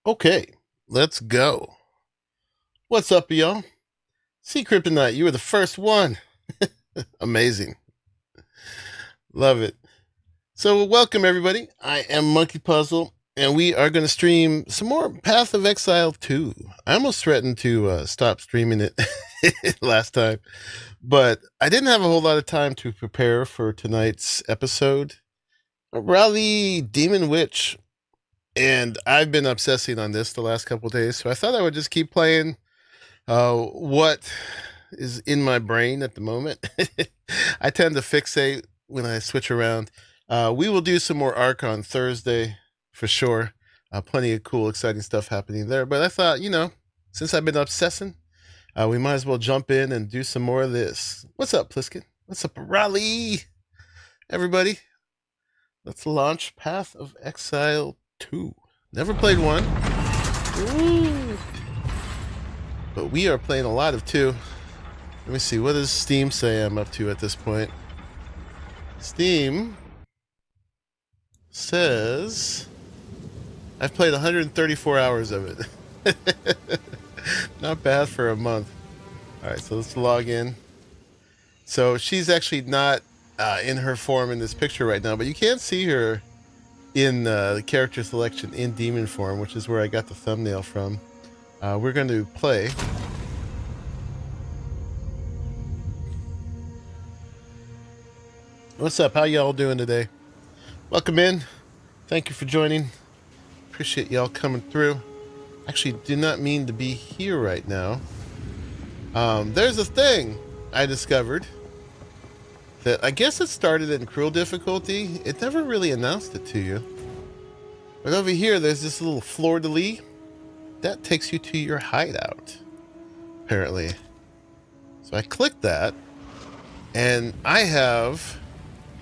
Okay, let's go. What's up, y'all? See, Kryptonite, you were the first one. Amazing. Love it. So, welcome, everybody. I am Monkey Puzzle, and we are going to stream some more Path of Exile 2. I almost threatened to stop streaming it last time, but I didn't have a whole lot of time to prepare for tonight's episode. Raleigh Demon Witch, and I've been obsessing on this the last couple days, so I thought I would just keep playing what is in my brain at the moment. I tend to fixate when I switch around. We will do some more Arc on Thursday for sure. Plenty of cool, exciting stuff happening there. But I thought, since I've been obsessing, we might as well jump in and do some more of this. What's up, Pliskin? What's up, Raleigh? Everybody, let's launch Path of Exile 2. Never played one. Ooh. But we are playing a lot of 2. Let me see, what does Steam say I'm up to at this point? Steam says I've played 134 hours of it. Not bad for a month. Alright, so let's log in. So she's actually not in her form in this picture right now, but you can see her in the character selection in demon form, which is where I got the thumbnail from. We're going to play. What's up? How y'all doing today? Welcome in. Thank you for joining. Appreciate y'all coming through. Actually, do not mean to be here right now. There's a thing I discovered that I guess it started in cruel difficulty. It never really announced it to you. But over here, there's this little fleur-de-lis. That takes you to your hideout, apparently. So I clicked that, and I have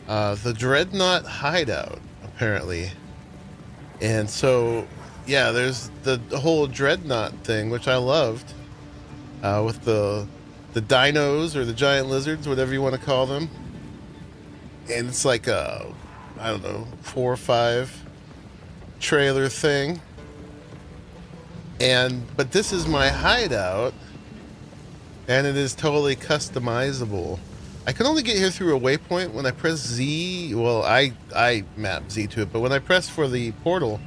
the Dreadnought hideout, apparently. And so, yeah, there's the whole Dreadnought thing, which I loved, with the dinos or the giant lizards, whatever you want to call them. And it's like a, I don't know, 4 or 5 trailer thing. But this is my hideout, and it is totally customizable. I can only get here through a waypoint. When I press Z, well, I map Z to it, but when I press for the portal,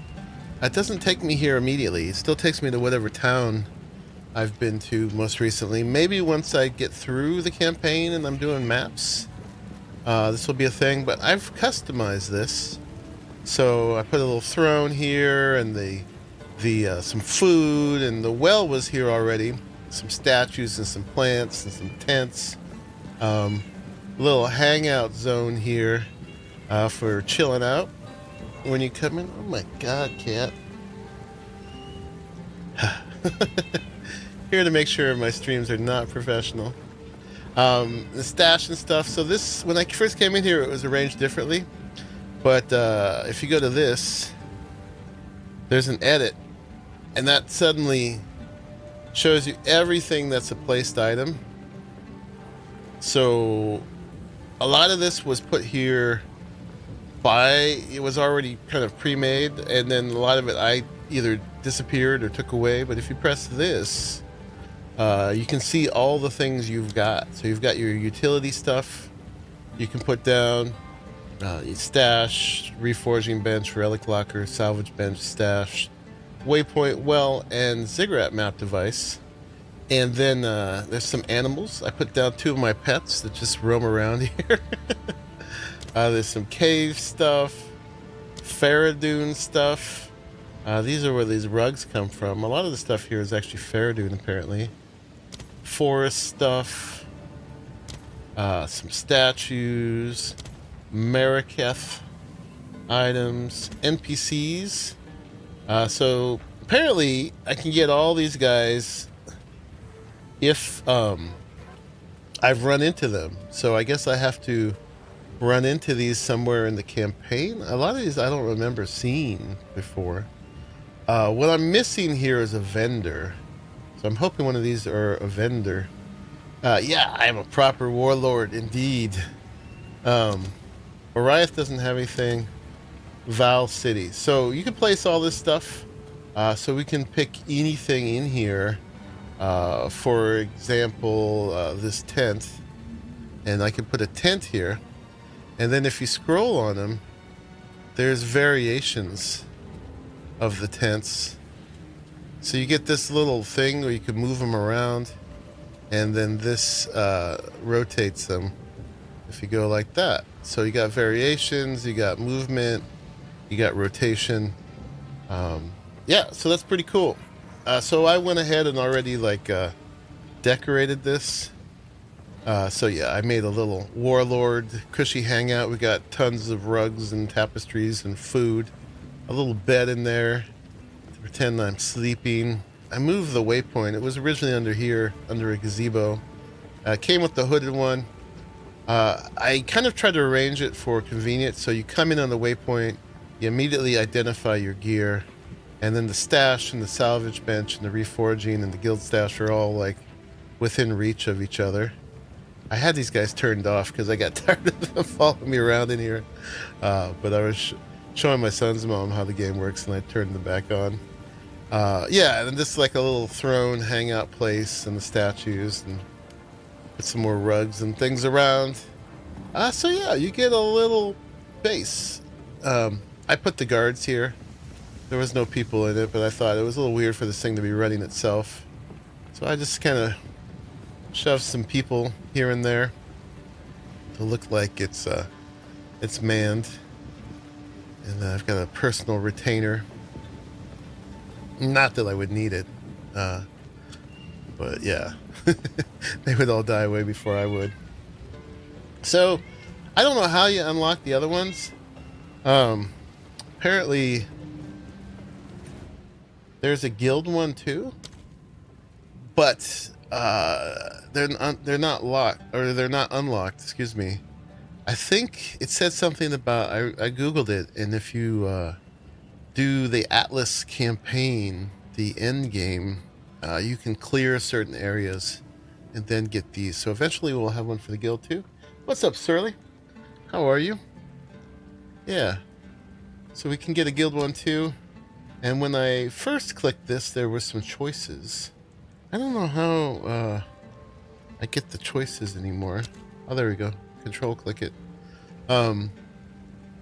it doesn't take me here immediately. It still takes me to whatever town I've been to most recently. Maybe once I get through the campaign and I'm doing maps, this will be a thing, but I've customized this. So I put a little throne here, and some food, and the well was here already. Some statues and some plants and some tents. Little hangout zone here for chilling out when you come in. Oh my god, cat. Here to make sure my streams are not professional. The stash and stuff. So this, when I first came in here, it was arranged differently. But if you go to this, there's an edit. And that suddenly shows you everything that's a placed item. So a lot of this was put here it was already kind of pre-made, and then a lot of it I either disappeared or took away. But if you press this, you can see all the things you've got. So you've got your utility stuff you can put down, stash, reforging bench, relic locker, salvage bench, stash, waypoint, well, and ziggurat map device. And then there's some animals. I put down 2 of my pets that just roam around here. There's some cave stuff, Faradune stuff. These are where these rugs come from. A lot of the stuff here is actually Faradune, apparently. Forest stuff, some statues, Keth items, NPCs. So apparently I can get all these guys if I've run into them. So I guess I have to run into these somewhere in the campaign. A lot of these I don't remember seeing before. What I'm missing here is a vendor. So I'm hoping one of these are a vendor. Yeah, I'm a proper warlord indeed. Oriath doesn't have anything. Val City. So you can place all this stuff So we can pick anything in here. For example, this tent. And I can put a tent here. And then if you scroll on them, there's variations of the tents. So you get this little thing where you can move them around. And then this rotates them if you go like that. So you got variations, you got movement, you got rotation. Yeah, so that's pretty cool. So I went ahead and already decorated this. So yeah, I made a little warlord cushy hangout. We got tons of rugs and tapestries and food. A little bed in there to pretend I'm sleeping. I moved the waypoint. It was originally under here, under a gazebo. Came with the hooded one. I kind of tried to arrange it for convenience. So you come in on the waypoint, you immediately identify your gear, and then the stash and the salvage bench and the reforging and the guild stash are all like within reach of each other. I had these guys turned off because I got tired of them following me around in here. But I was showing my son's mom how the game works, and I turned them back on. Yeah, and just like a little throne hangout place and the statues, and put some more rugs and things around. So yeah, you get a little base. I put the guards here. There was no people in it, but I thought it was a little weird for this thing to be running itself. So I just kind of shoved some people here and there to look like it's manned. And I've got a personal retainer. Not that I would need it, but yeah, they would all die way before I would. So I don't know how you unlock the other ones. Apparently there's a guild one too, but they're not locked, or they're not unlocked. Excuse me. I think it said something about, I googled it, and if you do the Atlas campaign, the end game, you can clear certain areas and then get these. So eventually we'll have one for the guild too. What's up, Surly? How are you? Yeah. So we can get a guild one too. And when I first clicked this, there were some choices. I don't know how I get the choices anymore. Oh, there we go. Control click it.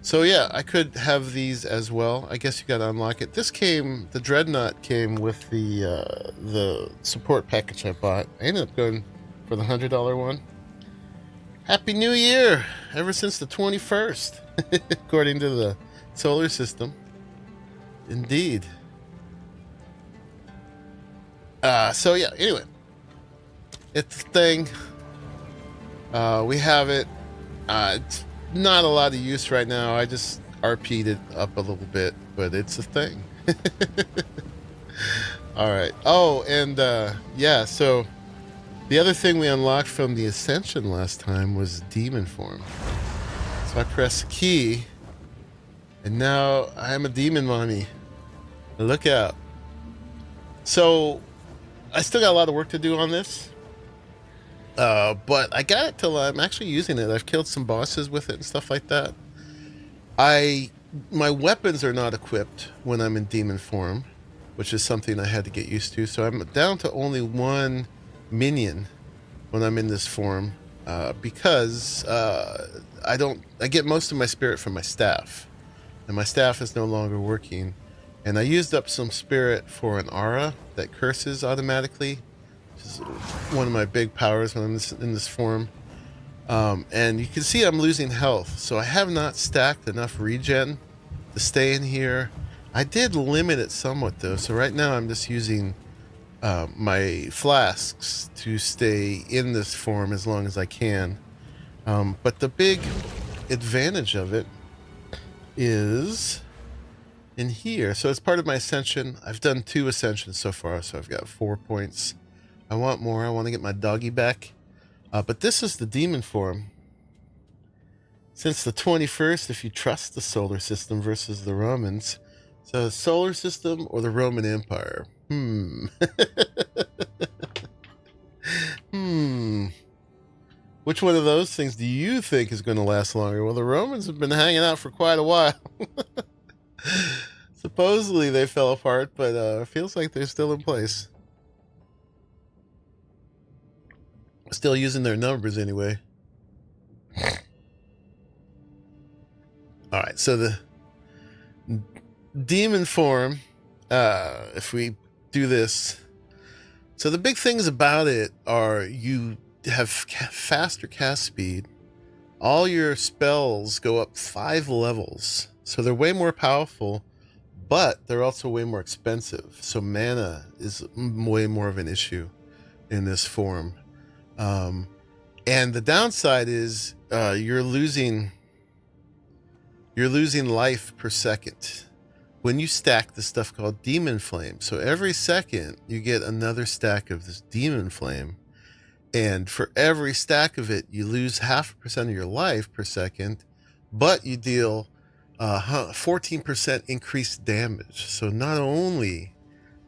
So yeah, I could have these as well. I guess you gotta unlock it. This came, the Dreadnought came with the support package I bought. I ended up going for the $100 one. Happy New Year! Ever since the 21st, according to the solar system. Indeed. So yeah, anyway. It's a thing. We have it. It's not a lot of use right now. I just RP'd it up a little bit, but it's a thing. Alright. Oh, and yeah, so the other thing we unlocked from the Ascension last time was demon form. So I press key, and now I am a demon mommy. Look out. So I still got a lot of work to do on this. But I got it till I'm actually using it. I've killed some bosses with it and stuff like that. My weapons are not equipped when I'm in demon form, which is something I had to get used to. So I'm down to only one minion when I'm in this form, because I get most of my spirit from my staff, and my staff is no longer working. And I used up some spirit for an aura that curses automatically, which is one of my big powers when I'm in this form. And you can see I'm losing health, so I have not stacked enough regen to stay in here. I did limit it somewhat though, so right now I'm just using my flasks to stay in this form as long as I can. But the big advantage of it is in here. So as part of my ascension, I've done 2 ascensions so far, so I've got 4 points. I want more. I want to get my doggy back. But this is the demon form. Since the 21st, if you trust the solar system versus the Romans. So the solar system or the Roman Empire? Which one of those things do you think is going to last longer? Well, the Romans have been hanging out for quite a while. So Supposedly they fell apart, but it feels like they're still in place. Still using their numbers anyway. All right, so the demon form, if we do this, so the big things about it are you have faster cast speed. All your spells go up 5 levels, so they're way more powerful, but they're also way more expensive. So mana is way more of an issue in this form. And the downside is you're losing life per second when you stack this stuff called demon flame. So every second you get another stack of this demon flame, and for every stack of it you lose 0.5% of your life per second, but you deal 14% increased damage. So not only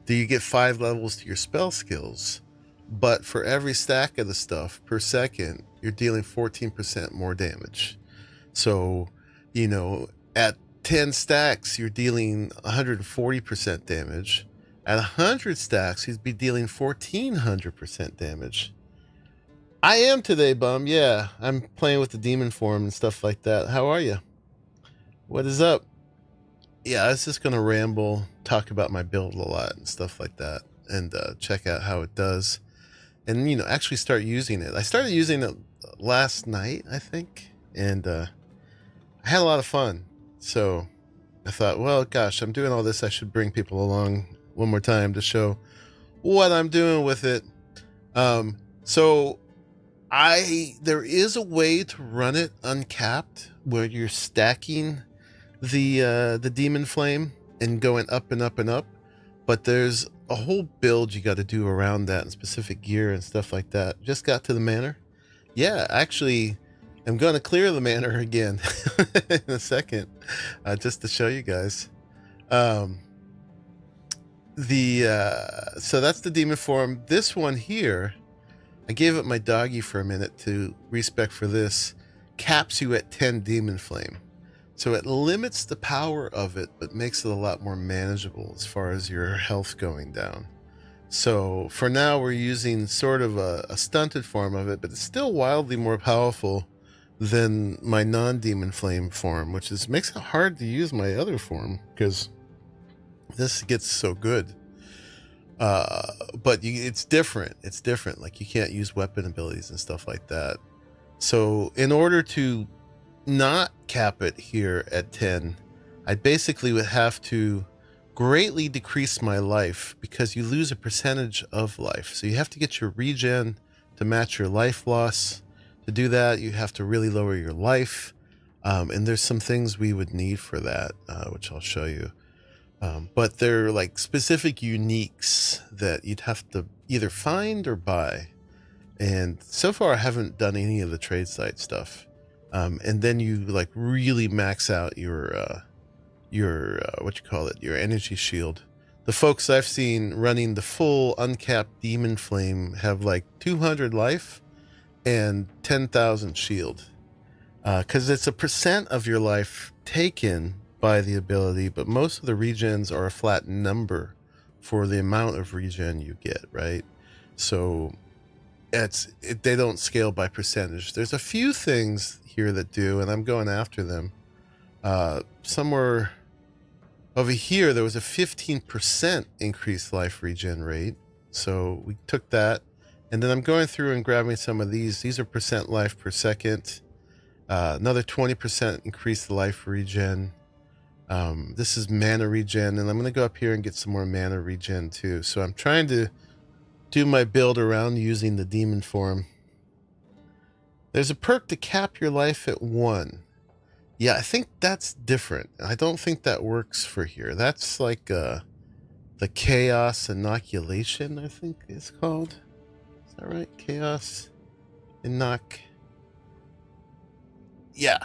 do you get 5 levels to your spell skills, but for every stack of the stuff per second, you're dealing 14% more damage. So, you know, at 10 stacks, you're dealing 140% damage. At 100 stacks, you'd be dealing 1400% damage. I am today, Bum. Yeah, I'm playing with the demon form and stuff like that. How are you? What is up? Yeah, I was just going to ramble, talk about my build a lot and stuff like that, and check out how it does. And, you know, actually start using it. I started using it last night, I think, and I had a lot of fun. So I thought, well, gosh, I'm doing all this. I should bring people along one more time to show what I'm doing with it. So there is a way to run it uncapped where you're stacking the demon flame and going up and up and up, but there's a whole build you got to do around that and specific gear and stuff like that. Just got to the manor. Yeah, actually, I'm going to clear the manor again in a second, just to show you guys. So that's the demon form. This one here, I gave it my doggy for a minute to respec for this, caps you at 10 demon flame. So it limits the power of it, but makes it a lot more manageable as far as your health going down. So for now, we're using sort of a stunted form of it, but it's still wildly more powerful than my non-demon flame form, which makes it hard to use my other form because this gets so good. But it's different. It's different. Like you can't use weapon abilities and stuff like that. So in order to not cap it here at 10, I basically would have to greatly decrease my life because you lose a percentage of life. So you have to get your regen to match your life loss. To do that, you have to really lower your life. And there's some things we would need for that, which I'll show you. But they're like specific uniques that you'd have to either find or buy. And so far I haven't done any of the trade site stuff. And then you like really max out your your energy shield. The folks I've seen running the full uncapped demon flame have like 200 life and 10,000 shield. Because it's a percent of your life taken by the ability, but most of the regens are a flat number for the amount of regen you get, right? So they don't scale by percentage. There's a few things here that do, and I'm going after them. Somewhere over here, there was a 15% increased life regen rate. So we took that, and then I'm going through and grabbing some of these. These are percent life per second. Another 20% increased life regen. This is mana regen, and I'm going to go up here and get some more mana regen too. So I'm trying to do my build around using the demon form. There's a perk to cap your life at 1. Yeah, I think that's different. I don't think that works for here. That's like the chaos inoculation, I think it's called. Is that right? Chaos inoc. Yeah.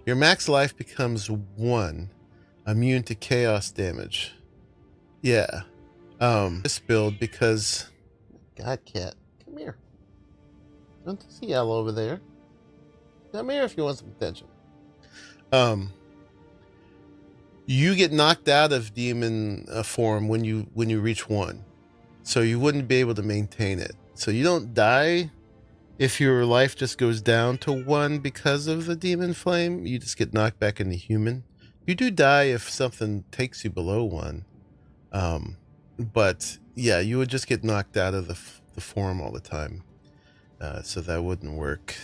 Your max life becomes 1, immune to chaos damage. Yeah. This build because God, Cat, come here. Don't you see Al over there? Come here if you want some attention. you get knocked out of demon form when you reach 1. So you wouldn't be able to maintain it. So you don't die if your life just goes down to 1 because of the demon flame. You just get knocked back into human. You do die if something takes you below 1. But yeah, you would just get knocked out of the form all the time. So that wouldn't work,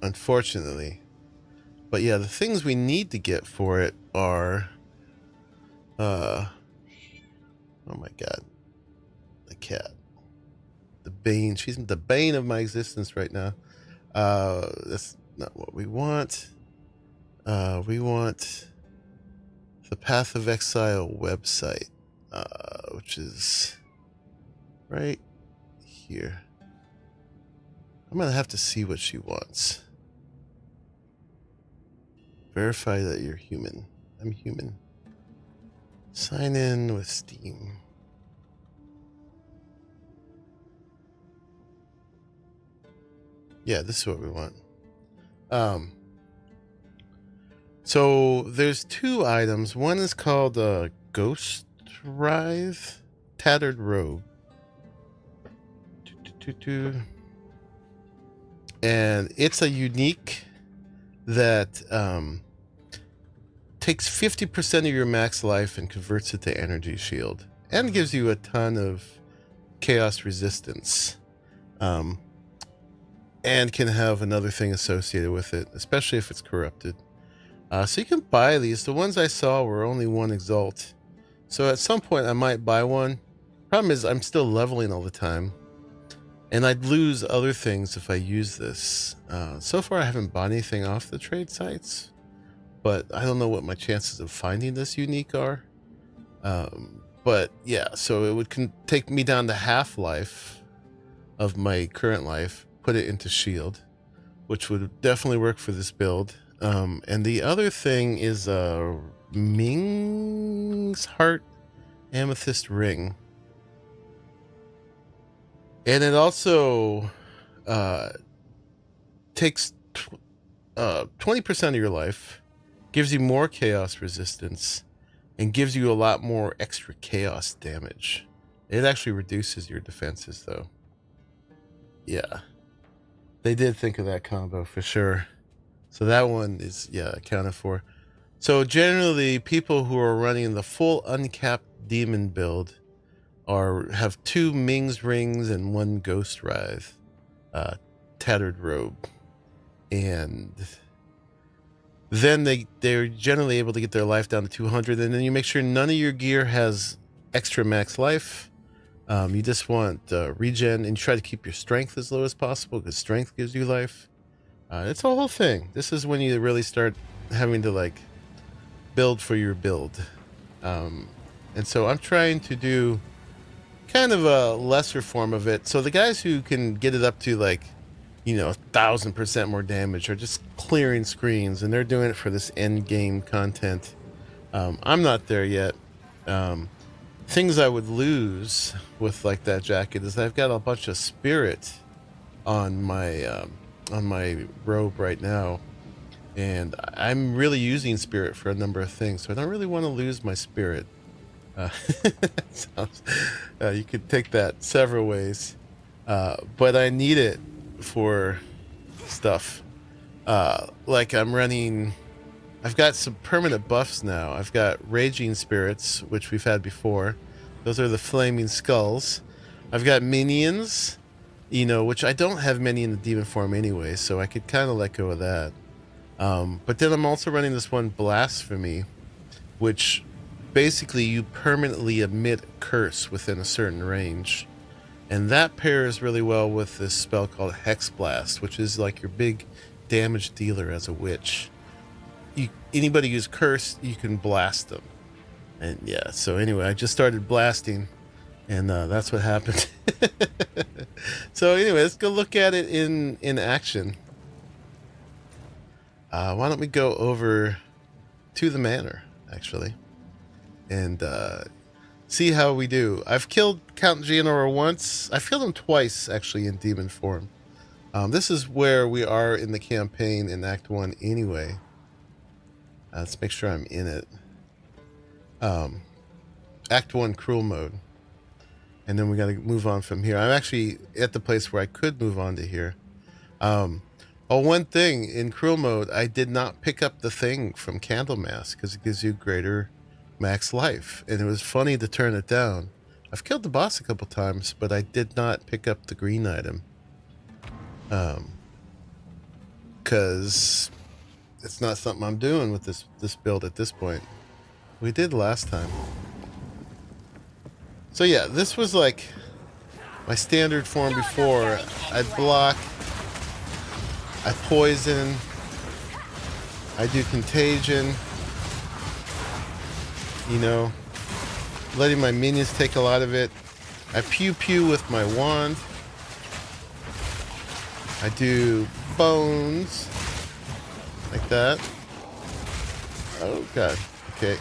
unfortunately. But yeah, the things we need to get for it are... oh my god. The cat. The bane. She's the bane of my existence right now. That's not what we want. We want the Path of Exile website, which is right here. I'm gonna have to see what she wants. Verify that you're human. I'm human. Sign in with Steam. Yeah, this is what we want. So there's 2 items. One is called Ghost Writhe, Tattered Robe. And it's a unique that takes 50% of your max life and converts it to energy shield, and gives you a ton of chaos resistance, and can have another thing associated with it, especially if it's corrupted. So you can buy these. The ones I saw were only 1 exalt, so at some point I might buy one. Problem is I'm still leveling all the time, and I'd lose other things if I use this. So far I haven't bought anything off the trade sites, but I don't know what my chances of finding this unique are. But yeah, so it would take me down to half life of my current life, put it into shield, which would definitely work for this build. And the other thing is Ming's Heart Amethyst Ring. And it also takes 20% of your life, gives you more chaos resistance, and gives you a lot more extra chaos damage. It actually reduces your defenses, though. Yeah. They did think of that combo for sure. So that one is, yeah, accounted for. So generally, people who are running the full uncapped demon build have 2 Ming's rings and 1 Ghost Writhe, Tattered Robe. And then they're generally able to get their life down to 200, and then you make sure none of your gear has extra max life. You just want regen, and you try to keep your strength as low as possible, because strength gives you life. It's a whole thing. This is when you really start having to like build for your build. And so I'm trying to do kind of a lesser form of it. So the guys who can get it up to like, 1,000% more damage are just clearing screens, and they're doing it for this end game content. I'm not there yet. Things I would lose with like that jacket is I've got a bunch of spirit on my robe right now, and I'm really using spirit for a number of things, so I don't really want to lose my spirit. You could take that several ways, but I need it for stuff. Like I've got some permanent buffs now. I've got raging spirits, which we've had before. Those are the flaming skulls. I've got minions, which I don't have many in the demon form anyway, so I could kind of let go of that. But then I'm also running this one blasphemy, which basically you permanently emit curse within a certain range. And that pairs really well with this spell called Hex Blast, which is like your big damage dealer as a witch. Anybody who's cursed, you can blast them. And yeah, so anyway, I just started blasting, and that's what happened. So anyway, let's go look at it in action. Why don't we go over to the manor, actually, and see how we do. I've killed Count Gianora once. I've killed him twice, actually, in demon form. This is where we are in the campaign in Act 1 anyway. Let's make sure I'm in it. Act 1 cruel mode. And then we got to move on from here. I'm actually at the place where I could move on to here. Oh, one thing in cruel mode, I did not pick up the thing from Candlemass because it gives you greater max life. And it was funny to turn it down. I've killed the boss a couple times, but I did not pick up the green item. Because it's not something I'm doing with this build at this point. We did last time. So yeah, this was like my standard form before. I block, I poison, I do contagion, you know, letting my minions take a lot of it. I pew pew with my wand. I do bones, like that. Oh god, okay.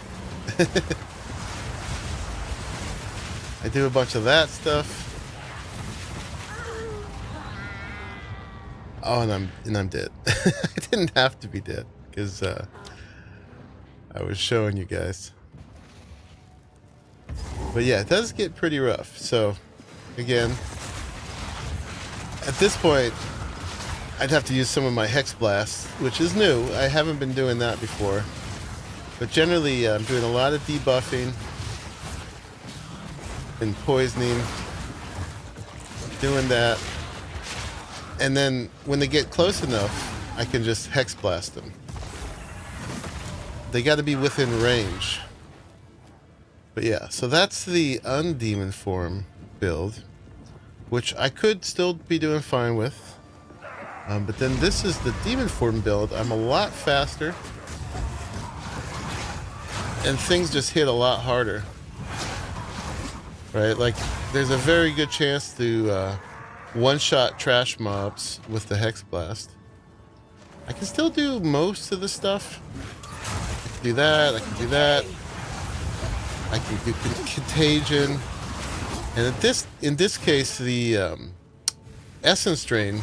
I do a bunch of that stuff. Oh, and I'm dead. I didn't have to be dead because I was showing you guys. But yeah, it does get pretty rough. So again, at this point, I'd have to use some of my Hex Blasts, which is new. I haven't been doing that before. But generally, I'm doing a lot of debuffing and poisoning, doing that, and then when they get close enough, I can just Hex Blast them. They got to be within range. But yeah, so that's the Undemon form build, which I could still be doing fine with. But then this is the Demon form build. I'm a lot faster, and things just hit a lot harder. Right, like there's a very good chance to one-shot trash mobs with the Hex Blast. I can still do most of the stuff. I can do that, I can do that. I can do contagion. And in this case, the Essence Drain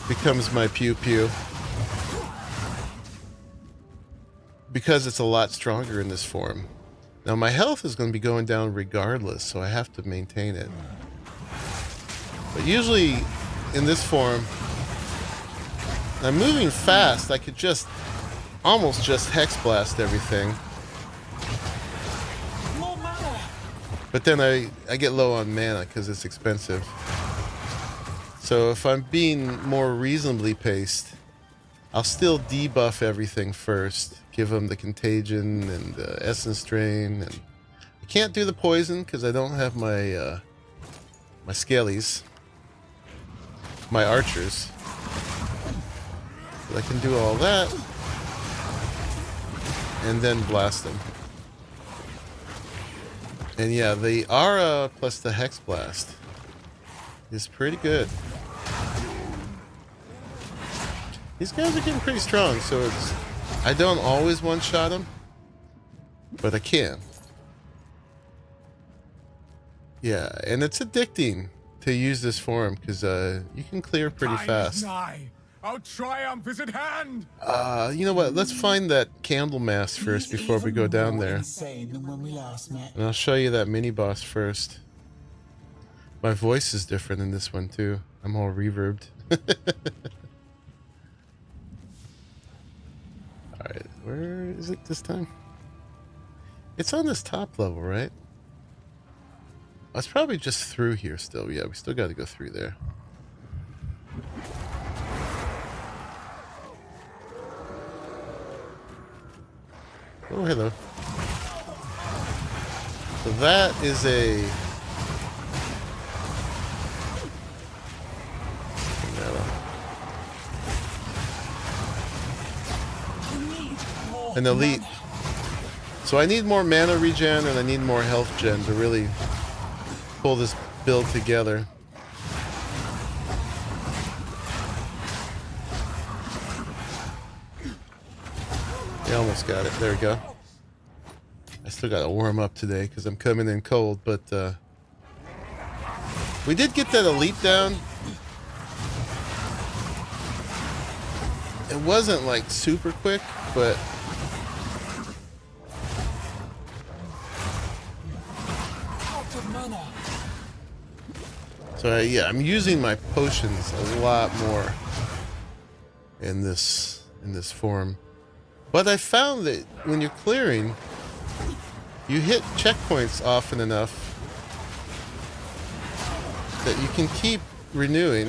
becomes my pew pew. Because it's a lot stronger in this form. Now my health is going to be going down regardless, so I have to maintain it. But usually in this form, I'm moving fast. I could just almost just Hex Blast everything. But then I get low on mana because it's expensive. So if I'm being more reasonably paced, I'll still debuff everything first. Give them the contagion and the essence drain, and I can't do the poison because I don't have my my scalies, my archers. But I can do all that and then blast them. And yeah, the Aura plus the Hex Blast is pretty good. These guys are getting pretty strong, so it's I don't always one-shot them, but I can. Yeah, and it's addicting to use this form because you can clear pretty fast. Our triumph is at hand. You know what? Let's find that Candlemass first before we go down there. And I'll show you that mini boss first. My voice is different in this one too. I'm all reverbed. Alright, where is it this time? It's on this top level, right? Oh, it's probably just through here still. Yeah, we still got to go through there. Oh, hello. So that is an elite. So I need more mana regen and I need more health gen to really pull this build together. I almost got it. There we go. I still got to warm up today because I'm coming in cold, but we did get that elite down. It wasn't like super quick, but So yeah, I'm using my potions a lot more in this form. But I found that when you're clearing, you hit checkpoints often enough that you can keep renewing.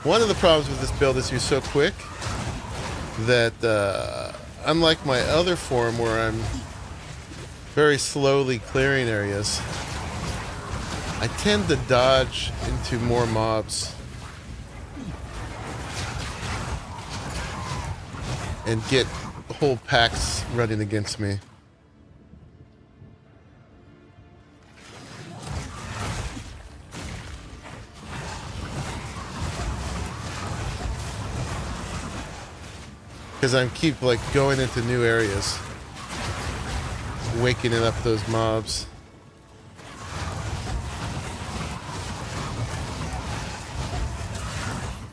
One of the problems with this build is you're so quick that unlike my other form where I'm very slowly clearing areas, I tend to dodge into more mobs and get whole packs running against me. Because I keep like going into new areas, waking up those mobs.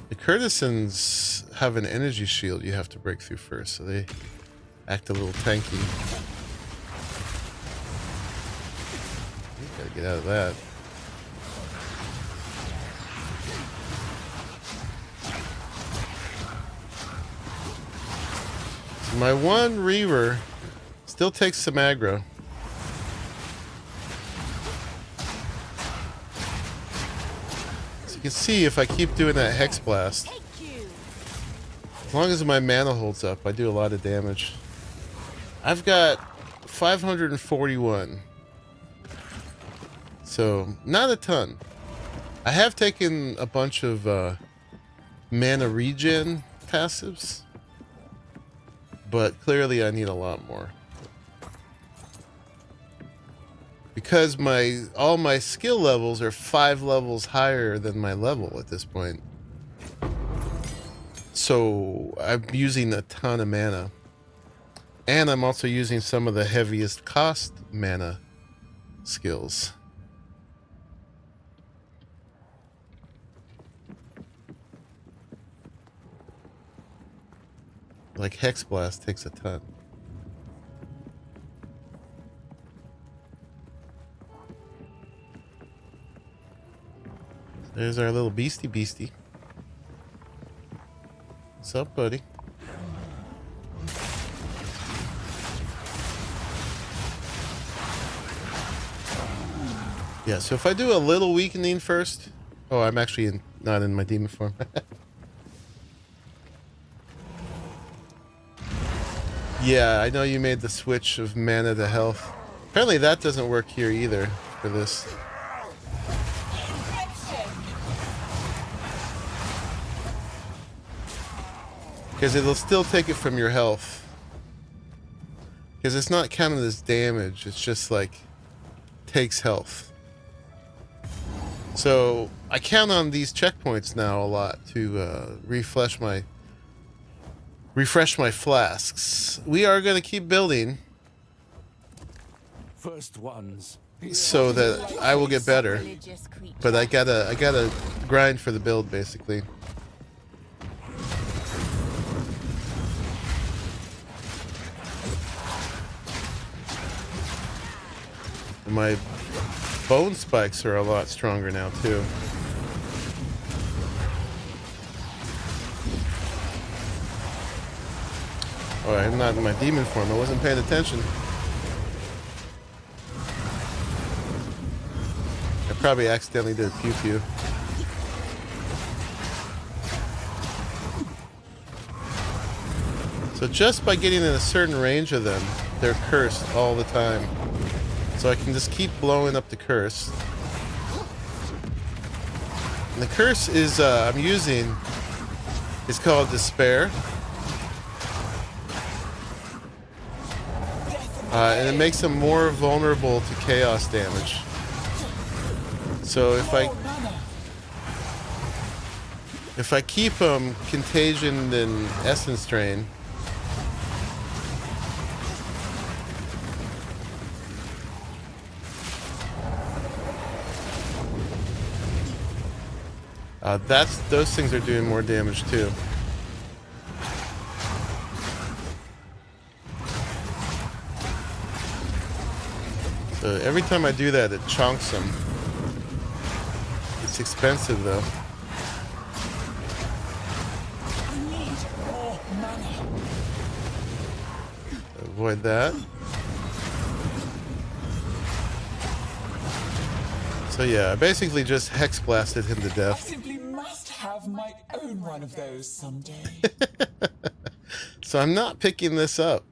The courtesans have an energy shield you have to break through first, so they act a little tanky. You gotta get out of that. So my one Reaver still takes some aggro. So you can see if I keep doing that Hex Blast, as long as my mana holds up, I do a lot of damage. I've got 541. So, not a ton. I have taken a bunch of mana regen passives, but clearly I need a lot more. Because all my skill levels are 5 levels higher than my level at this point. So I'm using a ton of mana. And I'm also using some of the heaviest cost mana skills. Like Hex Blast takes a ton. There's our little beastie. What's up, buddy? Yeah, so if I do a little weakening first... Oh, I'm actually not in my demon form. Yeah, I know you made the switch of mana to health. Apparently that doesn't work here either for this. Because it'll still take it from your health. Because it's not counted as damage, it's just like takes health. So I count on these checkpoints now a lot to refresh my flasks. We are going to keep building First ones. so that I will get better. But I gotta grind for the build basically. My bone spikes are a lot stronger now too. Oh, I'm not in my demon form. I wasn't paying attention. I probably accidentally did a pew. So just by getting in a certain range of them, they're cursed all the time. So I can just keep blowing up the curse. And the curse is I'm using is called Despair. And it makes them more vulnerable to chaos damage. So if I keep them contagion and essence drain, those things are doing more damage too. So every time I do that, it chunks them. It's expensive though. I need more mana. Avoid that. So yeah, I basically just hex blasted him to I death. simply must have my own one of those someday. So I'm not picking this up,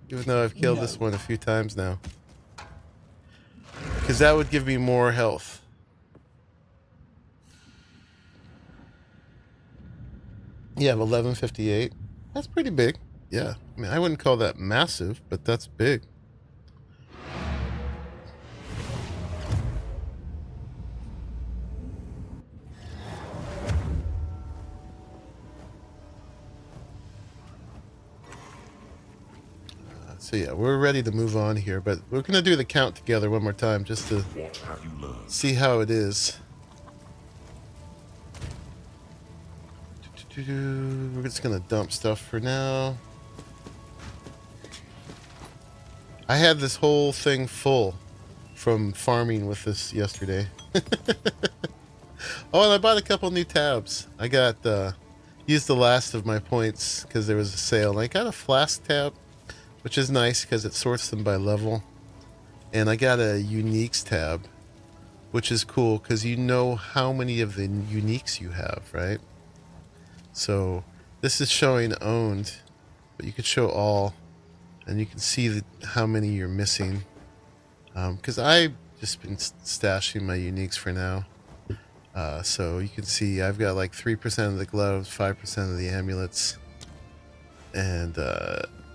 even though I've killed No. this one a few times now. Because that would give me more health. Yeah, 1158. That's pretty big. Yeah, I mean, I wouldn't call that massive, but that's big. So yeah, we're ready to move on here, but we're gonna do the count together one more time just to see how it is. We're just gonna dump stuff for now. I had this whole thing full from farming with this yesterday. Oh, and I bought a couple new tabs. I got used the last of my points because there was a sale, and I got a flask tab, which is nice because it sorts them by level. And I got a uniques tab, which is cool because you know how many of the uniques you have, right? So this is showing owned, but you could show all, and you can see how many you're missing. Because I've just been stashing my uniques for now. So you can see I've got like 3% of the gloves, 5% of the amulets, and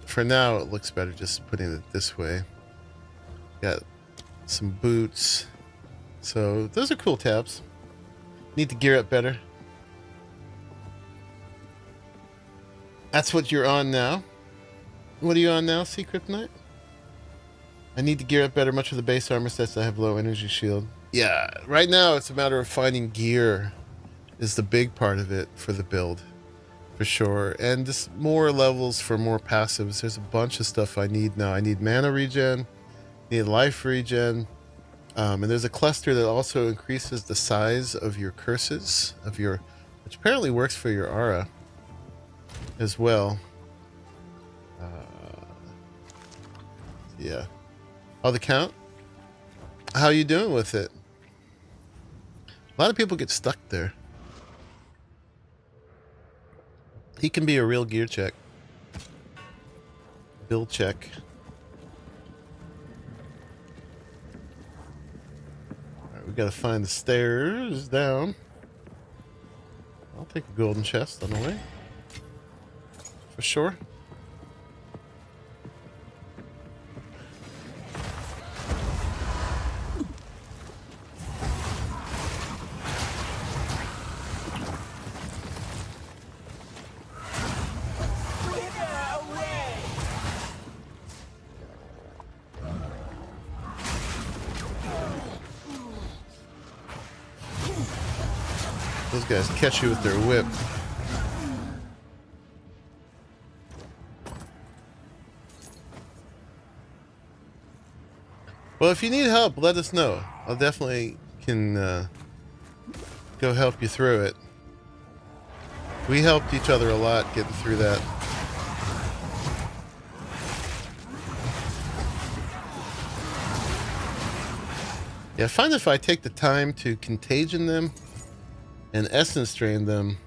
for now it looks better just putting it this way. Got some boots. So those are cool tabs. Need to gear up better. That's what you're on now. What are you on now, Sea Kryptonite? I need to gear up better. Much of the base armor sets I have low energy shield. Yeah, right now it's a matter of finding gear is the big part of it for the build. For sure. And just more levels for more passives. There's a bunch of stuff I need now. I need mana regen, need life regen, and there's a cluster that also increases the size of your curses, which apparently works for your aura as well. Yeah. Oh, the count? How you doing with it? A lot of people get stuck there. He can be a real gear check. Build check. Alright, we gotta find the stairs down. I'll take a golden chest on the way. For sure. Those guys catch you with their whip. Well, if you need help, let us know. I'll definitely can go help you through it. We helped each other a lot getting through that. Yeah, I find if I take the time to contagion them and essence drain them,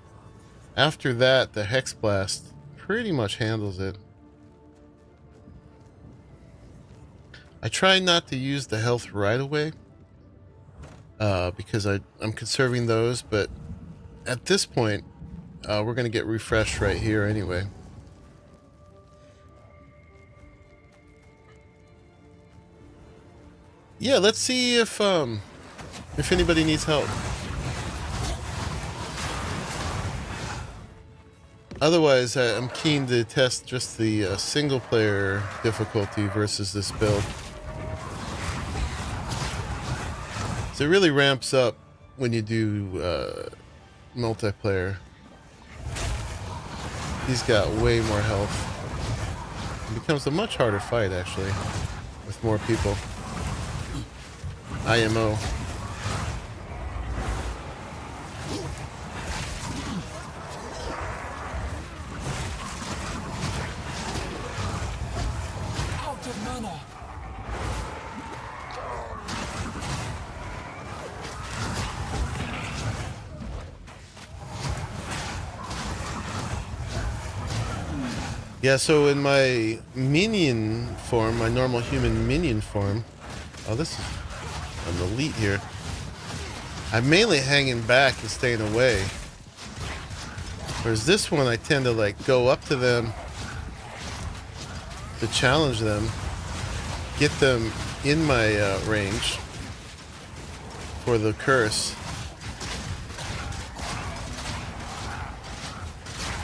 after that the hex blast pretty much handles it. I try not to use the health right away because I'm conserving those, but at this point we're gonna get refreshed right here anyway. Yeah, let's see if anybody needs help. Otherwise, I'm keen to test just the single player difficulty versus this build. So it really ramps up when you do multiplayer. He's got way more health. It becomes a much harder fight, actually, with more people. IMO. Out of mana. Yeah, so in my minion form, my normal human minion form, oh, this is an elite here. I'm mainly hanging back and staying away. Whereas this one, I tend to like go up to them to challenge them, get them in my range for the curse.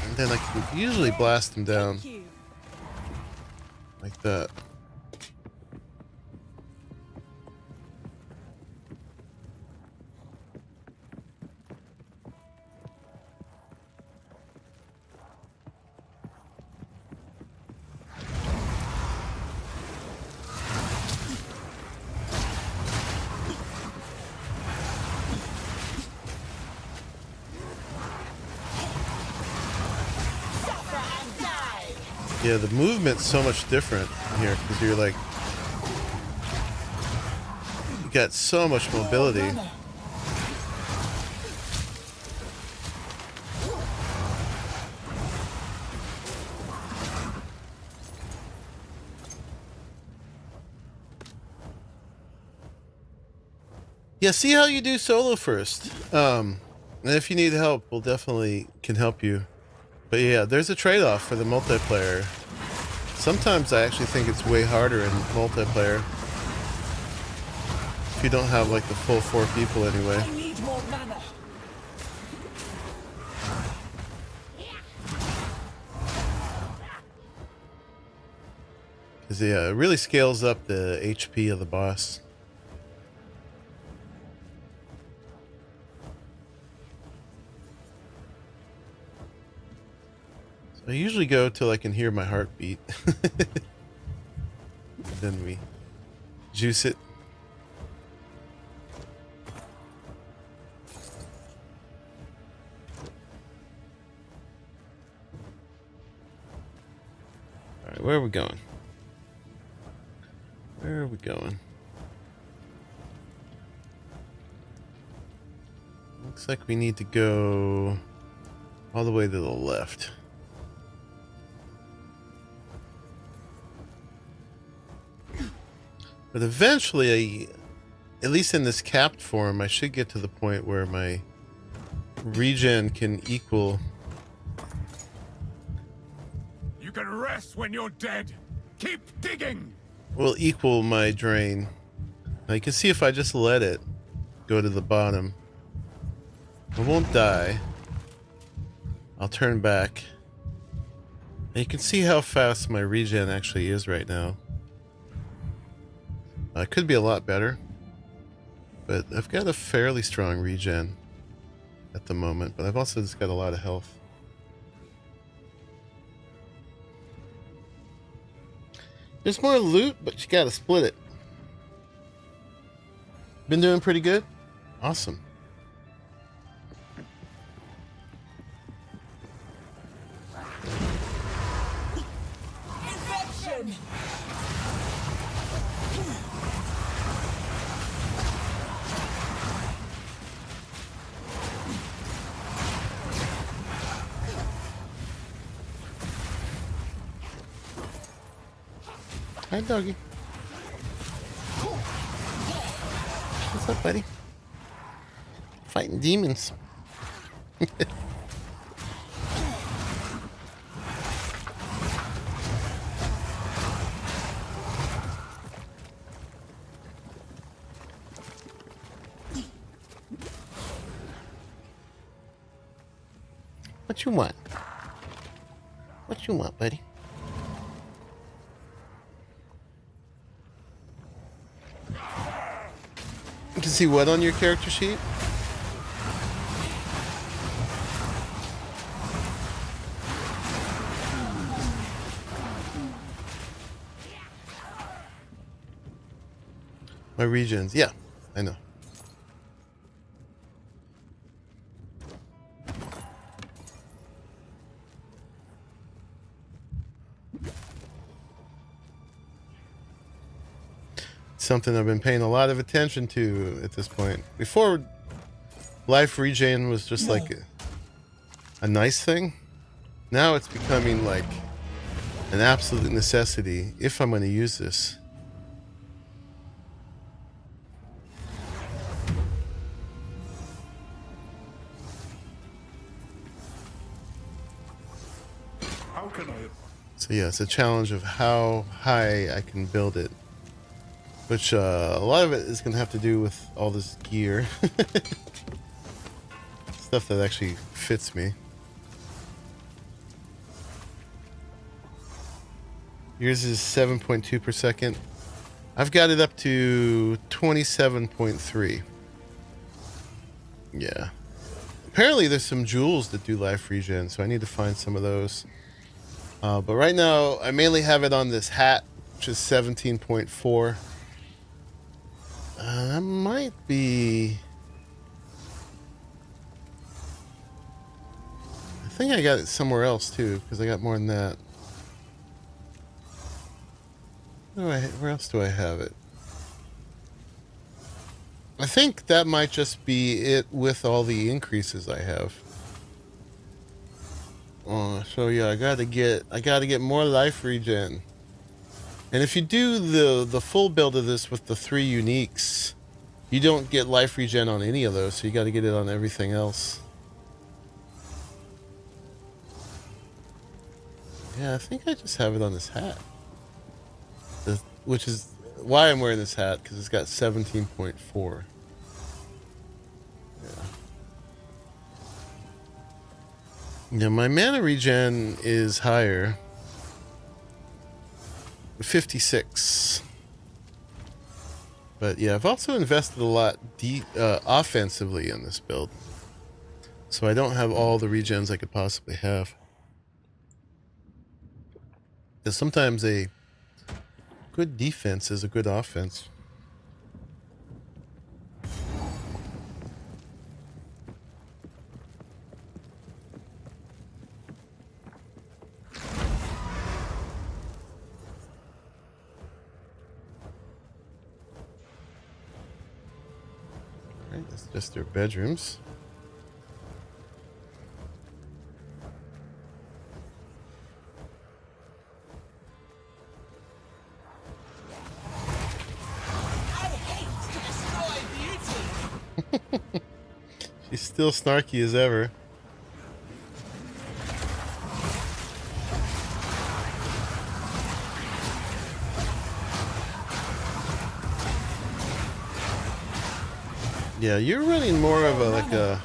And then I can usually blast them down like that. Yeah, the movement's so much different here because you're like, you got so much mobility. Yeah, see how you do solo first. And if you need help, we'll definitely can help you. But yeah, there's a trade-off for the multiplayer. Sometimes I actually think it's way harder in multiplayer. If you don't have like the full 4 people anyway. I need more mana. Because yeah, it really scales up the HP of the boss. I usually go till I can hear my heartbeat. Then we juice it. Alright, where are we going? Where are we going? Looks like we need to go all the way to the left. But eventually, at least in this capped form, I should get to the point where my regen can equal. You can rest when you're dead. Keep digging. Will equal my drain. Now you can see if I just let it go to the bottom, I won't die. I'll turn back. And you can see how fast my regen actually is right now. It could be a lot better, but I've got a fairly strong regen at the moment, but I've also just got a lot of health. There's more loot, but you gotta split it. Been doing pretty good? Awesome. Infection. Hi, doggy. What's up, buddy? Fighting demons. What you want? What you want, buddy? You can see what on your character sheet? My regions, yeah. I know. Something I've been paying a lot of attention to at this point. Before, life regen was just like a nice thing. Now it's becoming like an absolute necessity if I'm going to use this. How can I? So yeah, it's a challenge of how high I can build it. Which, a lot of it is going to have to do with all this gear. Stuff that actually fits me. Yours is 7.2 per second. I've got it up to 27.3. Yeah. Apparently there's some jewels that do life regen, so I need to find some of those. But right now, I mainly have it on this hat, which is 17.4. That might be... I think I got it somewhere else too, because I got more than that. Where else do I have it? I think that might just be it with all the increases I have. So yeah, I gotta get more life regen. And if you do the full build of this with the 3 uniques, you don't get life regen on any of those, so you got to get it on everything else. Yeah, I think I just have it on this hat. Which is why I'm wearing this hat, because it's got 17.4. Yeah, my mana regen is higher. 56. But yeah, I've also invested a lot offensively in this build. So I don't have all the regens I could possibly have. Because sometimes a good defense is a good offense. Alright, that's just their bedrooms. She's still snarky as ever. Yeah, you're running more of a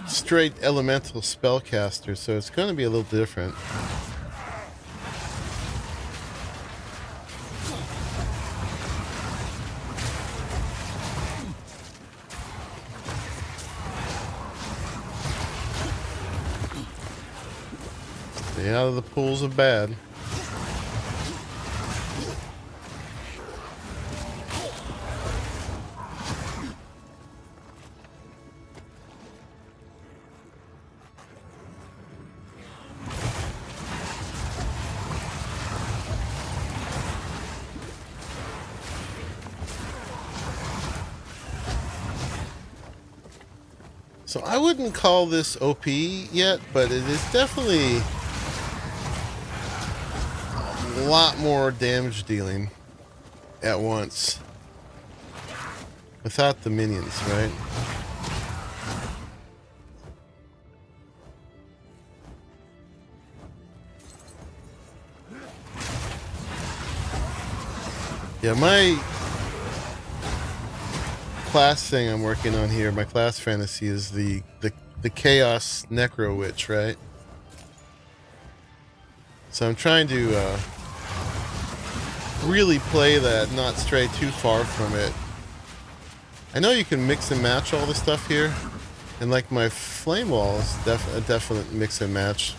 straight elemental spellcaster, so it's going to be a little different. Stay out of the pools of bad. So I wouldn't call this OP yet, but it is definitely a lot more damage dealing at once without the minions, right? Yeah, my class thing I'm working on here, my class fantasy, is the Chaos Necro Witch, right? So I'm trying to really play that, not stray too far from it. I know you can mix and match all the stuff here, and like my flame wall is a definite mix and match.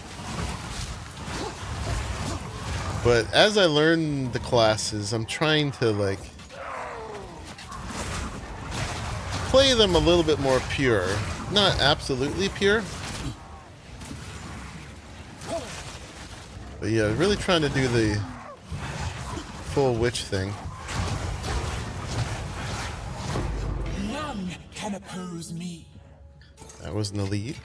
But as I learn the classes, I'm trying to like play them a little bit more pure. Not absolutely pure. But yeah, really trying to do the full witch thing. None can oppose me. That was an elite.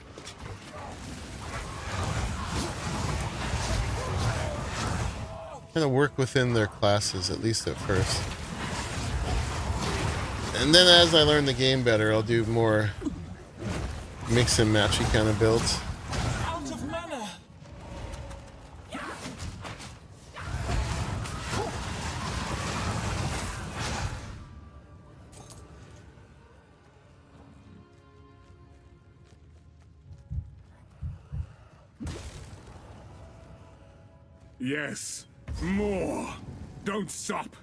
Kind of work within their classes, at least at first. And then as I learn the game better, I'll do more mix and matchy kind of builds. Out of mana. Yes, more. Don't stop.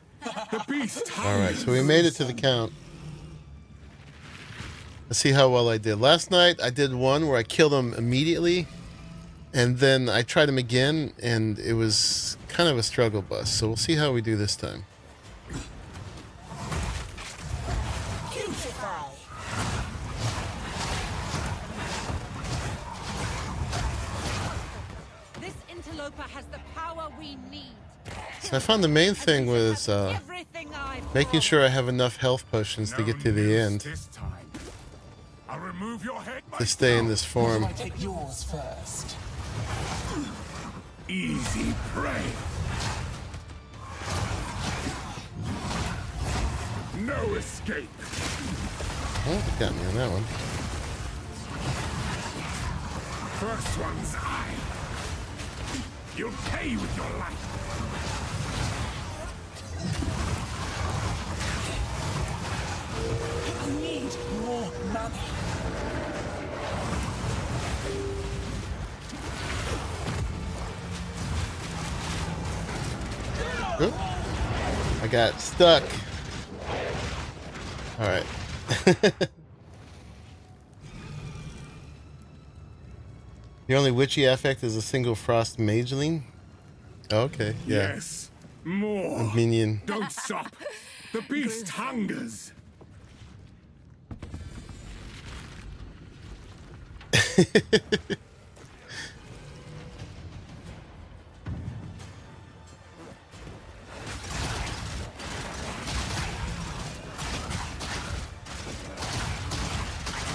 The beast. Alright, so we made it to the count. Let's see how well I did. Last night I did one where I killed him immediately, and then I tried him again, and it was kind of a struggle bus. So we'll see how we do this time. This interloper has the power we need. So I found the main thing was making sure I have enough health potions to get to the end I'll remove your head to stay in this form. I take yours first. Easy prey. No escape. Oh, they got me on that one. First one's eye. You'll pay with your life. I need more mana. Oop. I got stuck. Alright. The only witchy effect is a single frost mageling. Okay, yeah. Yes, more. A minion. Don't stop. The beast hungers.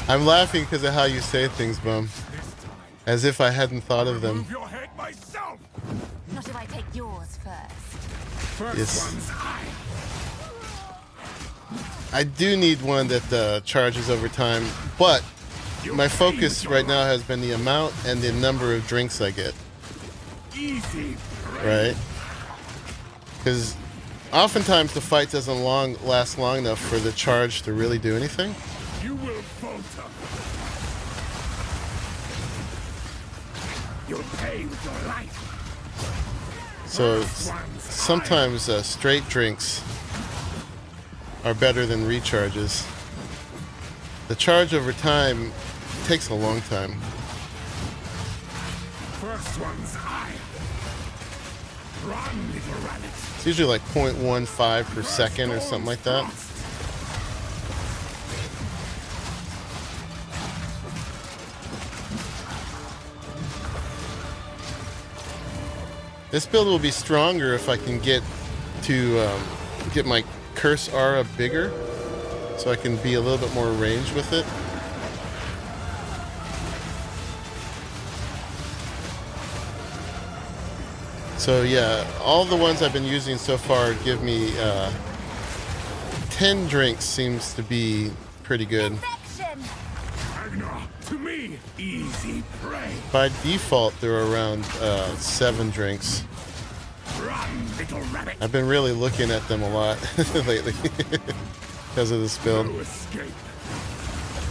I'm laughing because of how you say things, Bum. As if I hadn't thought of them. Move your head myself. Not if I take yours first. First Yes. one's eye. I do need one that charges over time, but my focus right now has been the amount and the number of drinks I get. Easy prey. Right? Because oftentimes the fight doesn't last long enough for the charge to really do anything. You will falter. You'll pay with your life. So sometimes straight drinks are better than recharges. The charge over time takes a long time. First one's eye. Run, little rabbit. It's usually like 0.15 per second or something like that. This build will be stronger if I can get my curse aura bigger, so I can be a little bit more ranged with it. So yeah, all the ones I've been using so far give me 10 drinks seems to be pretty good. To me, easy prey. By default, they're around 7 drinks. Run, little rabbit. I've been really looking at them a lot lately because of this build. No escape.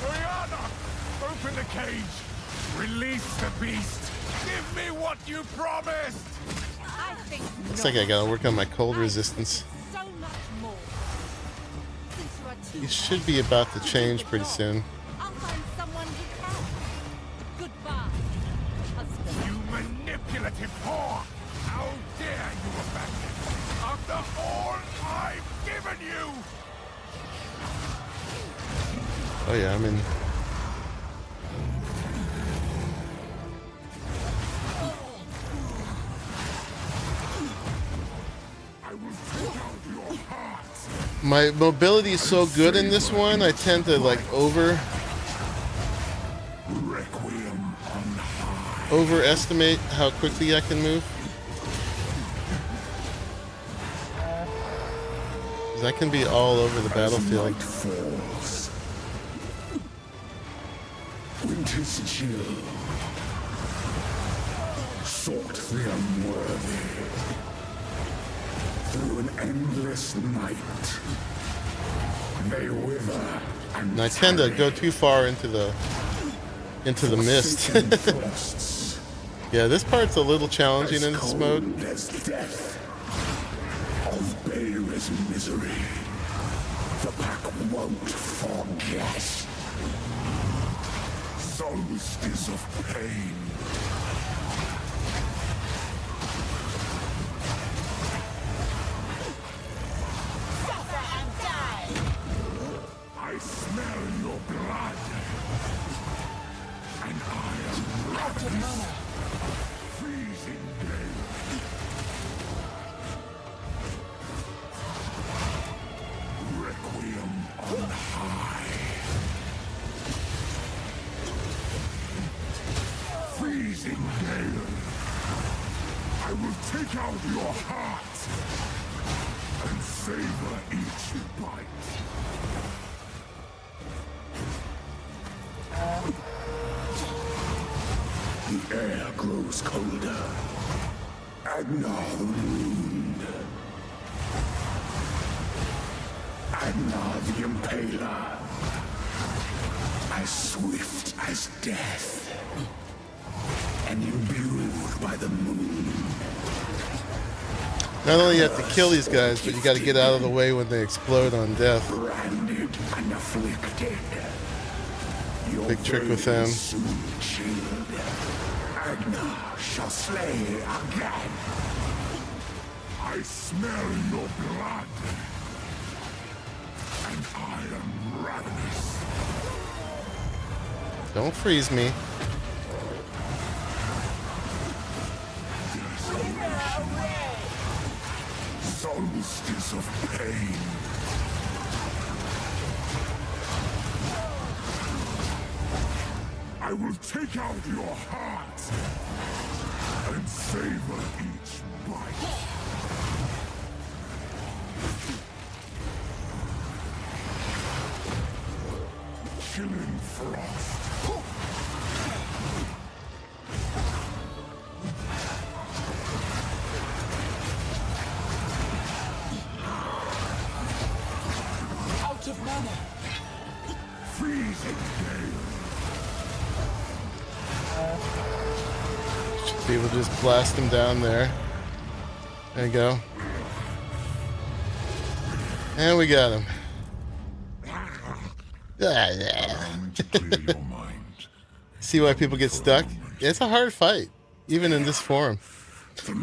Rihanna, open the cage. Release the beast. Give me what you promised. I think Looks like I gotta work on my cold resistance. so much more. Since you are too It should be about to change pretty soon. I'll find someone who can. Goodbye, husband. You manipulative whore. How dare you abandon after all I've given you? Oh yeah, I'm in. My mobility is so good in this one, I tend to like overestimate how quickly I can move. 'Cause I can be all over the battlefield. Winter's chill sought the unworthy through an endless night. They wither And I tend to go too far into the mist. Yeah, this part's a little challenging in this mode. As death of Baylor's misery, the pack won't forget. Solstice of pain. Suffer and die. I smell your blood, and I am ravenous. Freezing gale. Requiem on high. Freezing gale. I will take out your heart and savor each bite. The air grows colder. Agnar the wound. Agnar the impaler. As swift as death. And imbued by the moon. Not only you have to kill these guys, but you got to get out of the way when they explode on death. Branded and afflicted. Your Big trick with veins them. soon chilled. Agnar shall slay again. I smell your blood. And I am ravenous. Don't freeze me. Solstice of pain. I will take out your heart and savor each bite. Chilling frost. Out of mana. Freezing gale. Should be able to just blast them down there. There you go. And we got him. To clear your mind. See why people get stuck? It's a hard fight, even in this form.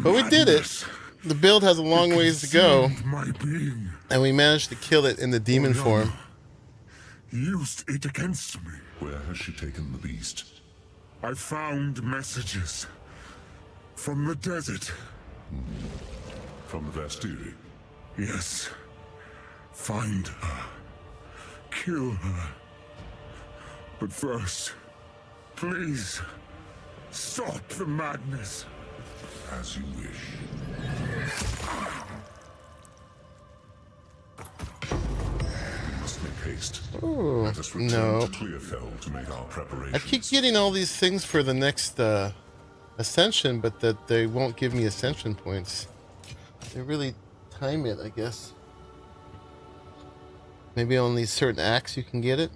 But we did it. The build has a long ways to go, My being and we managed to kill it in the demon form. used it against me. Where has she taken the beast? I found messages from the desert. From the Vastiri? Yes. Find her. Kill her. But first, please, stop the madness. As you wish. We must make haste. Ooh, Let us return no. to Clearfell to make our preparations. I keep getting all these things for the next ascension, but that they won't give me ascension points. They really time it, I guess. Maybe only certain acts you can get it.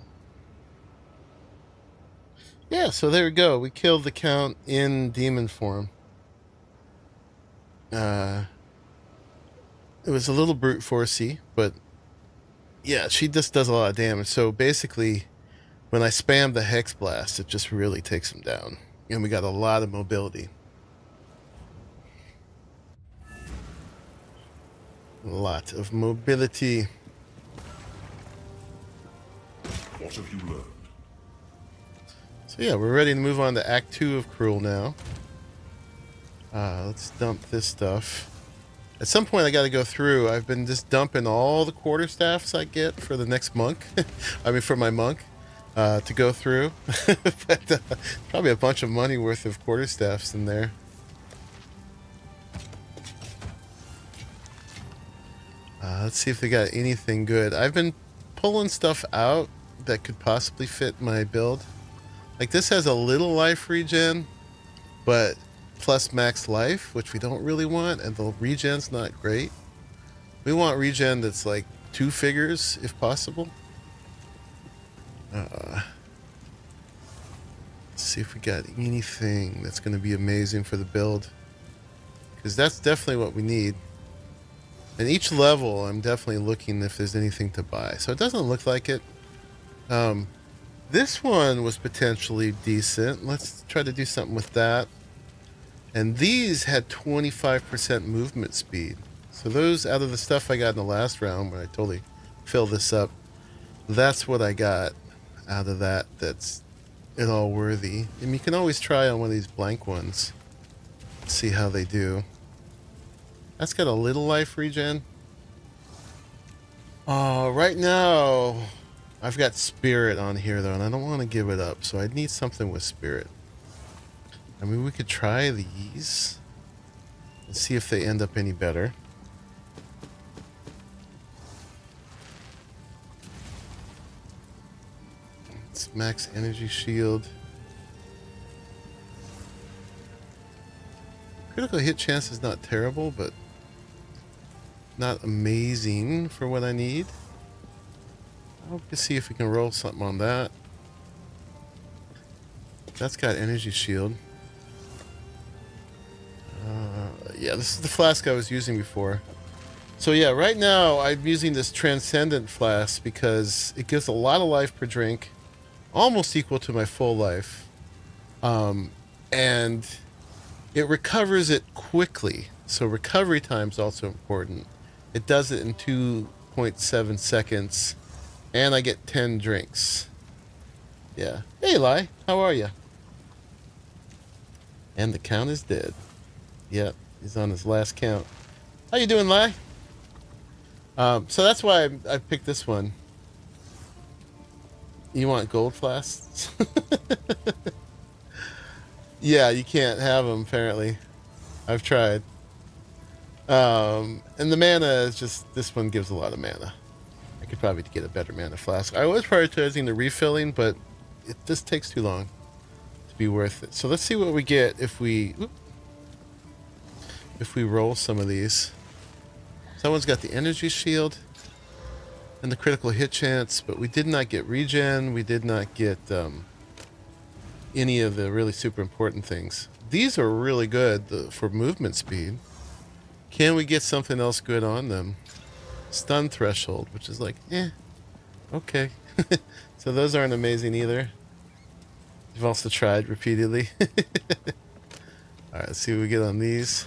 Yeah, so there we go. We killed the Count in demon form. It was a little brute forcey, but yeah, she just does a lot of damage. So basically, when I spam the Hex Blast, it just really takes him down. And we got a lot of mobility. A lot of mobility. What have you learned? So yeah, we're ready to move on to Act 2 of Cruel now. Let's dump this stuff. At some point I got to go through. I've been just dumping all the quarterstaffs I get for the next monk. I mean for my monk. To go through. But probably a bunch of money worth of quarterstaffs in there. Let's see if they got anything good. I've been pulling stuff out that could possibly fit my build. Like this has a little life regen, but plus max life, which we don't really want, and the regen's not great. We want regen that's like 2 figures if possible. Let's see if we got anything that's going to be amazing for the build, because that's definitely what we need. And each level I'm definitely looking if there's anything to buy, so it doesn't look like it. This one was potentially decent. Let's try to do something with that. And these had 25% movement speed, so those out of the stuff I got in the last round where I totally filled this up, that's what I got out of that. That's it all worthy. And you can always try on one of these blank ones, see how they do. That's got a little life regen. Right now I've got spirit on here though, and I don't want to give it up, so I need something with spirit. I mean, we could try these and see if they end up any better. It's max energy shield. Critical hit chance is not terrible, but not amazing for what I need. I'll see if we can roll something on that. That's got energy shield. Yeah, this is the flask I was using before. So yeah, right now I'm using this Transcendent flask because it gives a lot of life per drink, almost equal to my full life, and it recovers it quickly. So recovery time is also important. It does it in 2.7 seconds, and I get 10 drinks. Yeah. Hey, Eli, how are you? And the count is dead. Yep, he's on his last count. How you doing, Lai? So that's why I picked this one. You want gold flasks? Yeah, you can't have them, apparently. I've tried. And the mana is just, this one gives a lot of mana. I could probably get a better mana flask. I was prioritizing the refilling, but it just takes too long to be worth it. So let's see what we get if we roll some of these. Someone's got the energy shield and the critical hit chance, but we did not get regen. We did not get any of the really super important things. These are really good for movement speed. Can we get something else good on them? Stun threshold, which is like, okay. So those aren't amazing either. You've also tried repeatedly. Alright, let's see what we get on these.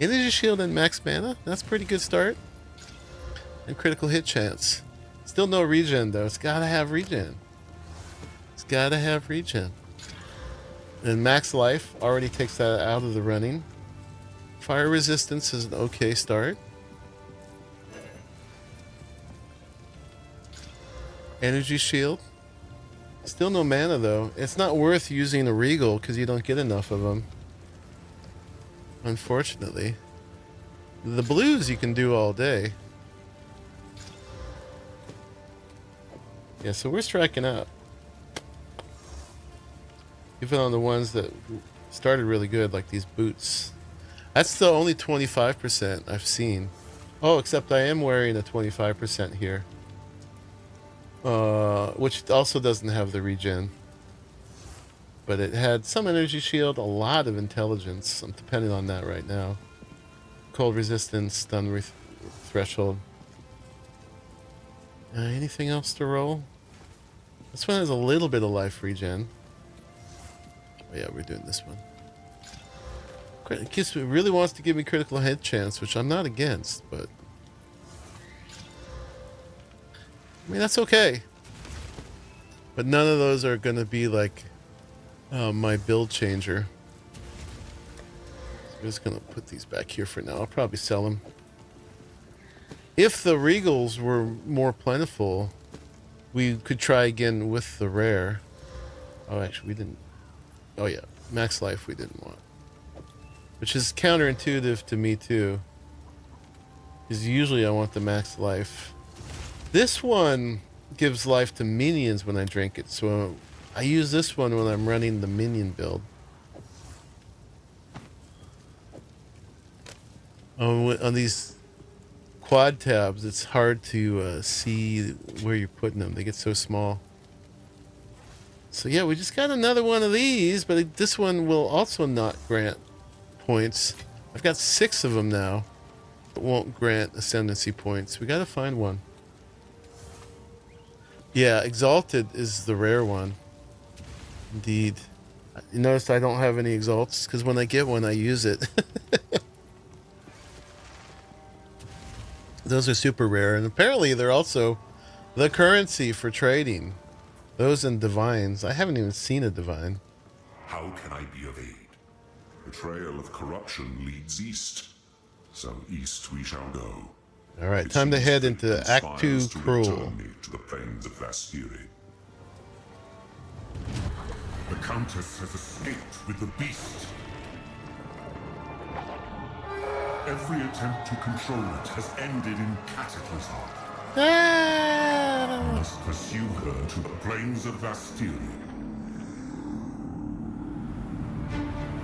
Energy shield and max mana, that's a pretty good start. And critical hit chance. Still no regen though, it's gotta have regen. It's gotta have regen. And max life already takes that out of the running. Fire resistance is an okay start. Energy shield. Still no mana though. It's not worth using a regal because you don't get enough of them. Unfortunately. The blues you can do all day. Yeah, so we're striking out. Even on the ones that started really good, like these boots. That's the only 25% I've seen. Oh, except I am wearing a 25% here. Which also doesn't have the regen. But it had some energy shield, a lot of intelligence. I'm depending on that right now. Cold resistance, stun threshold. Anything else to roll? This one has a little bit of life regen. Oh yeah, we're doing this one. It really wants to give me critical hit chance, which I'm not against, but I mean, that's okay. But none of those are going to be like my build changer. So I'm just going to put these back here for now. I'll probably sell them. If the Regals were more plentiful, we could try again with the rare. Oh, actually, we didn't. Oh, yeah. Max life we didn't want. Which is counterintuitive to me, too. Because usually I want the max life. This one gives life to minions when I drink it. So I use this one when I'm running the minion build. On these quad tabs, it's hard to see where you're putting them. They get so small. So yeah, we just got another one of these, but this one will also not grant points. I've got 6 of them now. It won't grant ascendancy points. We gotta find one. Yeah, Exalted is the rare one. Indeed. You notice I don't have any Exalts, because when I get one, I use it. Those are super rare, and apparently they're also the currency for trading. Those and Divines. I haven't even seen a Divine. How can I be of aid? The trail of corruption leads east. So east we shall go. Alright, It time to seems head fate into Act 2 conspires to Cruel. return me to the plains of Vastiri. The Countess has escaped with the beast. Every attempt to control it has ended in cataclysm. I must pursue her to the plains of Vastiri.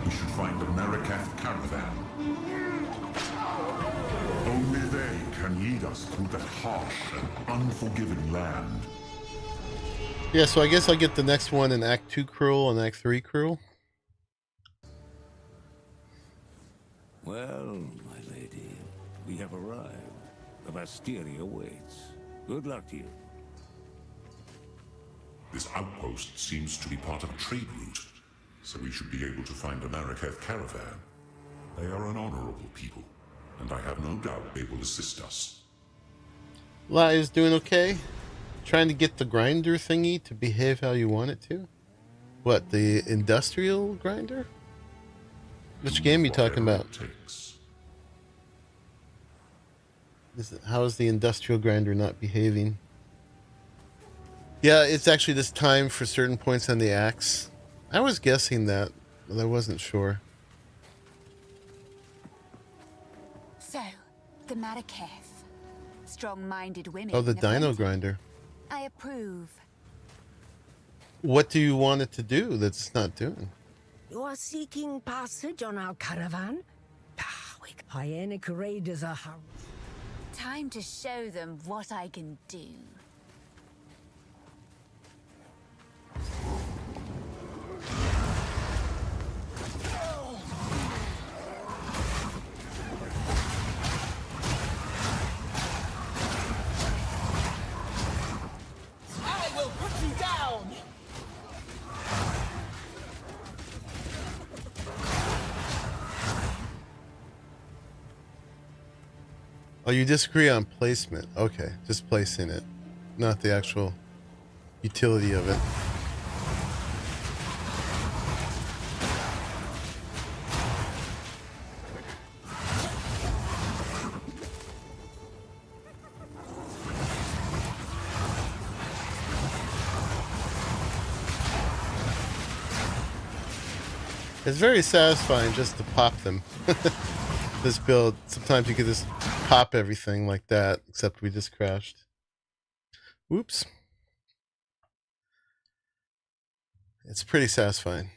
We should find a Keth caravan. Only they can lead us through that harsh and unforgiving land. Yeah, so I guess I'll get the next one in Act 2 Cruel and Act 3 Cruel. Well, my lady, we have arrived. The Vastiri awaits. Good luck to you. This outpost seems to be part of a trade route, so we should be able to find a Keth caravan. They are an honorable people, and I have no doubt they will assist us. La is doing okay. Trying to get the grinder thingy to behave how you want it to. What, the industrial grinder? Which game are you talking about? How is the industrial grinder not behaving? Yeah, it's actually this time for certain points on the axe. I was guessing that, but I wasn't sure. So, the mATX. Strong-minded women. Oh, the in dino aplenty. grinder. I approve. What do you want it to do that's not doing? You are seeking passage on our caravan? Hyenic raiders are Time to show them what I can do. I will put you down! Oh, you disagree on placement. Okay, just placing it, not the actual utility of it. It's very satisfying just to pop them. This build, sometimes you can just pop everything like that, except we just crashed. Whoops. It's pretty satisfying.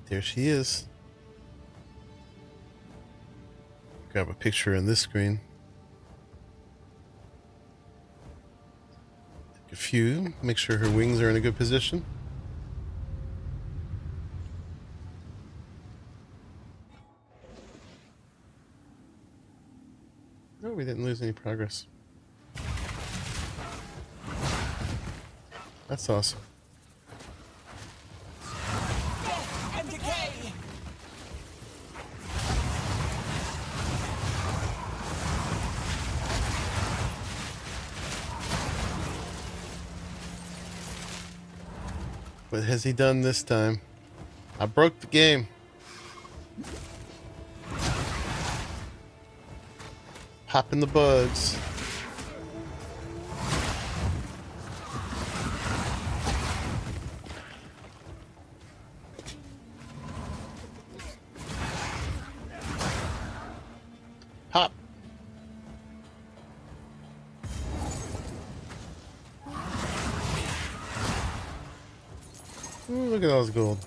There she is. Grab a picture on this screen. Take a few, make sure her wings are in a good position. Oh, we didn't lose any progress. That's awesome. Death and decay! What has he done this time? I broke the game. Popping the bugs. Pop. Ooh, look at all this gold.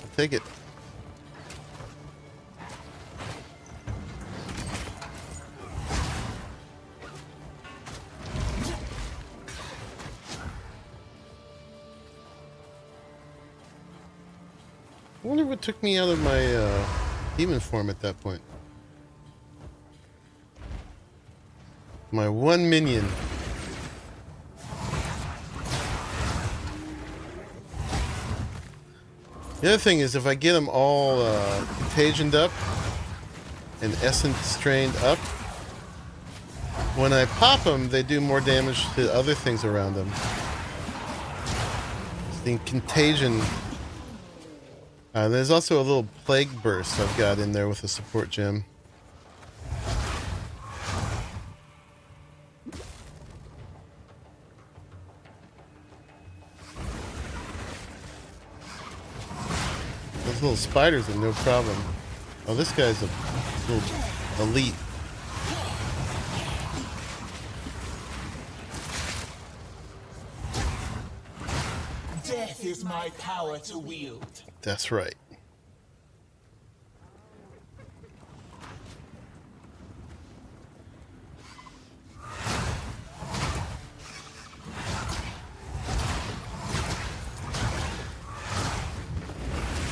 I'll take it. I wonder what took me out of my demon form at that point. My one minion. The other thing is, if I get them all contagioned up and essence drained up, when I pop them, they do more damage to other things around them. It's the contagion. There's also a little plague burst I've got in there with a support gem. Those little spiders are no problem. Oh, this guy's a little elite. Death is my power to wield. That's right.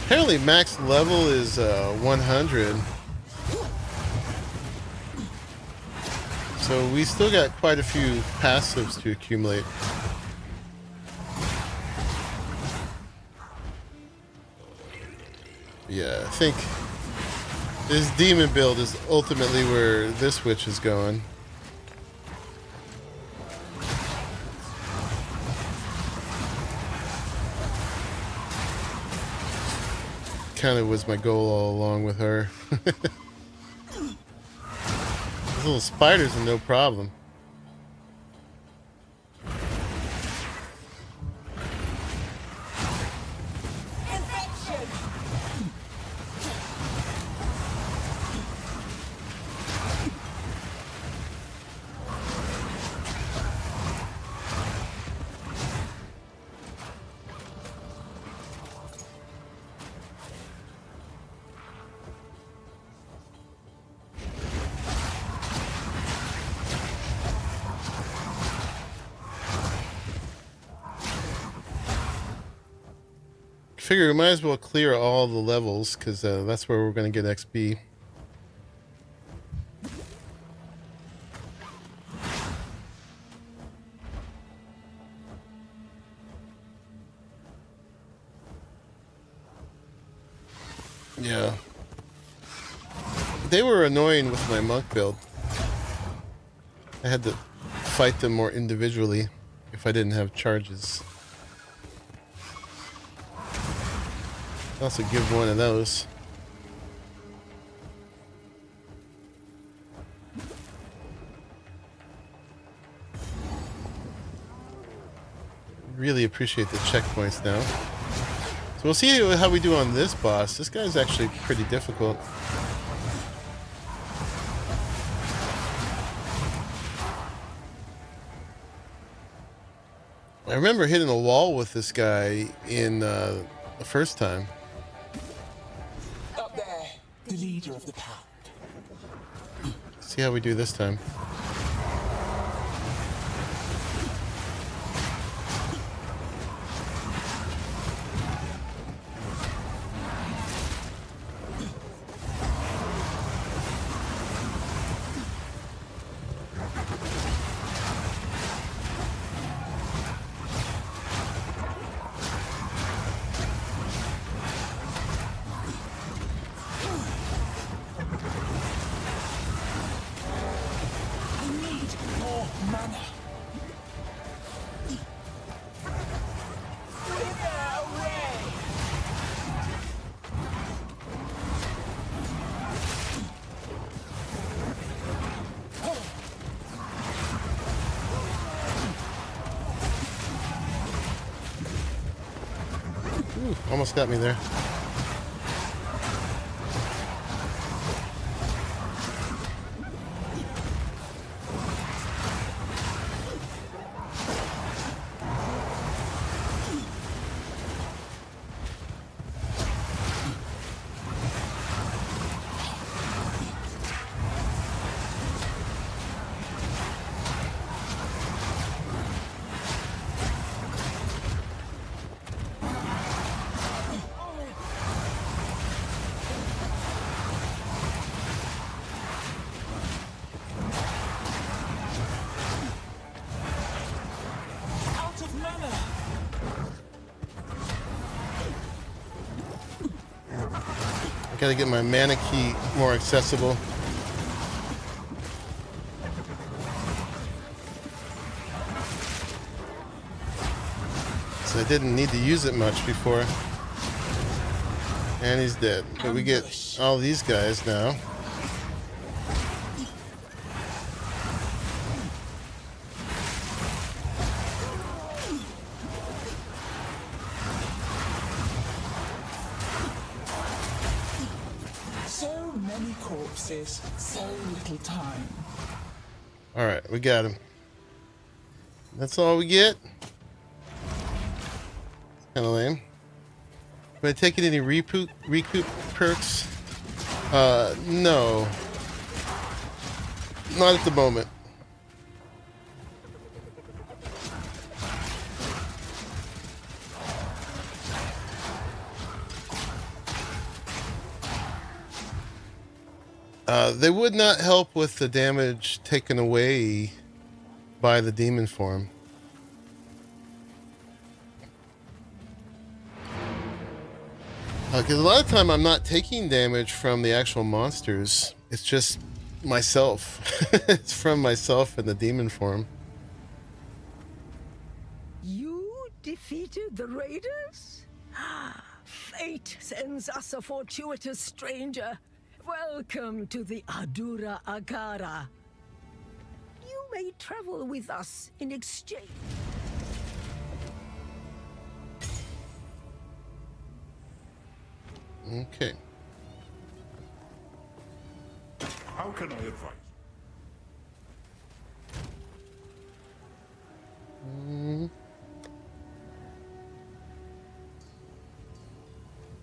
Apparently max level is 100. So we still got quite a few passives to accumulate. Yeah, I think this demon build is ultimately where this witch is going. Kind of was my goal all along with her. Those little spiders are no problem. Figure we might as well clear all the levels because that's where we're going to get XP. Yeah. They were annoying with my monk build. I had to fight them more individually if I didn't have charges. Also give one of those. Really appreciate the checkpoints now. So we'll see how we do on this boss. This guy's actually pretty difficult. I remember hitting a wall with this guy in the first time. Up there, the leader of the pack. See how we do this time. Almost got me there. Out of mana. I gotta get my mana key more accessible. So I didn't need to use it much before. And he's dead. But we get all these guys now. So many corpses, so little time. Alright, we got him. That's all we get. Kind of lame. Am I taking any recoup perks? No. Not at the moment. They would not help with the damage taken away by the demon form. Because a lot of time I'm not taking damage from the actual monsters. It's just myself. It's from myself in the demon form. You defeated the raiders? Fate sends us a fortuitous stranger. Welcome to the Adura Agara. You may travel with us in exchange. Okay. How can I advise?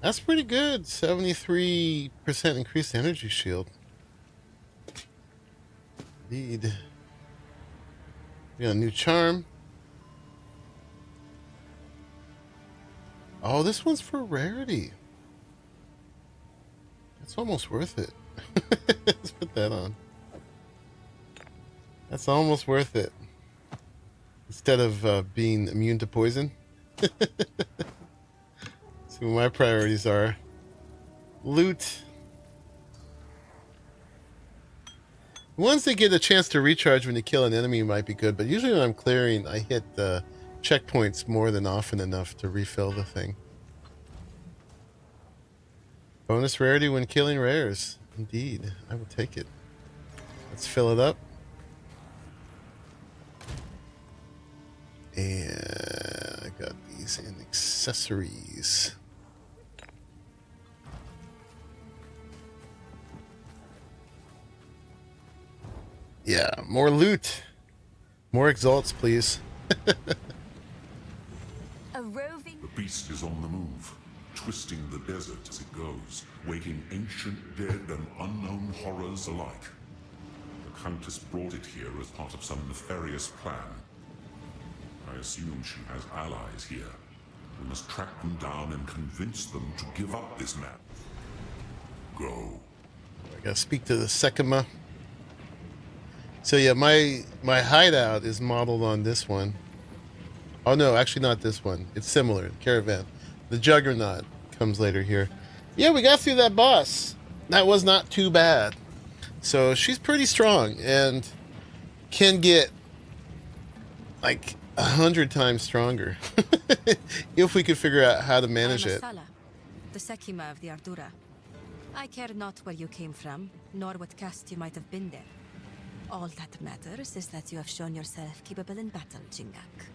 That's pretty good. 73% increased energy shield. Indeed. We got a new charm. Oh, this one's for rarity. It's almost worth it. Let's put that on. That's almost worth it. Instead of being immune to poison. See what my priorities are. Loot. Once they get a chance to recharge when you kill an enemy might be good, but usually when I'm clearing, I hit the checkpoints more than often enough to refill the thing. Bonus rarity when killing rares. Indeed, I will take it. Let's fill it up. And I got these in accessories. Yeah, more loot. More exalts, please. A roving. The beast is on the move, twisting the desert as it goes, waking ancient dead and unknown horrors alike. The Countess brought it here as part of some nefarious plan. I assume she has allies here. We must track them down and convince them to give up this map. Go. I gotta speak to the Sekima. So yeah, my hideout is modeled on this one. Oh no, actually not this one. It's similar, Caravan. The Juggernaut comes later here. Yeah, we got through that boss. That was not too bad. So she's pretty strong and can get like 100 times stronger if we could figure out how to manage it. The Sekima of the Ardura. I care not where you came from, nor what caste you might have been there. All that matters is that you have shown yourself capable in battle, Jingak.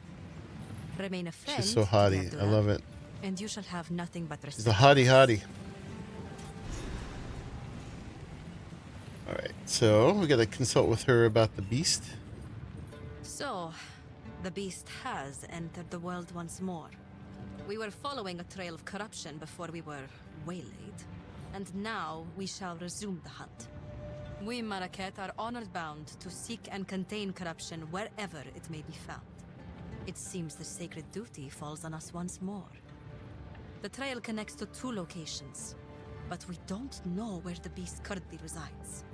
Remain a friend. She's so haughty. I love it. and you shall have nothing but She's a respect. hottie hottie. Alright, so we gotta consult with her about the beast. So, the beast has entered the world once more. We were following a trail of corruption before we were waylaid, and now we shall resume the hunt. We Maraket are honored bound to seek and contain corruption wherever it may be found. It seems the sacred duty falls on us once more. The trail connects to 2 locations, but we don't know where the beast currently resides.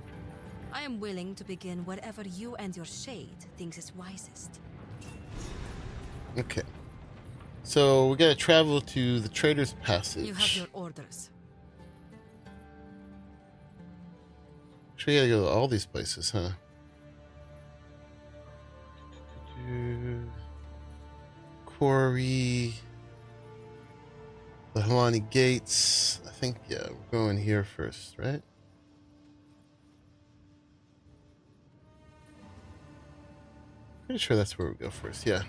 I am willing to begin wherever you and your shade thinks is wisest. Okay. So we gotta travel to the Trader's Passage. You have your orders. Actually, we gotta go to all these places, huh? Quarry. The Helani Gates. I think, yeah, we're going here first, right? Pretty sure that's where we go first, yeah.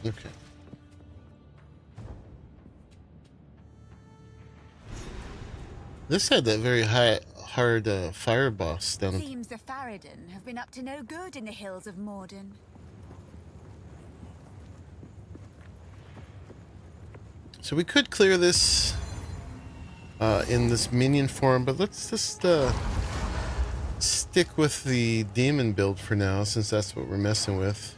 Okay. This had that very hard fire boss down. Seems the Faradin have been up to no good in the hills of Morden. So we could clear this in this minion form, but let's just stick with the demon build for now, since that's what we're messing with.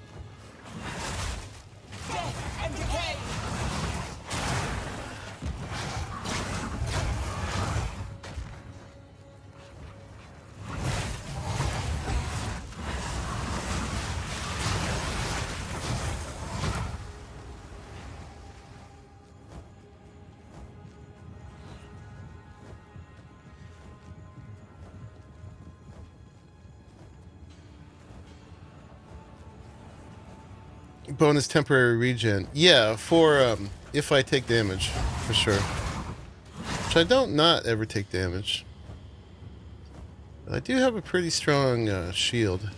Bonus temporary regen. Yeah, for if I take damage, for sure. Which I don't not ever take damage. But I do have a pretty strong shield.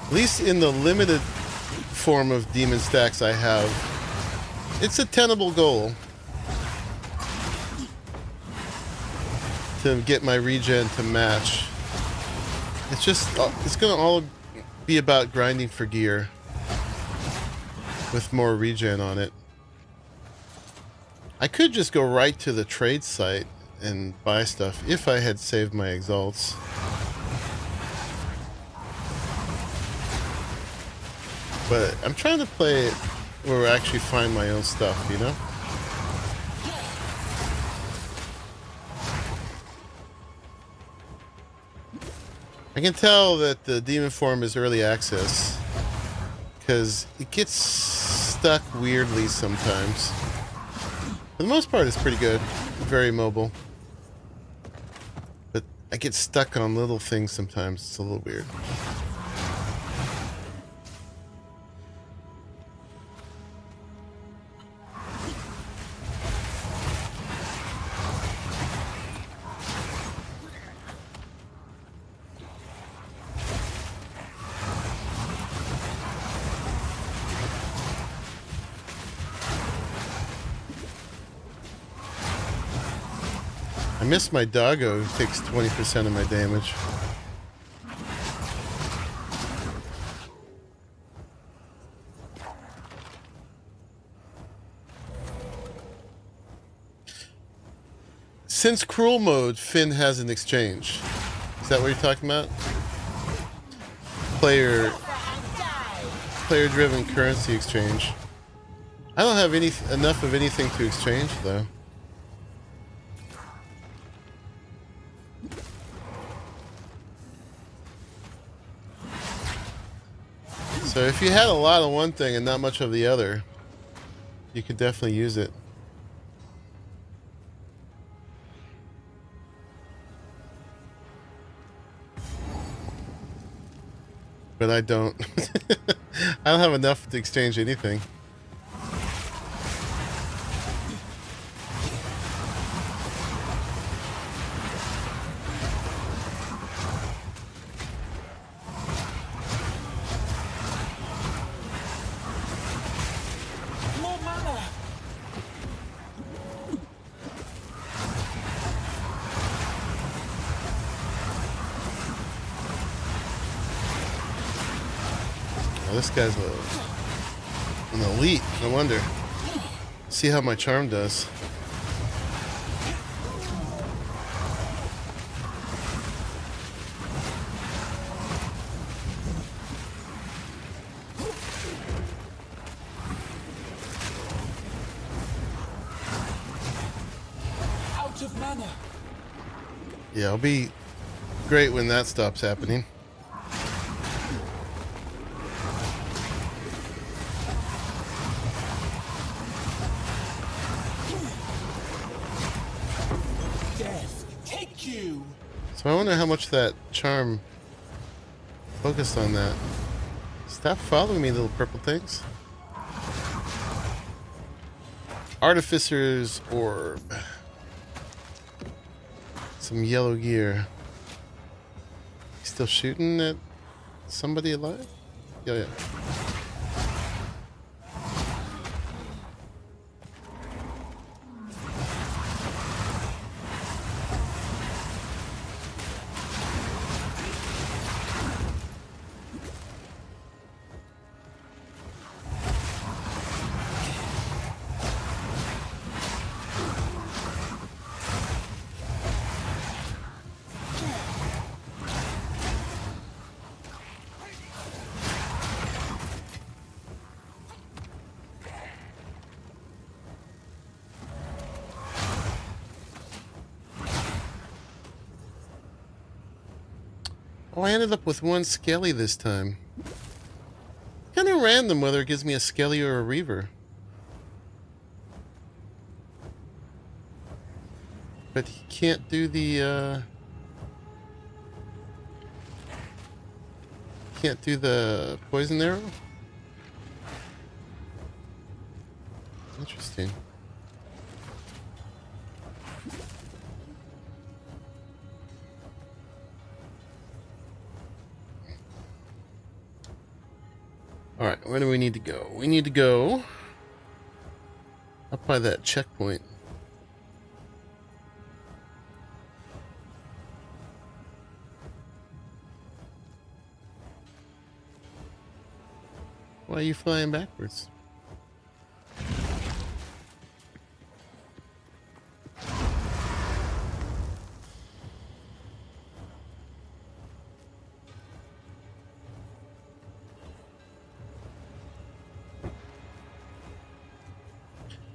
At least in the limited form of demon stacks I have, it's a tenable goal to get my regen to match. It's just, it's gonna all be about grinding for gear with more regen on it. I could just go right to the trade site and buy stuff if I had saved my exalts. But I'm trying to play it where I actually find my own stuff, you know? I can tell that the demon form is early access because it gets stuck weirdly sometimes. For the most part, it's pretty good, very mobile. But I get stuck on little things sometimes. It's a little weird. I miss my doggo, who takes 20% of my damage. Since cruel mode, Finn has an exchange. Is that what you're talking about? Player-driven currency exchange. I don't have enough of anything to exchange, though. So if you had a lot of one thing and not much of the other, you could definitely use it. but I don't. I don't have enough to exchange anything. More mana! Oh, this guy's an elite. No wonder. See how my charm does. Out of mana! Yeah, I'll be great when that stops happening. Death, take you! So I wonder how much that charm focused on that. Stop following me, little purple things. Artificer's Orb. Some yellow gear. Still shooting at somebody alive? Yeah. Oh, I ended up with one Skelly this time. Kind of random whether it gives me a Skelly or a Reaver. But he can't do the, can't do the poison arrow? Interesting. Alright, where do we need to go? We need to go up by that checkpoint. Why are you flying backwards?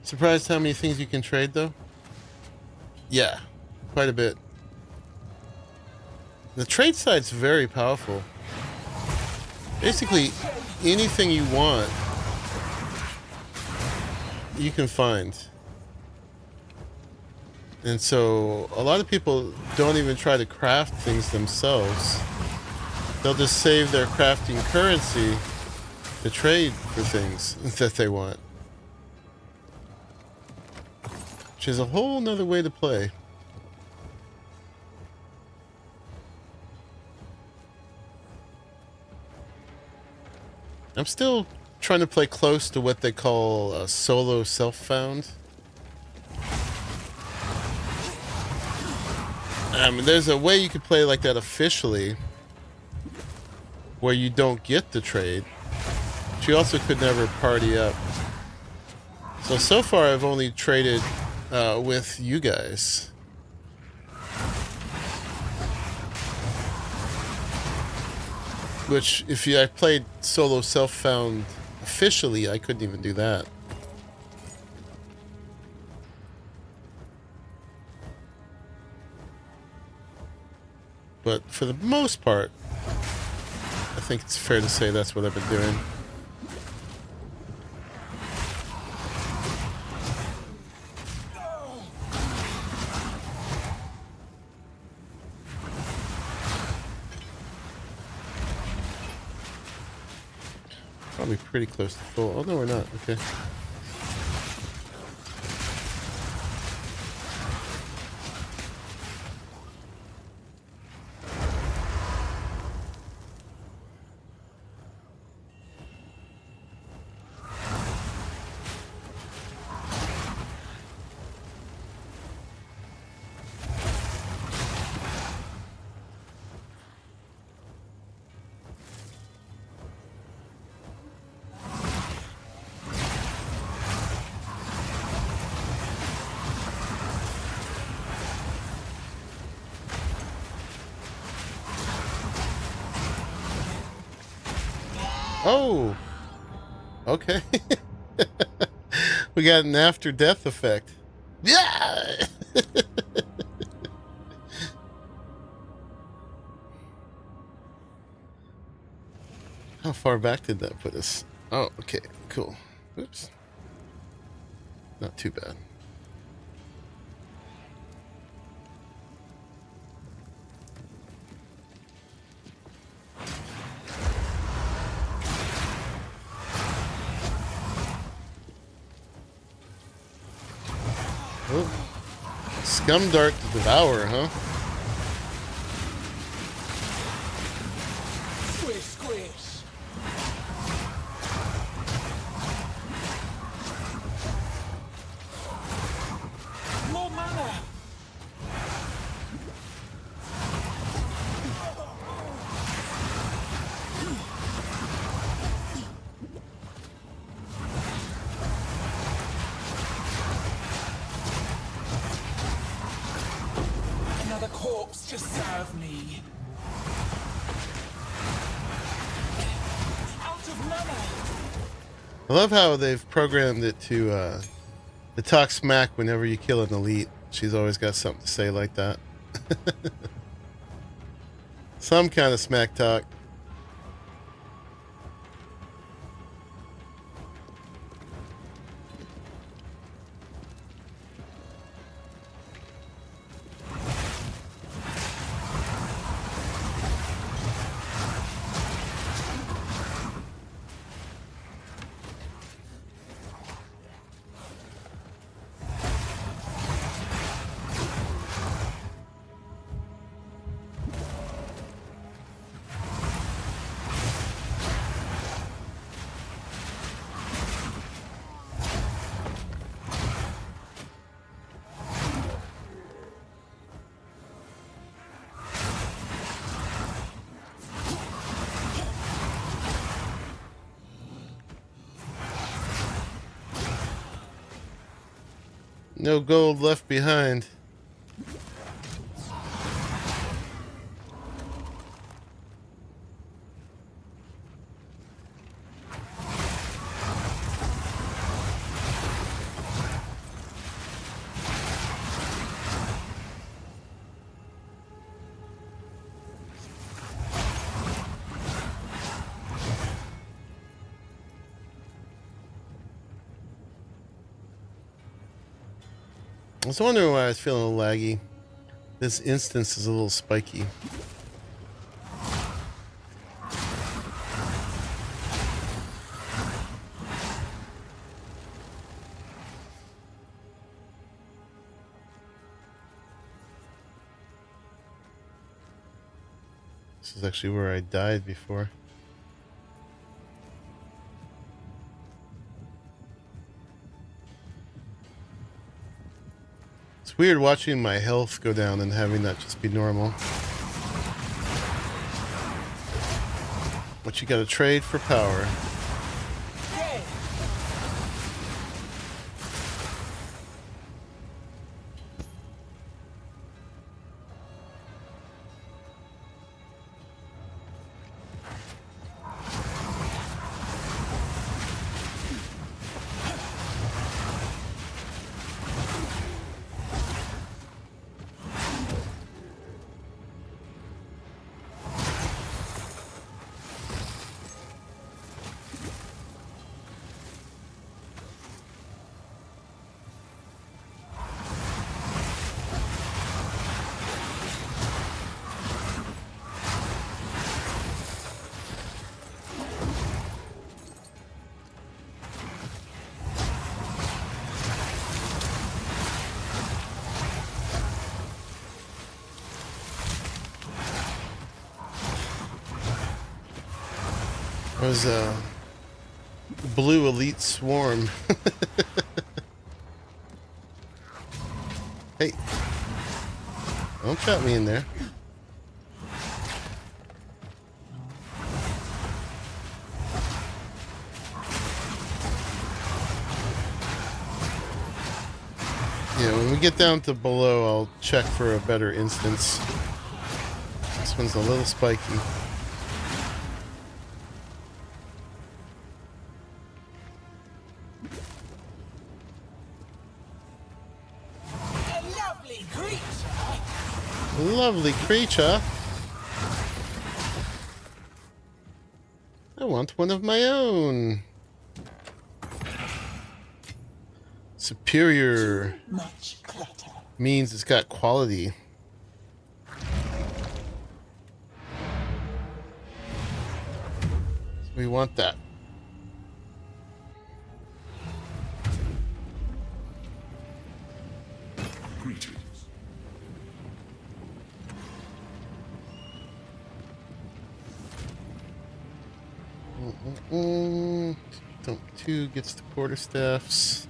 Surprised how many things you can trade, though? Yeah, quite a bit. The trade site's very powerful. Basically, anything you want, you can find. And so, a lot of people don't even try to craft things themselves. They'll just save their crafting currency to trade for things that they want. Which is a whole nother way to play. I'm still trying to play close to what they call a solo self-found. There's a way you could play like that officially, where you don't get the trade, but you also could never party up. So far I've only traded with you guys. Which, if I played solo self-found officially, I couldn't even do that. But for the most part, I think it's fair to say that's what I've been doing. Probably pretty close to full. Oh, no, we're not. Okay. Oh, okay. We got an after death effect. Yeah. How far back did that put us? Oh, okay, cool. Oops. Not too bad. Oh. Scum Dart to Devour, huh? Squish, squish. More mana. Another corpse to serve me. Out of mana. I love how they've programmed it to talk smack whenever you kill an elite. She's always got something to say like that. Some kind of smack talk. No gold left behind. I was wondering why I was feeling a little laggy. This instance is a little spiky. This is actually where I died before. It's weird watching my health go down and having that just be normal. But you gotta trade for power. That was a blue elite swarm. Hey, don't trap me in there. Yeah, when we get down to below, I'll check for a better instance. This one's a little spiky. A lovely creature. Lovely creature. I want one of my own. Superior Much clutter. means it's got quality. So we want that. Greetings. Dump 2 gets the quarterstaffs.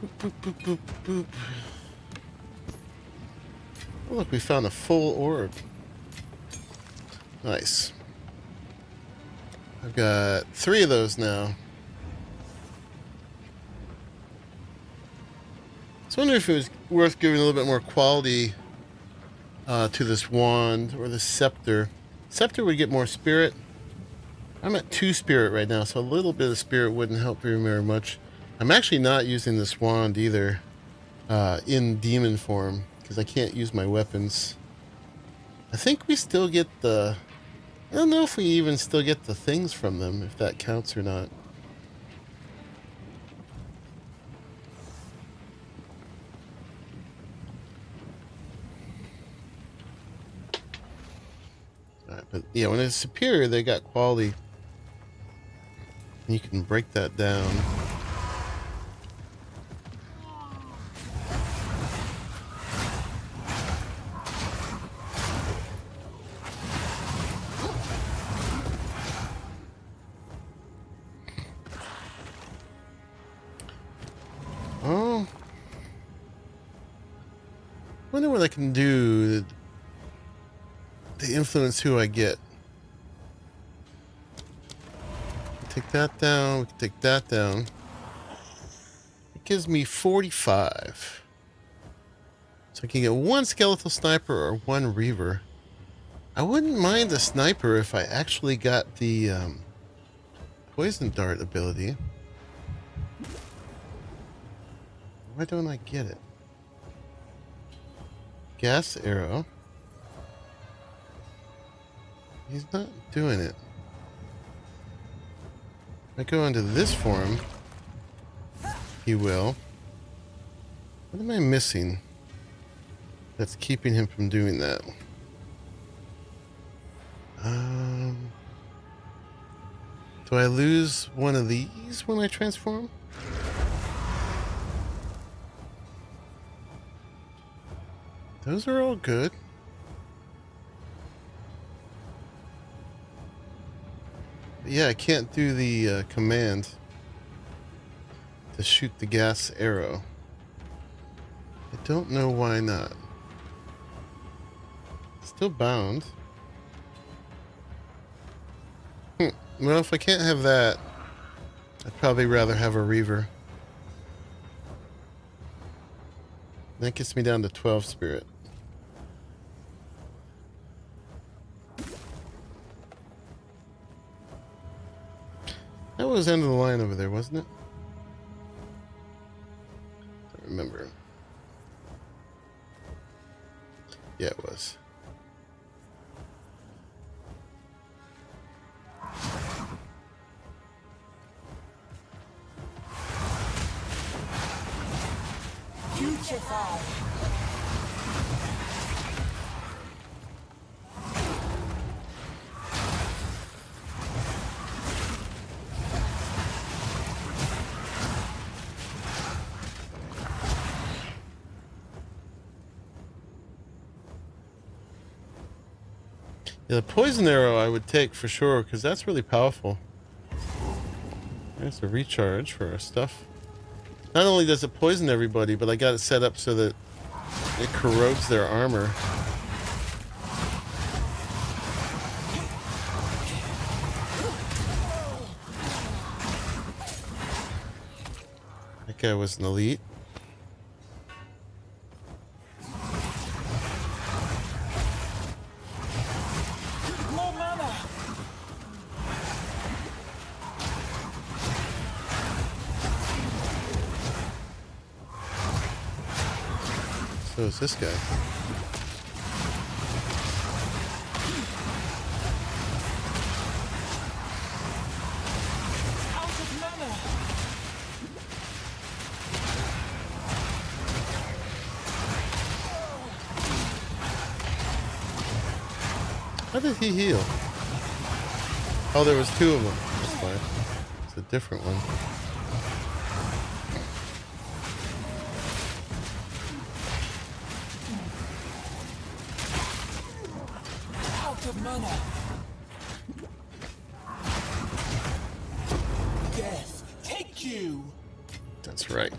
Boop, boop, boop, boop. Oh, look, we found a full orb. Nice. I've got 3 of those now. I was wondering if it was worth giving a little bit more quality to this wand or the scepter. Scepter would get more spirit. I'm at 2 spirit right now, so a little bit of spirit wouldn't help very much. I'm actually not using this wand either in demon form because I can't use my weapons. I think we still get the... I don't know if we even still get the things from them, if that counts or not. Alright, but yeah, when it's superior, they got quality. You can break that down. Oh, wonder what I can do to influence who I get. Take that down. We can take that down. It gives me 45. So I can get 1 skeletal sniper or 1 reaver. I wouldn't mind the sniper if I actually got the poison dart ability. Why don't I get it? Gas arrow. He's not doing it. If I go into this form, he will. What am I missing that's keeping him from doing that? Do I lose one of these when I transform? Those are all good. But yeah, I can't do the command to shoot the gas arrow. I don't know why not. Still bound. Well, if I can't have that, I'd probably rather have a reaver. That gets me down to 12 spirit. That was end of the line over there, wasn't it? I don't remember. Yeah, it was. Putrefy. Yeah, the poison arrow I would take for sure, because that's really powerful. There's a recharge for our stuff. Not only does it poison everybody, but I got it set up so that it corrodes their armor. That guy was an elite. More mana! So is this guy. Out of mana! How did he heal? Oh, there was two of them. That's fine. It's a different one. Out of mana! Death, take you! That's right.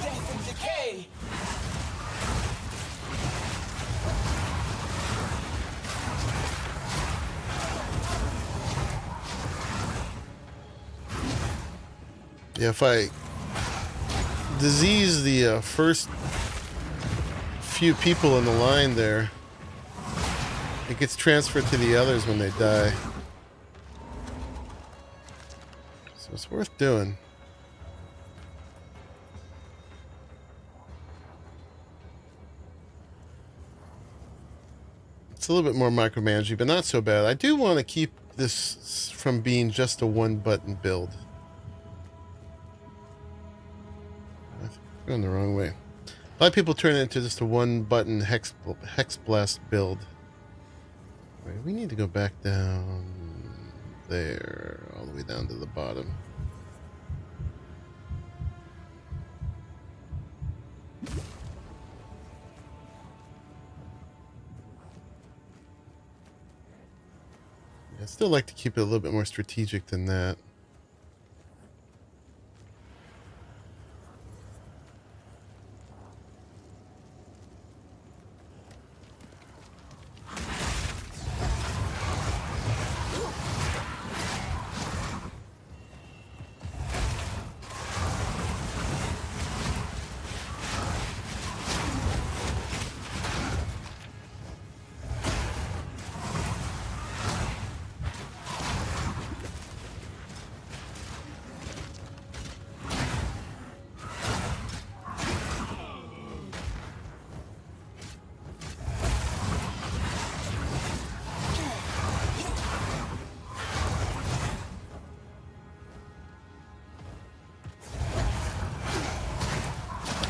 Death and decay! Yeah, if I disease the first few people in the line there, it gets transferred to the others when they die. So it's worth doing. It's a little bit more micromanaging, but not so bad. I do want to keep this from being just a one-button build. I think I'm going the wrong way. A lot of people turn it into just a one-button hex blast build. Right, we need to go back down there, all the way down to the bottom. I'd still like to keep it a little bit more strategic than that.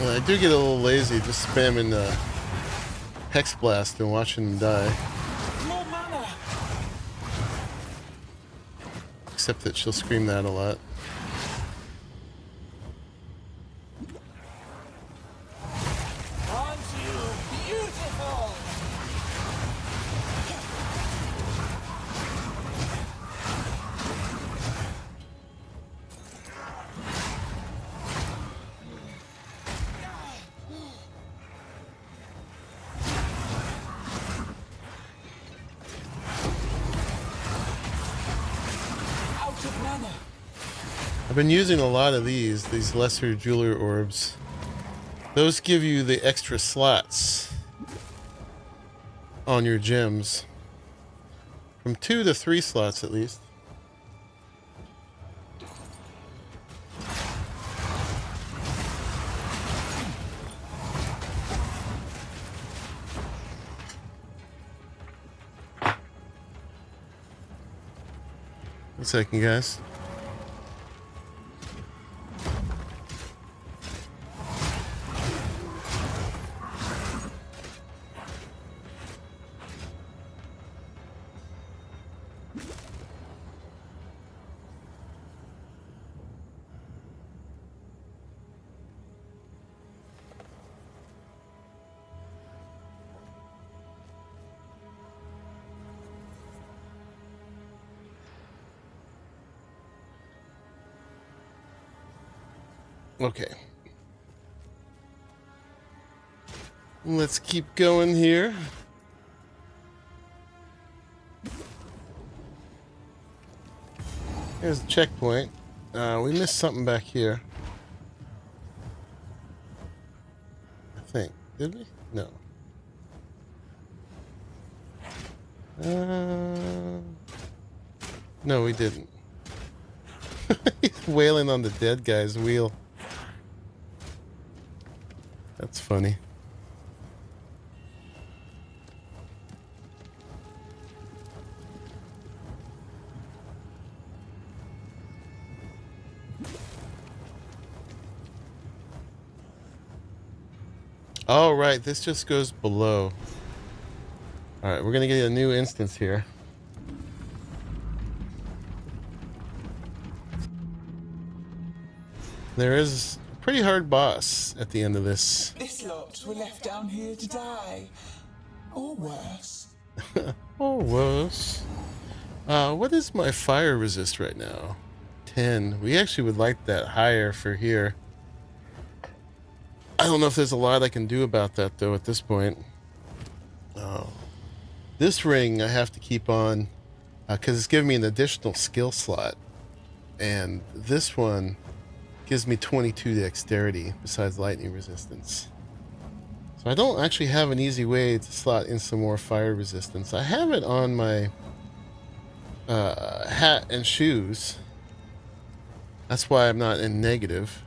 I do get a little lazy just spamming Hex Blast and watching them die. More mana! Except that she'll scream that a lot. Aren't you beautiful? Out of mana! I've been using a lot of these lesser jeweler orbs. Those give you the extra slots on your gems. From 2 to 3 slots at least. One second, guys. Okay. Let's keep going here. Here's the checkpoint. We missed something back here. I think. Did we? No. No, we didn't. He's wailing on the dead guy's wheel. That's funny. Oh, right. This just goes below. All right, we're going to get a new instance here. There is a pretty hard boss at the end of this. This lot were left down here to die. Or worse. Or worse. What is my fire resist right now? 10. We actually would like that higher for here. I don't know if there's a lot I can do about that, though, at this point. Oh. This ring I have to keep on because it's giving me an additional skill slot. And this one gives me 22 dexterity besides lightning resistance. So I don't actually have an easy way to slot in some more fire resistance. I have it on my hat and shoes. That's why I'm not in negative.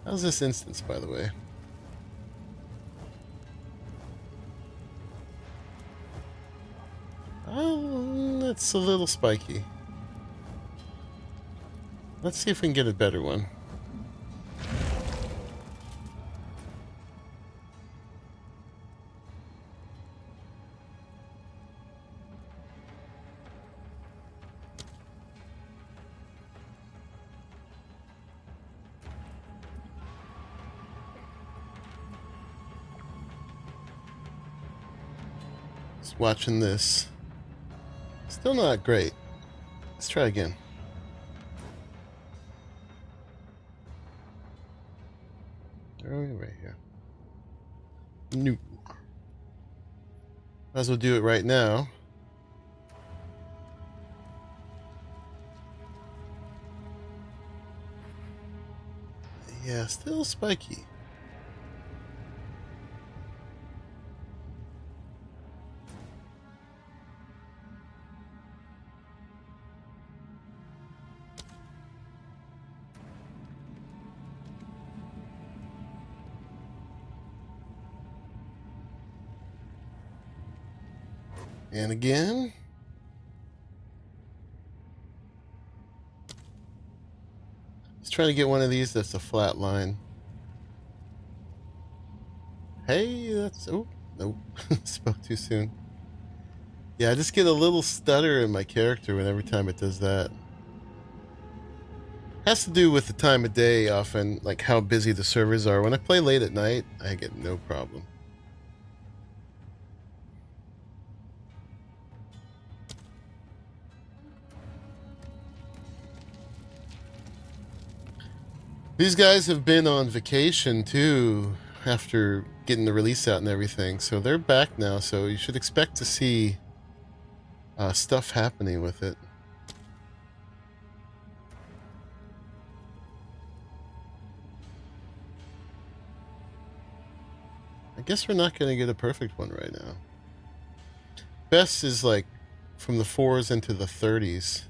How's this instance, by the way? Oh, it's a little spiky. Let's see if we can get a better one. Just watching this. Still not great. Let's try again. Right here. No. Might as well do it right now. Yeah, still spiky. And again. Let's try to get one of these that's a flat line. Hey, that's... Oh, nope. Spoke too soon. Yeah, I just get a little stutter in my character every time it does that. Has to do with the time of day often, like how busy the servers are. When I play late at night, I get no problem. These guys have been on vacation too after getting the release out and everything, so they're back now, so you should expect to see stuff happening with it. I guess we're not going to get a perfect one right now. Best is like from the 4s into the 30s.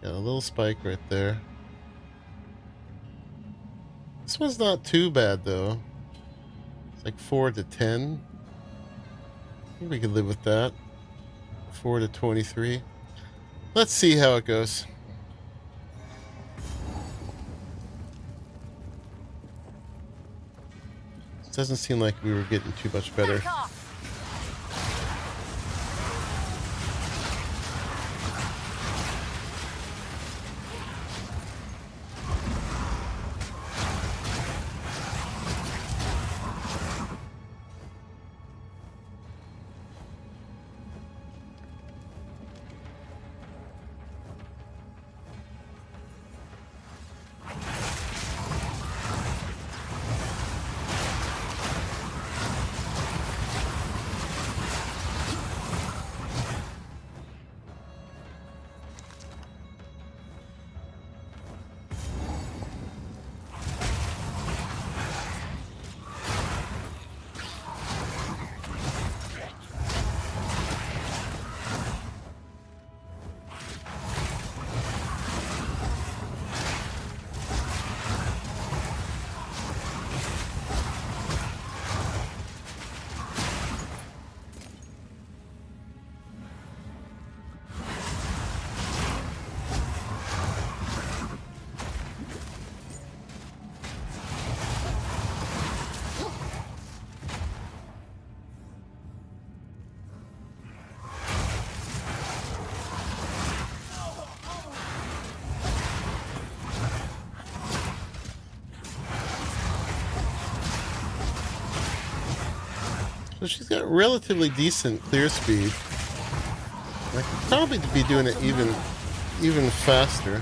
Got a little spike right there. This one's not too bad though. It's like 4 to 10. I think we could live with that. 4 to 23. Let's see how it goes. It doesn't seem like we were getting too much better. So she's got relatively decent clear speed. I could probably be doing it even faster.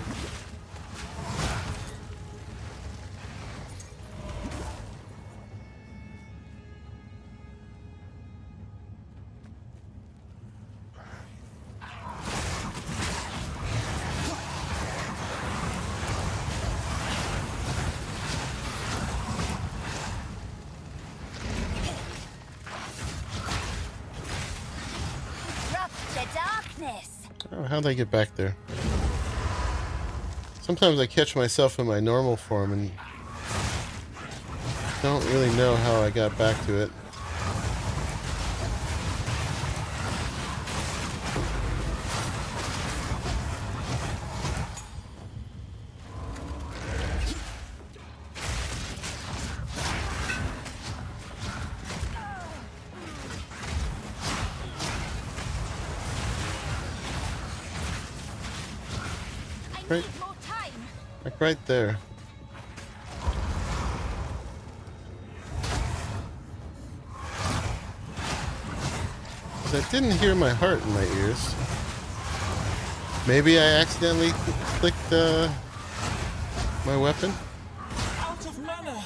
Oh, how'd I get back there? Sometimes I catch myself in my normal form and don't really know how I got back to it. Right, like right there. I didn't hear my heart in my ears. Maybe I accidentally clicked my weapon. Out of mana.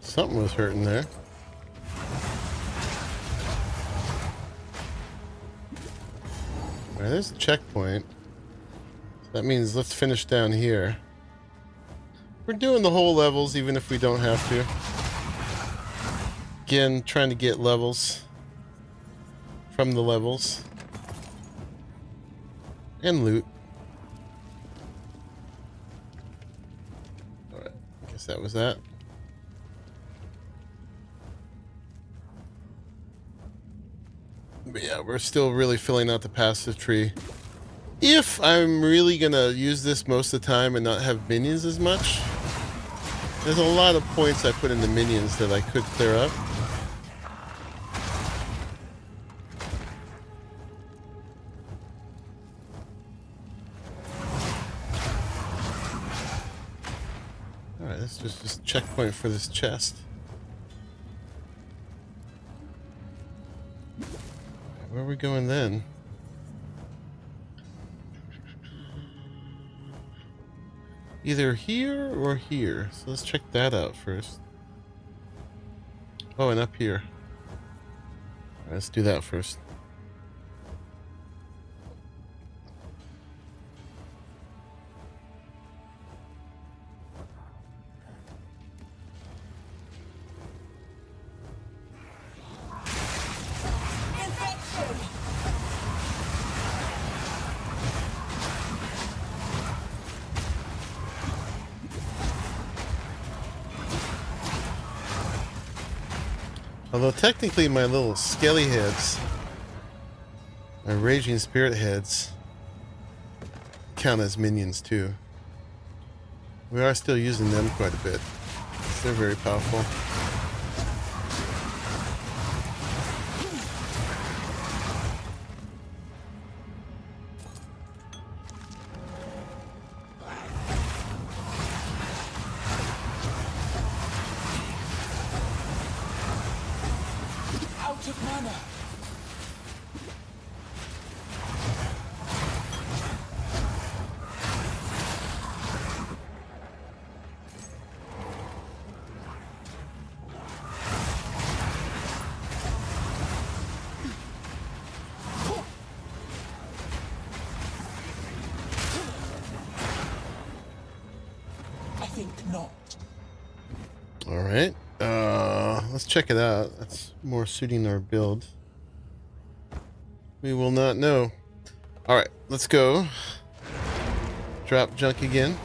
Something was hurting there. Alright, there's a checkpoint. That means let's finish down here. We're doing the whole levels even if we don't have to. Again, trying to get levels from the levels. And loot. Alright, I guess that was that. But yeah, we're still really filling out the passive tree. If I'm really gonna use this most of the time and not have minions as much, there's a lot of points I put into minions that I could clear up. Alright, this is just a checkpoint for this chest. Where are we going then? Either here or here. So let's check that out first. Oh, and up here. Right, let's do that first. Although technically my little skelly heads, my raging spirit heads, count as minions too. We are still using them quite a bit. They're very powerful. Out of mana. I think not. All right. Let's check it out. That's more suiting our build. We will not know. All right, let's go. Drop junk again.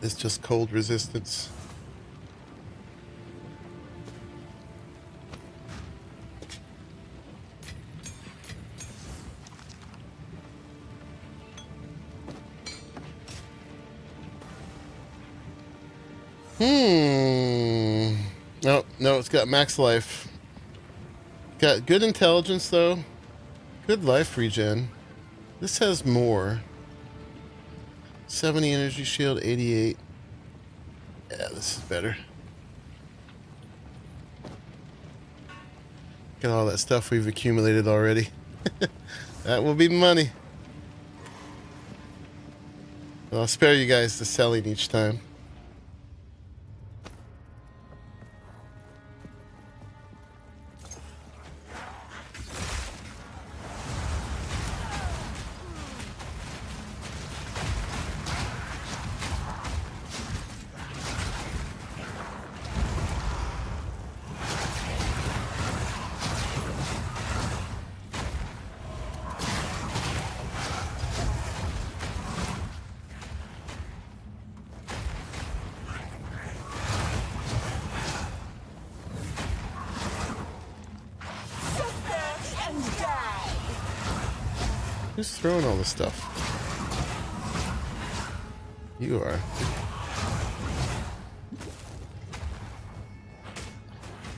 It's just cold resistance. No, it's got max life. Got good intelligence though. Good life regen. This has more. 70 energy shield, 88. Yeah, this is better. Got all that stuff we've accumulated already. That will be money. But I'll spare you guys the selling each time. Who's throwing all this stuff? You are.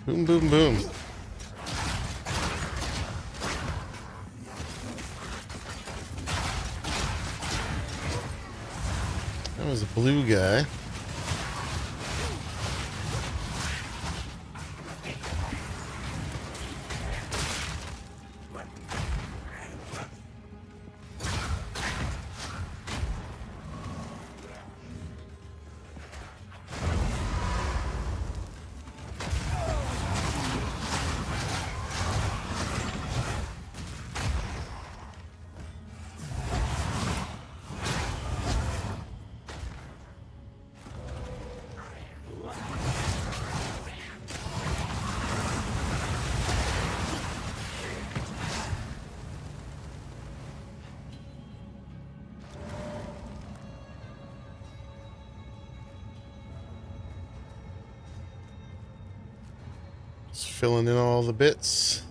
Boom, boom, boom. That was a blue guy. Just filling in all the bits.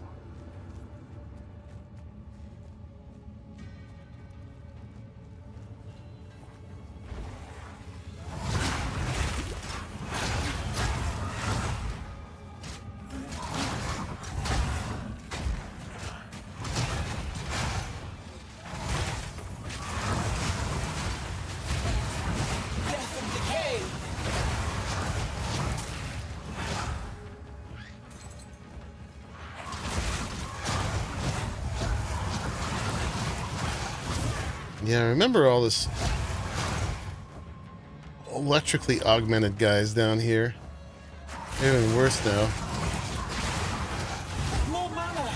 Yeah, I remember all this electrically augmented guys down here. They're even worse now. More mana.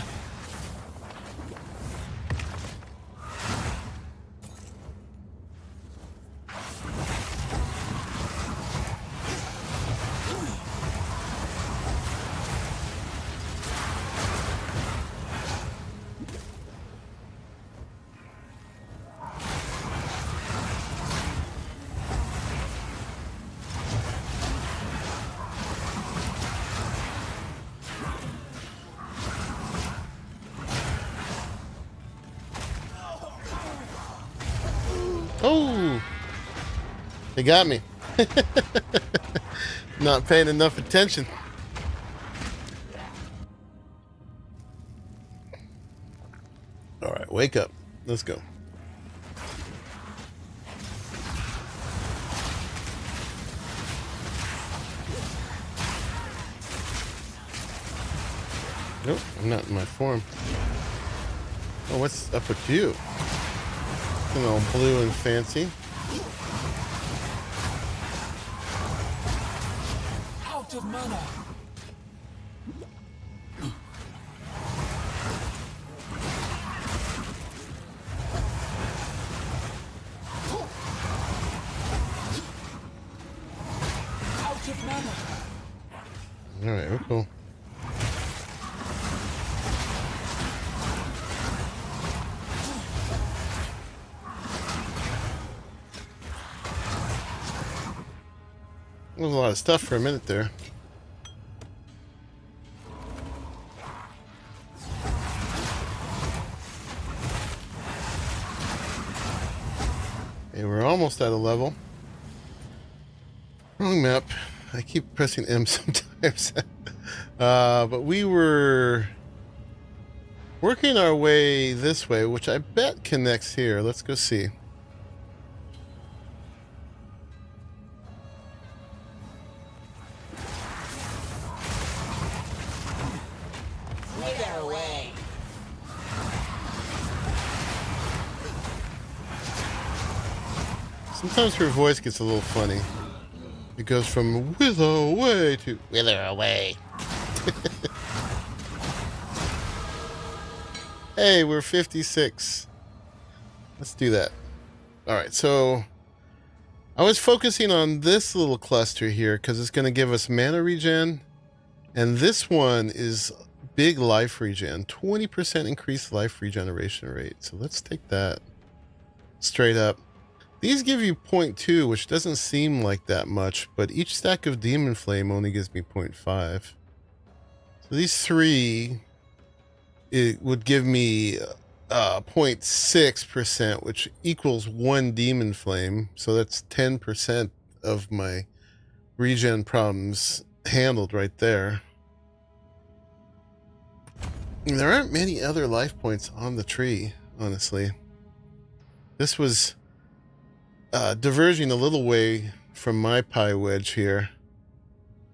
Oh! They got me. Not paying enough attention. Alright, wake up. Let's go. Nope, I'm not in my form. Oh, what's up with you? Looking all blue and fancy. Out of mana. of mana. Alright, we're cool. There was a lot of stuff for a minute there. Okay, we're almost at a level. Wrong map. I keep pressing M sometimes. But we were working our way this way, which I bet connects here. Let's go see. Wither away. Sometimes her voice gets a little funny. It goes from wither away to wither away. Hey, we're 56. Let's do that. Alright, so I was focusing on this little cluster here because it's going to give us mana regen. And this one is big life regen. 20% increased life regeneration rate. So let's take that straight up. These give you 0.2, which doesn't seem like that much, but each stack of Demon Flame only gives me 0.5. So these three, it would give me 0.6%, which equals 1 Demon Flame. So that's 10% of my regen problems handled right there. And there aren't many other life points on the tree, honestly. This was diverging a little way from my pie wedge here.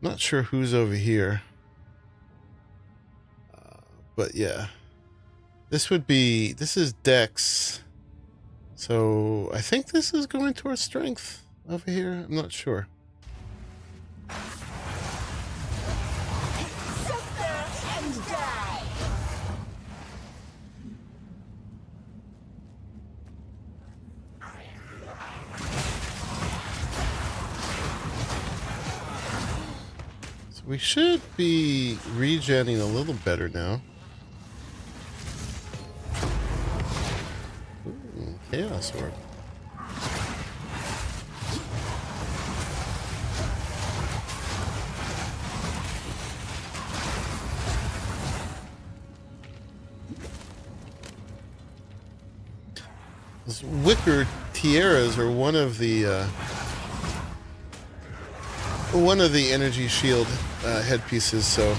Not sure who's over here. But yeah. This is Dex. So I think this is going towards strength over here. I'm not sure. We should be regenning a little better now. Ooh, Chaos Orb. Those wicker tiaras are one of the energy shield headpieces, so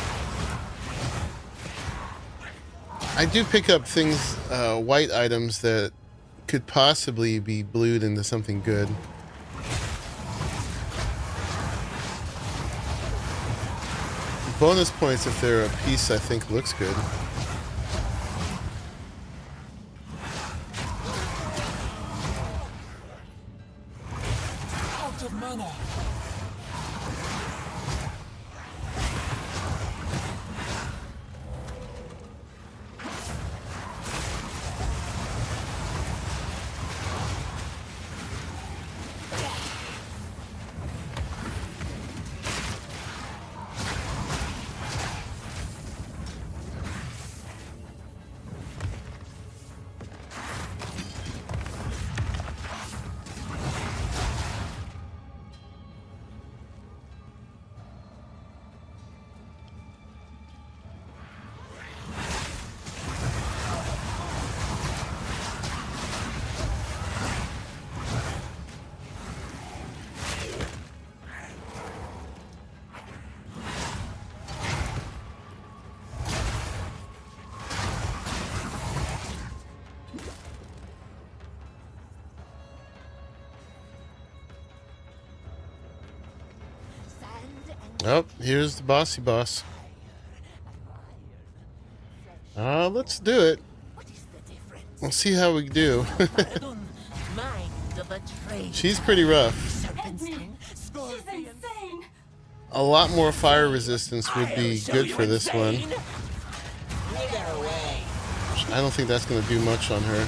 I do pick up things, white items that could possibly be blued into something good. Bonus points if they're a piece I think looks good. Out of mana. Oh, here's the bossy boss. Let's do it. We'll see how we do. She's pretty rough. A lot more fire resistance would be good for this one. I don't think that's going to do much on her.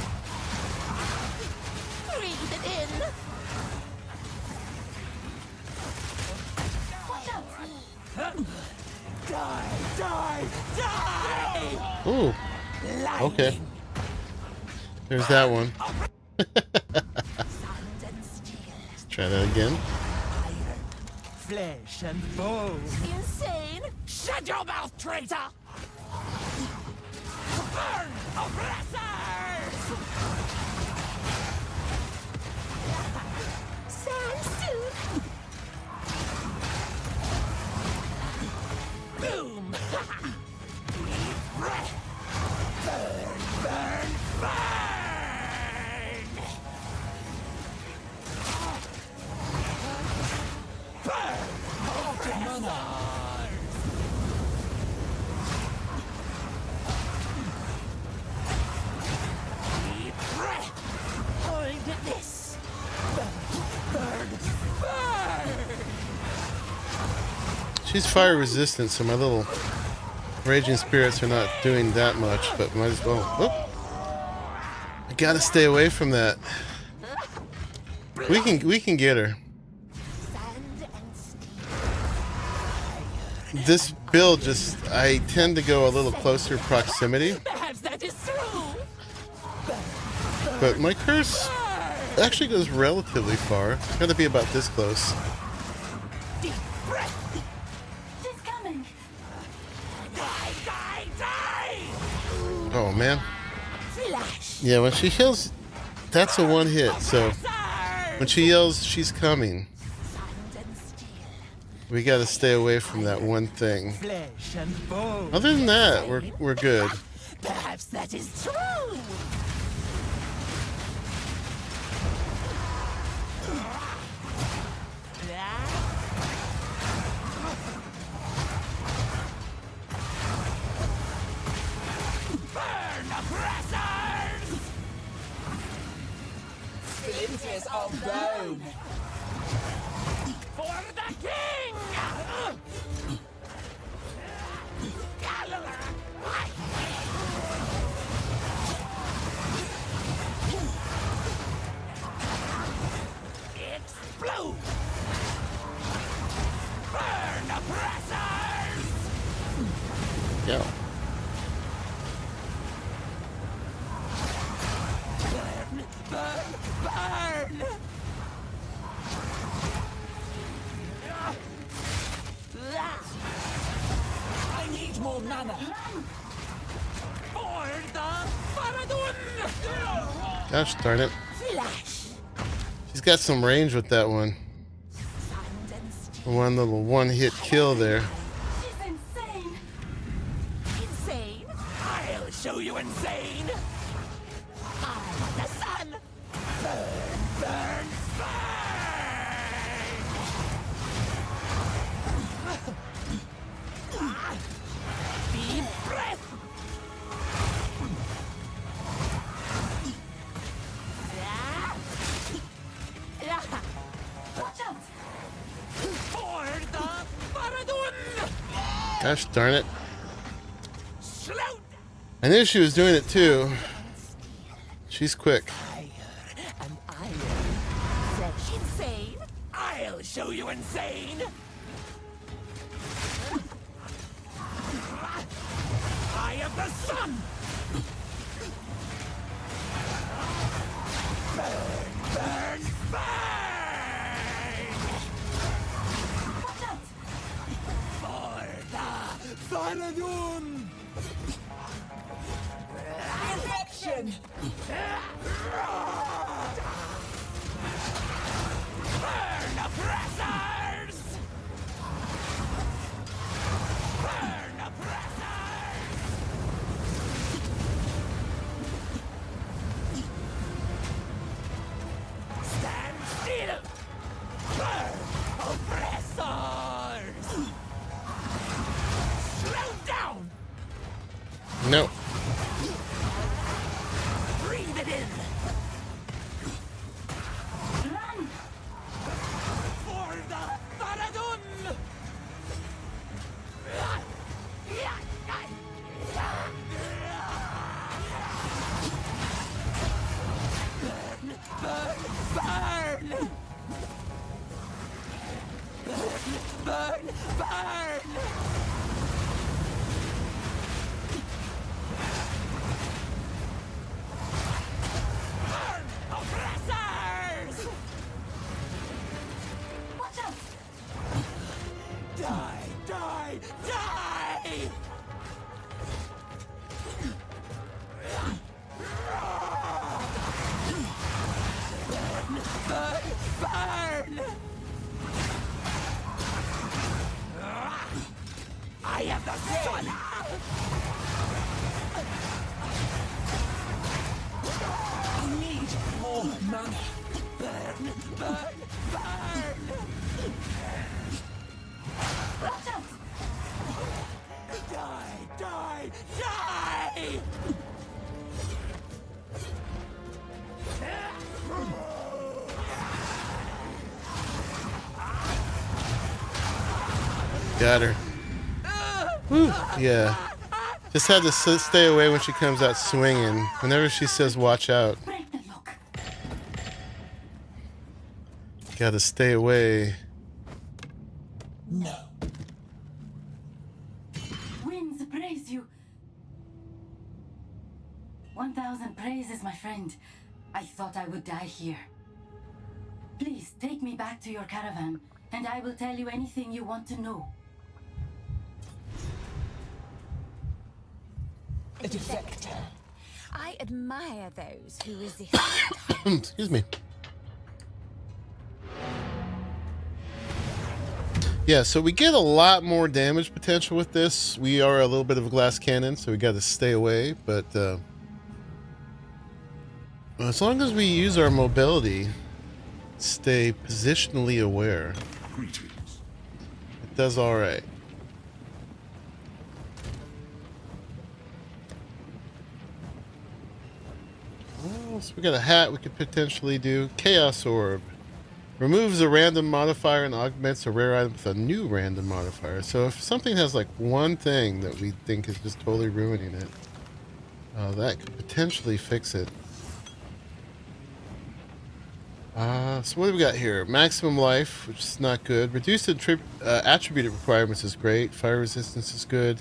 Ooh. Okay. There's that one. Let's try that again. Flesh and bone. Insane! Shut your mouth, traitor! Burn, oppressors! Sandstone! Boom! Burn, burn, burn! Burn, oppressors! Deep breath! Hold this! Burn, burn! She's fire resistant, so my little raging spirits are not doing that much, but might as well. Whoop. I gotta stay away from that. We can get her. This build just, I tend to go a little closer proximity, Perhaps that is true! but my curse actually goes relatively far. It's gotta be about this close. Deep breath! She's coming. Die, die, die! Oh man. Flash! Yeah, when she heals, that's a one hit, so when she yells, she's coming. We gotta stay away from that one thing. Flesh and bone! Other than that, we're good. Perhaps that is true! Burn, oppressors! Splinters of bone. For the king! Explode! Burn, oppressors! Yeah. Burn, burn, burn! I need more mana. For the Paradun! Gosh darn it. Flash! She's got some range with that one. One little one-hit kill there. She's insane. Insane? I'll show you insane! I'm the sun! Burn, burn, burn! Deep breath! Watch out. For the Paradun! Gosh darn it. Slow I knew she was doing it too. She's quick. and iron. Fresh insane? I'll show you insane! I am the sun! Burn, burn, burn! Watch out. For the Paradun! Infection. Burn, oppressors! Burn, oppressors! Stand still! Burn, oppressors! Slow down! No. Breathe it in! Run. For the Paradun! Burn, burn, burn! Burn, burn, burn! I need more mana. Burn, burn, burn! Watch out! Die, die, die! Got her. Whew, yeah. Just had to stay away when she comes out swinging. Whenever she says watch out. Break the lock. Gotta stay away. No. Winds praise you. 1,000 praises, my friend. I thought I would die here. Please take me back to your caravan, and I will tell you anything you want to know. A defector. I admire those who resist. Excuse me. Yeah, so we get a lot more damage potential with this. We are a little bit of a glass cannon, so we got to stay away. But as long as we use our mobility, stay positionally aware, Greetings. it does all right. Well, so we got a hat we could potentially do. Chaos Orb. Removes a random modifier and augments a rare item with a new random modifier. So if something has like one thing that we think is just totally ruining it, that could potentially fix it. So what do we got here? Maximum life, which is not good. Reduced attribute requirements is great. Fire resistance is good.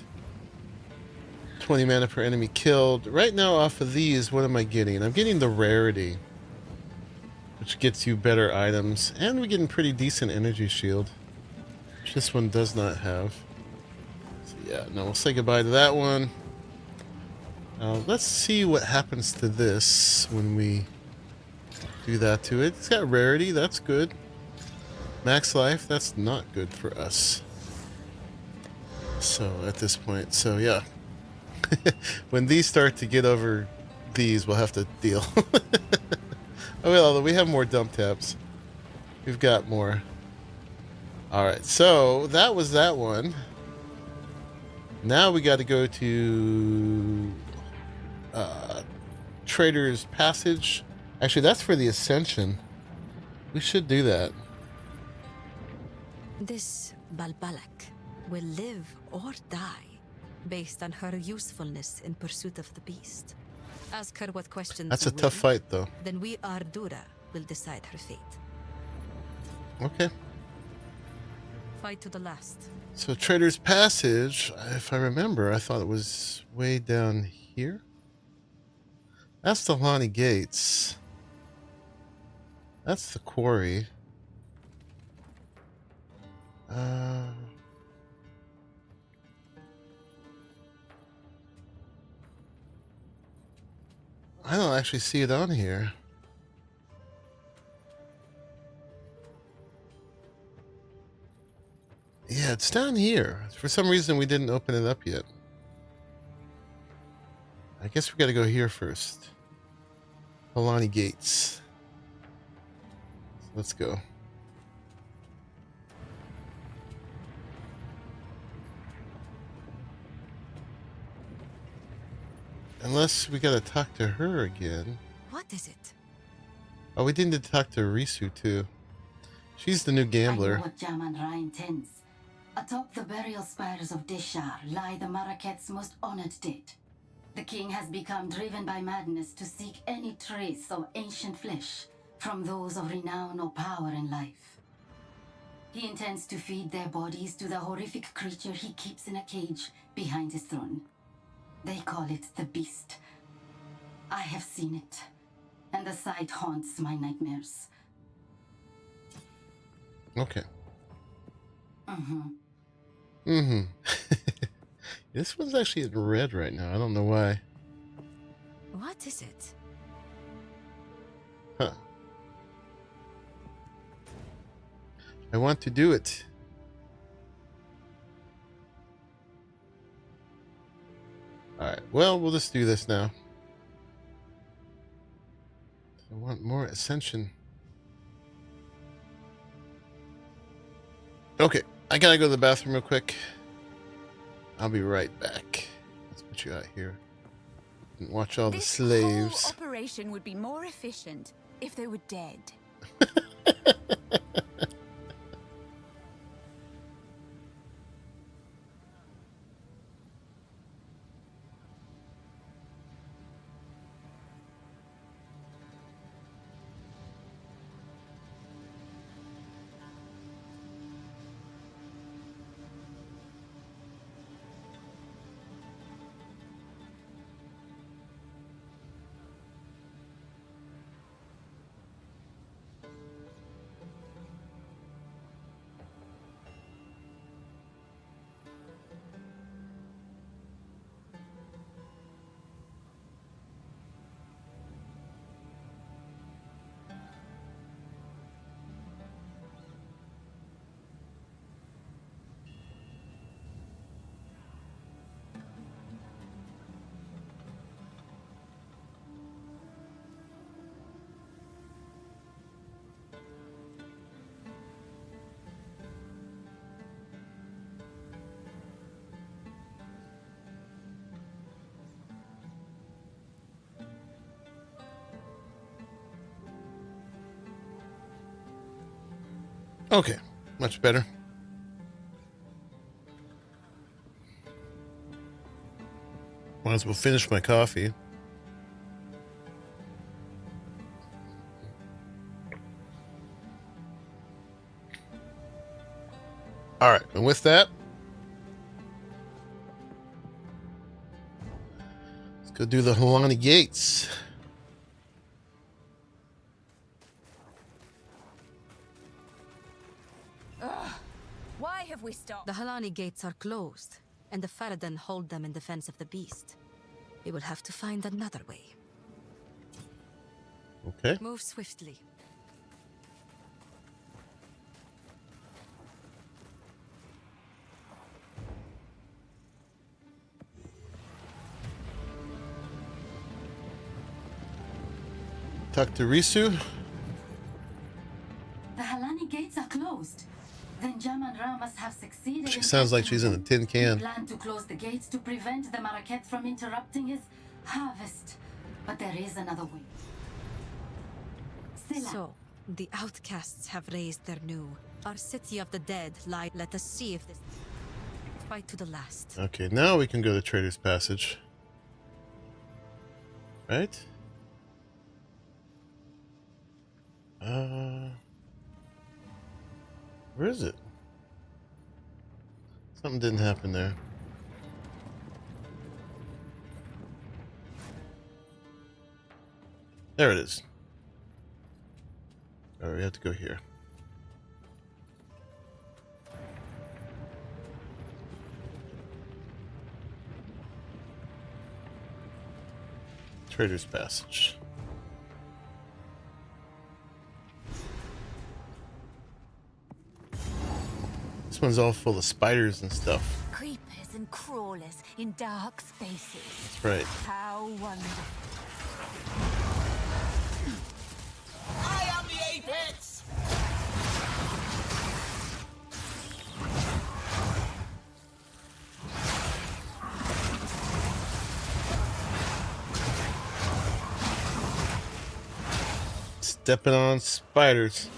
20 mana per enemy killed. Right now off of these, what am I getting? I'm getting the rarity, which gets you better items, and we're getting pretty decent energy shield, which this one does not have. So yeah, no, we'll say goodbye to that one. Let's see what happens to this when we do that to it. It's got rarity, that's good. Max life, that's not good for us. So at this point, so yeah. When these start to get over these, we'll have to deal. Oh, well, we have more dump tabs. We've got more. Alright, so that was that one. Now we got to go to Trader's Passage. Actually, that's for the Ascension. We should do that. This Balbalak will live or die based on her usefulness in pursuit of the beast. Ask her what questions That's you a tough will, fight, though. Then we, Ardura, will decide her fate. Okay. Fight to the last. So Trader's Passage, if I remember, I thought it was way down here. That's the Lonnie Gates. That's the quarry. I don't actually see it on here. Yeah, it's down here. For some reason, we didn't open it up yet. I guess we got to go here first. Polani Gates. Let's go. Unless we got to talk to her again. What is it? Oh, we didn't talk to Risu too. She's the new I gambler. know what Jaman Ryan tends. Atop the burial spires of Deshar lie the Maraket's most honored dead. The king has become driven by madness to seek any trace of ancient flesh from those of renown or power in life. He intends to feed their bodies to the horrific creature he keeps in a cage behind his throne. They call it the Beast. I have seen it, and the sight haunts my nightmares. Okay. Mm-hmm. Mm-hmm. This one's actually in red right now. I don't know why. What is it? Huh. I want to do it. Well, we'll just do this now. I want more ascension. Okay, I gotta go to the bathroom real quick. I'll be right back. Let's put you out here and watch all the slaves. This whole operation would be more efficient if they were dead. Okay, much better. Might as well finish my coffee. All right, and with that, let's go do the Halani Gates. Why have we stopped? The Halani gates are closed, and the Faradan hold them in defense of the beast. We will have to find another way. Okay. Move swiftly. Talk to Risu. The Halani gates are closed. Then Jam and Ra must have succeeded. She sounds like she's in a tin can. He planned to close the gates to prevent the Maraket from interrupting his harvest. But there is another way. Scylla. So, the outcasts have raised their new. Our city of the dead lie. Let us see if this fight to the last. Okay, now we can go to Trader's Passage. Right? Where is it? Something didn't happen there. There it is. All right, we have to go here. Trader's Passage. This one's all full of spiders and stuff. Creepers and crawlers in dark spaces. That's right. How wonderful. I am the Apex! Stepping on spiders.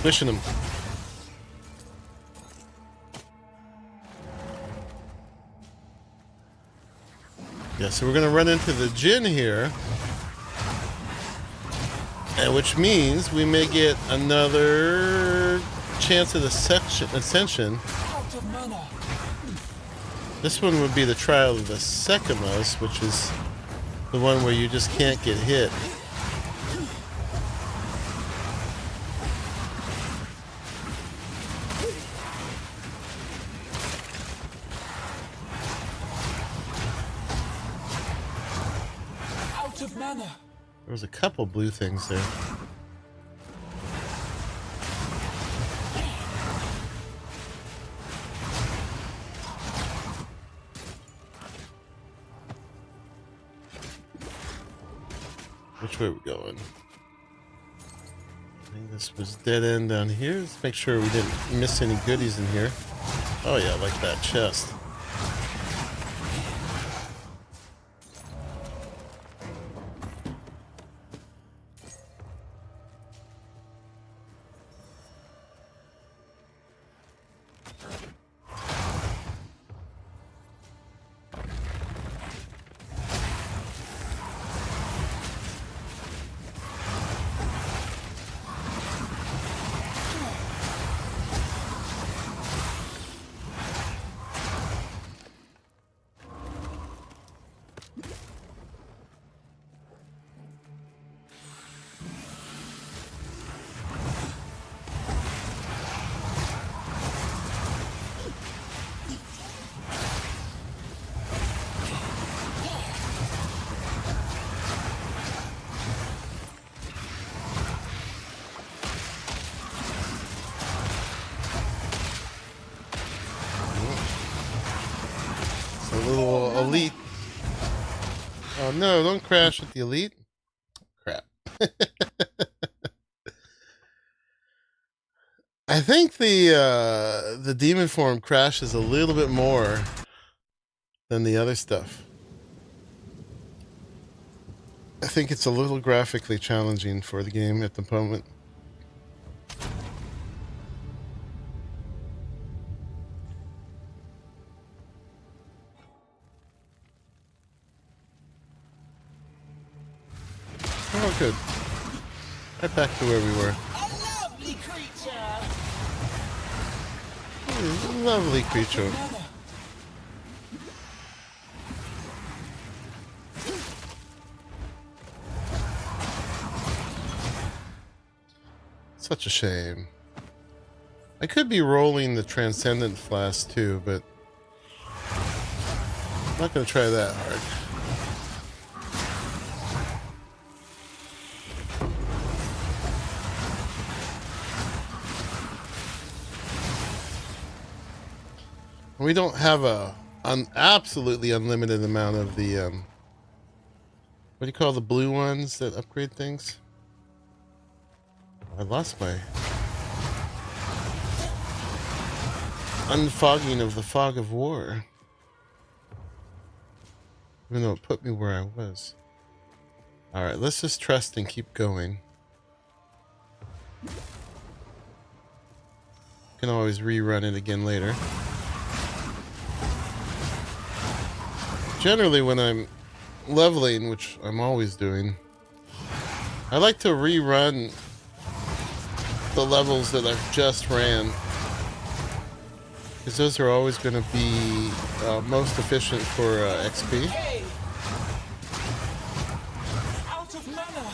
Squishing them. Yeah, so we're gonna run into the Jinn here, and which means we may get another chance at ascension. This one would be the Trial of the Sekimos, which is the one where you just can't get hit. Out of mana. There was a couple blue things there. Which way are we going? I think this was dead end down here. Let's make sure we didn't miss any goodies in here. Oh yeah, like that chest. Little Elite. Oh no, don't crash with the Elite. Crap. I think the demon form crashes a little bit more than the other stuff. I think it's a little graphically challenging for the game at the moment. Oh, good. Right back to where we were. A lovely creature. Lovely creature. Such a shame. I could be rolling the Transcendent Flask too, but I'm not going to try that hard. We don't have an absolutely unlimited amount of the, what do you call the blue ones that upgrade things? I lost my unfogging of the fog of war. Even though it put me where I was. Alright, let's just trust and keep going. Can always rerun it again later. Generally, when I'm leveling, which I'm always doing, I like to rerun the levels that I've just ran, because those are always going to be most efficient for XP. Hey. Out of mana.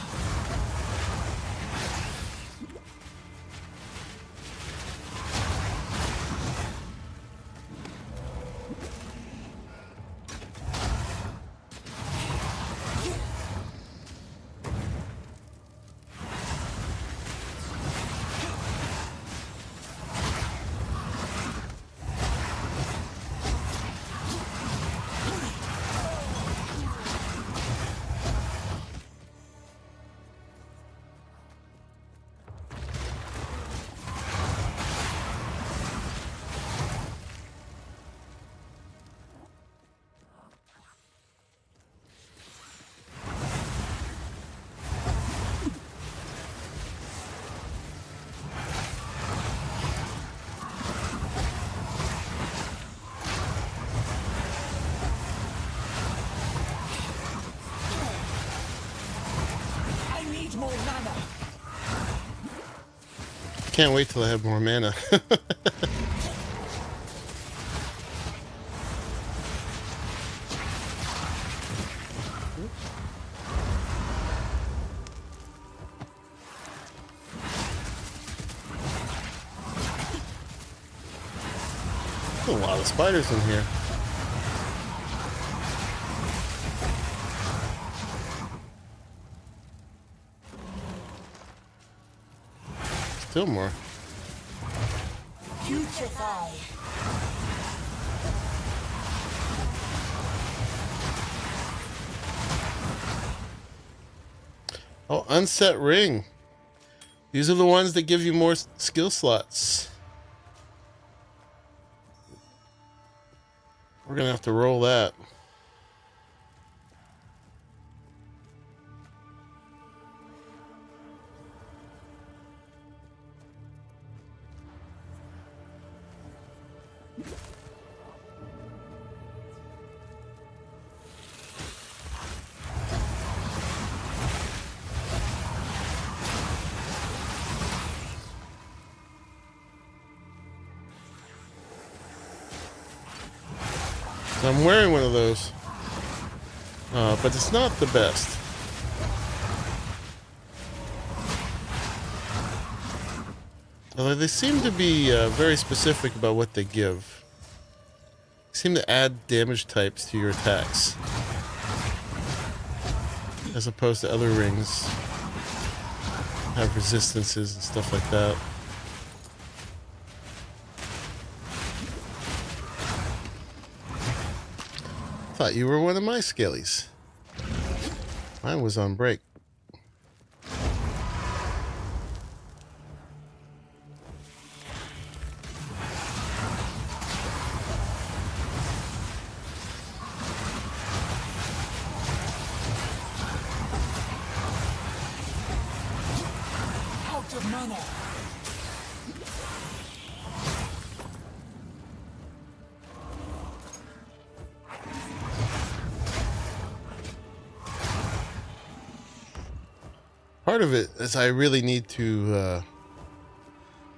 More mana. Can't wait till I have more mana. There's a lot of spiders in here. Still more. Putrefy. Oh, unset ring. These are the ones that give you more skill slots. We're gonna have to roll that. I'm wearing one of those, but it's not the best. Although they seem to be very specific about what they give. They seem to add damage types to your attacks, as opposed to other rings have resistances and stuff like that. Thought you were one of my scalies. Mine was on break. Out of mana. Part of it is I really need to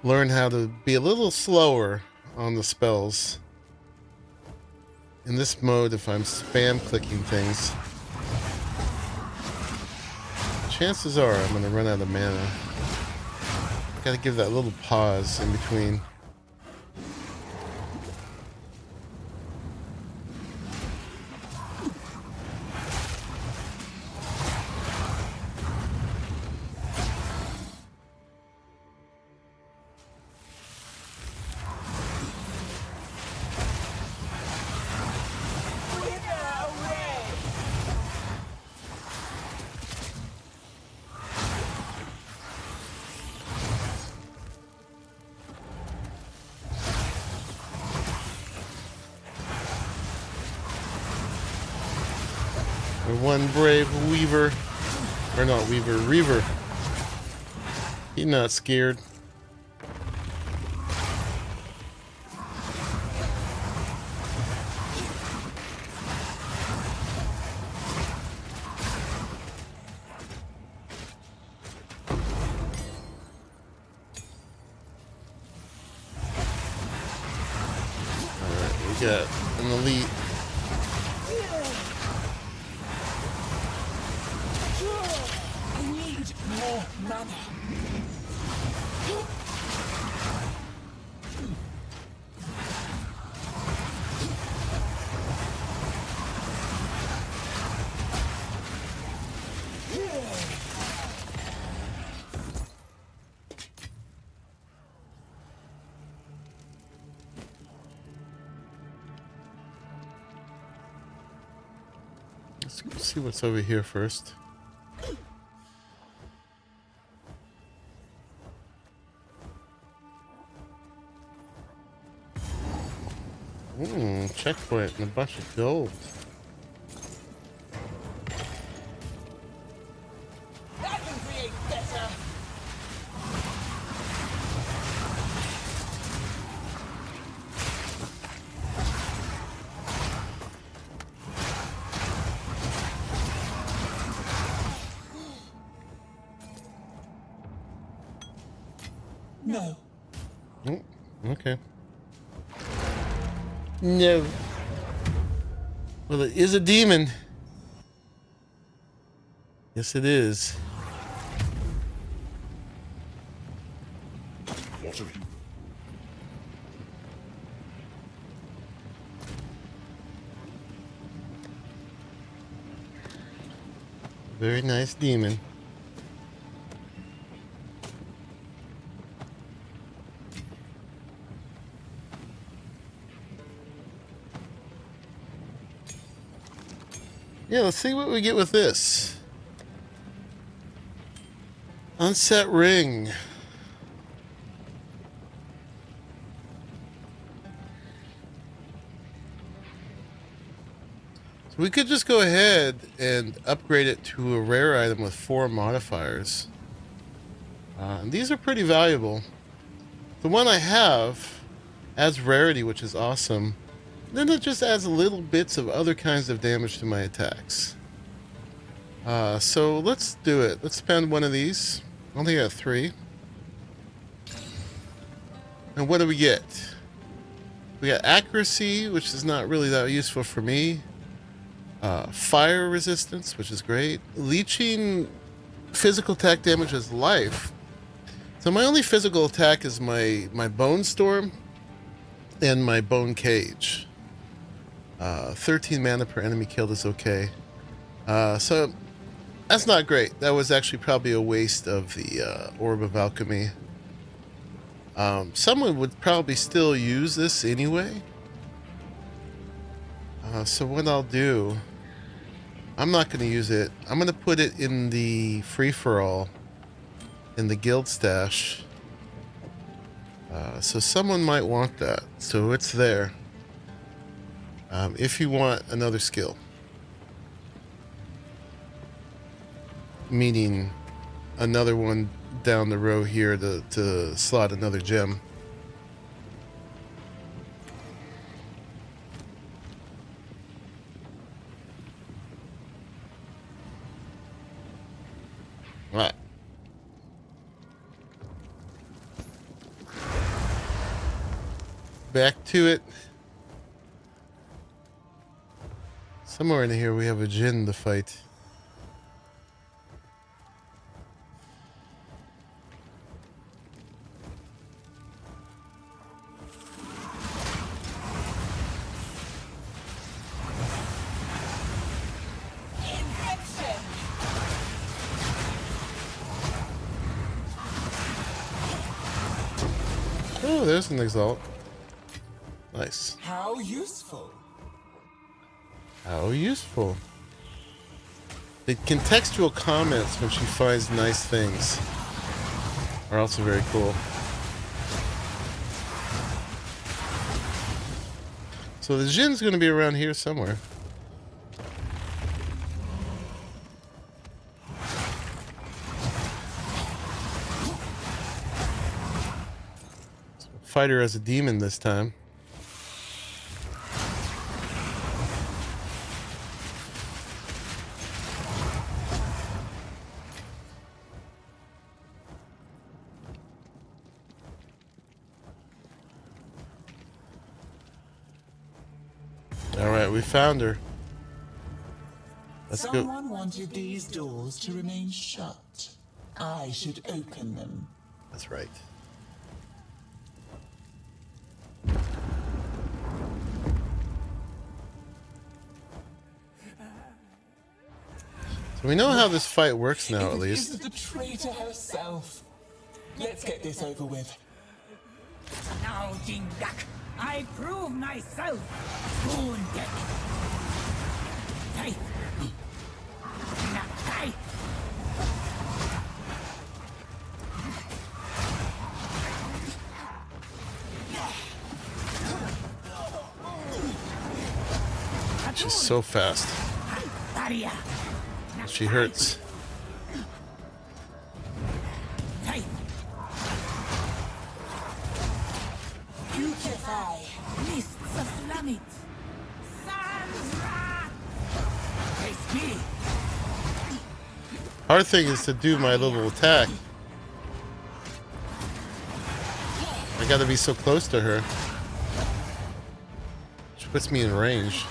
learn how to be a little slower on the spells. In this mode, if I'm spam clicking things, chances are I'm going to run out of mana. Gotta give that little pause in between. One brave weaver, or not weaver, reaver. He's not scared. Alright, we got an elite. More mana. Let's see what's over here first. Checkpoint and a bunch of gold. That can create better. No. Oh, okay. No. Well, it is a demon. Yes, it is. What have you? Very nice demon. Yeah, let's see what we get with this. Unset ring. So we could just go ahead and upgrade it to a rare item with 4 modifiers. And these are pretty valuable. The one I have adds rarity, which is awesome. Then it just adds little bits of other kinds of damage to my attacks. So let's do it. Let's spend one of these. I only got 3. And what do we get? We got accuracy, which is not really that useful for me. Fire resistance, which is great. Leeching physical attack damage as life. So my only physical attack is my Bone Storm and my Bone Cage. 13 mana per enemy killed is okay. So that's not great. That was actually probably a waste of the Orb of Alchemy. Someone would probably still use this anyway. So what I'll do, I'm not going to use it. I'm going to put it in the free-for-all in the guild stash. So someone might want that. So it's there. If you want another skill. Meaning another one down the row here to slot another gem. Right. Back to it. Somewhere in here we have a Jinn to fight. Oh, there's an Exalt. Nice. How useful. How useful. The contextual comments when she finds nice things are also very cool. So the Jinn's going to be around here somewhere. Fight her as a demon this time. Alright, we found her. Let's go. Someone wanted these doors to remain shut. I should open them. That's right. So we know how this fight works now, at least. It is the traitor herself. Let's get this over with. Now, Jingdak, I prove myself. Wounded. Tight. Not tight. She's so fast. She hurts. Beautify. Mists of Flamit. Face me. Hard thing is to do my little attack. I gotta be so close to her. She puts me in range.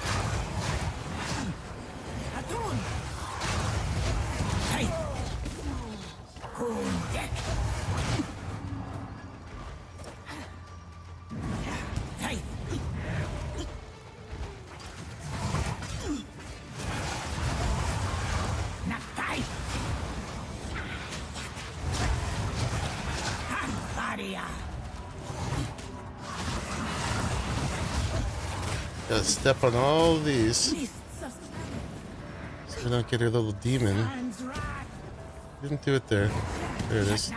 Gotta step on all of these so we don't get her little demon. Didn't do it there. There it is.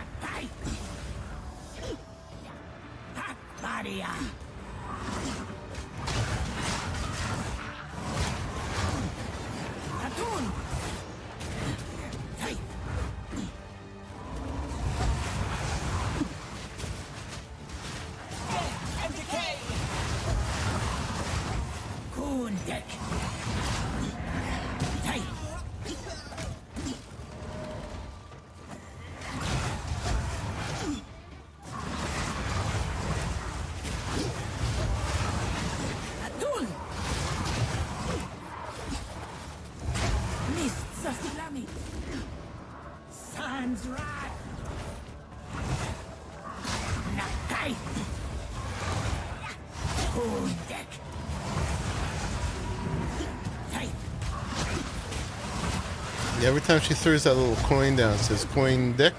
Yeah, every time she throws that little coin down, it says coin deck.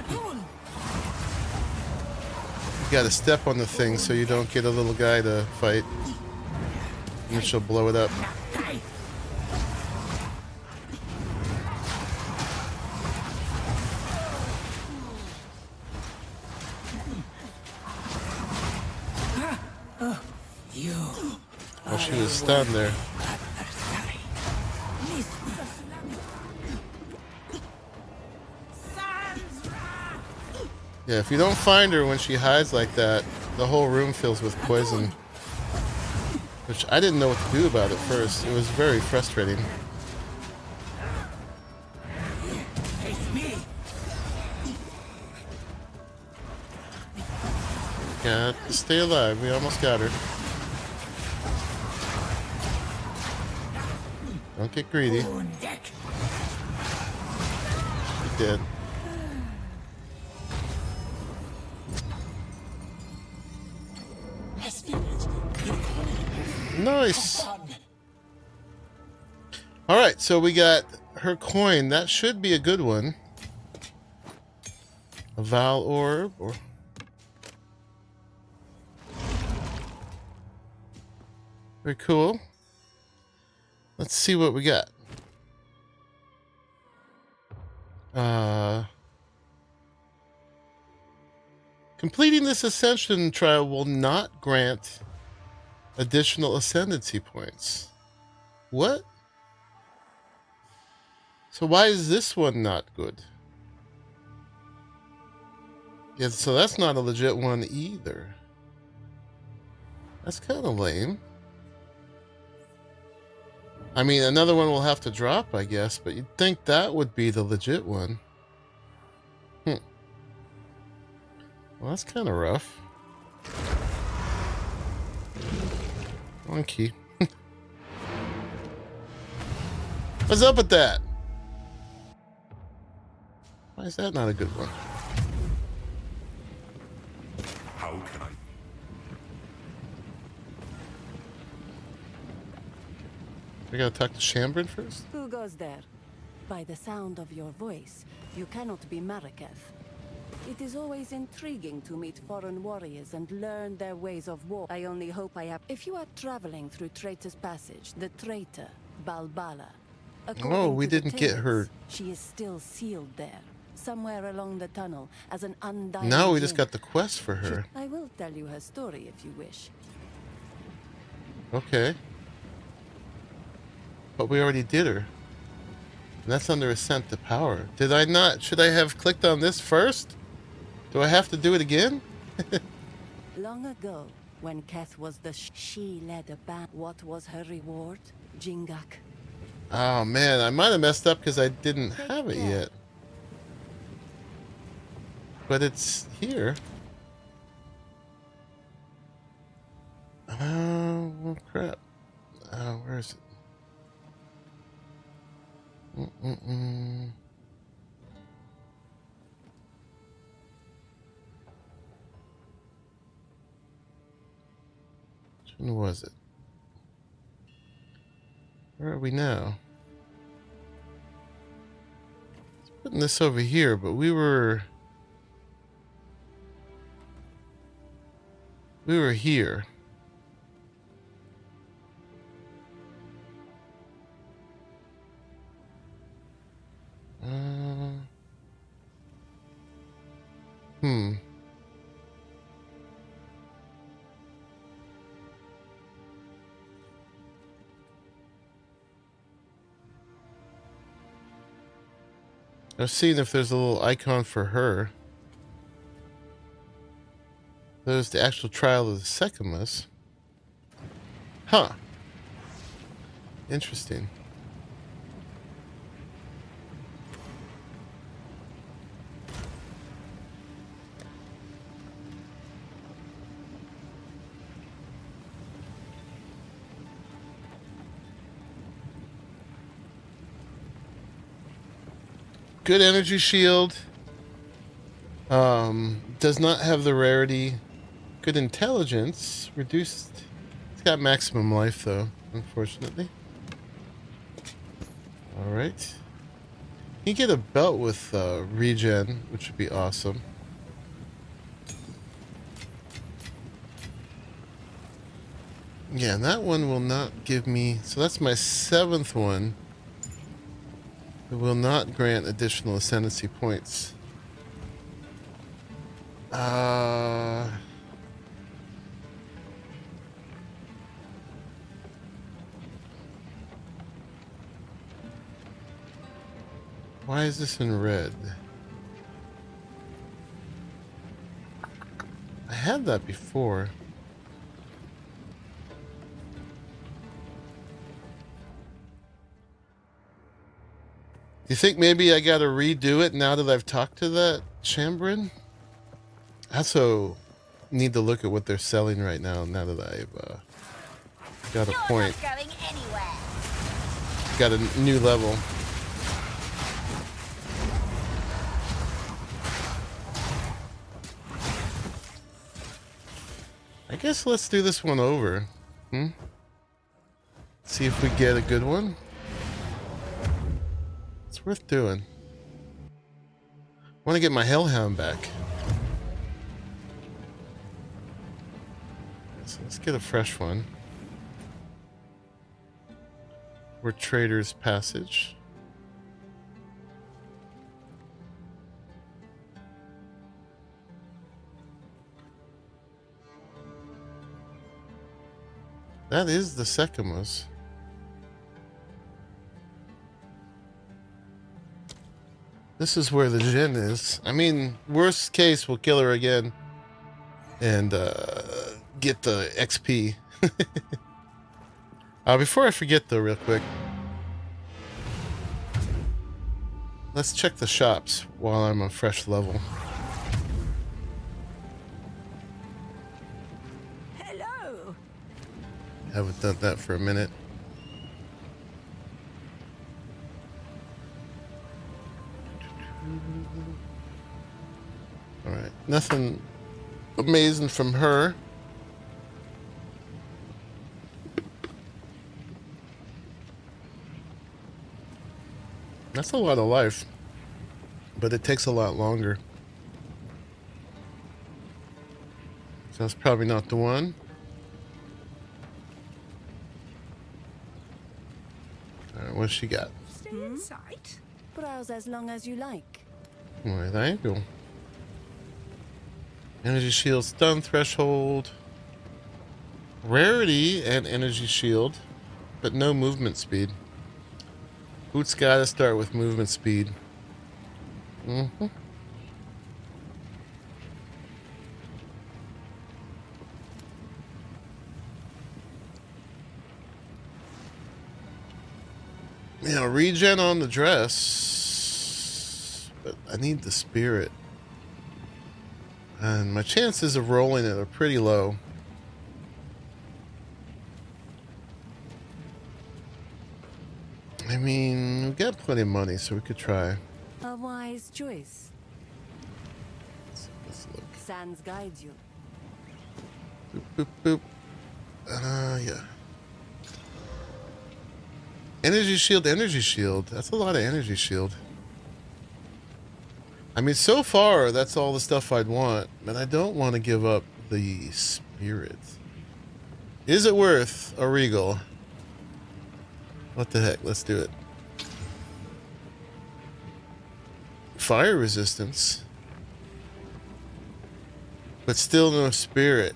You gotta step on the thing so you don't get a little guy to fight. And she'll blow it up. Oh, she was stunned there. Yeah, if you don't find her when she hides like that, the whole room fills with poison. Which I didn't know what to do about it first. It was very frustrating. Got to stay alive. We almost got her. Don't get greedy. She did. Nice. All right, so we got her coin. That should be a good one. A Val orb, or very cool. Let's see what we got. Completing this ascension trial will not grant additional ascendancy points. What? So why is this one not good? Yeah, so that's not a legit one either. That's kind of lame. I mean, another one will have to drop, I guess, but you'd think that would be the legit one. Well, that's kind of rough. Monkey. What's up with that? Why is that not a good one? How can I? We gotta talk to Shambrin first? Who goes there? By the sound of your voice, you cannot be Maraketh. It is always intriguing to meet foreign warriors and learn their ways of war. I only hope I have... If you are traveling through Traitor's Passage, the traitor, Balbala... Oh, we didn't get her. She is still sealed there, somewhere along the tunnel, as an undying... Now we just got the quest for her. I will tell you her story if you wish. Okay. But we already did her. And that's under Ascent to Power. Did I not? Should I have clicked on this first? Do I have to do it again? Long ago, when Keth was she led a band. What was her reward? Jingak. Oh man, I might have messed up because I didn't have it yet. But it's here. Oh, well, crap. Where is it? Which one was it? Where are we now? It's putting this over here, but we were here. I was seeing if there's a little icon for her. There's the actual trial of the Secumus. Huh. Interesting. Good energy shield. Does not have the rarity. Good intelligence. Reduced. It's got maximum life though, unfortunately. Alright. You get a belt with regen, which would be awesome. Yeah, and that one will not give me... So that's my 7th one. It will not grant additional ascendancy points. Why is this in red? I had that before. Do you think maybe I gotta redo it now that I've talked to that Chambrin? I also need to look at what they're selling right now that I've got a point. You're not going anywhere. Got a new level. I guess let's do this one over. See if we get a good one. It's worth doing. Want to get my Hellhound back. So let's get a fresh one. We're Trader's Passage. That is the Secumus. This is where the Jin is. I mean, worst case, we'll kill her again and get the XP. Before I forget, though, real quick, let's check the shops while I'm on fresh level. Hello. Haven't done that for a minute. Alright, nothing amazing from her. That's a lot of life, but it takes a lot longer. So that's probably not the one. Alright, what's she got? Stay in sight. Browse as long as you like. Why, thank you. Energy shield, stun threshold, rarity, and energy shield, but no movement speed. Boots gotta start with movement speed. You know, regen on the dress, but I need the spirit. And my chances of rolling it are pretty low. I mean, we've got plenty of money, so we could try. A wise choice. Let's look. Sans guides you. Boop, boop, boop. Yeah. Energy shield, energy shield. That's a lot of energy shield. I mean, so far, that's all the stuff I'd want, but I don't want to give up the spirit. Is it worth a regal? What the heck? Let's do it. Fire resistance. but still no spirit.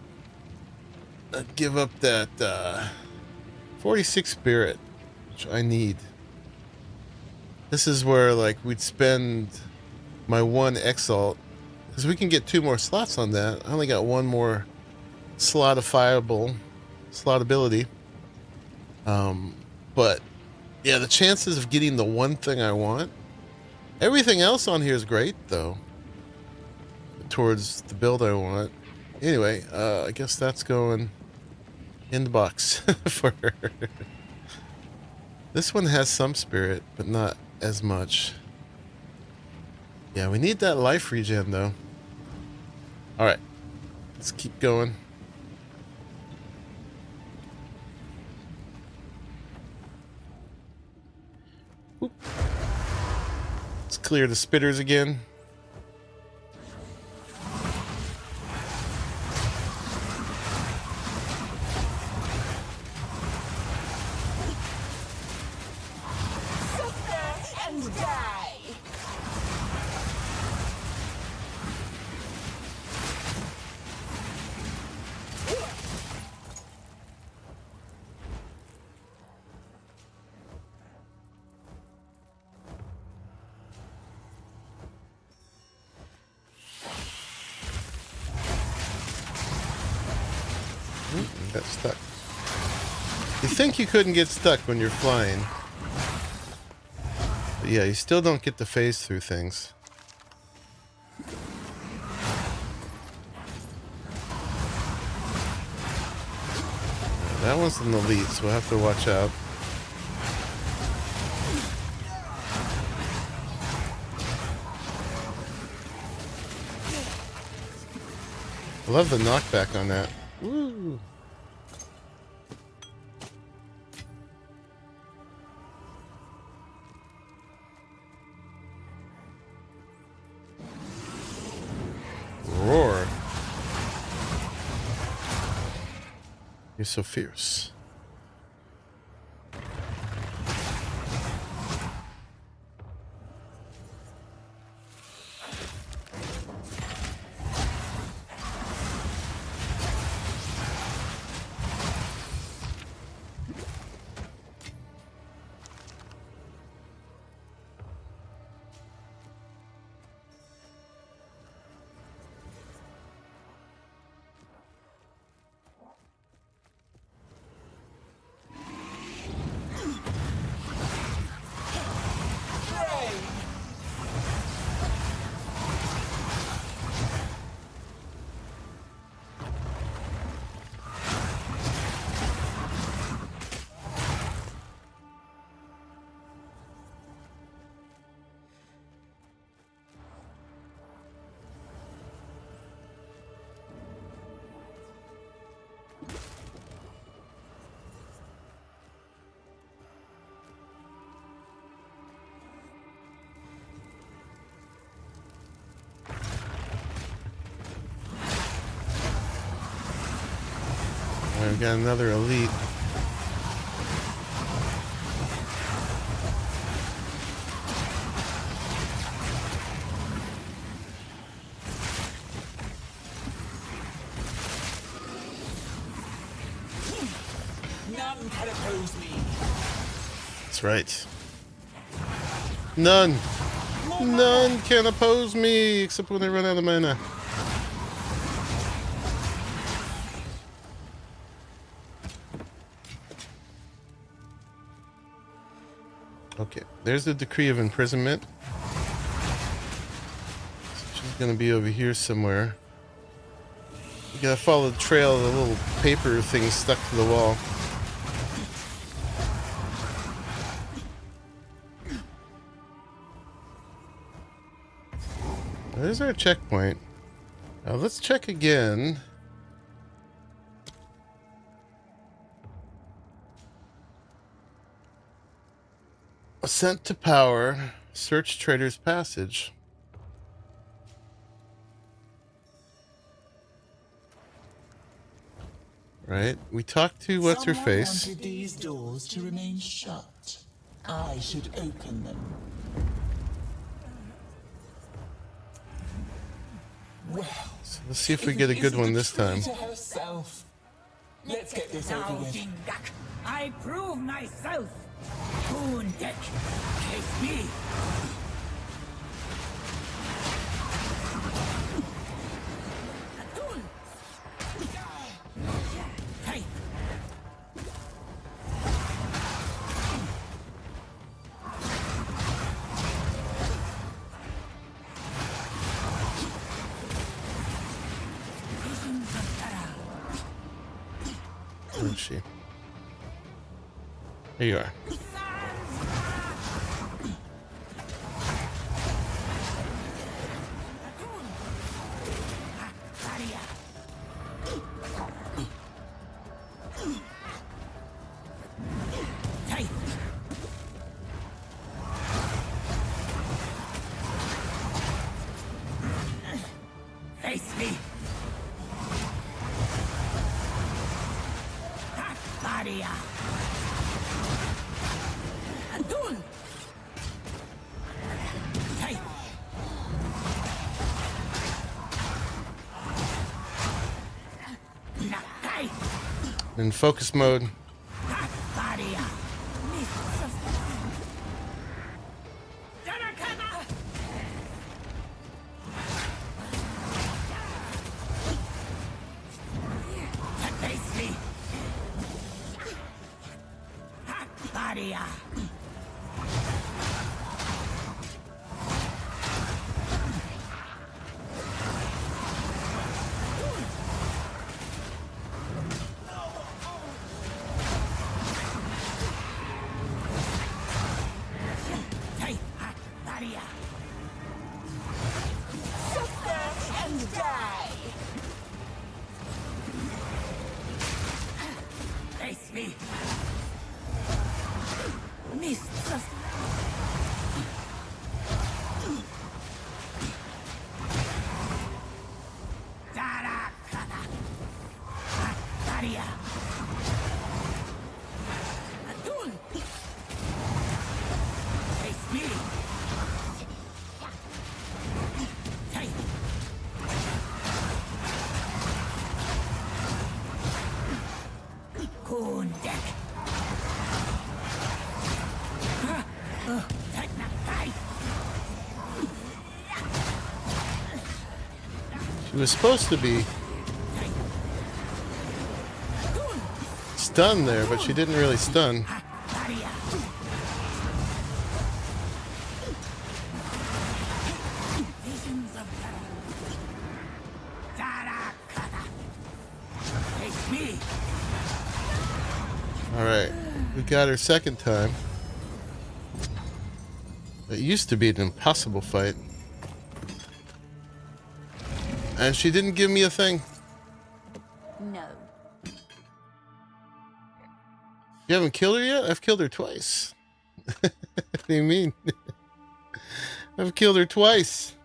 I'd give up that 46 spirit, which I need. This is where like we'd spend my one Exalt, because we can get 2 more slots on that. I only got 1 more slotability. But yeah, the chances of getting the one thing I want. Everything else on here is great though, towards the build I want. Anyway, I guess that's going in the box for her. This one has some spirit, but not as much. Yeah, we need that life regen though. Alright, let's keep going. Oop. Let's clear the spitters again. Got stuck. You think you couldn't get stuck when you're flying. But yeah, you still don't get to phase through things. That one's an elite, so we'll have to watch out. I love the knockback on that. Woo! Roar. You're so fierce. We've got another elite. None can oppose me. That's right. None. None can oppose me except when they run out of mana. Okay, there's the decree of imprisonment. So she's gonna be over here somewhere. You gotta follow the trail of the little paper thing stuck to the wall. There's our checkpoint. Now let's check again. Ascent to power. Search Trader's Passage. Right? We talked to what's her face. Someone wanted these doors to remain shut. I should open them. Well, So let's see if we get a good one this time. to herself. Let's get this over Now, with. Dingak, I prove myself. Countess, chase me. Atul. Hey. Where is she? There you are. Face me. Maria. Atul. Hey. Nakai. In focus mode. Maria. Darakana. Face me. Maria. Hey, Maria. Suffer and die. Face me. Mists of Darakana. Maria. Atul. Face me. Hey. Countess. She was supposed to be stunned there, but she didn't really stun. Visions of Darakana. Face me. Alright, we got her second time. It used to be an impossible fight. And she didn't give me a thing. No. You haven't killed her yet? I've killed her twice. What do you mean? I've killed her twice.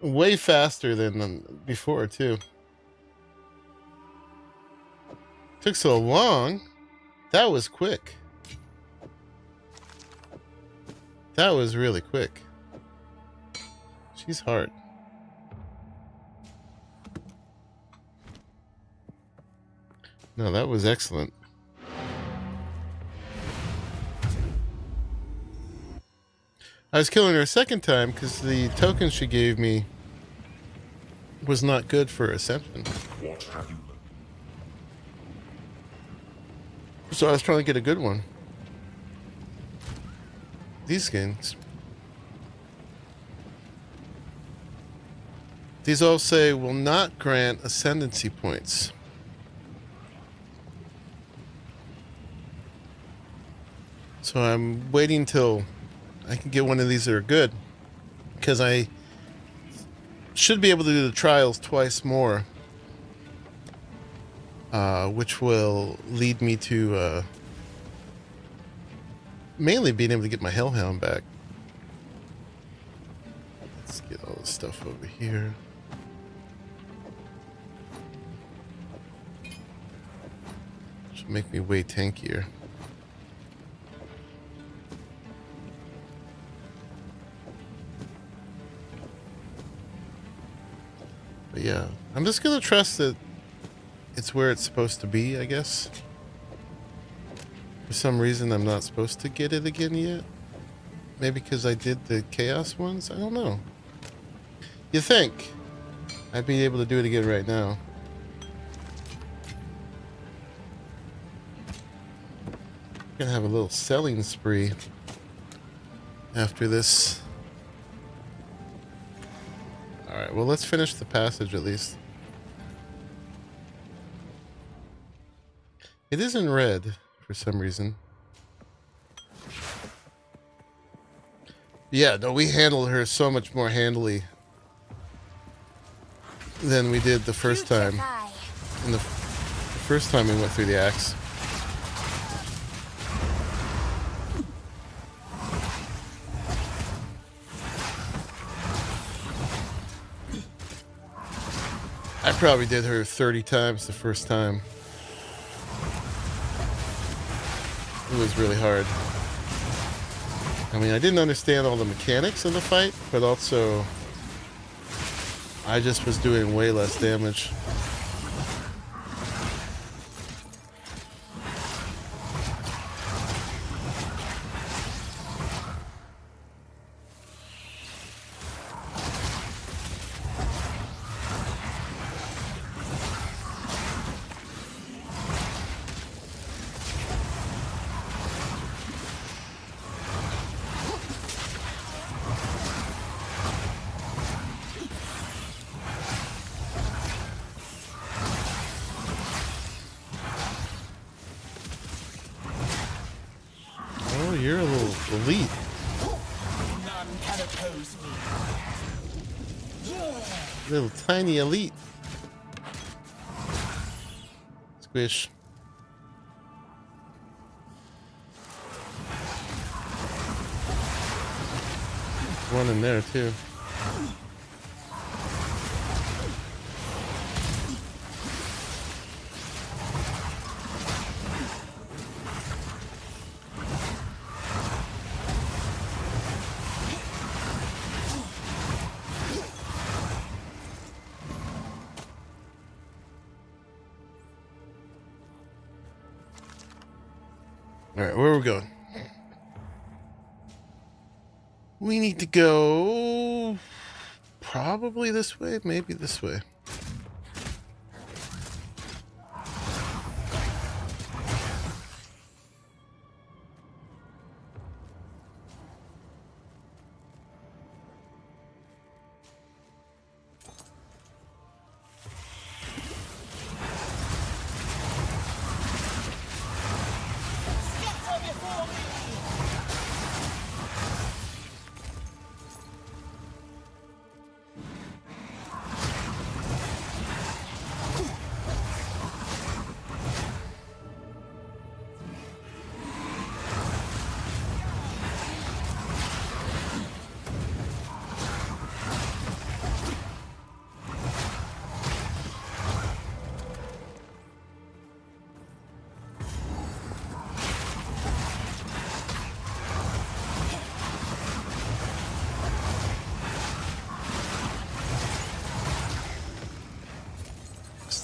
Way faster than before, too. Took so long. That was quick. That was really quick. She's hard. No, that was excellent. I was killing her a second time because the token she gave me was not good for Ascension. What have you learned? So I was trying to get a good one. These skins. These all say will not grant ascendancy points. So I'm waiting till I can get one of these that are good, because I should be able to do the trials twice more, which will lead me to mainly being able to get my Hellhound back. Let's get all this stuff over here. which will make me way tankier. But yeah, I'm just gonna trust that it's where it's supposed to be, I guess. For some reason, I'm not supposed to get it again yet. Maybe because I did the Chaos ones? I don't know. You think I'd be able to do it again right now? Gonna have a little selling spree after this. Alright, well, let's finish the passage at least. It is in red for some reason. Yeah, no, we handled her so much more handily than we did the first time. And the first time we went through the axe. I probably did her 30 times the first time. It was really hard. I mean, I didn't understand all the mechanics of the fight, but also I just was doing way less damage. Oh, you're a little elite. None can oppose me. Little tiny elite. Squish. One in there too. Alright, where are we going? We need to go probably this way, maybe this way.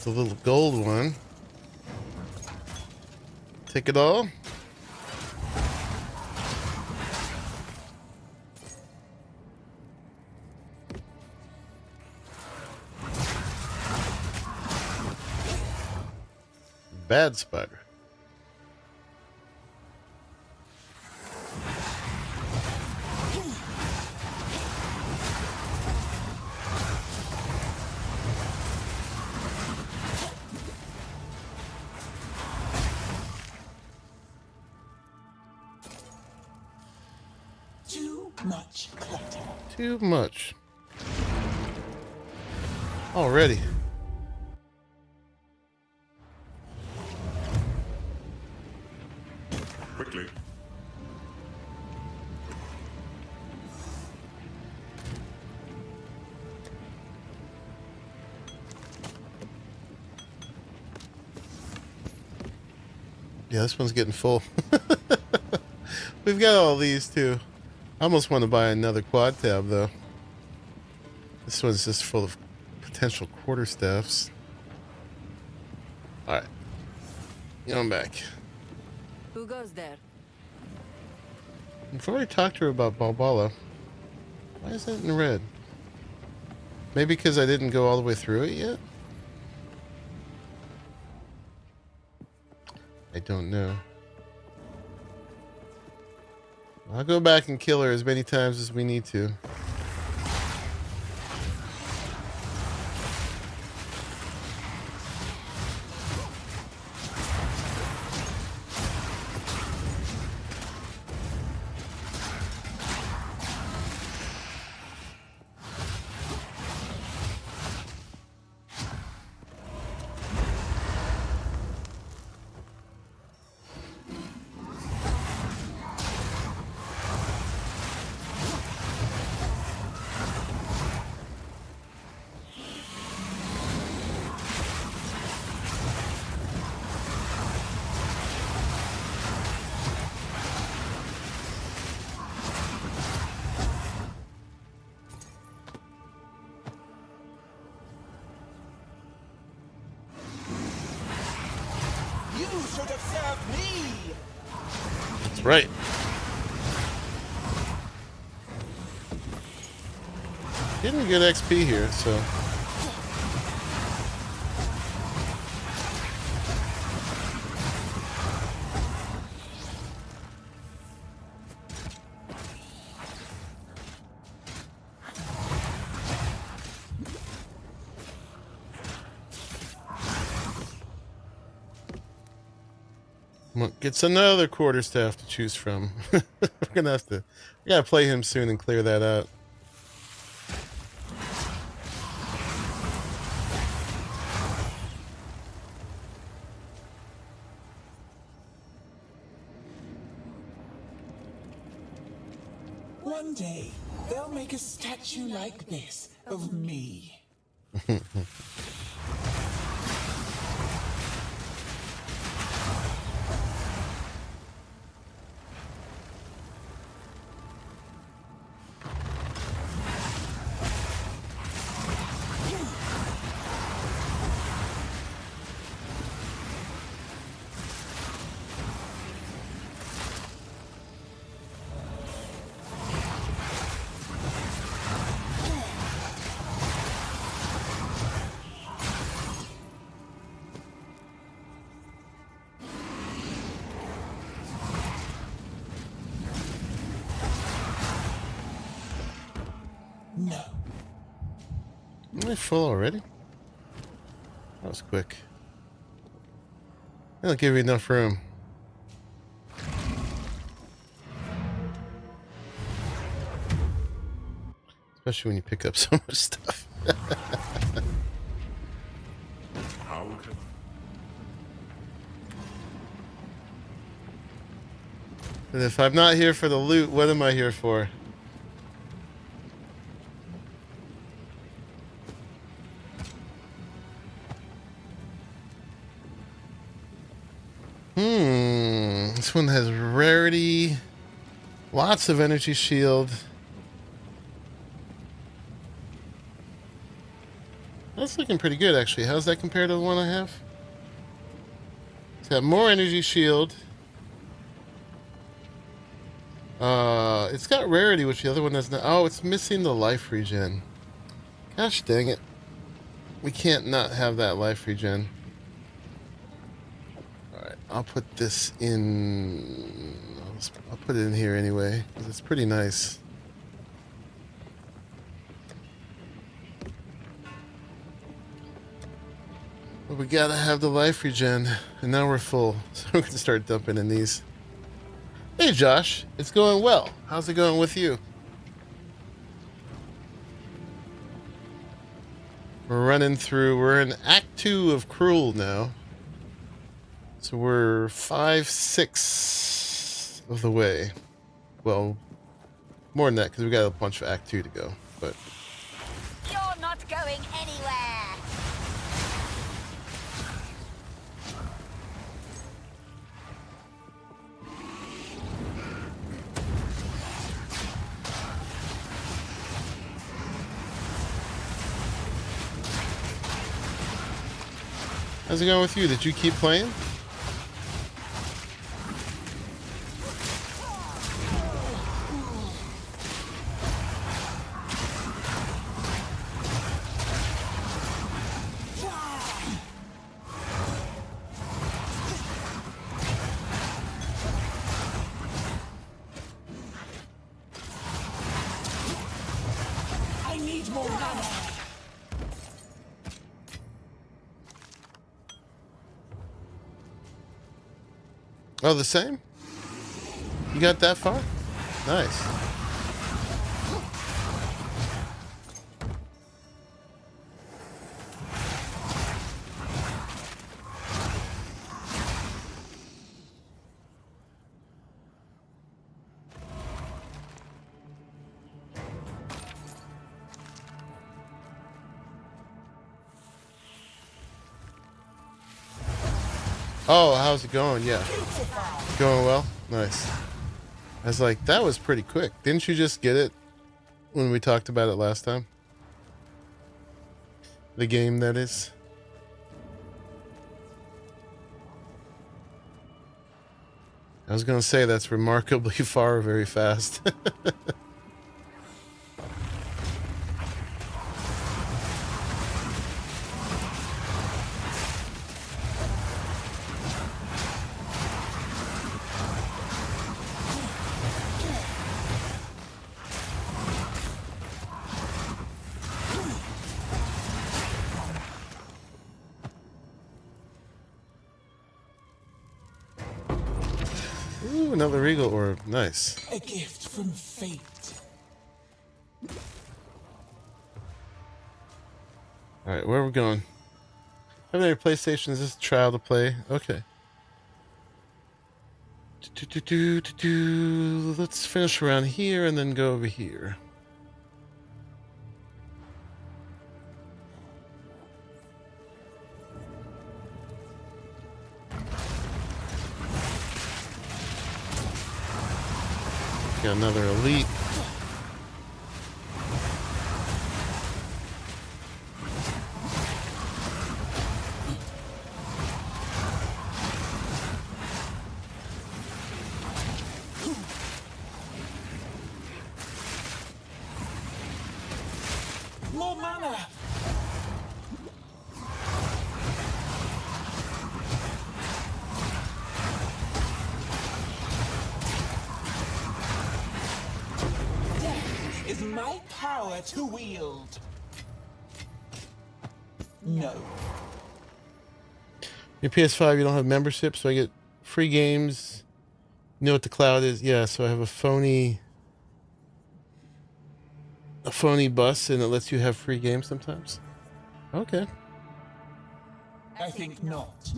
The little gold one. Take it all. Bad spider. Much clutter. Too much. Already. Quickly. Yeah, this one's getting full. We've got all these too. I almost want to buy another quad tab though. This one's just full of potential quarterstaffs. Alright. I'm back. Who goes there? I've already talked to her about Balbala. Why is that in red? Maybe because I didn't go all the way through it yet? I don't know. I'll go back and kill her as many times as we need to. That's right. Getting good XP here, so. Gets another quarterstaff to choose from. We're gonna have to. We gotta play him soon and clear that out. One day, they'll make a statue like this of me. No. Am I full already? That was quick. They don't give you enough room. Especially when you pick up so much stuff. How can And if I'm not here for the loot, what am I here for? This one has rarity, lots of energy shield. That's looking pretty good, actually. How's that compared to the one I have? It's got more energy shield. It's got rarity, which the other one doesn't. Oh, it's missing the life regen. Gosh dang it. We can't not have that life regen. Alright, I'll put this in. I'll put it in here anyway, because it's pretty nice. But we gotta have the life regen, and now we're full, so we can start dumping in these. Hey Josh, it's going well. How's it going with you? We're in Act 2 of Cruel now. So we're 5/6 of the way. Well, more than that, because we got a bunch of Act 2 to go, but... You're not going anywhere! How's it going with you? Did you keep playing? I need more mana. Oh, the same? You got that far? Nice. Oh, how's it going? Yeah. Going well? Nice. I was like, that was pretty quick. Didn't you just get it when we talked about it last time? The game, that is. I was going to say that's remarkably far very fast. Ooh, another Regal orb. Nice. A gift from fate. Alright, where are we going? Have any PlayStation? Is this a trial to play? Okay. Let's finish around here and then go over here. Got another Elite. More mana. Death is my power to wield. No. Your PS5, you don't have membership, so I get free games. You know what the cloud is? Yeah, so I have a phony bus, and it lets you have free games sometimes. Okay. I think not.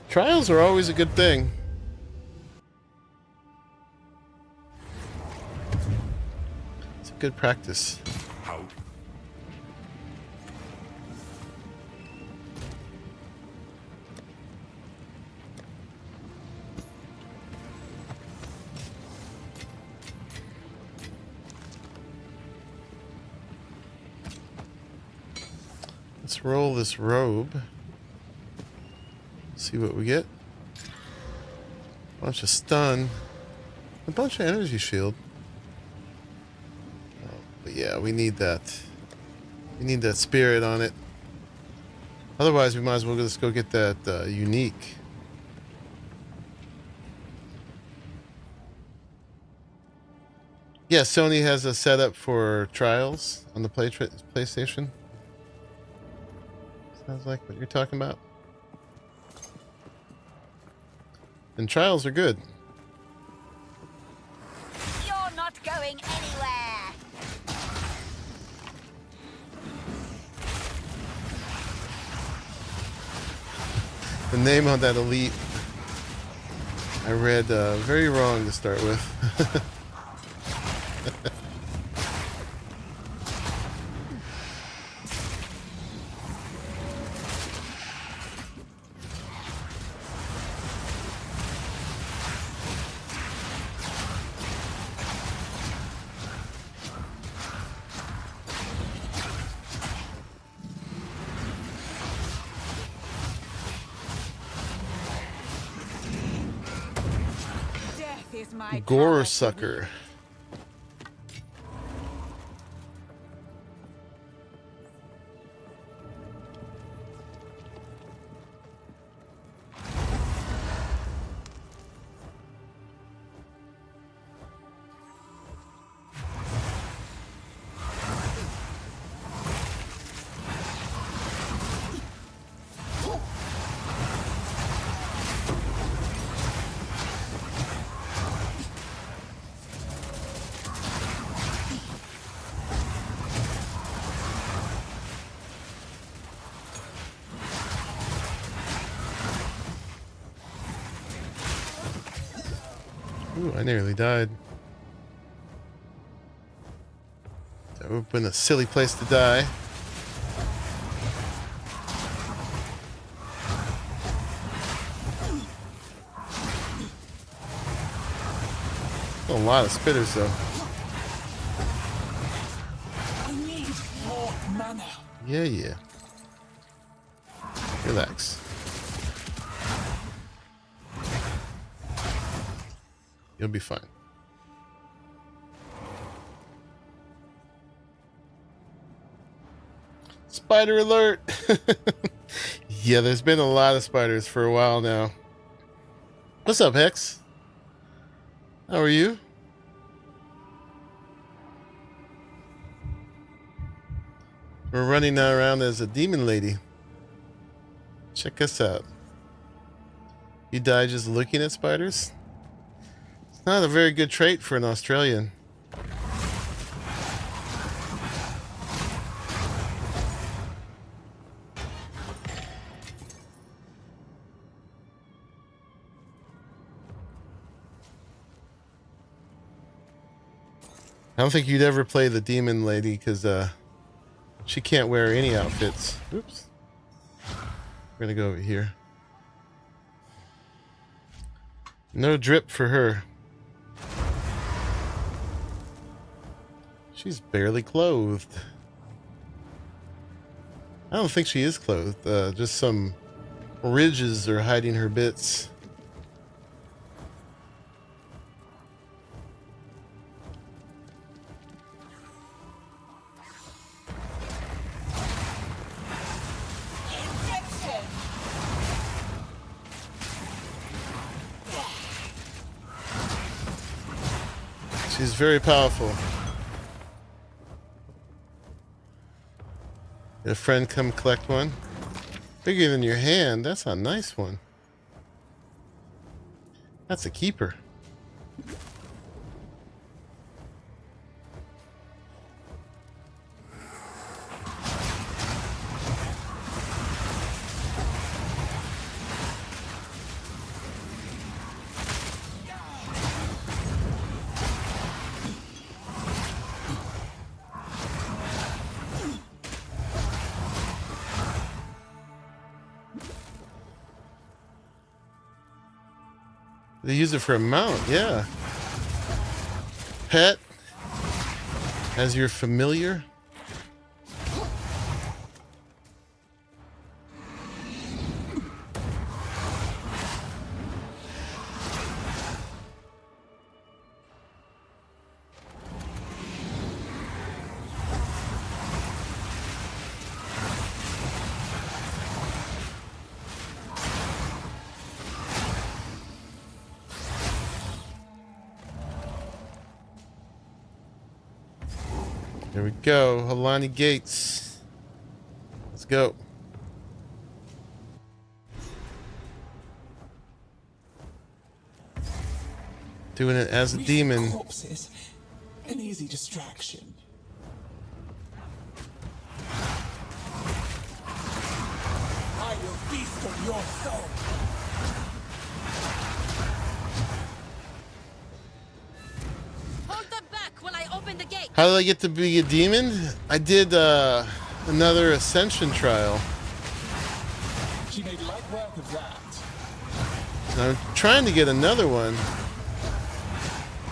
Trials are always a good thing. It's a good practice. How? Let's roll this robe. See what we get. Bunch of stun. A bunch of energy shield. Oh, but yeah, we need that. We need that spirit on it. Otherwise, we might as well just go get that unique. Yeah, Sony has a setup for trials on the PlayStation. Sounds like what you're talking about. And trials are good. You're not going anywhere. The name on that Elite, I read very wrong to start with. my Gore power. sucker. Ooh, I nearly died. That would have been a silly place to die. A lot of spitters, though. I need more mana. Yeah. Relax. You'll be fine. Spider alert! Yeah, there's been a lot of spiders for a while now. What's up, Hex? How are you? We're running now around as a demon lady. Check us out. You die just looking at spiders? It's not a very good trait for an Australian. I don't think you'd ever play the demon lady because she can't wear any outfits. Oops. We're gonna go over here. No drip for her. She's barely clothed. I don't think she is clothed. Just some ridges are hiding her bits. She's very powerful. Did a friend come collect one? Bigger than your hand. That's a nice one. That's a keeper. They use it for a mount, yeah. Pet, as your familiar. There we go, Halani Gates. Let's go. Doing it as a demon. Corpses, an easy distraction. I will feast on your soul. Hold them back while I open the gate. How did I get to be a demon? I did another ascension trial. She made light work of that. And I'm trying to get another one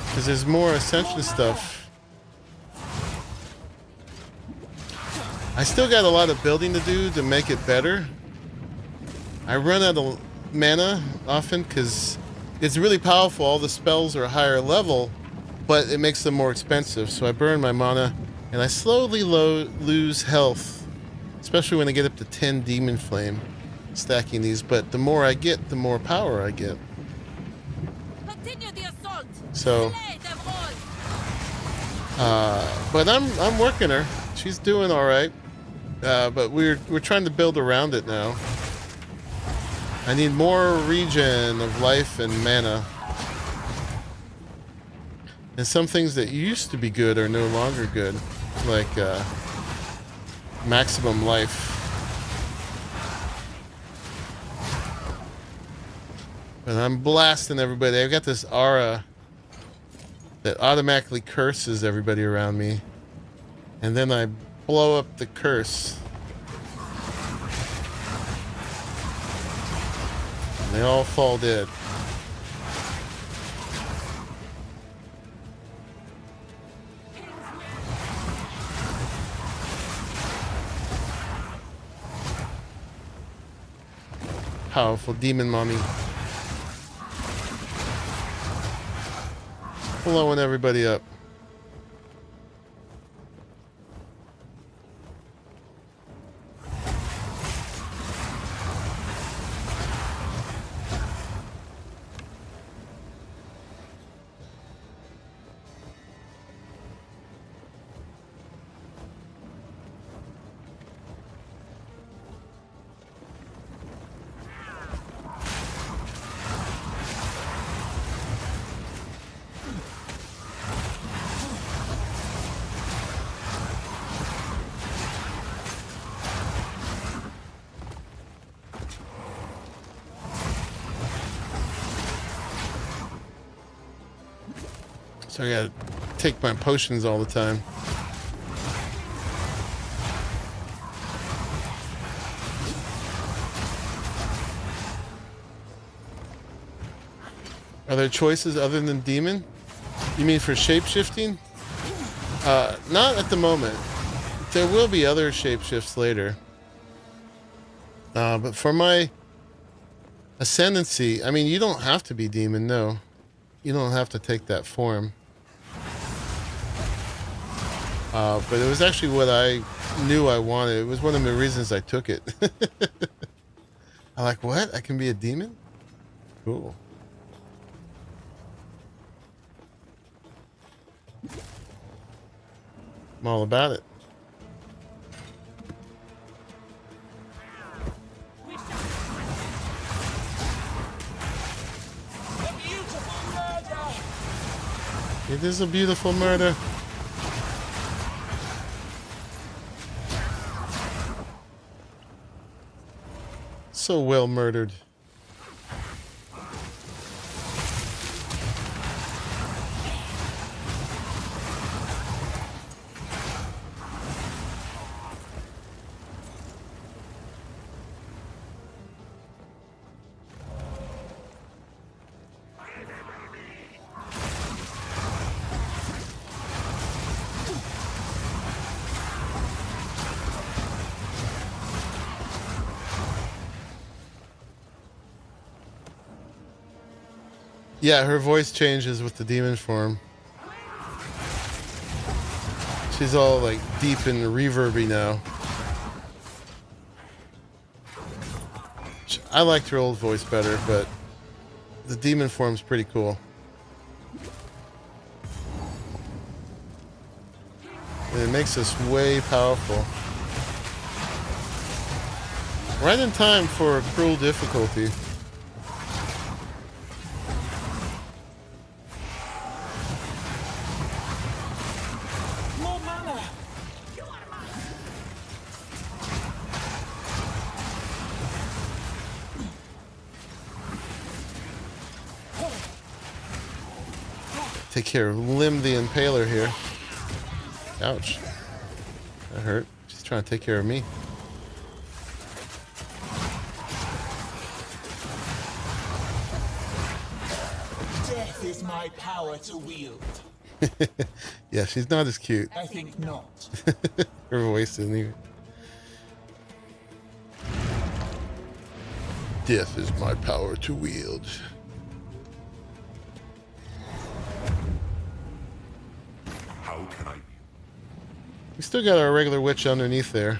because there's more ascension stuff. I still got a lot of building to do to make it better. I run out of mana often because it's really powerful. All the spells are a higher level, but it makes them more expensive. So I burn my mana, and I slowly lose health, especially when I get up to 10 Demon Flame, stacking these. But the more I get, the more power I get. Continue the assault. So, Slay them all. but I'm working her. She's doing all right. But we're trying to build around it now. I need more regen of life and mana. And some things that used to be good are no longer good, like maximum life. But I'm blasting everybody. I've got this aura that automatically curses everybody around me. And then I blow up the curse. And they all fall dead. Powerful demon mommy. Blowing everybody up. So I gotta take my potions all the time. Are there choices other than demon? You mean for shape-shifting? Not at the moment. There will be other shape-shifts later. But for my ascendancy, I mean, you don't have to be demon, no. You don't have to take that form. But it was actually what I knew I wanted. It was one of the reasons I took it. I'm like, what? I can be a demon? Cool. I'm all about it. It is a beautiful murder. So well murdered. Yeah, her voice changes with the demon form. She's all like deep and reverby now. I liked her old voice better, but the demon form's pretty cool. And it makes us way powerful. Right in time for a cruel difficulty. Take care of Lim the Impaler here. Ouch. That hurt. She's trying to take care of me. Death is my power to wield. Yeah, she's not as cute. I think not. Her voice isn't even. Death is my power to wield. We still got our regular witch underneath there.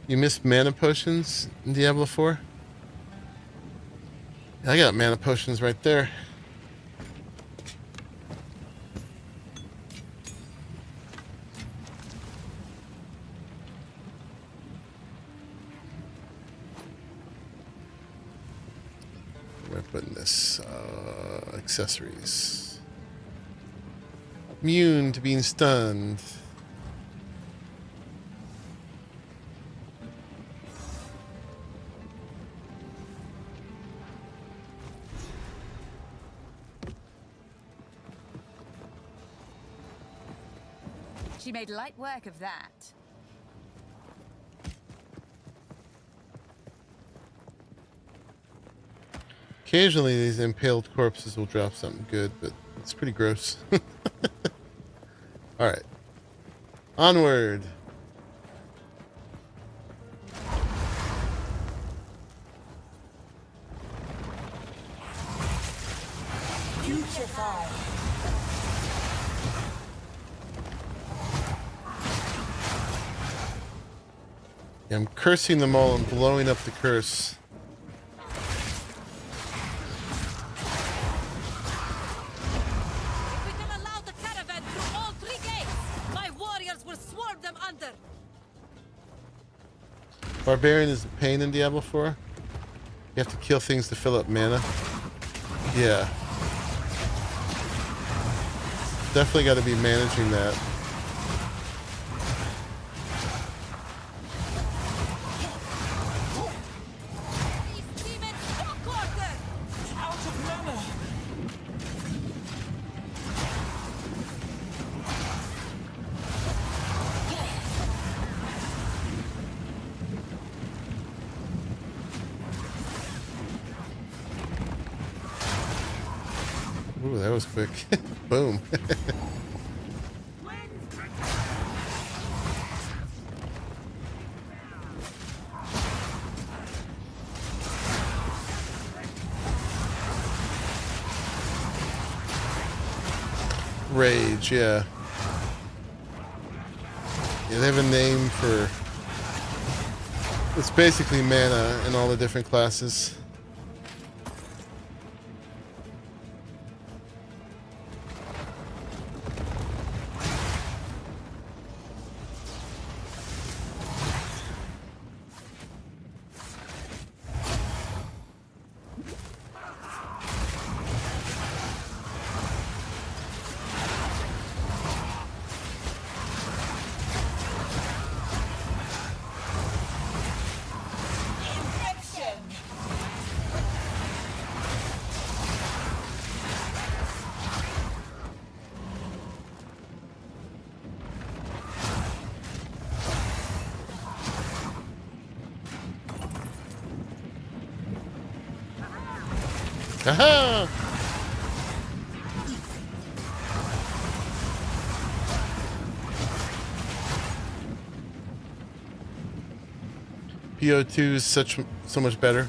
You missed mana potions in Diablo 4? I got mana potions right there. Where am I putting this? Accessories. Immune to being stunned. She made light work of that. Occasionally these impaled corpses will drop something good, but it's pretty gross. Alright. Onward. Putrefy. I'm cursing them all and blowing up the curse. If we can allow the caravan through all 3 gates, my warriors will swarm them under. Barbarian is a pain in Diablo 4. You have to kill things to fill up mana. Yeah. Definitely got to be managing that. Ooh, that was quick. Boom. Rage, yeah. Yeah, they have a name for... It's basically mana in all the different classes. Aha! PO2 is so much better.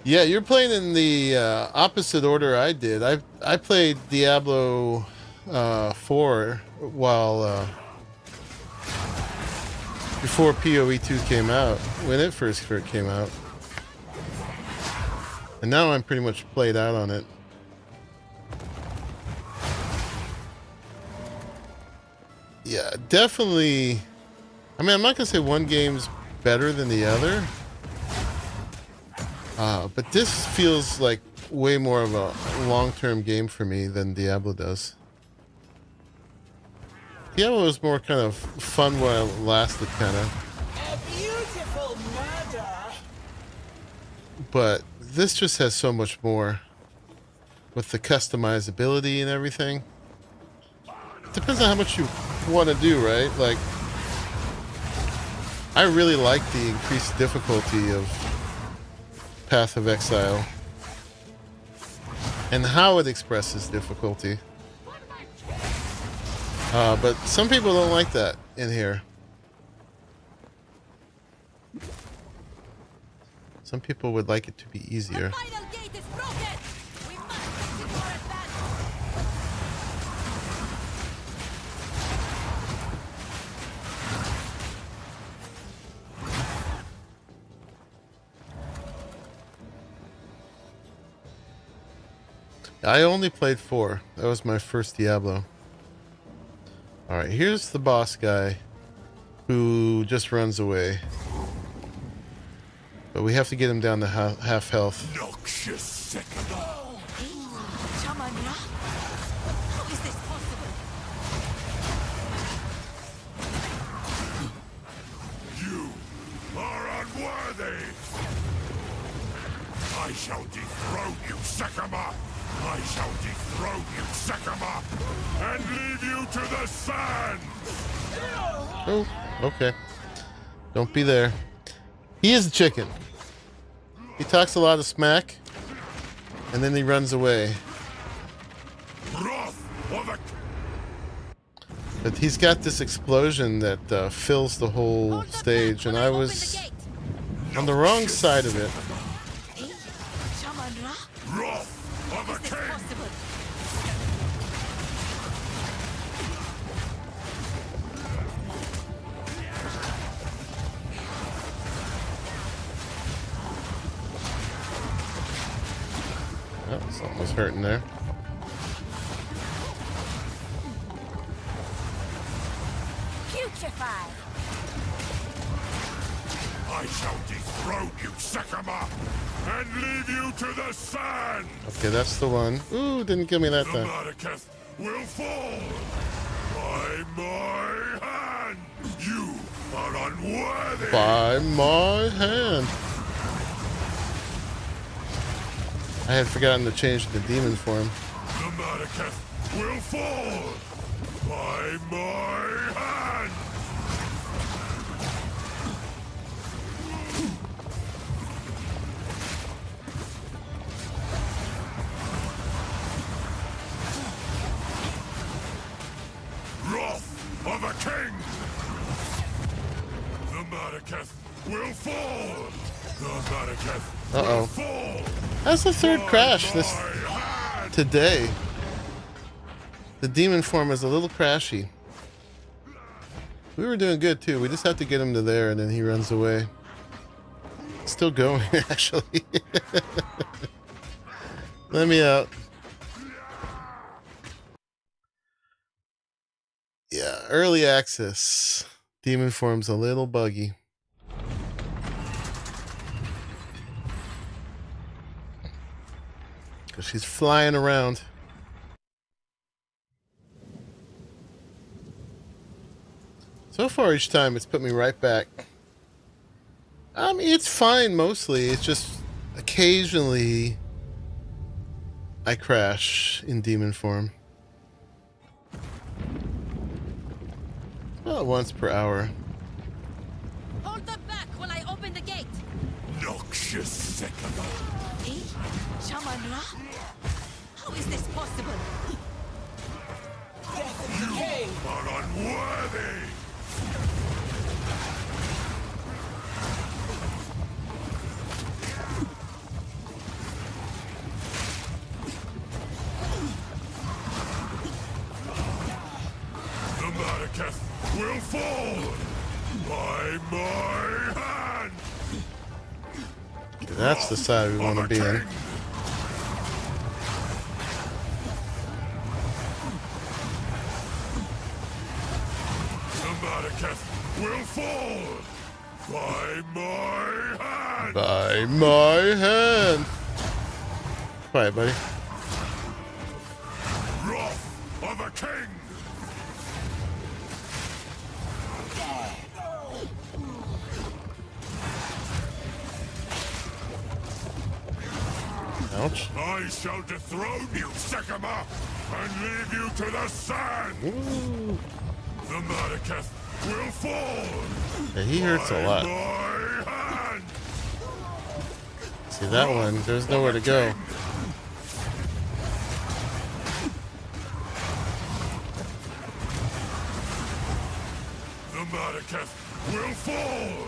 Yeah, you're playing in the opposite order I did. I played Diablo 4 while before PoE2 came out, when it first came out. And now I'm pretty much played out on it. Yeah, definitely. I mean, I'm not going to say one game's better than the other. But this feels like way more of a long-term game for me than Diablo does. Diablo was more kind of fun while it lasted, kind of. A beautiful murder. But this just has so much more with the customizability and everything. Depends on how much you want to do, right? Like, I really like the increased difficulty of Path of Exile and how it expresses difficulty. But some people don't like that in here. Some people would like it to be easier. The final gate is broken. We I only played 4. That was my first Diablo. Alright, here's the boss guy who just runs away. But we have to get him down to half health. Noxious second. How is this possible? You are unworthy. I shall dethrone you, Sekama. I shall dethrone you, Sekama, and leave you to the sand. Oh, okay. Don't be there. He is the chicken. He talks a lot of smack, and then he runs away. But he's got this explosion that fills the whole stage, and I was on the wrong side of it. Oh, something was hurting there. Putrefy. I shall dethrone you, Sekama, and leave you to the sand. Okay, that's the one. Ooh, didn't kill me that time. Keth will fall by my hand. You are unworthy. By my hand. I had forgotten to change the demon form. The mATX will fall by my hand. Wrath of a king. The mATX will fall. The mATX will fall. That's the third crash today. The demon form is a little crashy. We were doing good too. We just have to get him to there and then he runs away. Still going, actually. Let me out. Yeah, early access. Demon form's a little buggy. Because she's flying around. So far each time it's put me right back. I mean, it's fine mostly. It's just occasionally I crash in demon form. About once per hour. Hold them back while I open the gate. Noxious second. Shamanra? How is this possible? You are unworthy. The mATX will fall by my hand. That's the side we want to be in. Will fall by my hand. By my hand. Quiet, buddy. Wrath of a king. Ouch. I shall dethrone you, Sekama, and leave you to the sand. Ooh. The mATX will fall. Yeah, he hurts a lot. See that one? There's nowhere to go. The mATX will fall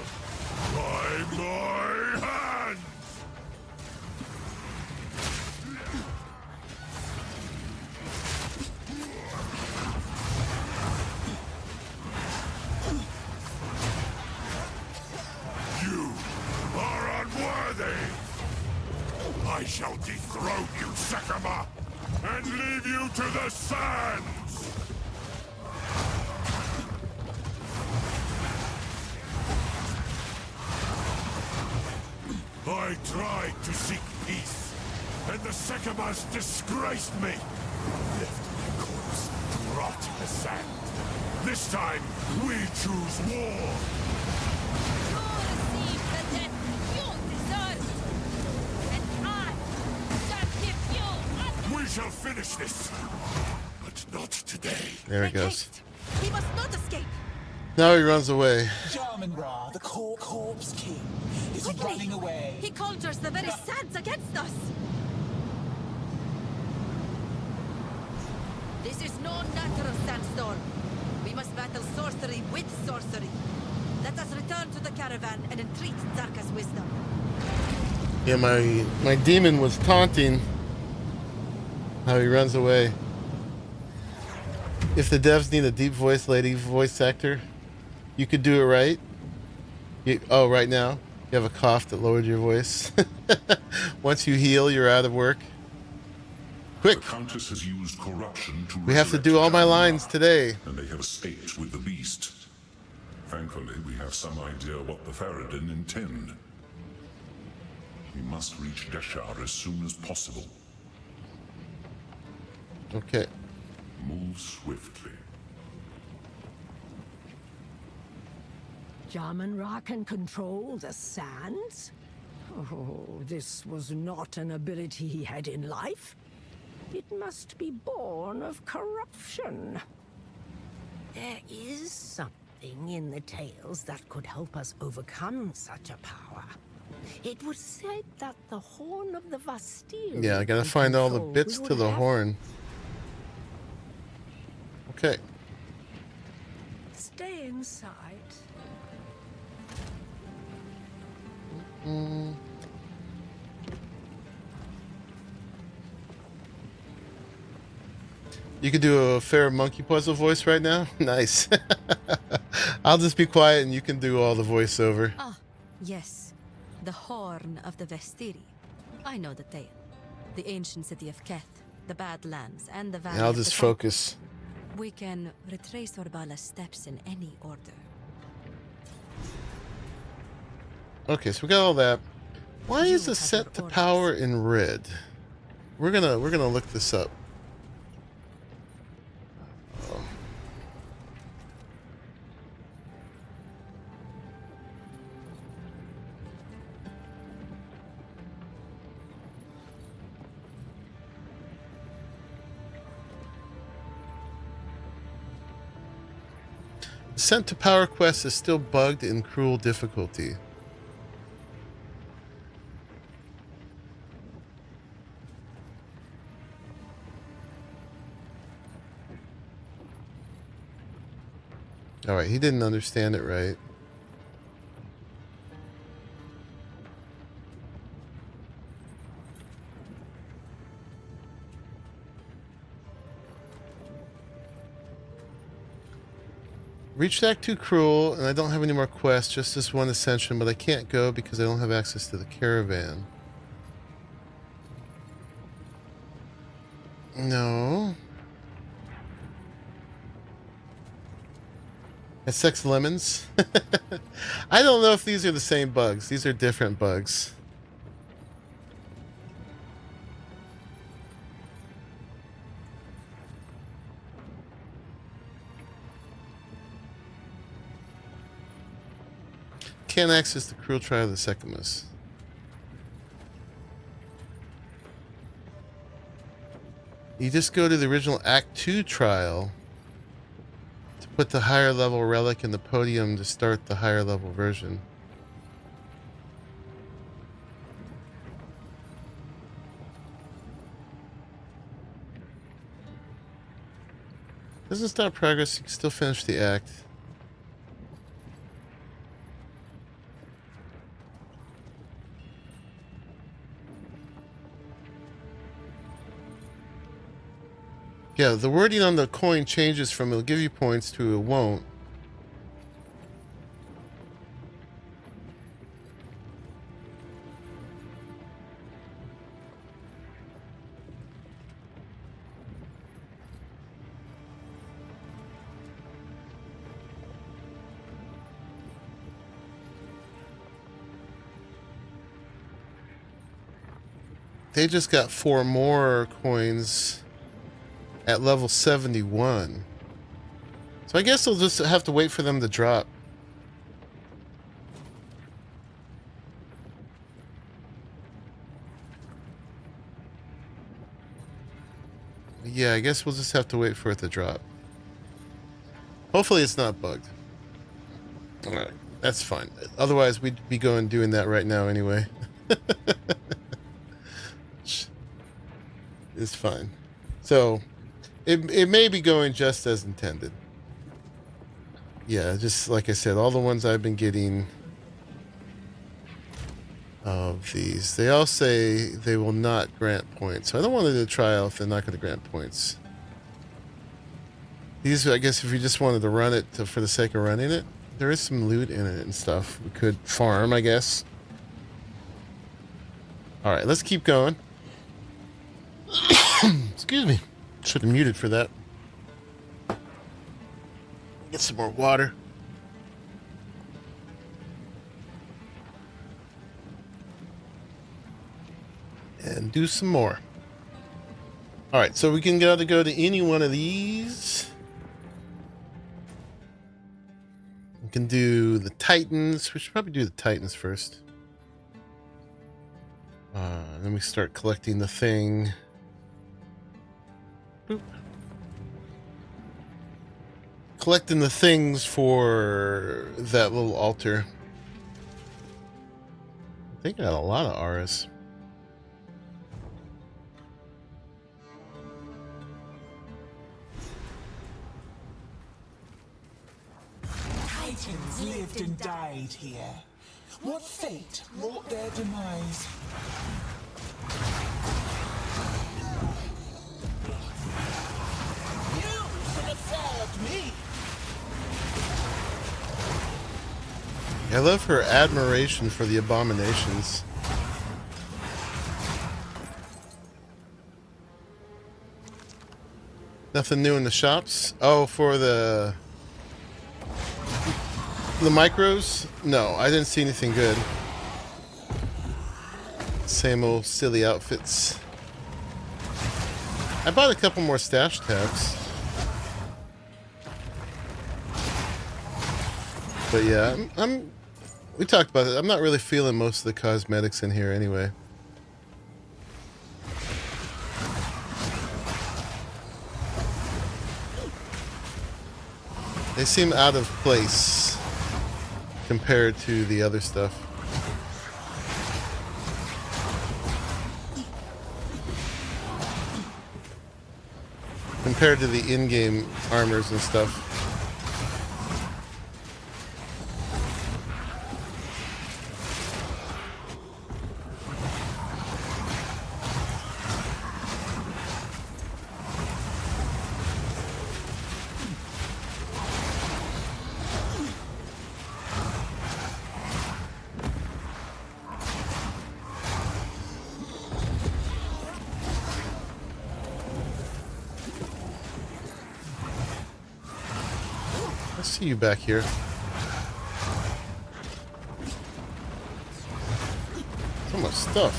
by my hand. I shall dethrone you, Sekama, drive you to the sands! I tried to seek peace, and the Sekabas disgraced me. Left my corpse to rot in the sand. This time, we choose war. You receive the death you deserve, and I shall give you We shall finish this, but not today. There it goes. He must not escape. Now he runs away. Jarman Ra, the corpse king, is running away. He conjures the very sands against us. This is no natural sandstorm. We must battle sorcery with sorcery. Let us return to the caravan and entreat Zarka's wisdom. Yeah, my demon was taunting how he runs away. If the devs need a deep voice lady voice actor, you could do it right. Right now you have a cough that lowered your voice. Once you heal, you're out of work. Quick! The Countess has used corruption to We have to do all my lines today. And they have escaped with the beast. Thankfully, we have some idea what the Faradin intend. We must reach Deshar as soon as possible. Okay. Move swiftly. Jarman Ra can control the sands? Oh, this was not an ability he had in life. It must be born of corruption. There is something in the tales that could help us overcome such a power. It was said that the horn of the Vastiri... Yeah, I gotta find all the bits to the horn. Okay. Stay inside. You could do a fair monkey puzzle voice right now? Nice. I'll just be quiet and you can do all the voiceover. Ah, yes. The Horn of the Vestiri. I know the tale. The ancient city of Keth, the Badlands, and the Valley I'll of the just Sun. focus. We can retrace Orbala's steps in any order. Okay, so we got all that. Why is the set to power in red? We're gonna look this up. Sent to Power Quest is still bugged in cruel difficulty. Alright, he didn't understand it right. Reached Act 2 Cruel, and I don't have any more quests, just this one ascension, but I can't go because I don't have access to the caravan. No. SX Lemons? I don't know if these are the same bugs. These are different bugs. Can't access the cruel trial of the Secamus. You just go to the original Act 2 trial to put the higher level relic in the podium to start the higher level version. Doesn't stop progress, you can still finish the act. Yeah, the wording on the coin changes from it'll give you points to it won't. they just got 4 more coins at level 71. So I guess we'll just have to wait for them to drop. Yeah, I guess we'll just have to wait for it to drop. Hopefully it's not bugged. Alright, that's fine. Otherwise we'd be going doing that right now anyway. It's fine. So it may be going just as intended. Yeah, just like I said, all the ones I've been getting of these, they all say they will not grant points. So I don't want to do a trial if they're not going to grant points. These, I guess, if you just wanted to run it for the sake of running it, there is some loot in it and stuff. We could farm, I guess. All right, let's keep going. Excuse me. Should have muted for that. Get some more water. And do some more. Alright, so we can go to any one of these. We can do the Titans. We should probably do the Titans first. Then we start collecting the thing. Boop. Collecting the things for that little altar. I think I got a lot of Aorus. Titans lived and died here. What fate wrought their demise? You should have served me. I love her admiration for the abominations. Nothing new in the shops? Oh, for the micros? No, I didn't see anything good. Same old silly outfits. I bought a couple more stash tabs. But yeah, we talked about it. I'm not really feeling most of the cosmetics in here anyway. They seem out of place compared to the other stuff. Compared to the in-game armors and stuff. See you back here. So much stuff.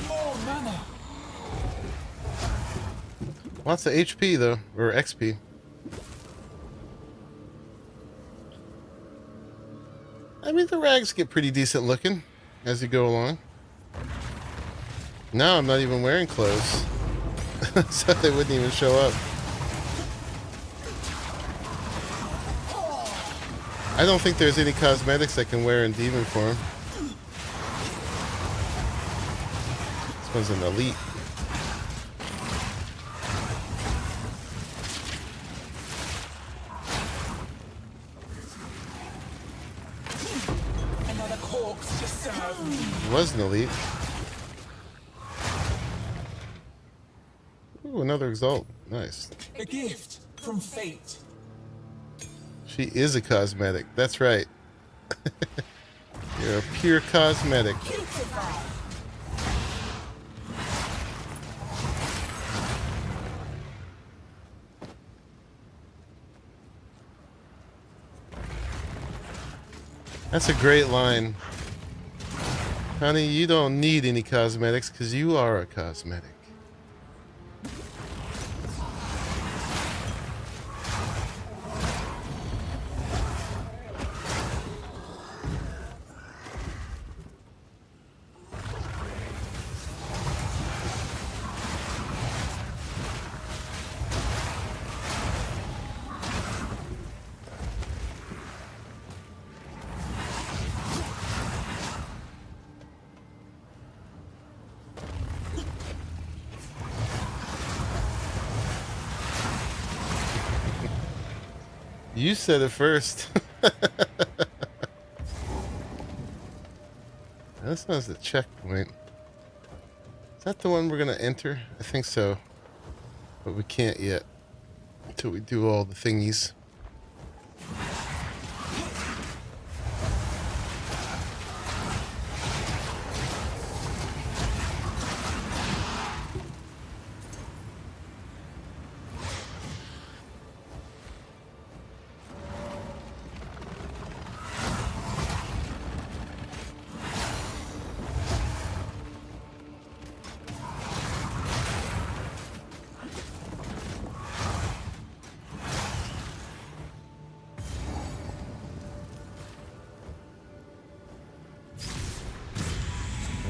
More mana. Lots of HP though, or XP. I mean, the rags get pretty decent looking as you go along. Now I'm not even wearing clothes, so they wouldn't even show up. I don't think there's any cosmetics I can wear in demon form. This one's an elite. It was an elite. Ooh, another exalt. Nice. A gift from fate. She is a cosmetic. That's right. You're a pure cosmetic. That's a great line. Honey, you don't need any cosmetics because you are a cosmetic. You said it first. This one's the checkpoint. Is that the one we're gonna enter? I think so. But we can't yet. Until we do all the thingies.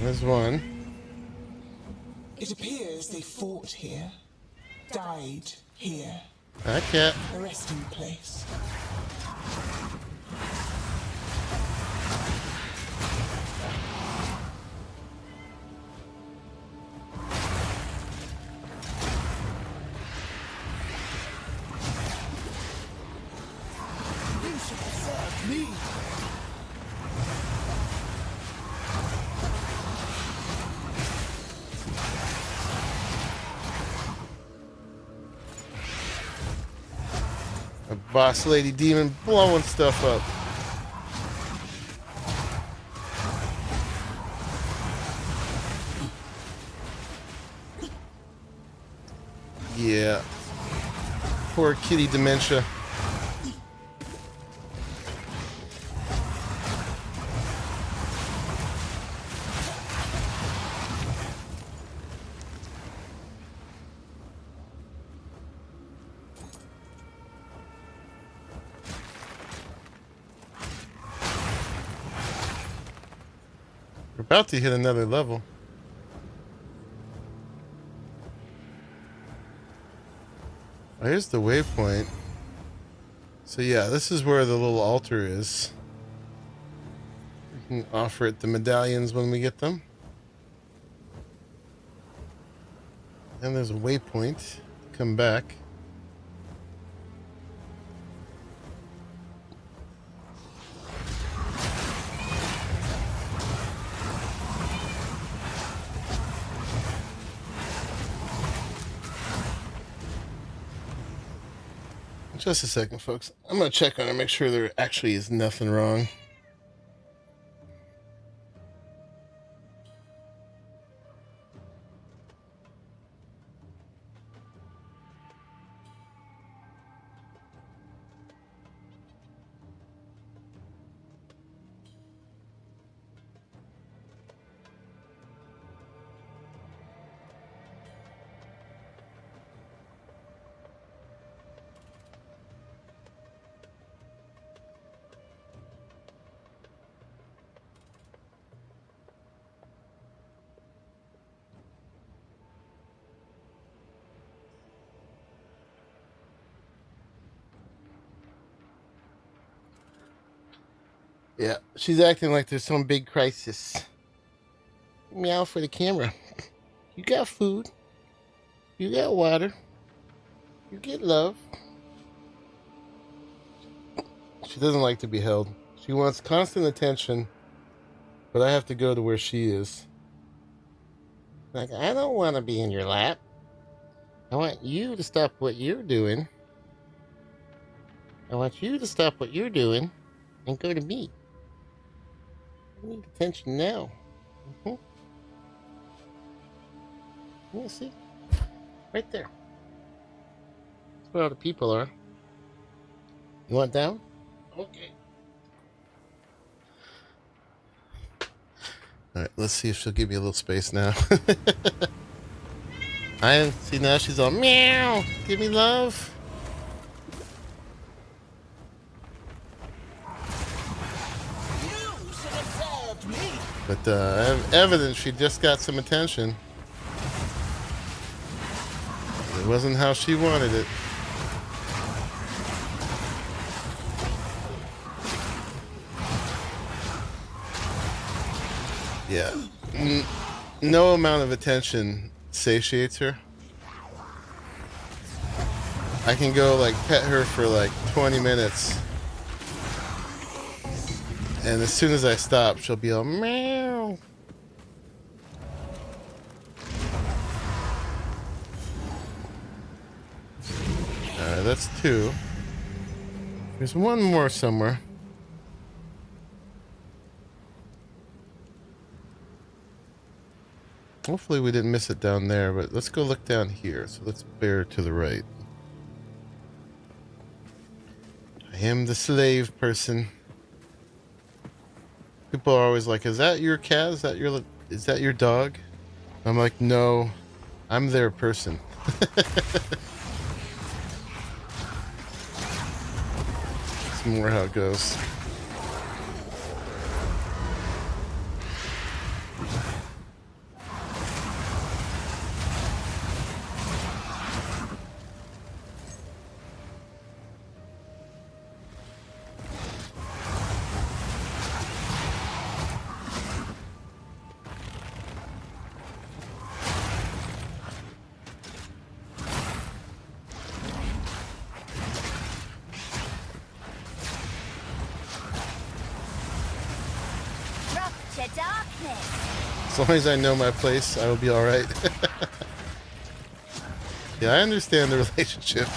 There's one. It appears they fought here, died here. Hi, Cat. A resting place. You should have served me. A boss lady demon blowing stuff up. Yeah. Poor kitty dementia. We're about to hit another level. Oh, here's the waypoint. So yeah, this is where the little altar is. We can offer it the medallions when we get them. And there's a waypoint. Come back. Just a second, folks. I'm going to check on her, make sure there actually is nothing wrong. Yeah, she's acting like there's some big crisis. Meow for the camera. You got food. You got water. You get love. She doesn't like to be held. She wants constant attention, but I have to go to where she is. Like, I don't want to be in your lap. I want you to stop what you're doing. I want you to stop what you're doing and go to me. I need attention now. Yeah, see? Right there. That's where all the people are. You want down? Okay. Alright, let's see if she'll give me a little space now. I see now she's all meow. Give me love. But evidence she just got some attention. It wasn't how she wanted it. Yeah. No amount of attention satiates her. I can go like pet her for like 20 minutes. And as soon as I stop, she'll be all meow. Alright, that's 2. There's one more somewhere. Hopefully we didn't miss it down there, but let's go look down here. So let's bear to the right. I am the slave person. People are always like, is that your cat? Is that your dog? I'm like, no, I'm their person. It's more how it goes. As long as I know my place, I will be alright. Yeah, I understand the relationship.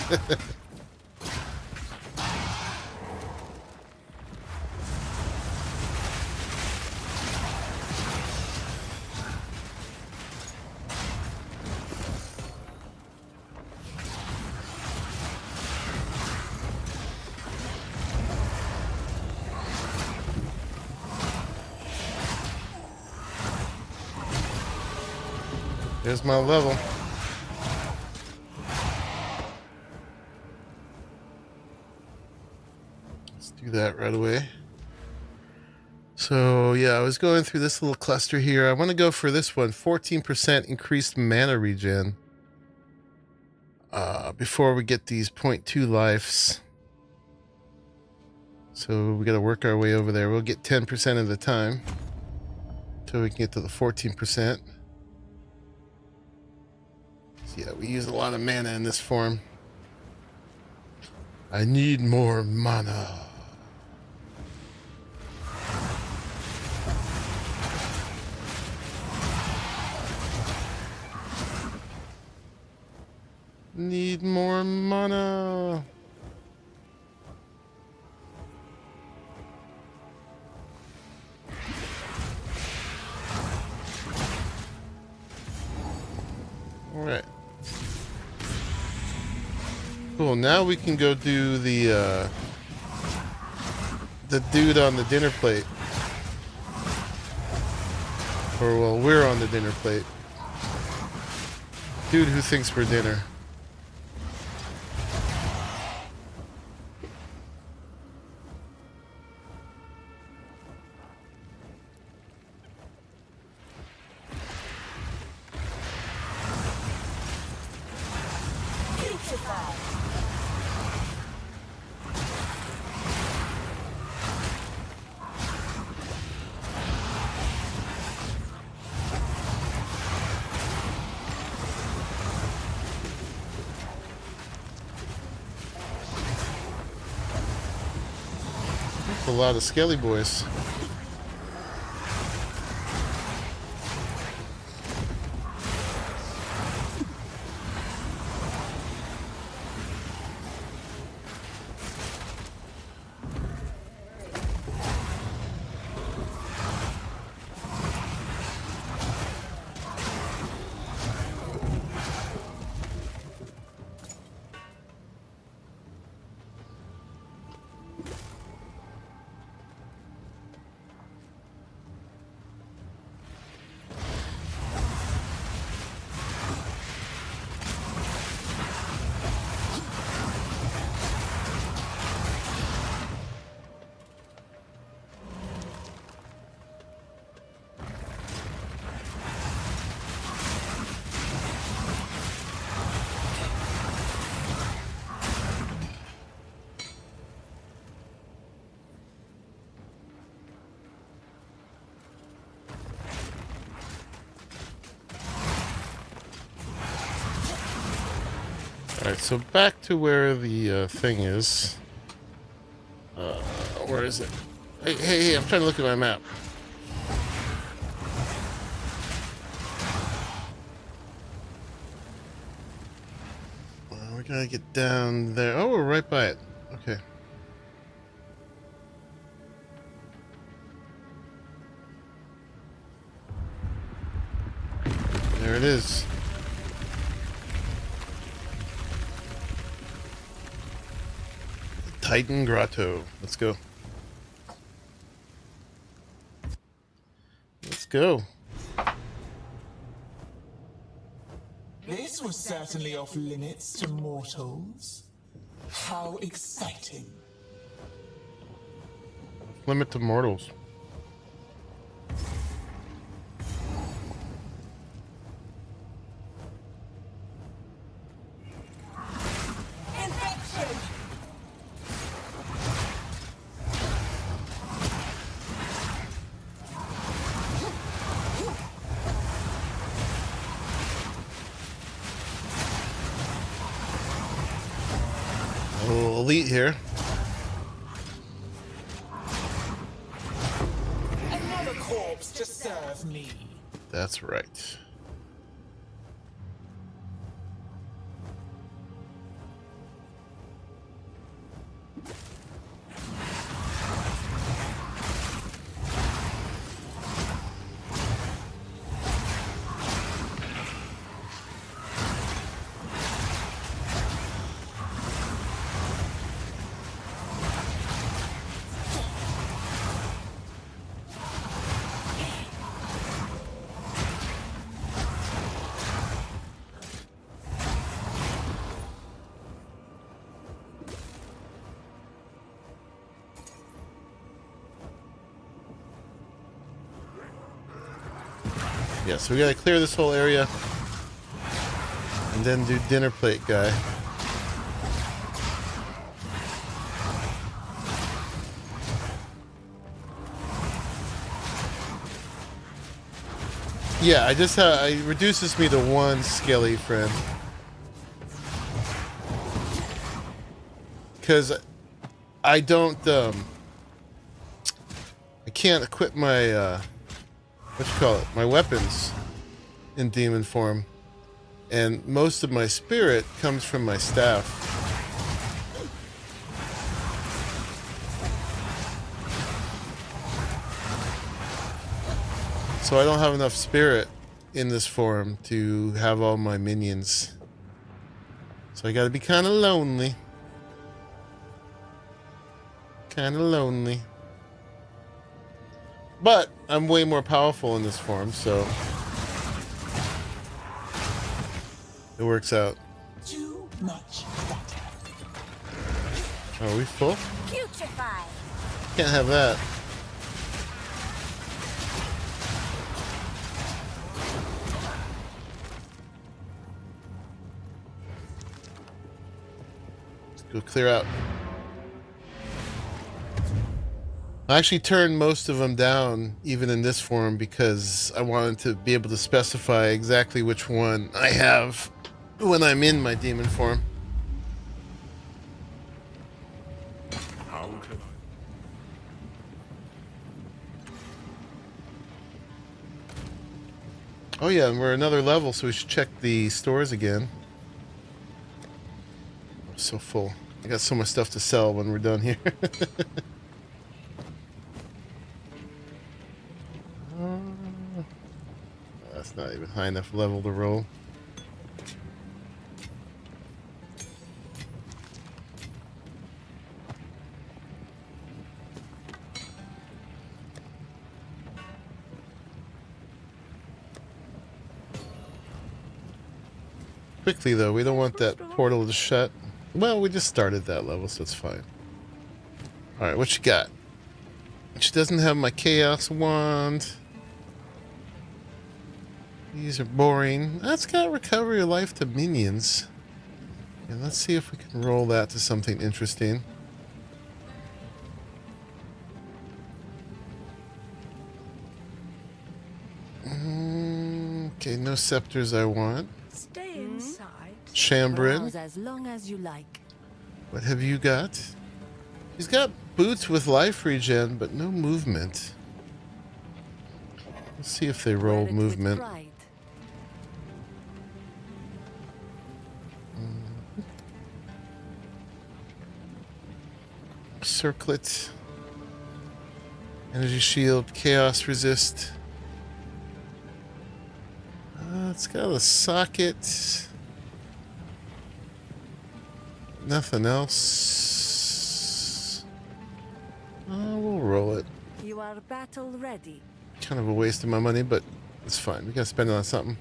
There's my level. Let's do that right away. So yeah, I was going through this little cluster here. I want to go for this one, 14% increased mana regen. Before we get these 0.2 lives. So we got to work our way over there. We'll get 10% of the time. Until we can get to the 14%. Yeah, we use a lot of mana in this form. I need more mana. Need more mana. All right. Cool, now we can go do the dude on the dinner plate. Or, well, we're on the dinner plate. Dude who thinks we're dinner. A lot of skelly boys. Alright, so back to where the thing is. Where is it? Hey, I'm trying to look at my map. We gotta get down there. Oh, we're right by it. Okay. There it is. Titan Grotto. Let's go. Let's go. This was certainly off limits to mortals. How exciting. Limit to mortals. Infection! A little elite here. Another corpse to serve me. That's right. Yeah, so we gotta clear this whole area and then do dinner plate guy. Yeah, it reduces me to one skelly friend. Because I don't, I can't equip my, my weapons in demon form. And most of my spirit comes from my staff. So I don't have enough spirit in this form to have all my minions. So I gotta be kind of lonely. Kind of lonely. But I'm way more powerful in this form, so it works out. Too much butter. Are we full? Putrefy. Can't have that. Let's go clear out. I actually turned most of them down, even in this form, because I wanted to be able to specify exactly which one I have when I'm in my demon form. How can Oh yeah, and we're another level, so we should check the stores again. I'm so full. I got so much stuff to sell when we're done here. That's not even high enough level to roll. Quickly though, we don't want that portal to shut. Well, we just started that level, so it's fine. Alright, what you got? She doesn't have my chaos wand. These are boring. That's got recovery of life to minions. And let's see if we can roll that to something interesting. Okay, no scepters I want. Stay inside. Chambrin. Browse as long as you like. What have you got? He's got boots with life regen, but no movement. Let's see if they roll Wear it with movement. pride. Circlet. Energy shield. Chaos resist. It's got a socket. Nothing else. We'll roll it. You are battle ready. Kind of a waste of my money, but it's fine. We gotta spend it on something.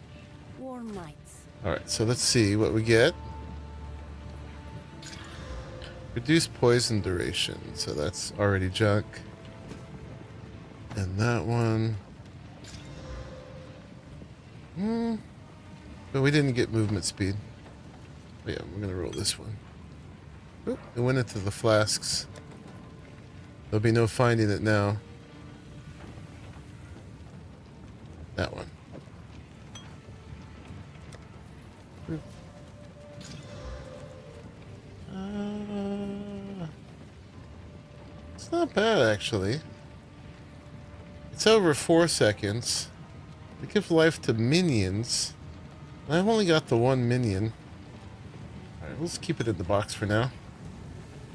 Warm nights. Alright, so let's see what we get. Reduce poison duration, so that's already junk. And that one. But we didn't get movement speed. But yeah, we're gonna roll this one. Oop, it went into the flasks. There'll be no finding it now. That one. Oop. It's not bad, actually. It's over 4 seconds. It gives life to minions. I've only got the one minion. Alright, let's keep it in the box for now.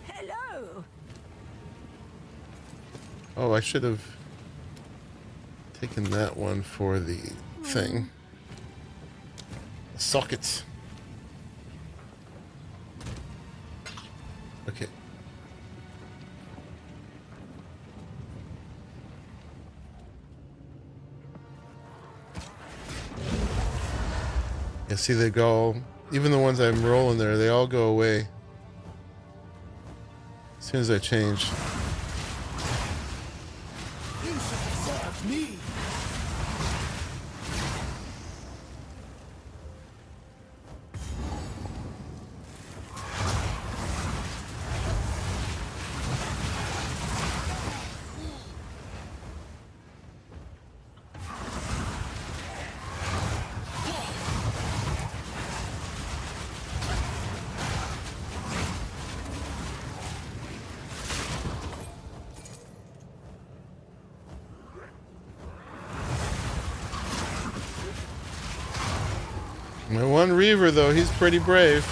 Hello. Oh, I should have taken that one for the thing. The sockets. Okay. Yeah, see, they go, even the ones I'm rolling there, they all go away as soon as I change. You should serve me. My one Reaver, though, he's pretty brave.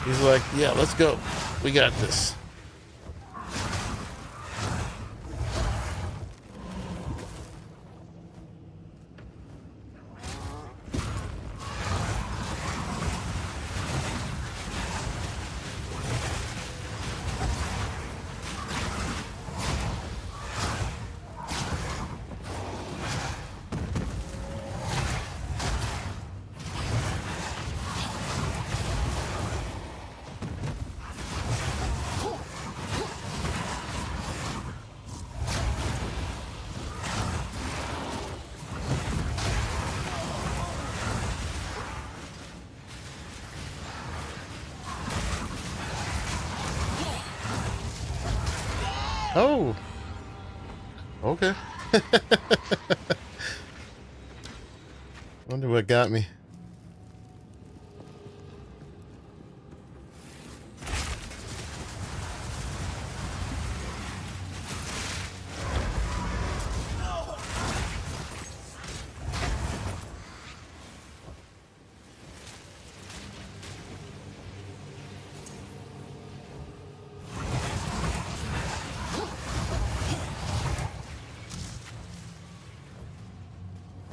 He's like, yeah, let's go. We got this. Oh. Okay. Wonder what got me.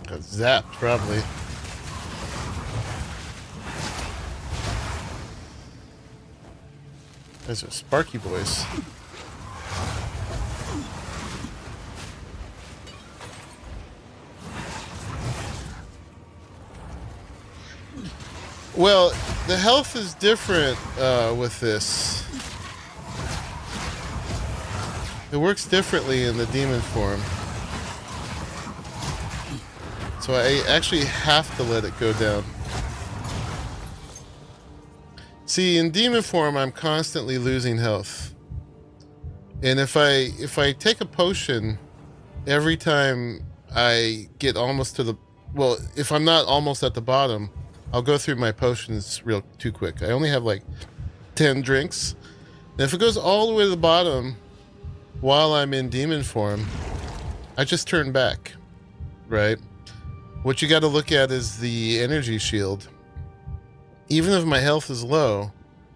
Got zapped, probably. Those are Sparky boys. Well, the health is different with this. It works differently in the demon form. So I actually have to let it go down. See, in demon form, I'm constantly losing health. And if I take a potion every time I get almost to the... Well, if I'm not almost at the bottom, I'll go through my potions real too quick. I only have like 10 drinks. And if it goes all the way to the bottom while I'm in demon form, I just turn back, right? What you got to look at is the energy shield. Even if my health is low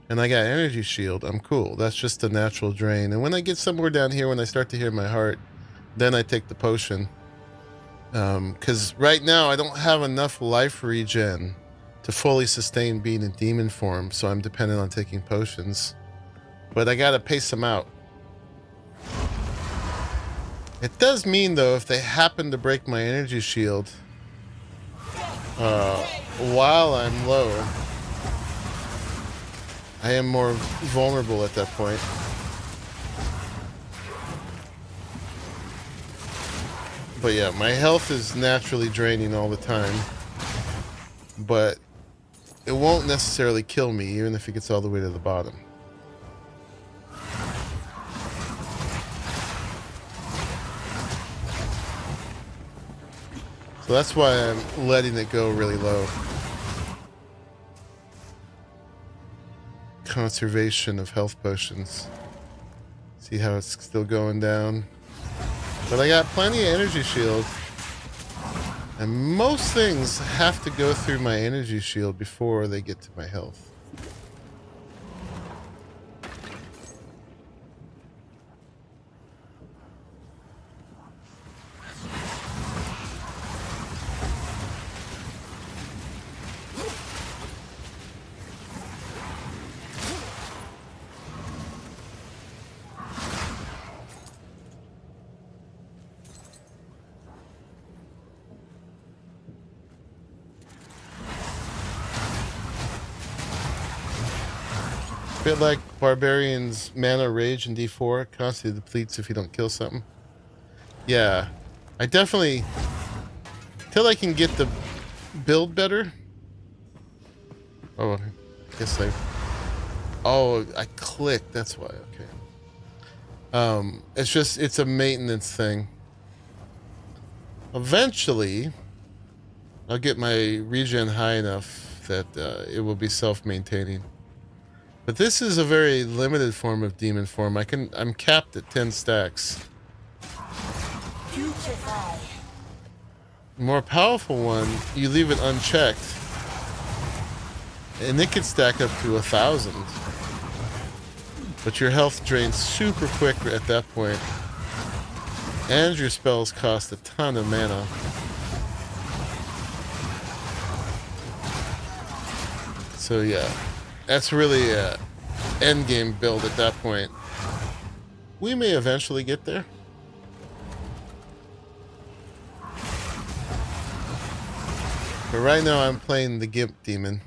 and I got energy shield, I'm cool. That's just a natural drain. And when I get somewhere down here, when I start to hear my heart, then I take the potion. Because right now I don't have enough life regen to fully sustain being in demon form, so I'm dependent on taking potions. But I gotta pace them out. It does mean, though, if they happen to break my energy shield while I'm low, I am more vulnerable at that point. But yeah, my health is naturally draining all the time. But it won't necessarily kill me, even if it gets all the way to the bottom. So that's why I'm letting it go really low. Conservation of health potions. See how it's still going down. But I got plenty of energy shield. And most things have to go through my energy shield before they get to my health. Bit like Barbarian's mana rage in D4, constantly depletes if you don't kill something. Yeah, I definitely, till I can get the build better. Oh, I guess I clicked, that's why, okay. It's a maintenance thing. Eventually, I'll get my regen high enough that it will be self-maintaining. But this is a very limited form of demon form. I'm capped at 10 stacks. More powerful one, you leave it unchecked, and it could stack up to 1,000. But your health drains super quick at that point, and your spells cost a ton of mana. So yeah. That's really an endgame build at that point. We may eventually get there. But right now I'm playing the Gimp Demon.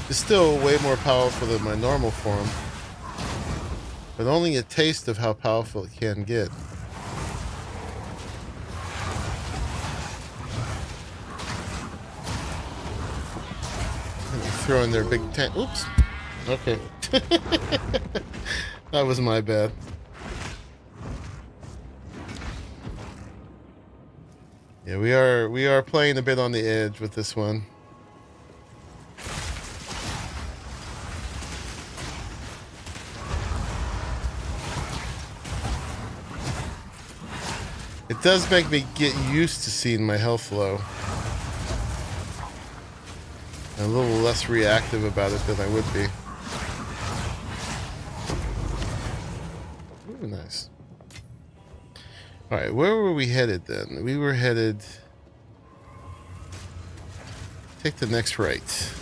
It's still way more powerful than my normal form. But only a taste of how powerful it can get. Throwing their big tank. Oops. Okay. That was my bad. Yeah, we are playing a bit on the edge with this one. It does make me get used to seeing my health low. A little less reactive about it than I would be. Ooh, nice. Alright, where were we headed then? We were headed... Take the next right.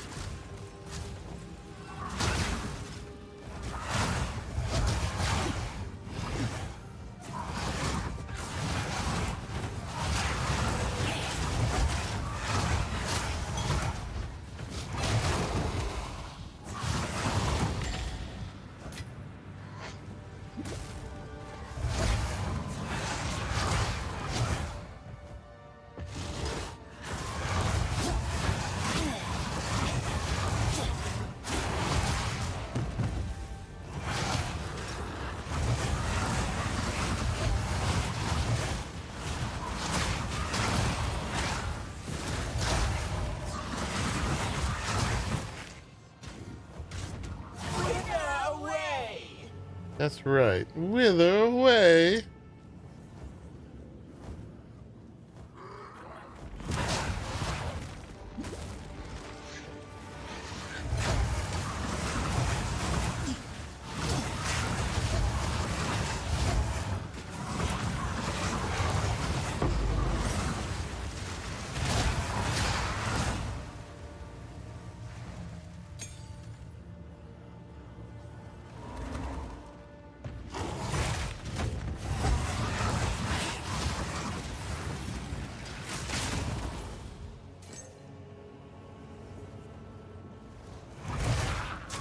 That's right. Wither away.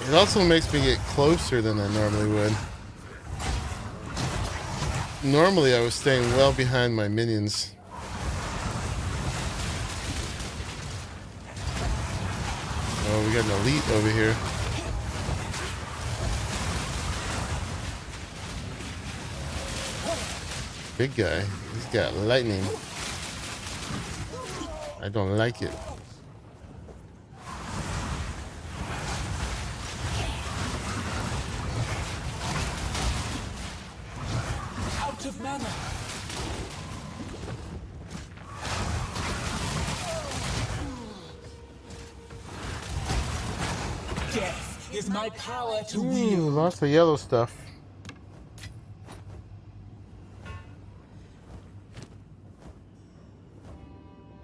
It also makes me get closer than I normally would. Normally I was staying well behind my minions. Oh, we got an elite over here. Big guy. He's got lightning. I don't like it. Of mana. Death is my power to wield. Lots of yellow stuff.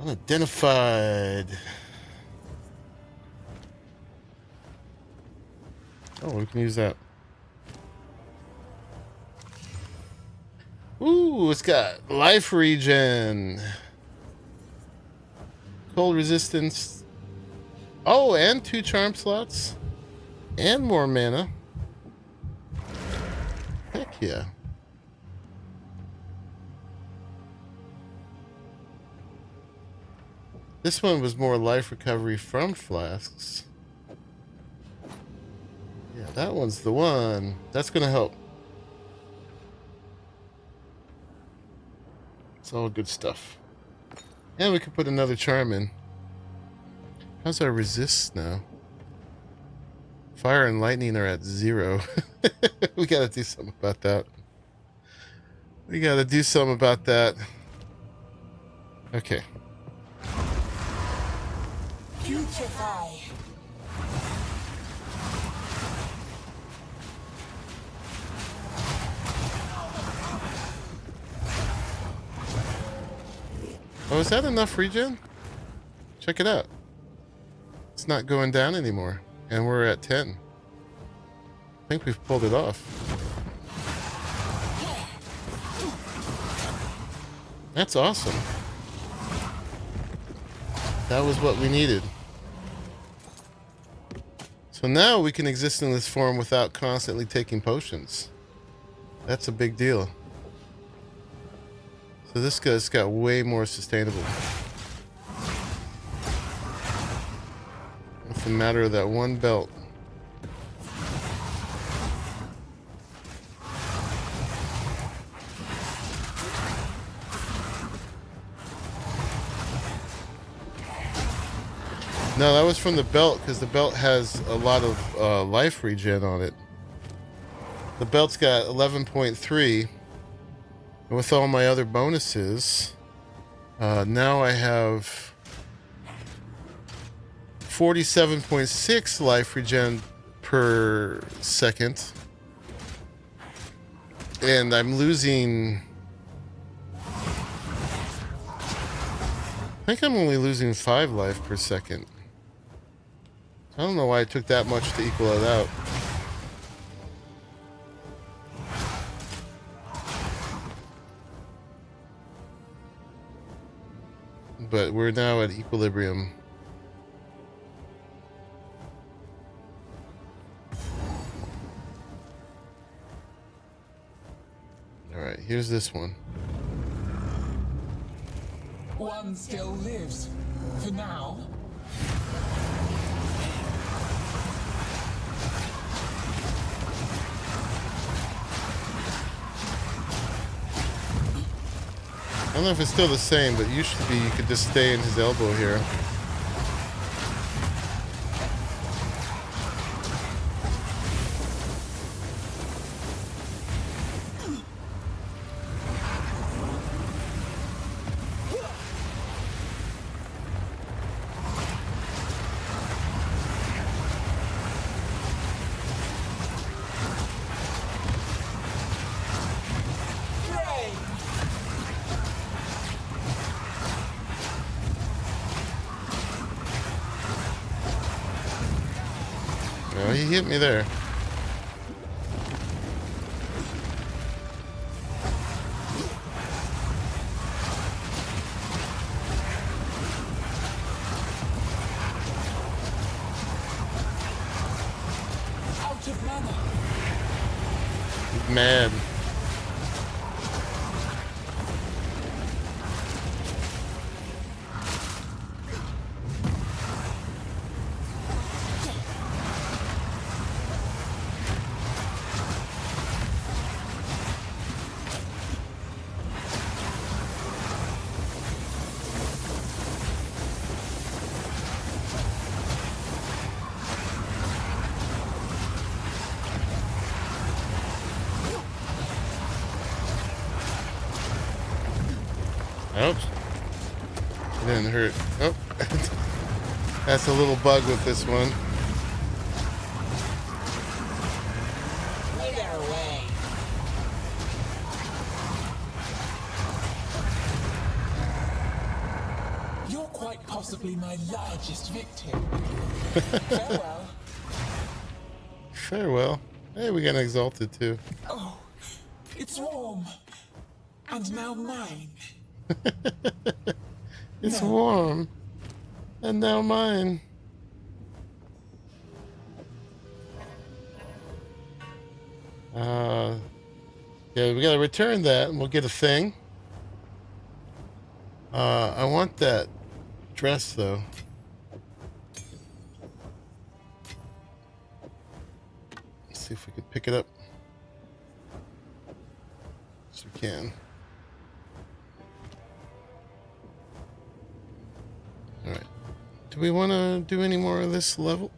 Unidentified. Oh, we can use that. Ooh, it's got life regen, cold resistance. Oh, and 2 charm slots, and more mana. Heck yeah. This one was more life recovery from flasks. Yeah, that one's the one. That's gonna help. It's all good stuff. And we could put another charm in. How's our resist now? Fire and lightning are at 0. We gotta do something about that. We gotta do something about that. Okay. Putrefy. Oh, is that enough regen? Check it out. It's not going down anymore. And we're at 10. I think we've pulled it off. That's awesome. That was what we needed. So now we can exist in this form without constantly taking potions. That's a big deal. So this guy's got way more sustainable. It's a matter of that one belt. No, that was from the belt, because the belt has a lot of life regen on it. The belt's got 11.3. And with all my other bonuses, now I have 47.6 life regen per second. And I'm losing... I think I'm only losing 5 life per second. I don't know why it took that much to equal it out. But we're now at equilibrium. Alright, here's this one. One still lives. For now. I don't know if it's still the same, but used to be you could just stay in his elbow here. No, he hit me there. Out of mana. He's mad. Oops. It didn't hurt. Oh. That's a little bug with this one. Get away. You're quite possibly my largest victim. Farewell. Farewell. Hey, we got an exalted too. Oh, it's warm. And now mine. It's warm. And now mine. Yeah, we gotta return that and we'll get a thing. I want that dress though. Let's see if we can pick it up. Yes, we can. Alright. Do we want to do any more of this level?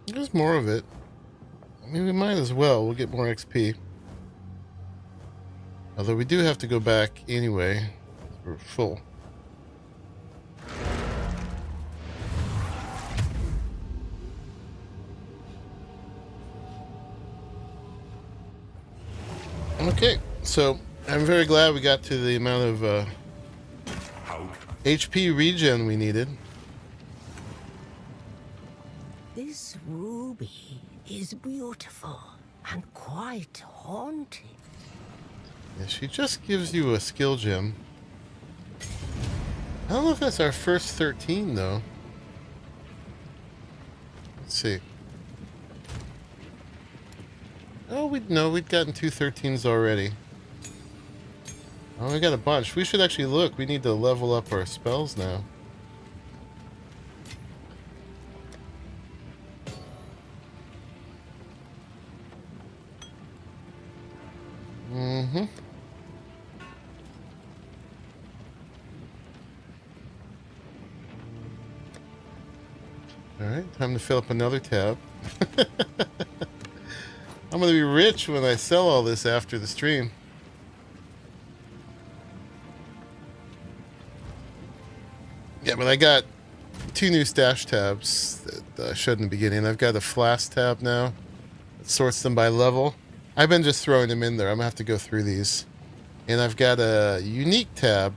There's more of it. I mean, we might as well. We'll get more XP. Although we do have to go back anyway. We're full. Okay, so I'm very glad we got to the amount of HP regen we needed. This ruby is beautiful and quite haunting. Yeah, she just gives you a skill gem. I don't know if that's our first 13 though. Let's see. Oh, we'd gotten 2 13s already. Oh, we got a bunch. We should actually look. We need to level up our spells now. Alright, time to fill up another tab. I'm gonna be rich when I sell all this after the stream. Yeah, but I got 2 new stash tabs that I showed in the beginning. I've got a flask tab now that sorts them by level. I've been just throwing them in there. I'm gonna have to go through these. And I've got a unique tab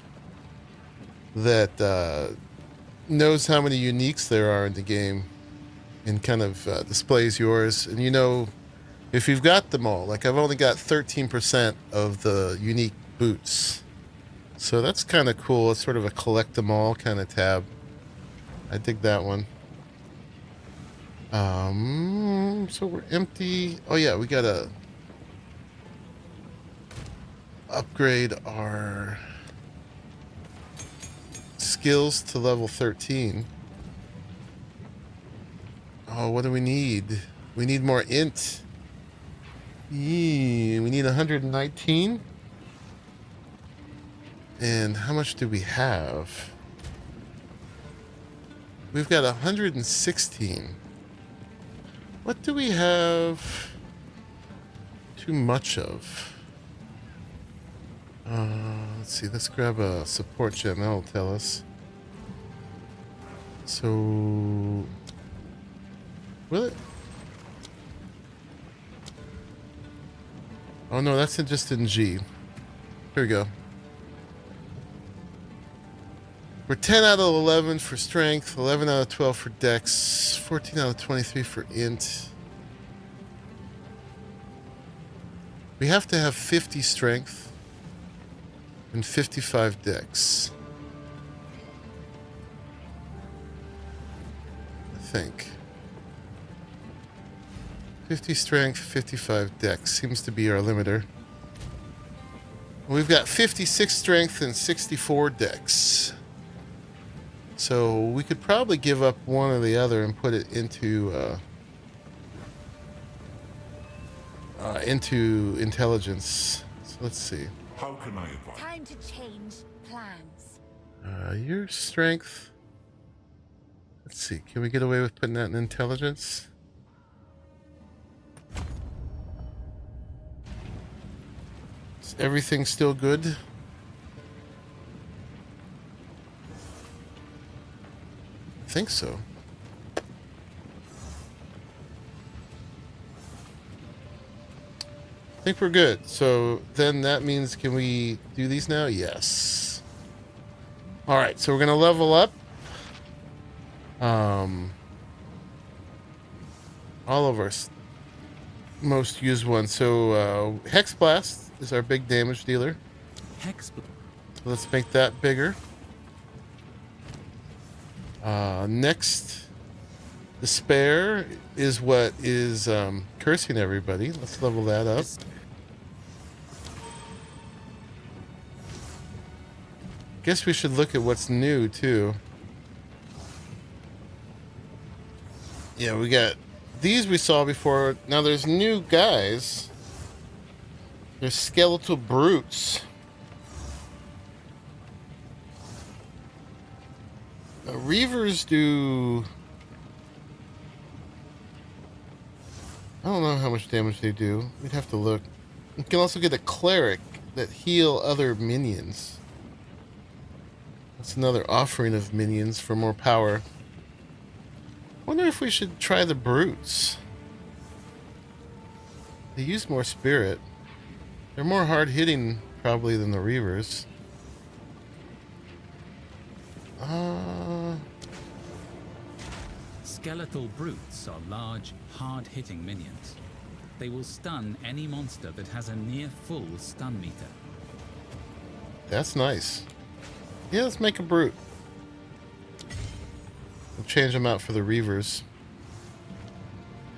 that knows how many uniques there are in the game and kind of displays yours. And you know, if you've got them all, like I've only got 13% of the unique boots. So that's kind of cool. It's sort of a collect them all kind of tab. I dig that one. So we're empty. Oh yeah, we gotta upgrade our skills to level 13. Oh, what do we need? We need more int. We need 119. And how much do we have? We've got 116. What do we have too much of? Let's see. Let's grab a support gem. That'll tell us. So, will it? Oh no, that's just in G. Here we go. We're 10 out of 11 for strength, 11 out of 12 for dex, 14 out of 23 for int. We have to have 50 strength and 55 dex. I think. 50 strength, 55 dex seems to be our limiter. We've got 56 strength and 64 dex. So we could probably give up one or the other and put it into intelligence. So let's see. How can I advise? Time to change plans. Your strength. Let's see. Can we get away with putting that in intelligence? Is everything still good? I think so. I think we're good. So then that means, can we do these now? Yes. All right, so we're going to level up. All of our most used ones. So Hex Blast is our big damage dealer. So let's make that bigger. Next, Despair is what is cursing everybody. Let's level that up. Guess we should look at what's new too. Yeah, we got these we saw before. Now there's new guys. There's skeletal brutes. Reavers do... I don't know how much damage they do. We'd have to look. You can also get a cleric that heal other minions. That's another offering of minions for more power. Wonder if we should try the brutes. They use more spirit. They're more hard-hitting probably than the reavers. Skeletal brutes are large, hard-hitting minions. They will stun any monster that has a near full stun meter. That's nice. Yeah, let's make a brute. We'll change them out for the reavers.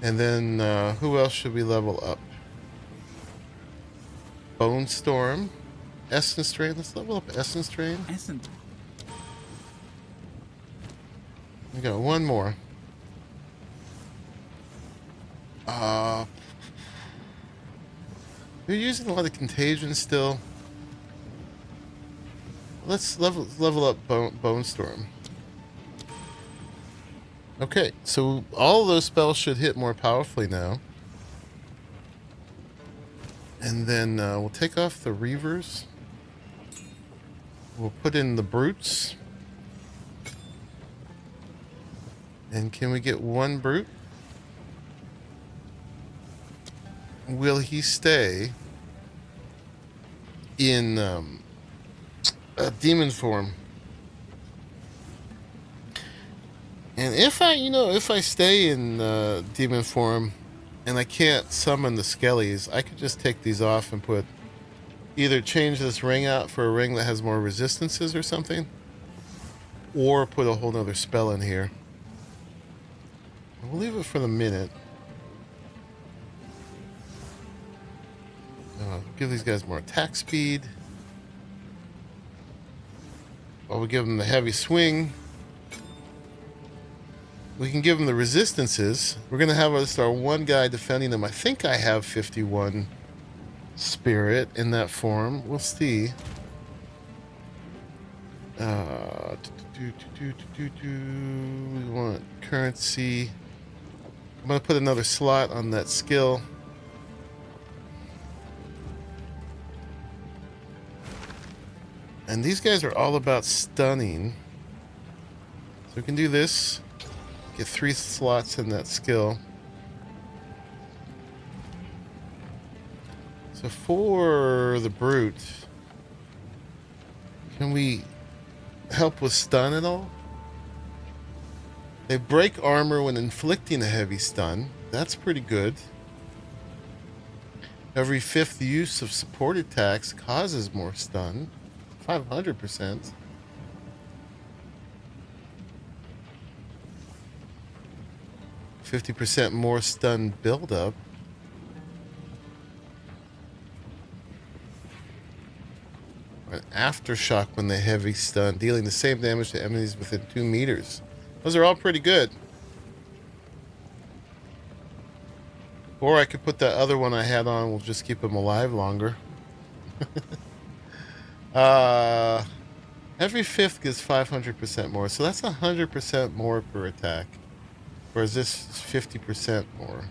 And then who else should we level up? Bone Storm. Essence Drain. Let's level up Essence Drain. Essence. We got one more. We're using a lot of contagion still. Let's level up Bone Storm. Okay, so all of those spells should hit more powerfully now. And then we'll take off the Reavers. We'll put in the Brutes. And can we get one Brute? Will he stay in demon form? And if I stay in demon form and I can't summon the skellies, I could just take these off and put either change this ring out for a ring that has more resistances or something, or put a whole nother spell in here. We'll leave it for the minute. Give these guys more attack speed. While we give them the heavy swing, we can give them the resistances. We're going to have just our one guy defending them. I think I have 51 spirit in that form. We'll see. We want currency. I'm going to put another slot on that skill. And these guys are all about stunning. So we can do this. Get 3 slots in that skill. So for the brute, can we... help with stun at all. They break armor when inflicting a heavy stun. That's pretty good. Every 5th use of support attacks causes more stun. 500%. %50 more stun buildup. An aftershock when they heavy stun, dealing the same damage to enemies within 2 meters. Those are all pretty good. Or I could put that other one I had on. We'll just keep them alive longer. Every 5th gives 500% more. So that's 100% more per attack. Whereas this is 50% more.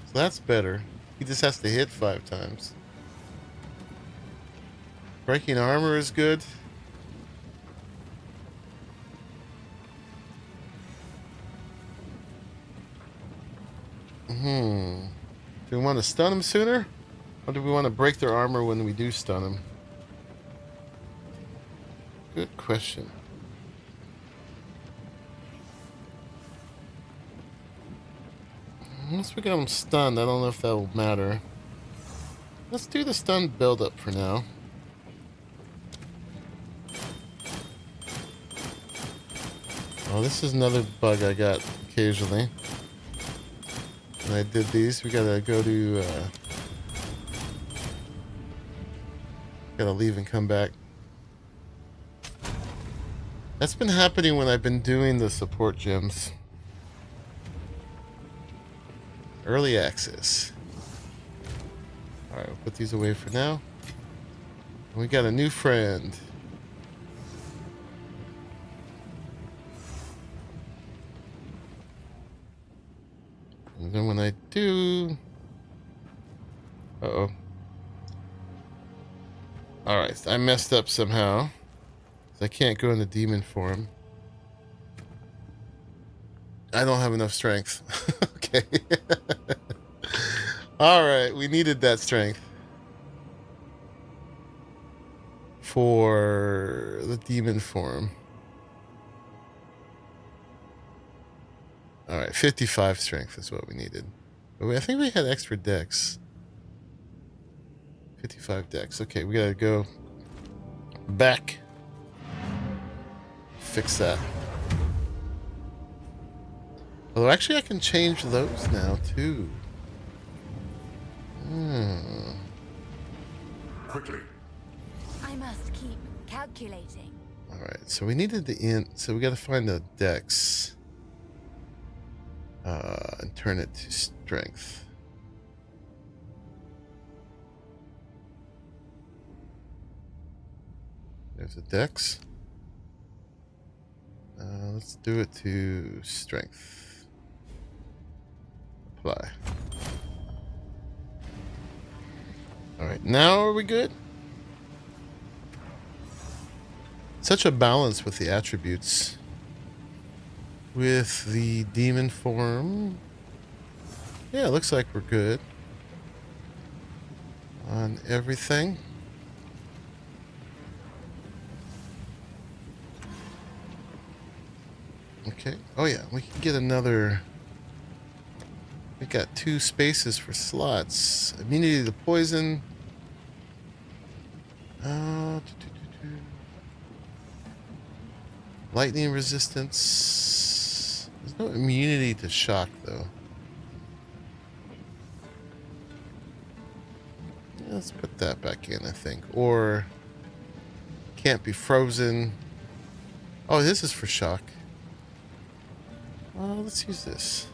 So that's better. He just has to hit 5 times. Breaking armor is good. Do we want to stun him sooner? Or do we want to break their armor when we do stun him? Good question. Once we get them stunned, I don't know if that will matter. Let's do the stun build-up for now. Oh, this is another bug I got occasionally. When I did these, we gotta go to... gotta leave and come back. That's been happening when I've been doing the support gems. Early access. Alright, we'll put these away for now. We got a new friend. And then when I do... Uh-oh. Alright, I messed up somehow. I can't go in the demon form. I don't have enough strength. Okay. Alright, we needed that strength. For the demon form. Alright, 55 strength is what we needed. But I think we had extra dex. 55 dex. Okay, we gotta go back. Fix that. Although actually I can change those now too. Quickly. I must keep calculating. Alright, so we needed the int, so we gotta find the dex. And turn it to strength. There's a dex. Let's do it to strength. Apply. Alright, now are we good? Such a balance with the attributes. With the demon form. Yeah, it looks like we're good. On everything. Okay. Oh yeah, we can get another. We got 2 spaces for slots. Immunity to poison. Lightning resistance. There's no immunity to shock though. Yeah, let's put that back in, I think. Or can't be frozen. Oh, this is for shock. Let's use this.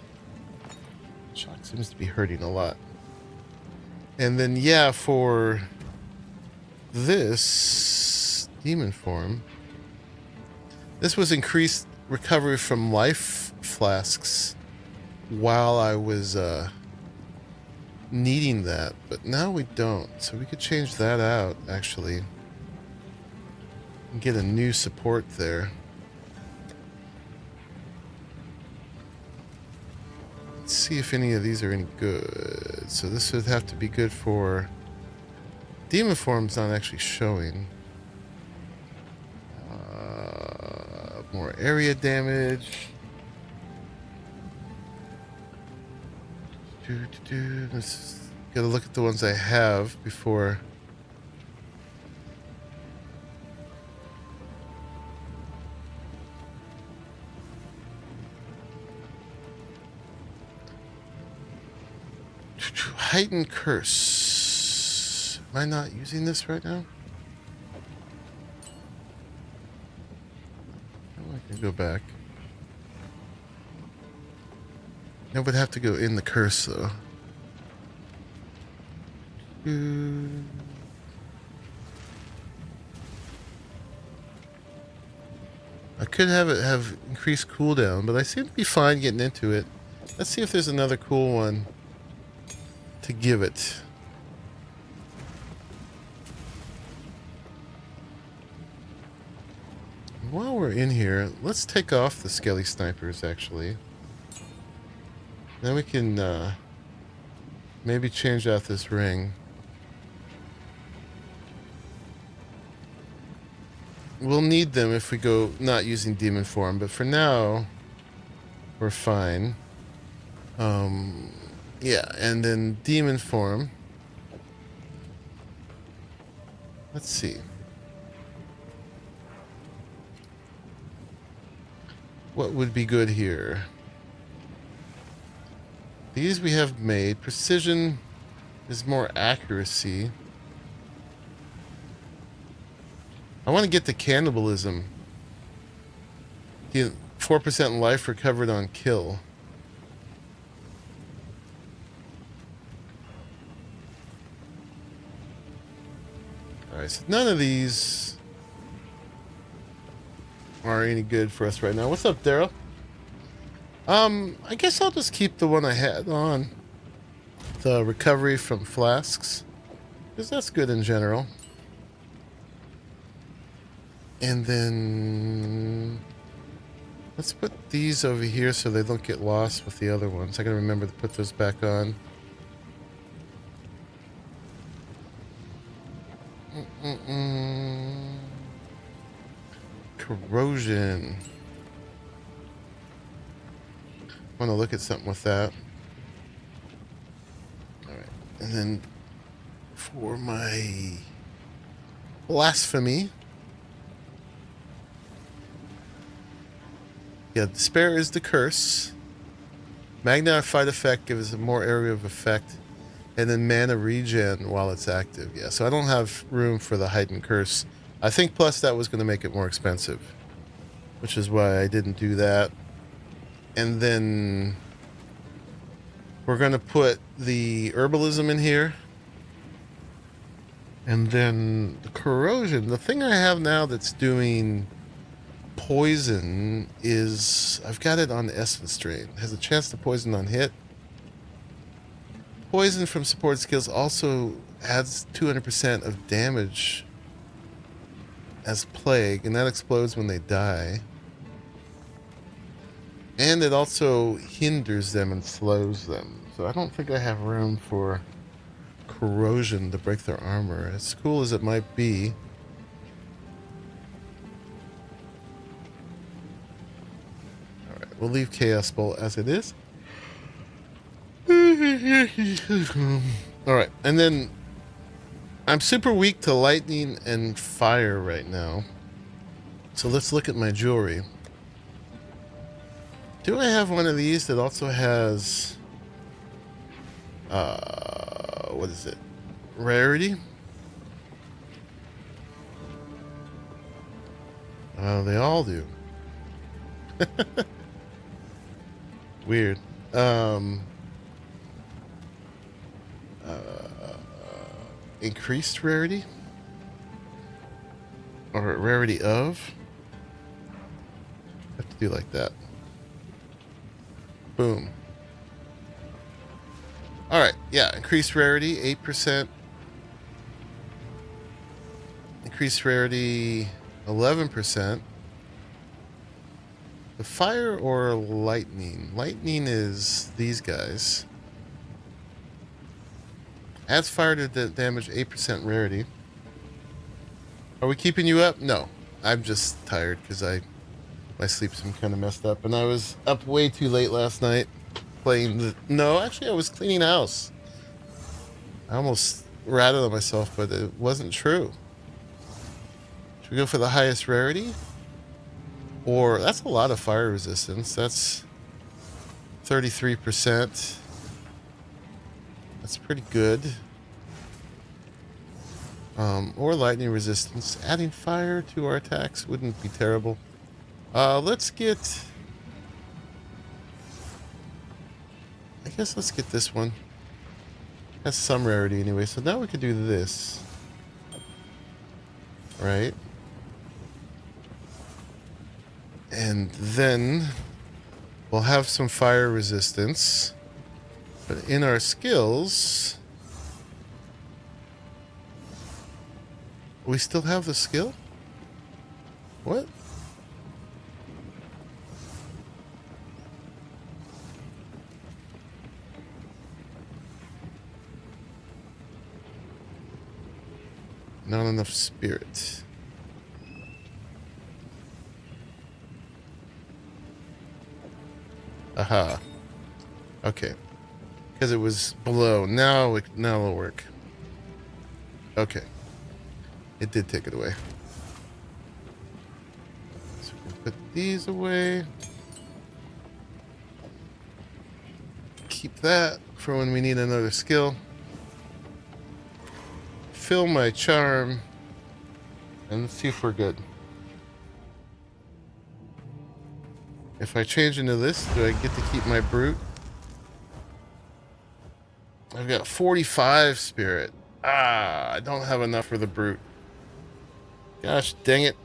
Shock seems to be hurting a lot. And then, yeah, for this demon form, this was increased recovery from life flasks while I was needing that, but now we don't. So we could change that out, actually, and get a new support there. Let's see if any of these are any good. So this would have to be good for... Demon form's not actually showing. More area damage. Let's gotta look at the ones I have before. Heightened Curse. Am I not using this right now? Oh, I can go back. I would have to go in the curse though. I could have it have increased cooldown, but I seem to be fine getting into it. Let's see if there's another cool one to give it. While we're in here, let's take off the skelly snipers actually. Then we can maybe change out this ring. We'll need them if we go not using demon form, but for now we're fine. Yeah, and then demon form. Let's see. What would be good here? These we have made. Precision is more accuracy. I want to get the cannibalism. 4% life recovered on kill. Alright, so none of these are any good for us right now. What's up, Daryl? I guess I'll just keep the one I had on. The recovery from flasks. Because that's good in general. And then let's put these over here so they don't get lost with the other ones. I gotta remember to put those back on. Corrosion. Want to look at something with that. Alright, and then for my blasphemy. Yeah, despair is the curse. Magnified effect gives a more area of effect. And then mana regen while it's active. Yeah, so I don't have room for the heightened curse. I think plus that was going to make it more expensive. Which is why I didn't do that. And then we're going to put the herbalism in here. And then the corrosion. The thing I have now that's doing poison is I've got it on the essence strain. Has a chance to poison on hit. Poison from support skills also adds 200% of damage as plague, and that explodes when they die. And it also hinders them and slows them. So I don't think I have room for corrosion to break their armor. As cool as it might be. Alright, we'll leave Chaos Bolt as it is. Alright, and then I'm super weak to lightning and fire right now. So let's look at my jewelry. Do I have one of these that also has what is it? Rarity? Oh, they all do. Weird. Increased rarity? Or rarity of? Have to do like that. Boom. Alright, yeah, increased rarity, 8%. Increased rarity, 11%. The fire or lightning? Lightning is these guys. Adds fire to damage, 8% rarity. Are we keeping you up? No. I'm just tired because I My sleep's been kind of messed up, and I was up way too late last night playing the... No, actually, I was cleaning house. I almost rattled on myself, but it wasn't true. Should we go for the highest rarity? Or... That's a lot of fire resistance. That's 33%. That's pretty good. Or lightning resistance. Adding fire to our attacks wouldn't be terrible. Let's get... I guess let's get this one. Has some rarity anyway, so now we could do this. Right? And then we'll have some fire resistance. But in our skills... We still have the skill? What? Not enough spirit. Aha. Okay. Because it was below. Now it'll work. Okay. It did take it away. So we can put these away. Keep that for when we need another skill. Fill my charm. And let's see if we're good. If I change into this, do I get to keep my brute? I've got 45 spirit. I don't have enough for the brute. Gosh dang it.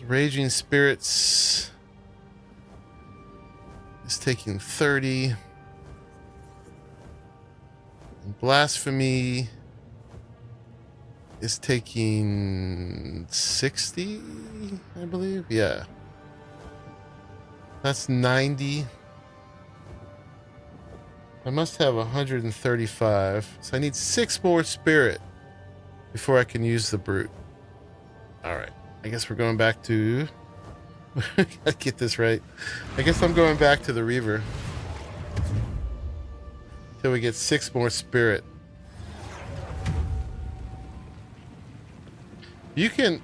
Raging Spirits is taking 30. And Blasphemy is taking 60, I believe. Yeah. That's 90. I must have 135. So I need 6 more spirit before I can use the brute. Alright. I guess we're going back to... Gotta get this right. I guess I'm going back to the Reaver. Till we get 6 more spirit. You can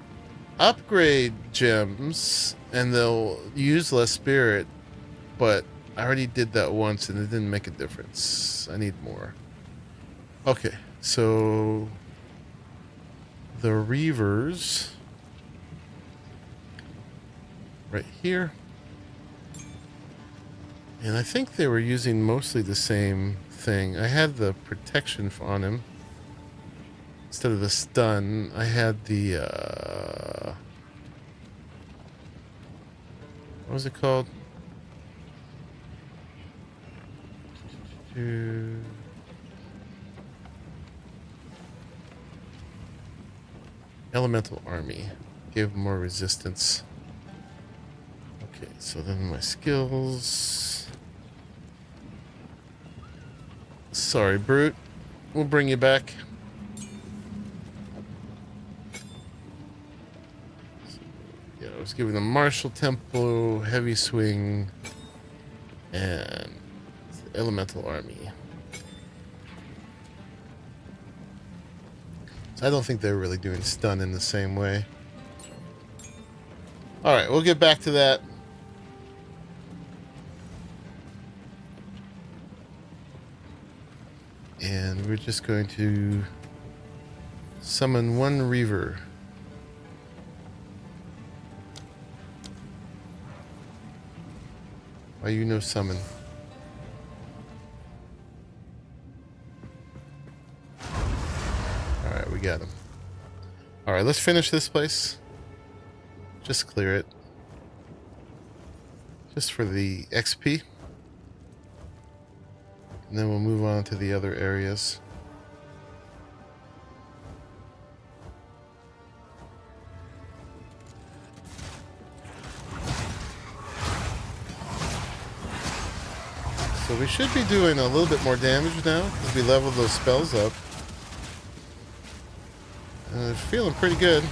upgrade gems and they'll use less spirit, but I already did that once and it didn't make a difference. I need more. Okay, so the Reavers right here. And I think they were using mostly the same thing. I had the protection on him. Instead of the stun, I had the, what was it called? Elemental Army. Give more resistance. Okay, so then my skills. Sorry, Brute. We'll bring you back. Yeah, I was giving them Martial Tempo, Heavy Swing, and Elemental Army. So I don't think they're really doing stun in the same way. Alright, we'll get back to that. And we're just going to summon 1 Reaver. Why you no summon? Alright, we got him. Alright, let's finish this place. Just clear it. Just for the XP. And then we'll move on to the other areas. So we should be doing a little bit more damage now as we level those spells up. Feeling pretty good.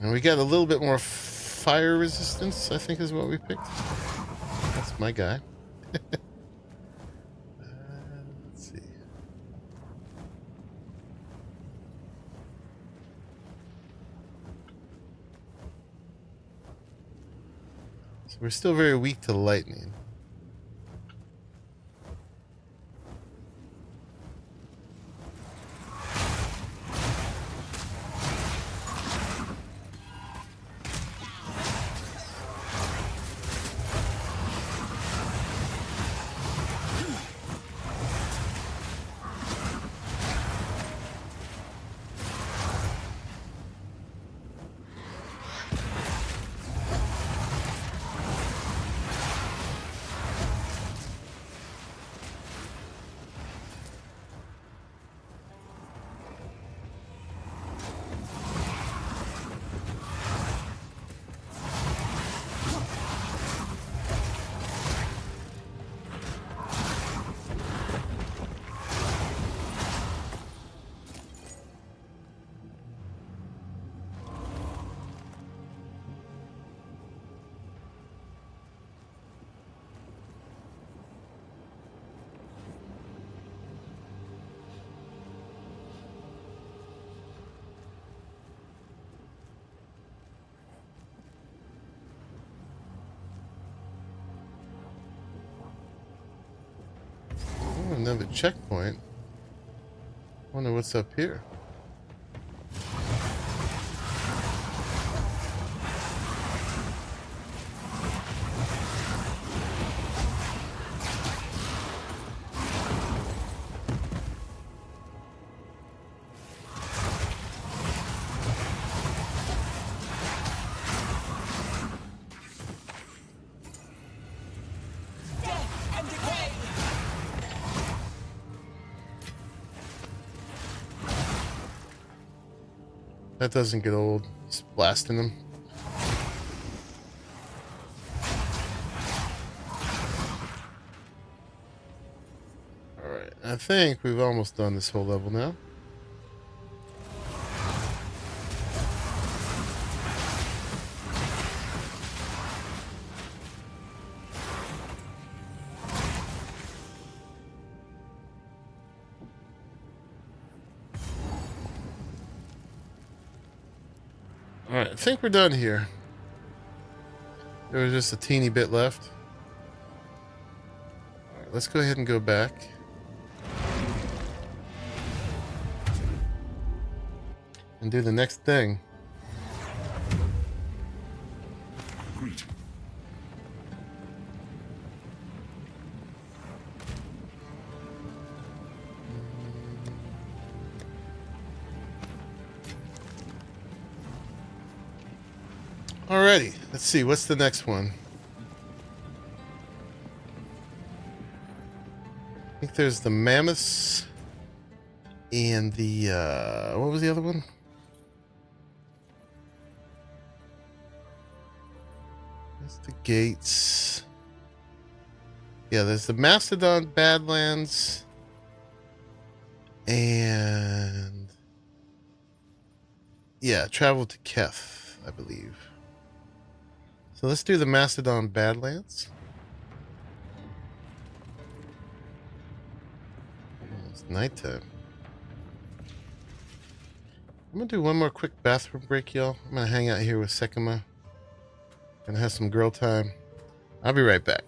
And we got a little bit more fire resistance, I think is what we picked. That's my guy. Let's see. So we're still very weak to lightning. Another checkpoint. Wonder what's up here. That doesn't get old. Just blasting them. Alright, I think we've almost done this whole level now. Alright, I think we're done here. There was just a teeny bit left. Alright, let's go ahead and go back. And do the next thing. Greet. Alrighty, let's see, what's the next one? I think there's the mammoths and the, what was the other one? That's the gates. Yeah, there's the Mastodon Badlands and, yeah, travel to Keth, I believe. So let's do the Mastodon Badlands. Oh, it's nighttime. I'm gonna do one more quick bathroom break, y'all. I'm gonna hang out here with Sekima. Gonna have some girl time. I'll be right back.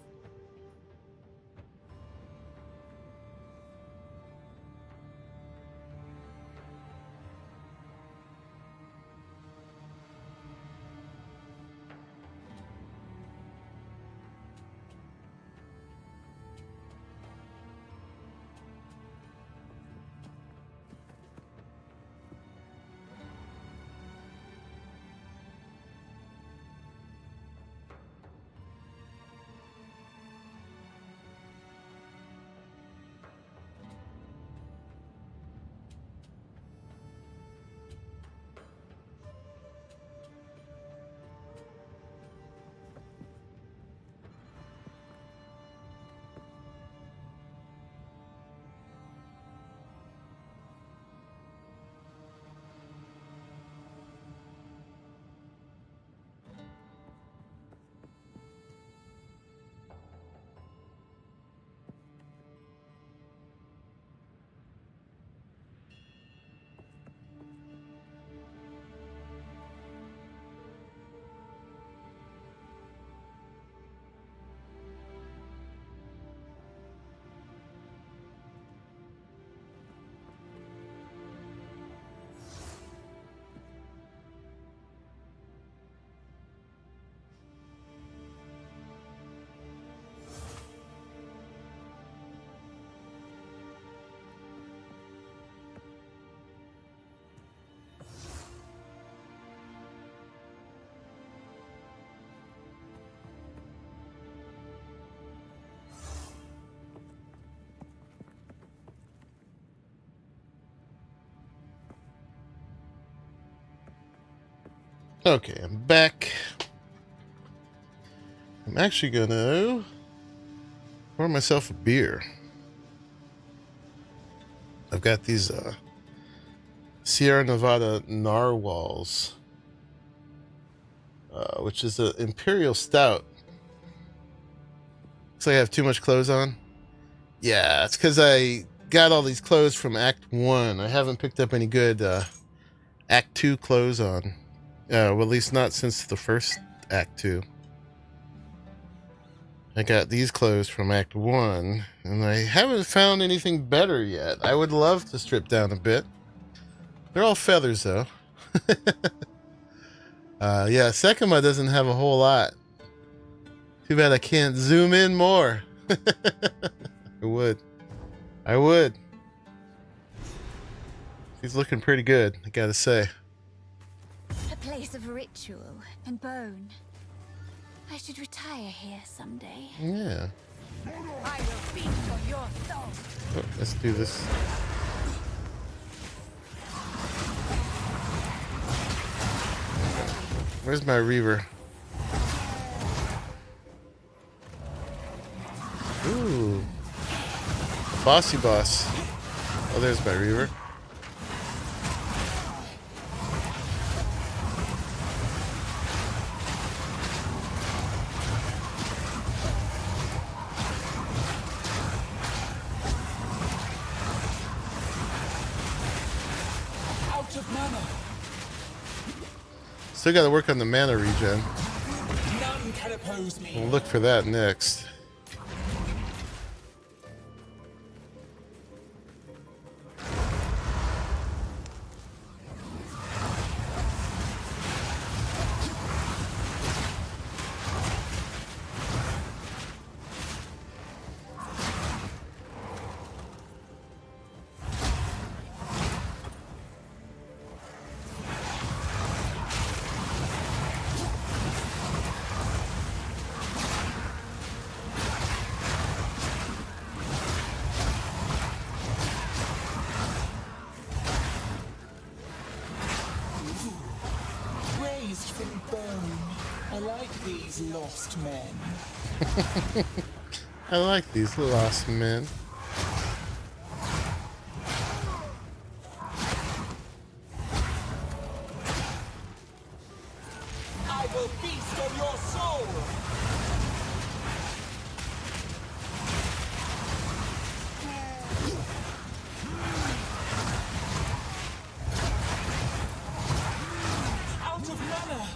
Okay, I'm back. I'm actually gonna pour myself a beer. I've got these Sierra Nevada Narwhals, which is an Imperial Stout. Looks like I have too much clothes on. Yeah, it's because I got all these clothes from Act 1. I haven't picked up any good Act 2 clothes on. Well, at least not since the first Act 2. I got these clothes from Act 1, and I haven't found anything better yet. I would love to strip down a bit. They're all feathers, though. Yeah, Sekima doesn't have a whole lot. Too bad I can't zoom in more. I would. I would. He's looking pretty good, I gotta say. A place of ritual and bone. I should retire here someday. Yeah. I will feast on your soul. Oh, let's do this. Where's my Reaver? Ooh. Bossy boss. Oh, there's my Reaver. Out of mana. Still got to work on the mana regen. None can oppose me. We'll look for that next. Raised from bone. I like these lost men. I like these lost men. I will feast on your soul. Out of mana.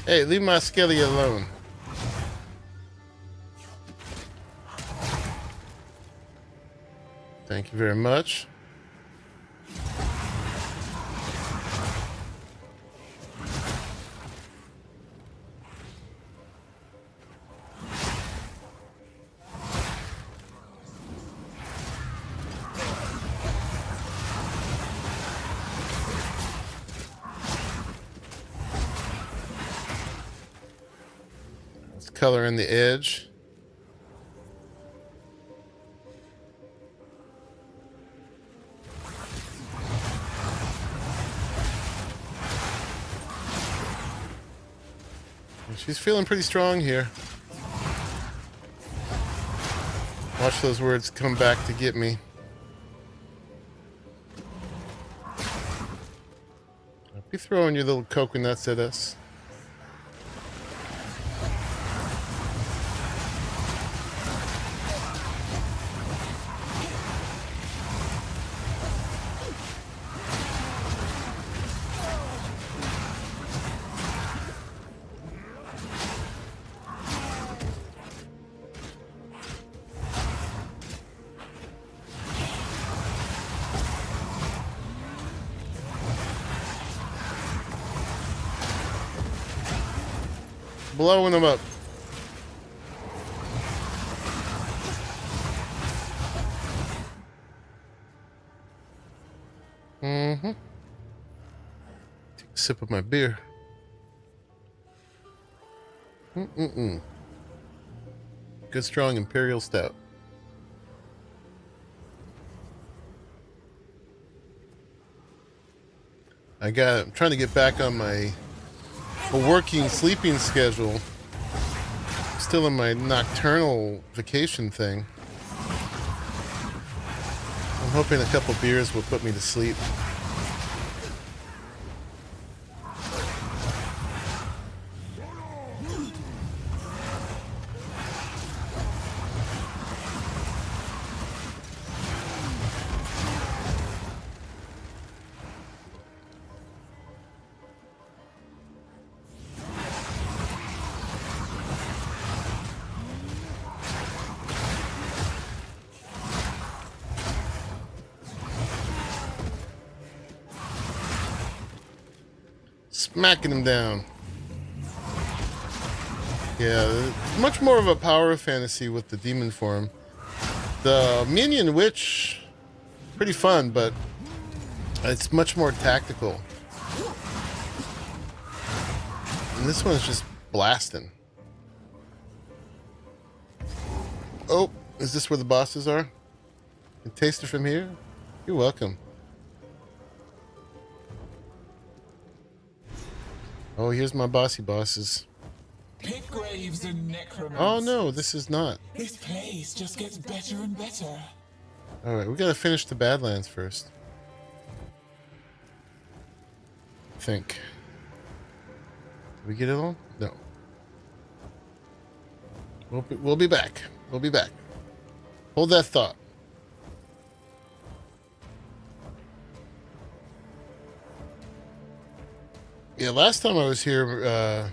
Hey, leave my skelly alone. Thank you very much. Let's color in the edge. She's feeling pretty strong here. Watch those words come back to get me. Don't be throwing your little coconuts at us. Blowing them up. Take a sip of my beer. Good strong Imperial Stout. I'm trying to get back on a working sleeping schedule. Still in my nocturnal vacation thing. I'm hoping a couple beers will put me to sleep. Smacking him down. Yeah, much more of a power fantasy with the demon form. The minion witch, pretty fun, but it's much more tactical. And this one's just blasting. Oh, is this where the bosses are? Can taste it from here? You're welcome. Oh, here's my bossy bosses. Pit graves and necromancy. Oh no, this is not. This place just gets better and better. Alright, we gotta finish the Badlands first. I think. Did we get it all? No. We'll be back. We'll be back. Hold that thought. Yeah, last time I was here,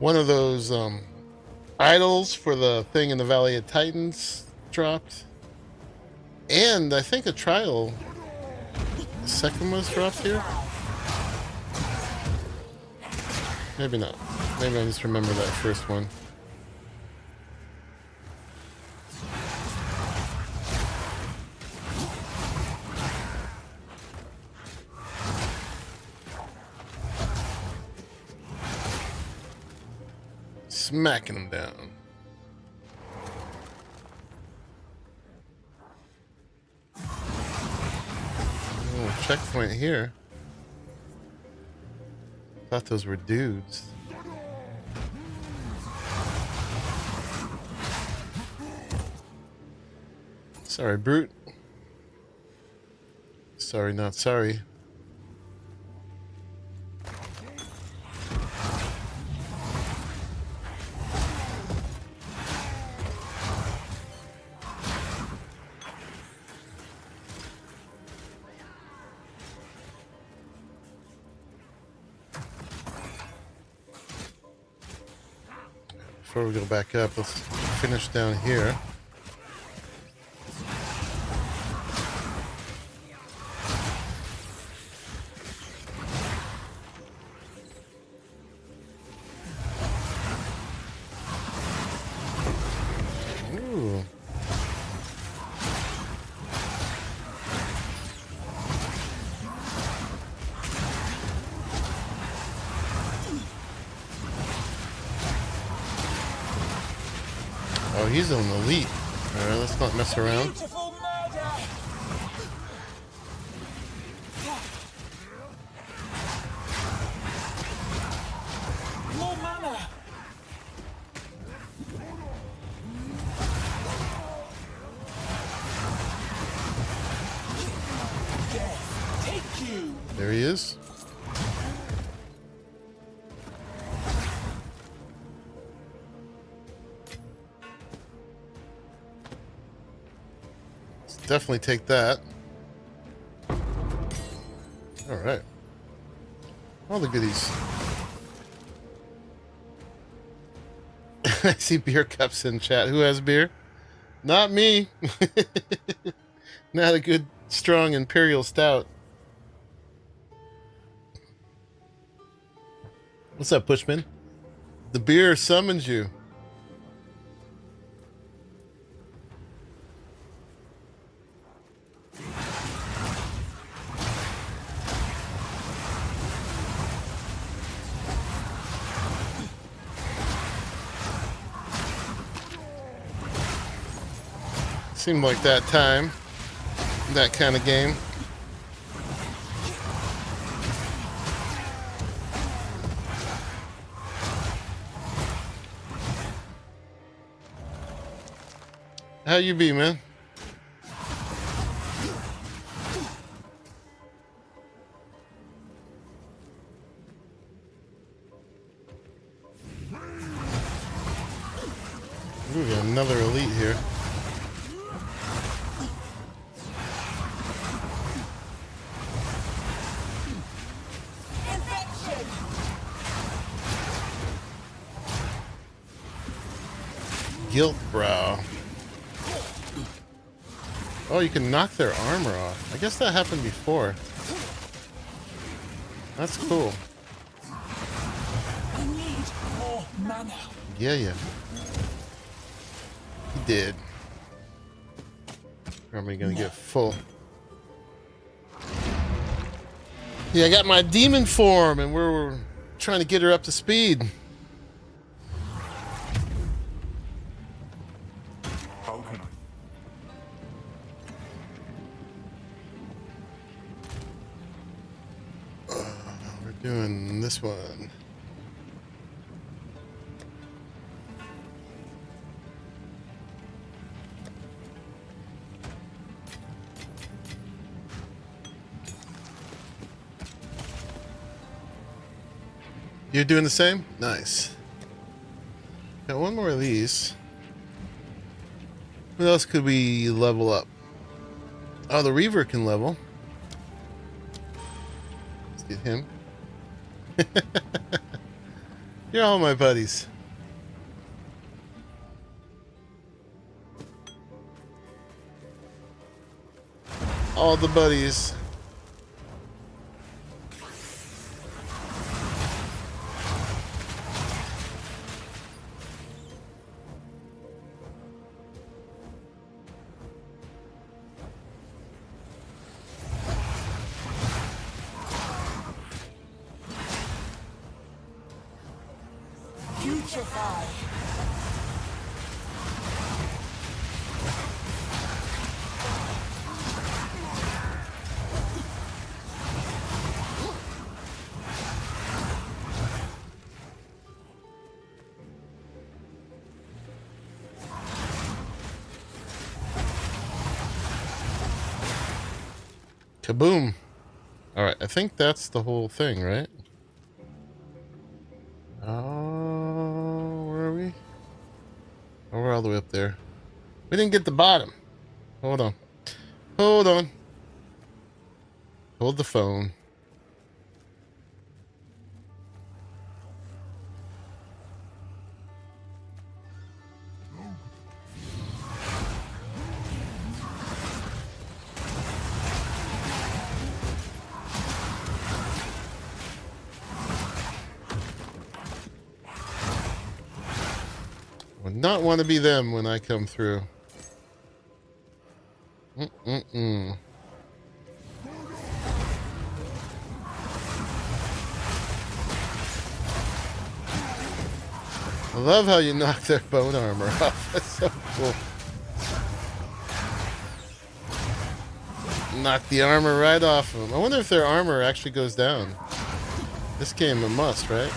one of those idols for the thing in the Valley of Titans dropped. And I think a trial, the second was dropped here? Maybe not. Maybe I just remember that first one. Smacking him down. Oh, checkpoint here. Thought those were dudes. Sorry, brute. Sorry, not sorry. Before we go back up, let's finish down here. Ooh. Oh, he's an elite. Alright, let's not mess around. Beautiful murder. More mana. Keth, take you. There he is. Definitely take that. All right. All the goodies. I see beer cups in chat. Who has beer? Not me. Not a good, strong Imperial Stout. What's up, Pushman? The beer summons you. Seemed like that time. That kind of game. How you be, man? Ooh, we got another elite here. Guilt brow. Oh, you can knock their armor off. I guess that happened before. That's cool. I need more mana. Yeah. He did. Probably gonna get full. Yeah, I got my demon form, and we're trying to get her up to speed. How can I? We're doing this one. You're doing the same? Nice. Got one more of these. What else could we level up? Oh, the Reaver can level. Let's get him. You're all my buddies. All the buddies. Putrefy. Kaboom. Alright, I think that's the whole thing, right? Oh, where are we? Oh, we're all the way up there. We didn't get the bottom. Hold on. Hold on. Hold the phone. Would not want to be them when I come through. I love how you knock their bone armor off. That's so cool. Knock the armor right off of them. I wonder if their armor actually goes down. This game a must, right?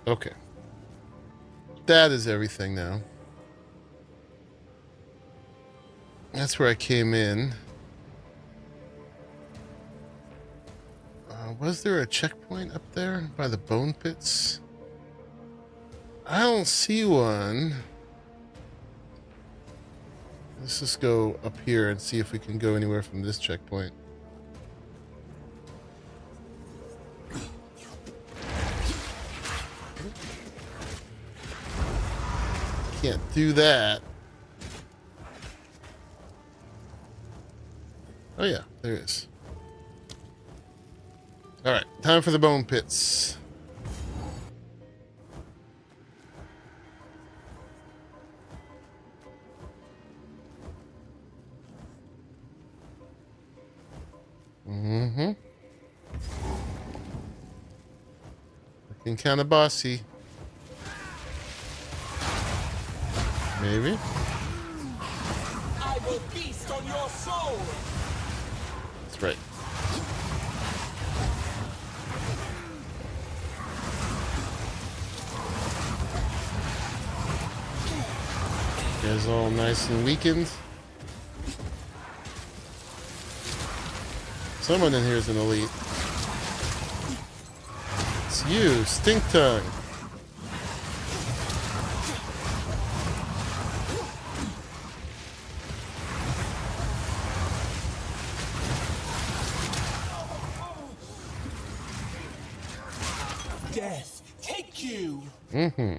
Okay. That is everything now. That's where I came in. Was there a checkpoint up there by the bone pits? I don't see one. Let's just go up here and see if we can go anywhere from this checkpoint. Can't do that. Oh yeah, there it is. Alright, time for the bone pits. Mm-hmm. Looking kind of bossy. Maybe. I will feast on your soul. That's right. You guys all nice and weakened. Someone in here is an elite. It's you, Stink Tongue. Death, take you. Mm-hmm.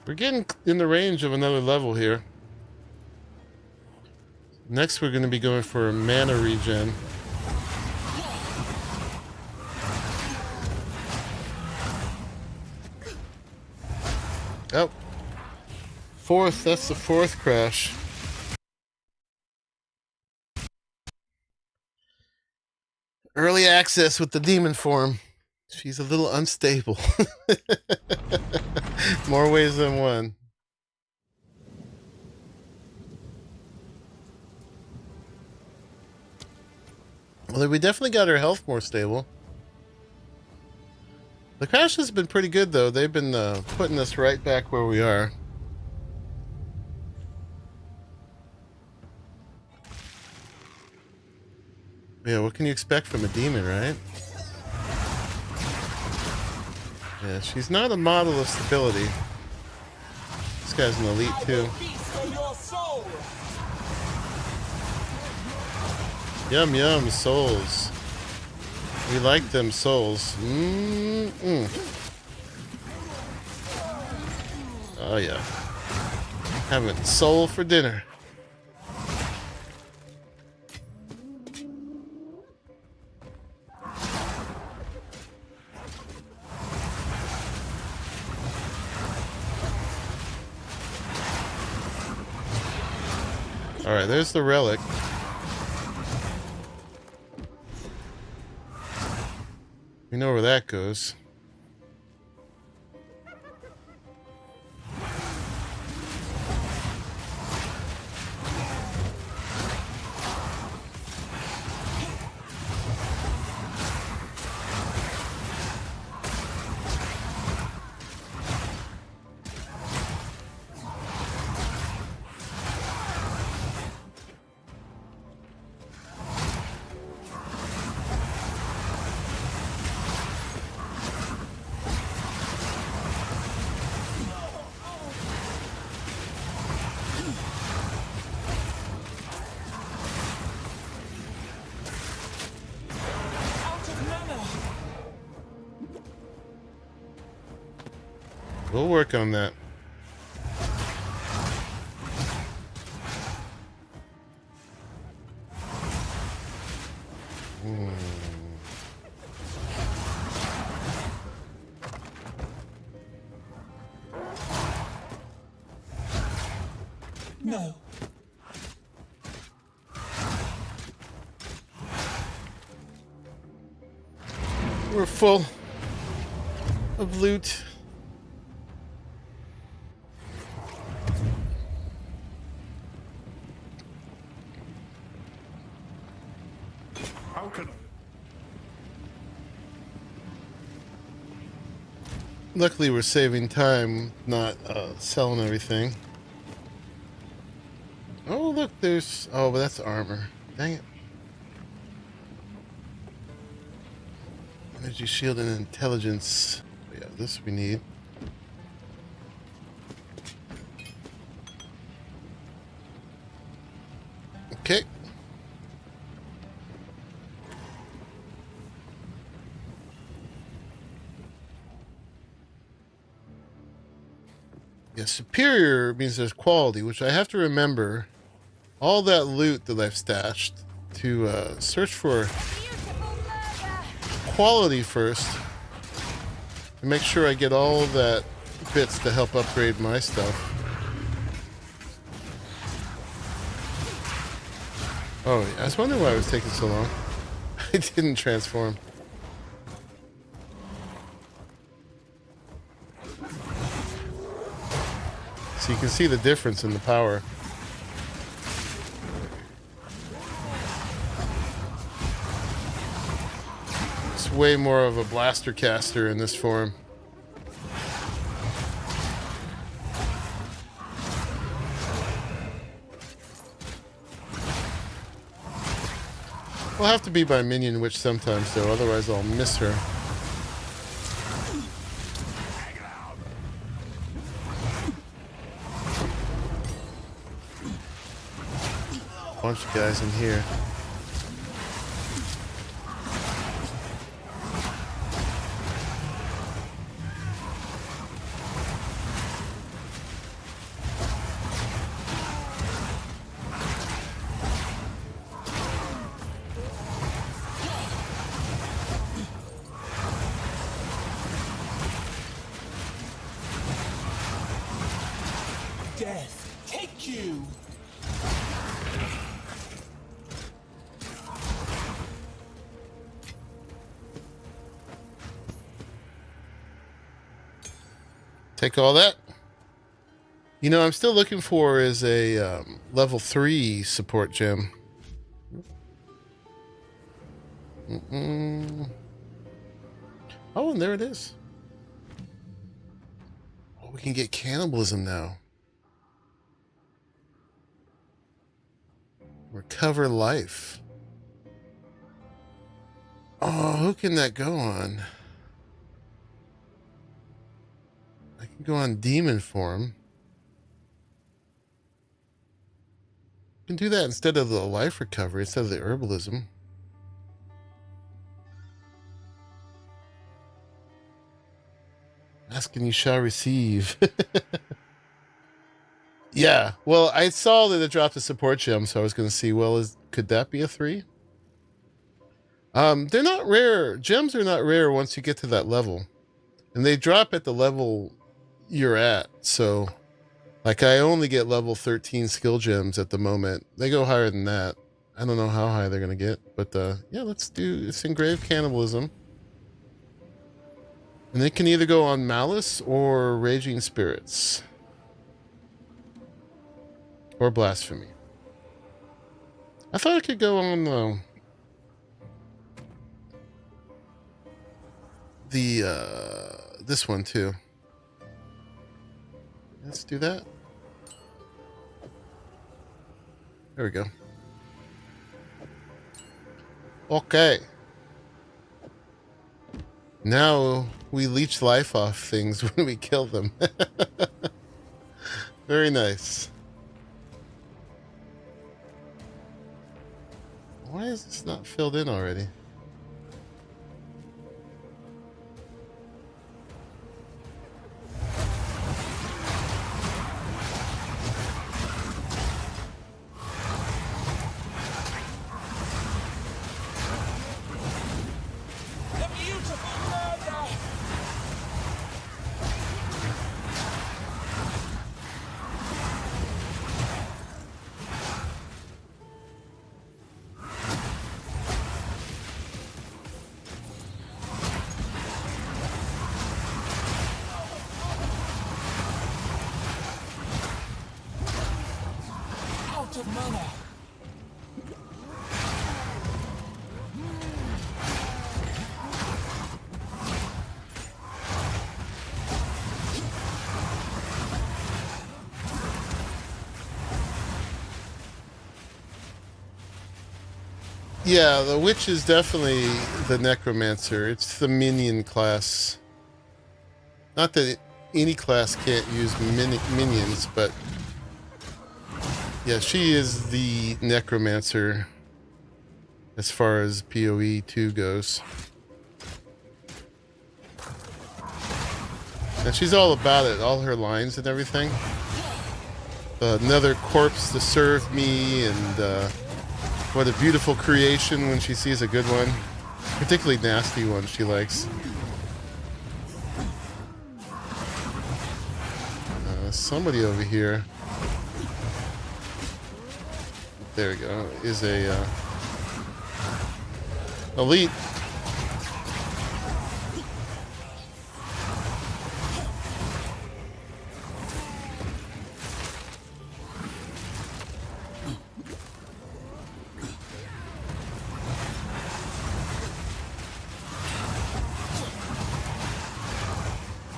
We're getting in the range of another level here. Next, we're going to be going for a mana regen. Oh. Fourth, that's the fourth crash. Early access with the demon form. She's a little unstable. More ways than one. Well, we definitely got her health more stable. The crash has been pretty good, though. They've been putting us right back where we are. Yeah, what can you expect from a demon, right? Yeah, she's not a model of stability. This guy's an elite, too. Yum, yum, souls. We like them souls. Oh, yeah. Having soul for dinner. Alright, there's the relic. We know where that goes. We'll work on that. No. We're full of loot. How can Luckily, we're saving time, not selling everything. Oh, look, there's... Oh, but that's armor. Dang it. Energy shield and intelligence. Yeah, this we need. Okay. Yeah, superior means there's quality, which I have to remember all that loot that I've stashed to search for quality first and make sure I get all that bits to help upgrade my stuff. Oh, yeah, I was wondering why it was taking so long. I didn't transform. So you can see the difference in the power. It's way more of a blaster caster in this form. We'll have to be by Minion Witch sometimes, though, otherwise I'll miss her. Bunch of guys in here. Death, take you! Take all that. You know, I'm still looking for is a level 3 support gem. Oh, and there it is. Oh, we can get cannibalism now. Recover life. Oh, who can that go on? I can go on demon form. I can do that instead of the life recovery, instead of the herbalism. Ask and you shall receive. Yeah, well, I saw that it dropped a support gem, so I was going to see, well, could that be a 3? They're not rare. Gems are not rare once you get to that level. And they drop at the level you're at, so like I only get level 13 skill gems at the moment. They go higher than that. I don't know how high they're gonna get, but yeah, let's do this engraved cannibalism, and it can either go on malice or raging spirits or blasphemy. I thought it could go on this one too. Let's do that. There we go. Okay. Now we leech life off things when we kill them. Very nice. Why is this not filled in already? Yeah, the witch is definitely the necromancer. It's the minion class. Not that any class can't use minions, but yeah, she is the necromancer as far as PoE 2 goes. And she's all about it, all her lines and everything. Another corpse to serve me, and what a beautiful creation when she sees a good one. Particularly nasty one she likes. Somebody over here. There we go. Is a elite.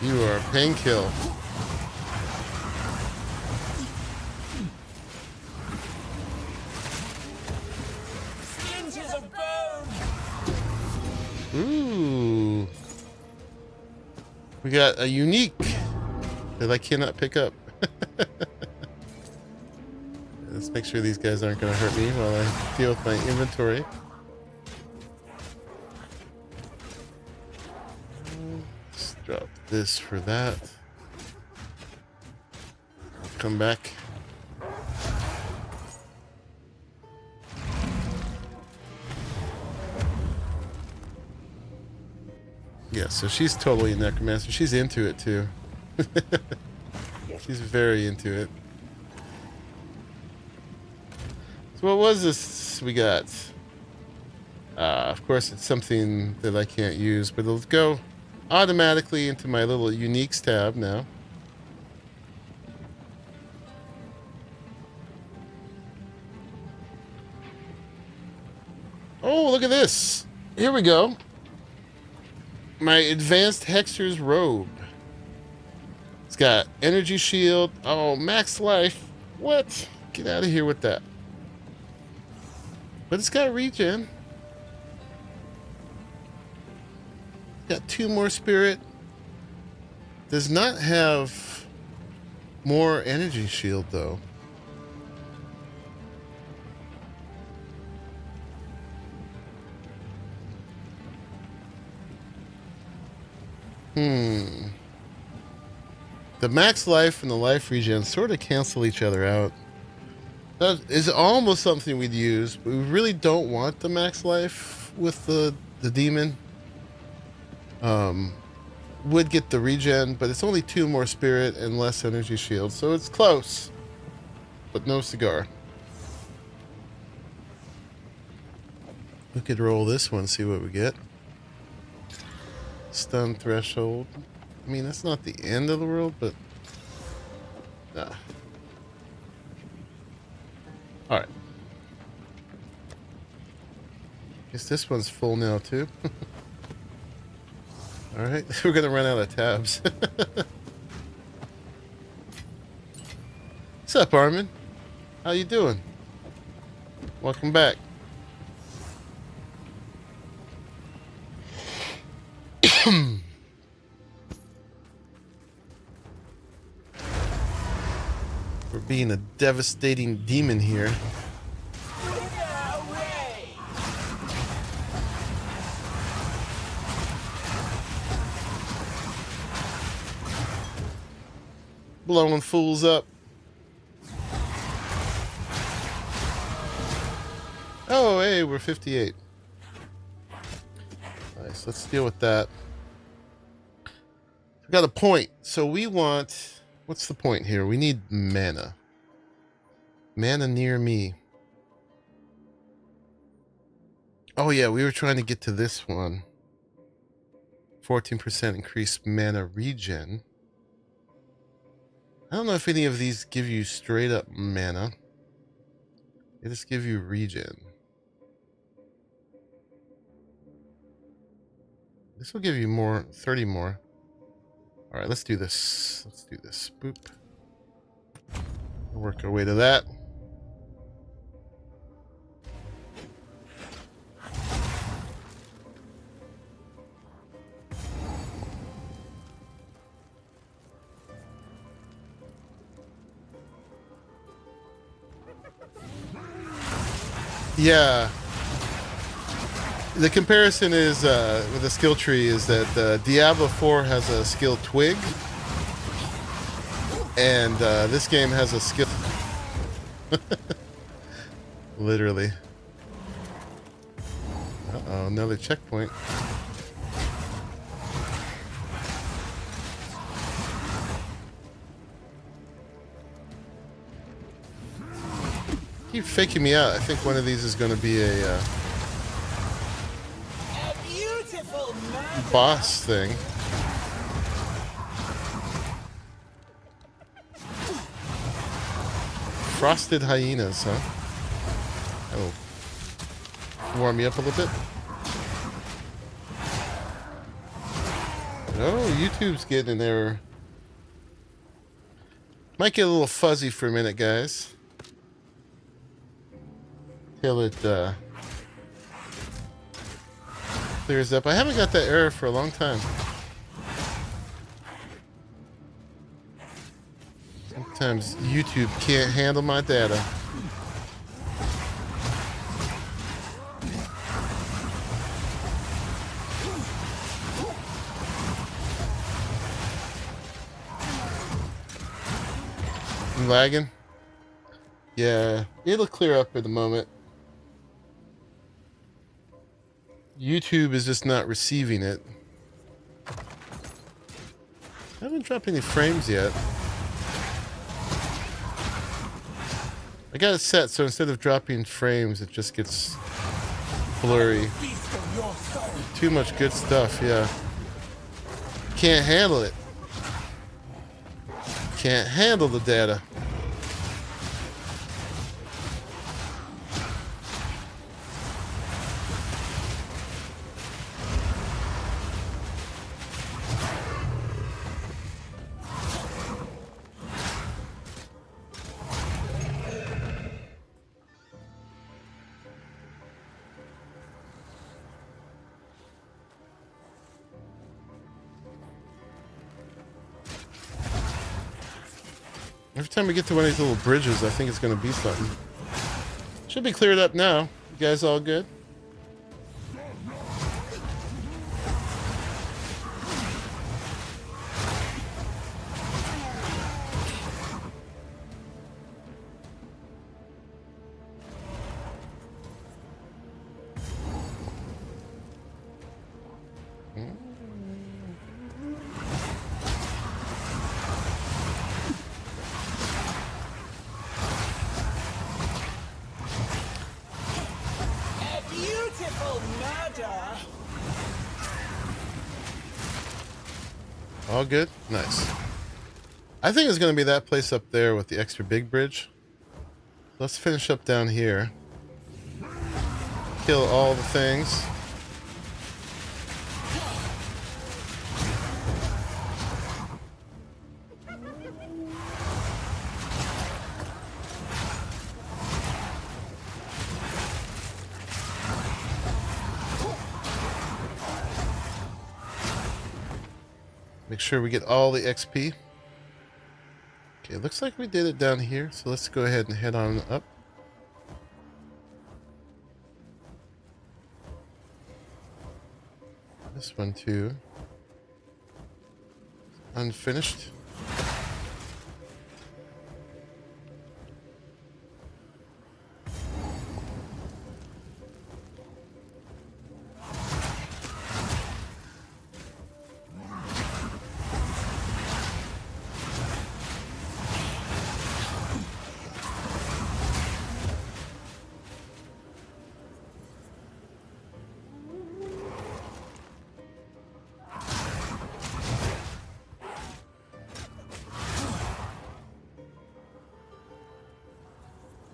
You are a painkiller. Ooh. We got a unique that I cannot pick up. Let's make sure these guys aren't going to hurt me while I deal with my inventory. Let's drop this for that. Come back. Yeah, so she's totally a necromancer. She's into it too. She's very into it. So what was this we got? Of course, it's something that I can't use, but it'll go automatically into my little uniques tab now. Oh, look at this. Here we go. My advanced Hexer's robe. It's got energy shield. Oh, max life. What? Get out of here with that. But it's got regen. Got 2 more spirit. Does not have more energy shield though. The max life and the life regen sort of cancel each other out. That is almost something we'd use, but we really don't want the max life with the demon. Would get the regen, but it's only 2 more spirit and less energy shield, so it's close, but no cigar. We could roll this one, see what we get. Stun threshold. I mean, that's not the end of the world, but nah. Alright. Guess this one's full now too. Alright, we're gonna run out of tabs. What's up, Armin? How you doing? Welcome back. We're being a devastating demon here. Blowing fools up. Oh, hey, we're 58. Nice, let's deal with that. We got a point, so we want... What's the point here? We need mana. Mana near me. Oh yeah, we were trying to get to this one. 14% increased mana regen. I don't know if any of these give you straight up mana. They just give you regen. This will give you more, 30 more. All right, let's do this. Let's do this. Boop. We'll work our way to that. Yeah. The comparison is with the skill tree is that Diablo 4 has a skill twig, And this game has a skill. Literally. Uh-oh, another checkpoint. Keep faking me out. I think one of these is going to be a beautiful boss thing. Frosted hyenas, huh? Oh. Warm me up a little bit. Oh, YouTube's getting an error. Might get a little fuzzy for a minute, guys. Till it clears up. I haven't got that error for a long time. Sometimes YouTube can't handle my data. I'm lagging? Yeah, it'll clear up in a moment. YouTube is just not receiving it. I haven't dropped any frames yet. I got it set so instead of dropping frames, it just gets blurry. Too much good stuff, yeah. Can't handle it. Can't handle the data. Every time we get to one of these little bridges, I think it's going to be something. Should be cleared up now. You guys all good? All good? Nice. I think it's going to be that place up there with the extra big bridge. Let's finish up down here. Kill all the things. Make sure we get all the XP. Okay, looks like we did it down here, so let's go ahead and head on up. This one too. Unfinished.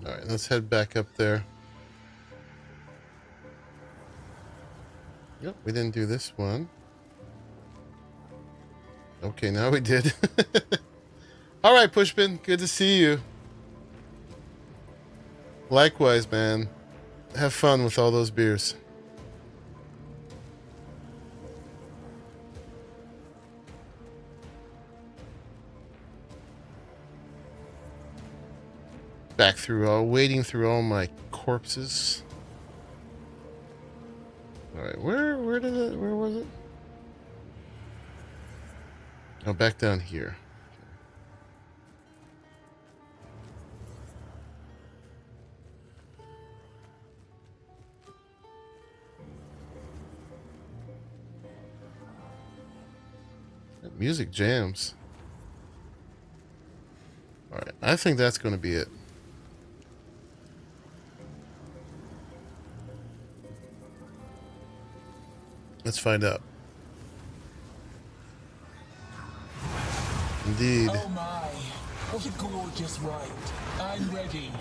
Alright, let's head back up there. Yep, we didn't do this one. Okay, now we did. Alright, Pushpin, good to see you. Likewise, man. Have fun with all those beers. Back through wading through all my corpses. All right, where was it? Oh, back down here. Music jams. Alright, I think that's going to be it. Let's find out. Indeed. Oh my, what a gorgeous ride. I'm ready.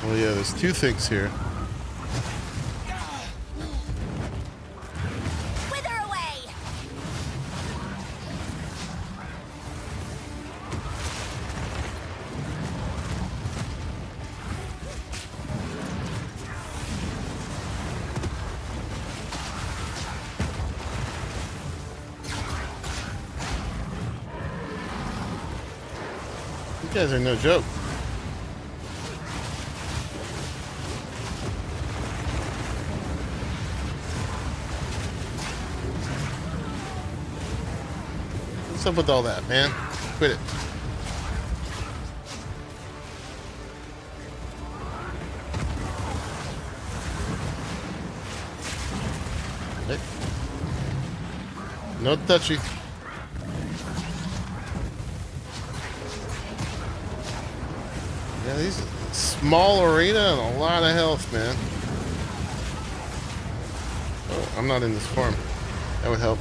Oh yeah, there's two things here. Wither away! You guys are no joke. What's up with all that, man? Quit it. Hey. No touchy. Yeah, these small arena and a lot of health, man. Oh, I'm not in this farm. That would help.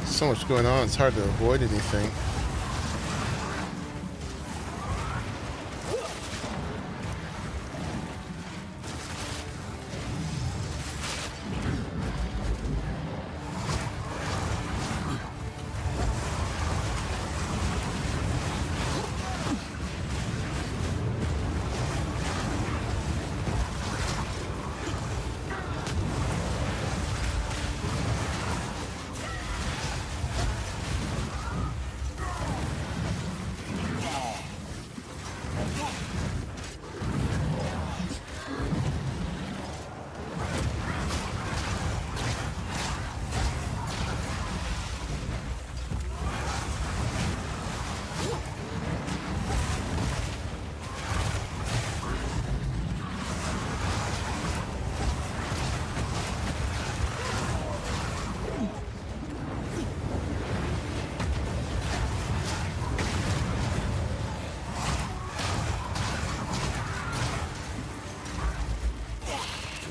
So much going on, it's hard to avoid anything.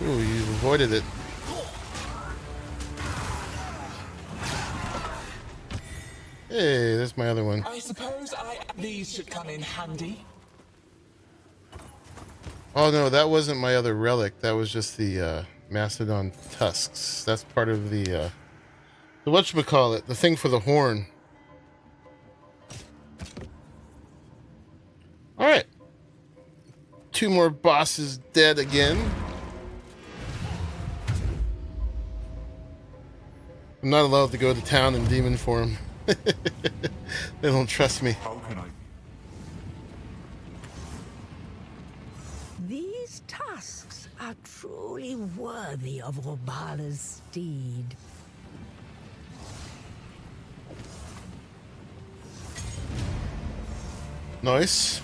Ooh, you avoided it. Hey, there's my other one. I suppose these should come in handy. Oh no, that wasn't my other relic. That was just the mastodon tusks. That's part of the whatchamacallit, the thing for the horn. Alright. Two more bosses dead again. I'm not allowed to go to town in demon form. They don't trust me. How can I? These tusks are truly worthy of Obala's steed. Nice.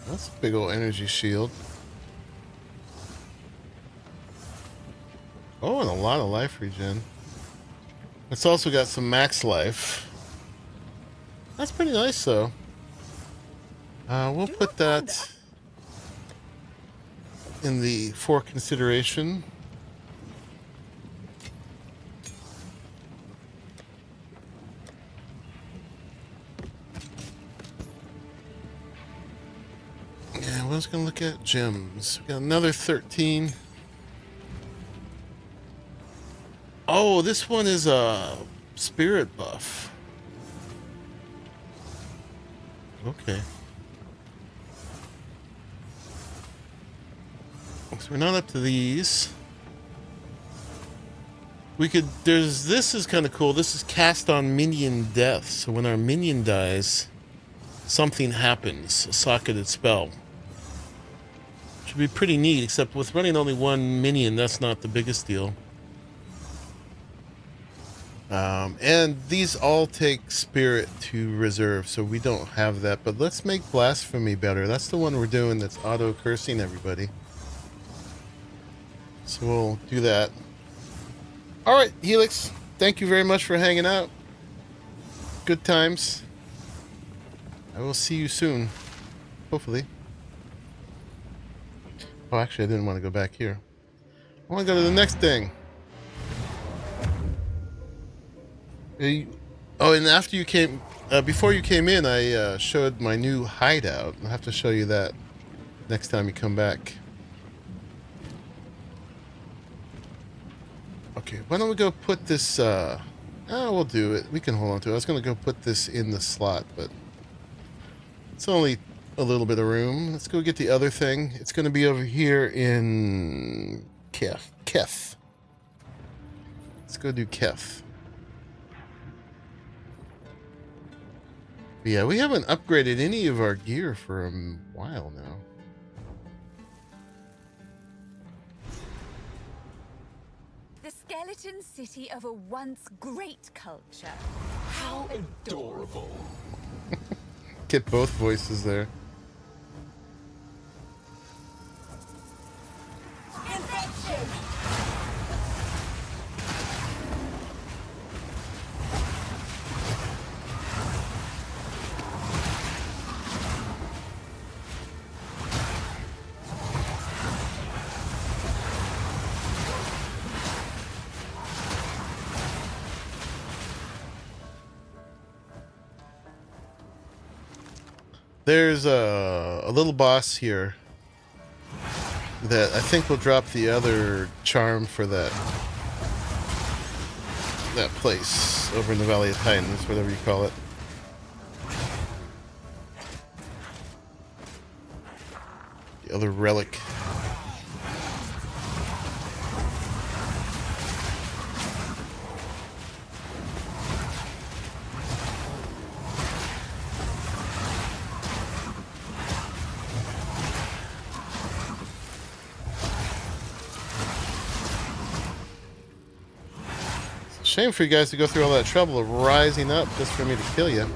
That's a big old energy shield. Oh, and a lot of life regen. It's also got some max life. That's pretty nice, though. We'll put that in the for consideration. Yeah, I was gonna look at gems. We got another 13. Oh, this one is a spirit buff. Okay. So we're not up to these. We could, this is kind of cool. This is cast on minion death. So when our minion dies, something happens, a socketed spell. Should be pretty neat, except with running only one minion, that's not the biggest deal. And these all take spirit to reserve, so we don't have that. But let's make blasphemy better. That's the one we're doing that's auto cursing everybody. So we'll do that. All right, Helix, thank you very much for hanging out. Good times. I will see you soon, hopefully. Oh, actually, I didn't want to go back here. I want to go to the next thing. Oh, and after you came, before you came in, I showed my new hideout. I'll have to show you that next time you come back. Okay, why don't we go put this, oh, we'll do it. We can hold on to it. I was going to go put this in the slot, but it's only a little bit of room. Let's go get the other thing. It's going to be over here in Keth. Let's go do Keth. Yeah, we haven't upgraded any of our gear for a while now. The skeleton city of a once great culture. How adorable. Get both voices there. Infection! There's a little boss here that I think will drop the other charm for that place over in the Valley of Titans, whatever you call it. The other relic. Shame for you guys to go through all that trouble of rising up just for me to kill you.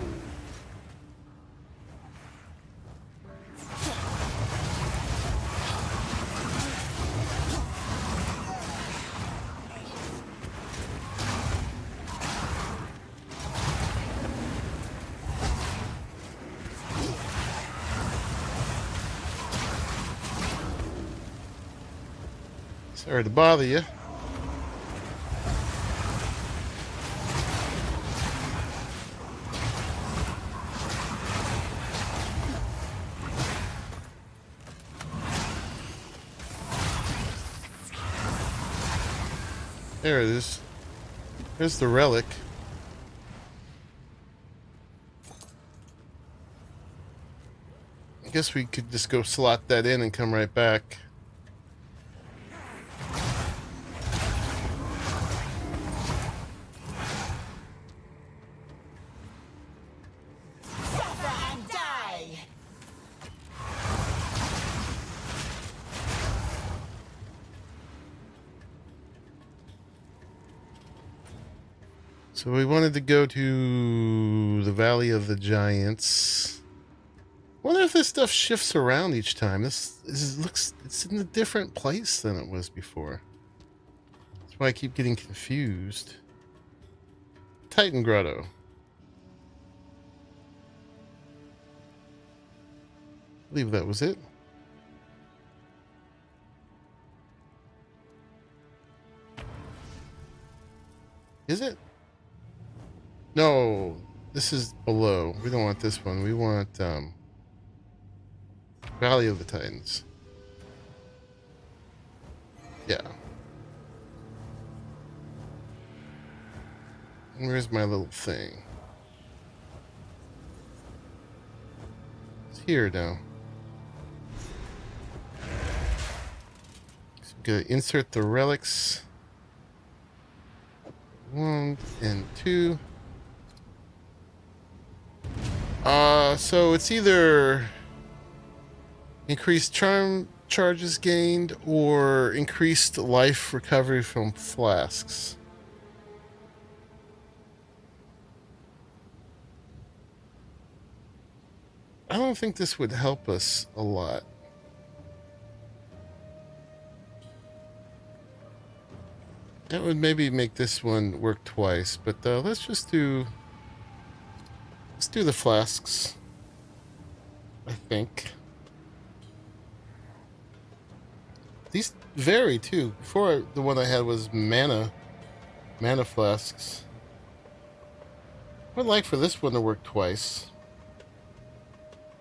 Sorry to bother you. There it is. There's the relic. I guess we could just go slot that in and come right back. Suffer and die! So we wanted to go to the Valley of the Giants. Wonder if this stuff shifts around each time. This looks, it's in a different place than it was before. That's why I keep getting confused. Titan Grotto. I believe that was it. Is it? No, this is below. We don't want this one. We want Valley of the Titans. Yeah. Where's my little thing? It's here now. So I'm gonna insert the relics. 1 and 2. So it's either increased charm charges gained or increased life recovery from flasks. I don't think this would help us a lot. That would maybe make this one work twice, but let's do the flasks, I think. These vary too. Before, the one I had was mana flasks. I would like for this one to work twice.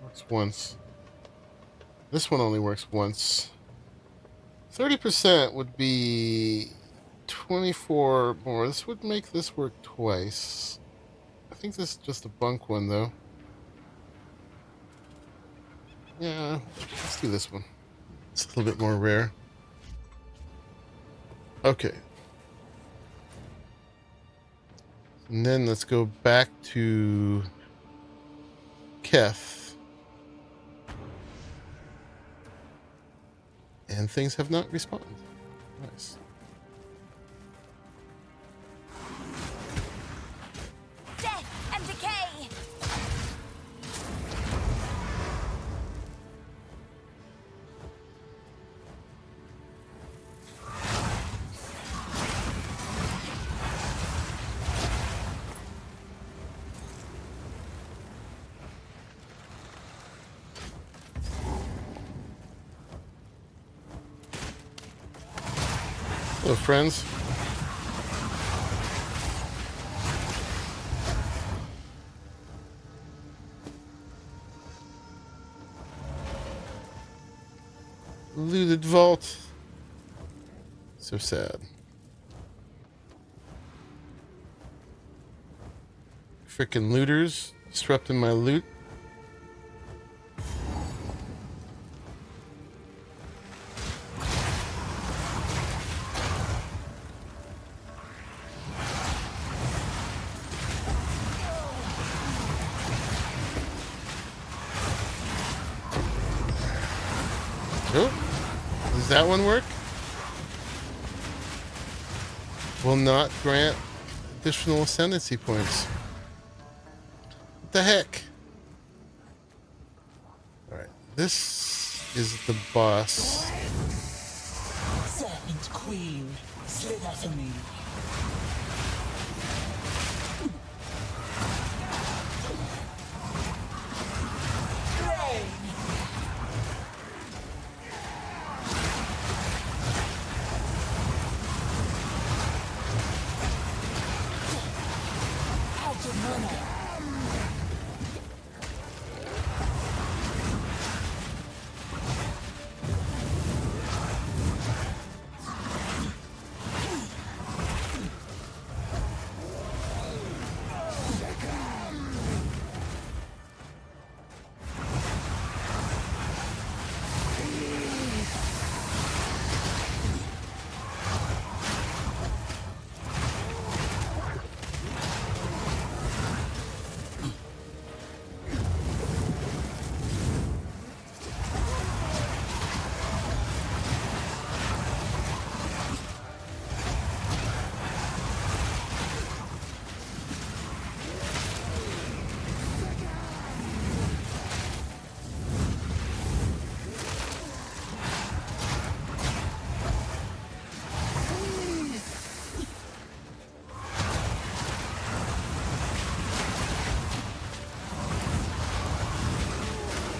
Works once. This one only works once. 30% would be 24 more. This would make this work twice. I think this is just a bunk one, though. Yeah, let's do this one. It's a little bit more rare. Okay. And then let's go back to Keth. And things have not respawned. Nice. Death and decay! Hello, friends. Looted vault. So sad. Frickin' looters disrupting my loot. Oh, does that one work? Will not grant additional ascendancy points. What the heck? Alright, this is the boss. Serpent Queen, slither for me. Of mana.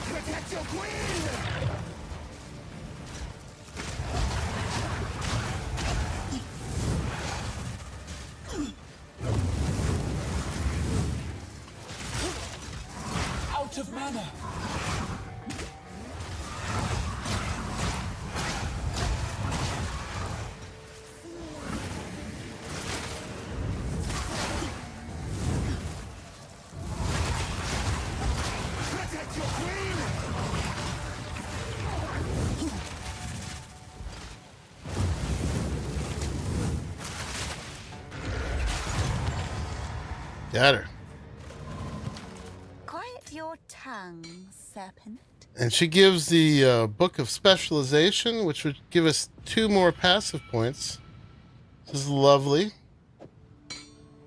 Protect your queen. Got her. Quiet your tongue, serpent. And she gives the Book of Specialization, which would give us 2 more passive points. This is lovely.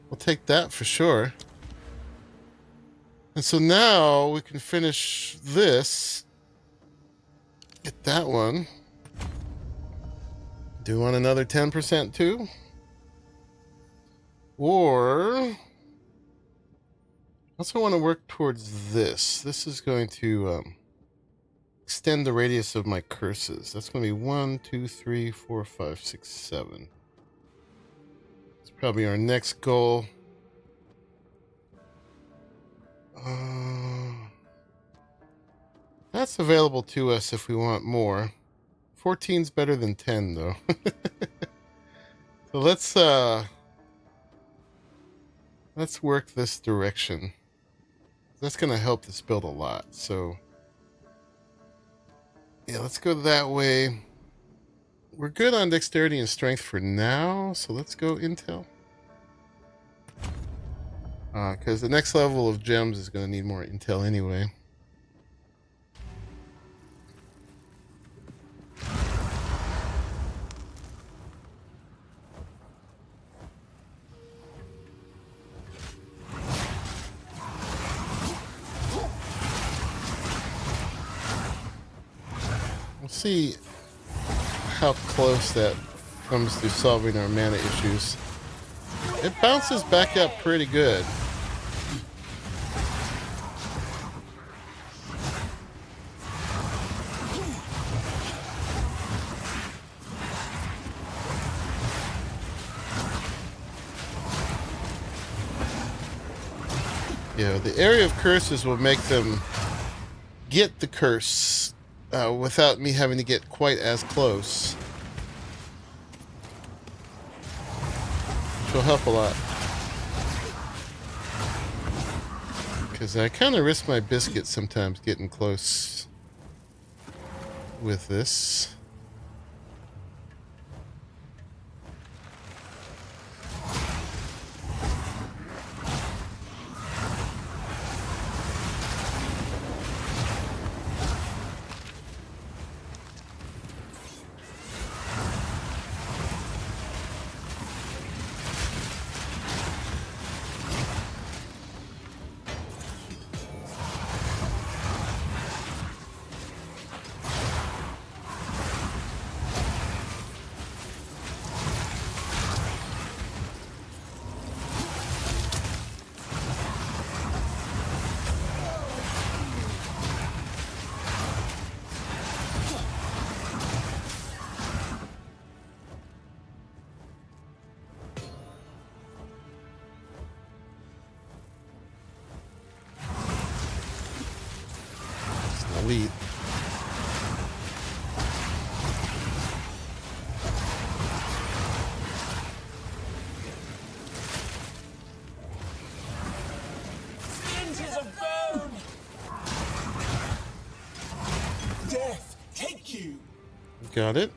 We'll take that for sure. And so now we can finish this. Get that one. Do you want another 10% too? Or I also want to work towards this. This is going to extend the radius of my curses. That's going to be 1, 2, 3, 4, 5, 6, 7. It's probably our next goal. That's available to us if we want more. 14's better than 10 though. So let's work this direction. That's going to help this build a lot. So yeah, let's go that way. We're good on dexterity and strength for now, so let's go intel. Because the next level of gems is going to need more intel anyway. We'll see how close that comes to solving our mana issues. It bounces back up pretty good. Yeah, the area of curses will make them get the curse without me having to get quite as close. Which will help a lot. Because I kind of risk my biscuit sometimes getting close with this. Elite. Splinters of bone! Death, take you! Got it.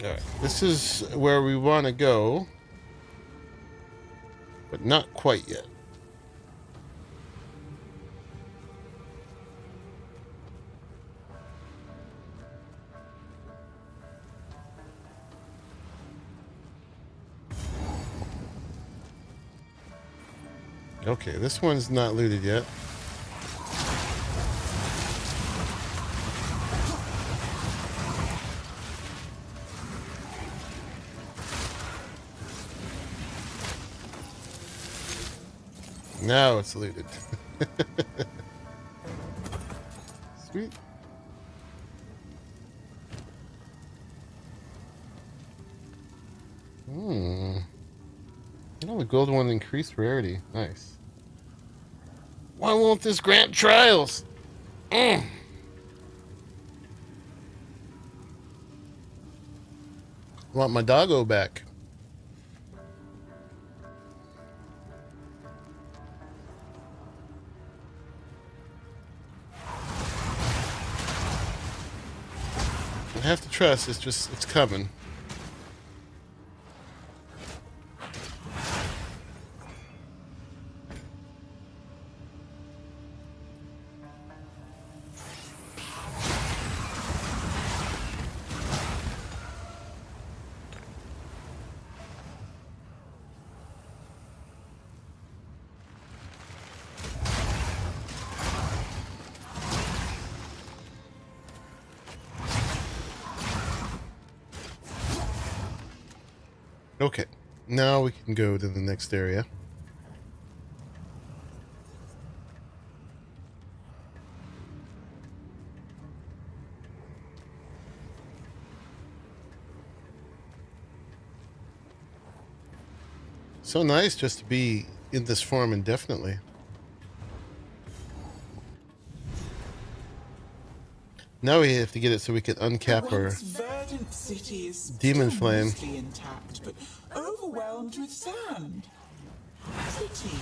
Alright, this is where we want to go, but not quite yet. Okay, this one's not looted yet. Now it's looted. Sweet. You know, the gold one increased rarity. Nice. Why won't this grant trials? Want my doggo back. I have to trust, it's coming. Okay, now we can go to the next area. So nice just to be in this form indefinitely. Now we have to get it so we can uncap our verdant city is demon still flame. mostly intact, but overwhelmed with sand. Pity.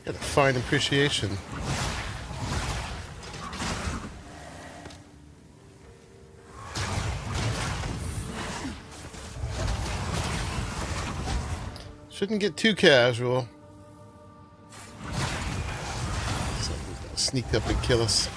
Got a fine appreciation. Shouldn't get too casual. Something's gonna sneak up and kill us.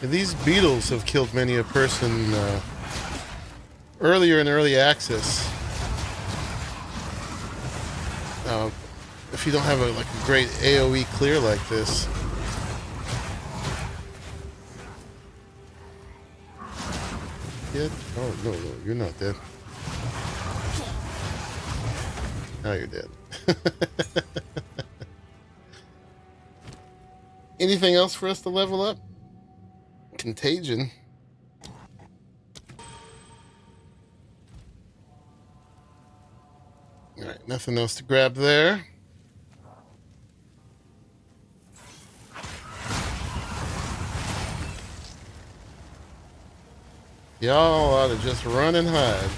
And these beetles have killed many a person earlier in early access. If you don't have a great AoE clear like this. Dead? Oh no, you're not dead. Now you're dead. Anything else for us to level up? Contagion. Alright, nothing else to grab there. Y'all ought to just run and hide.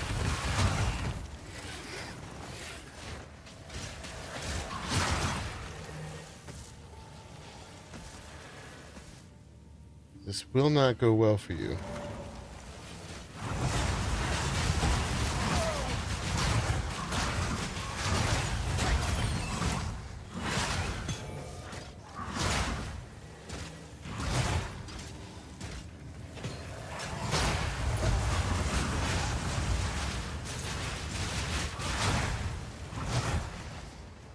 This will not go well for you.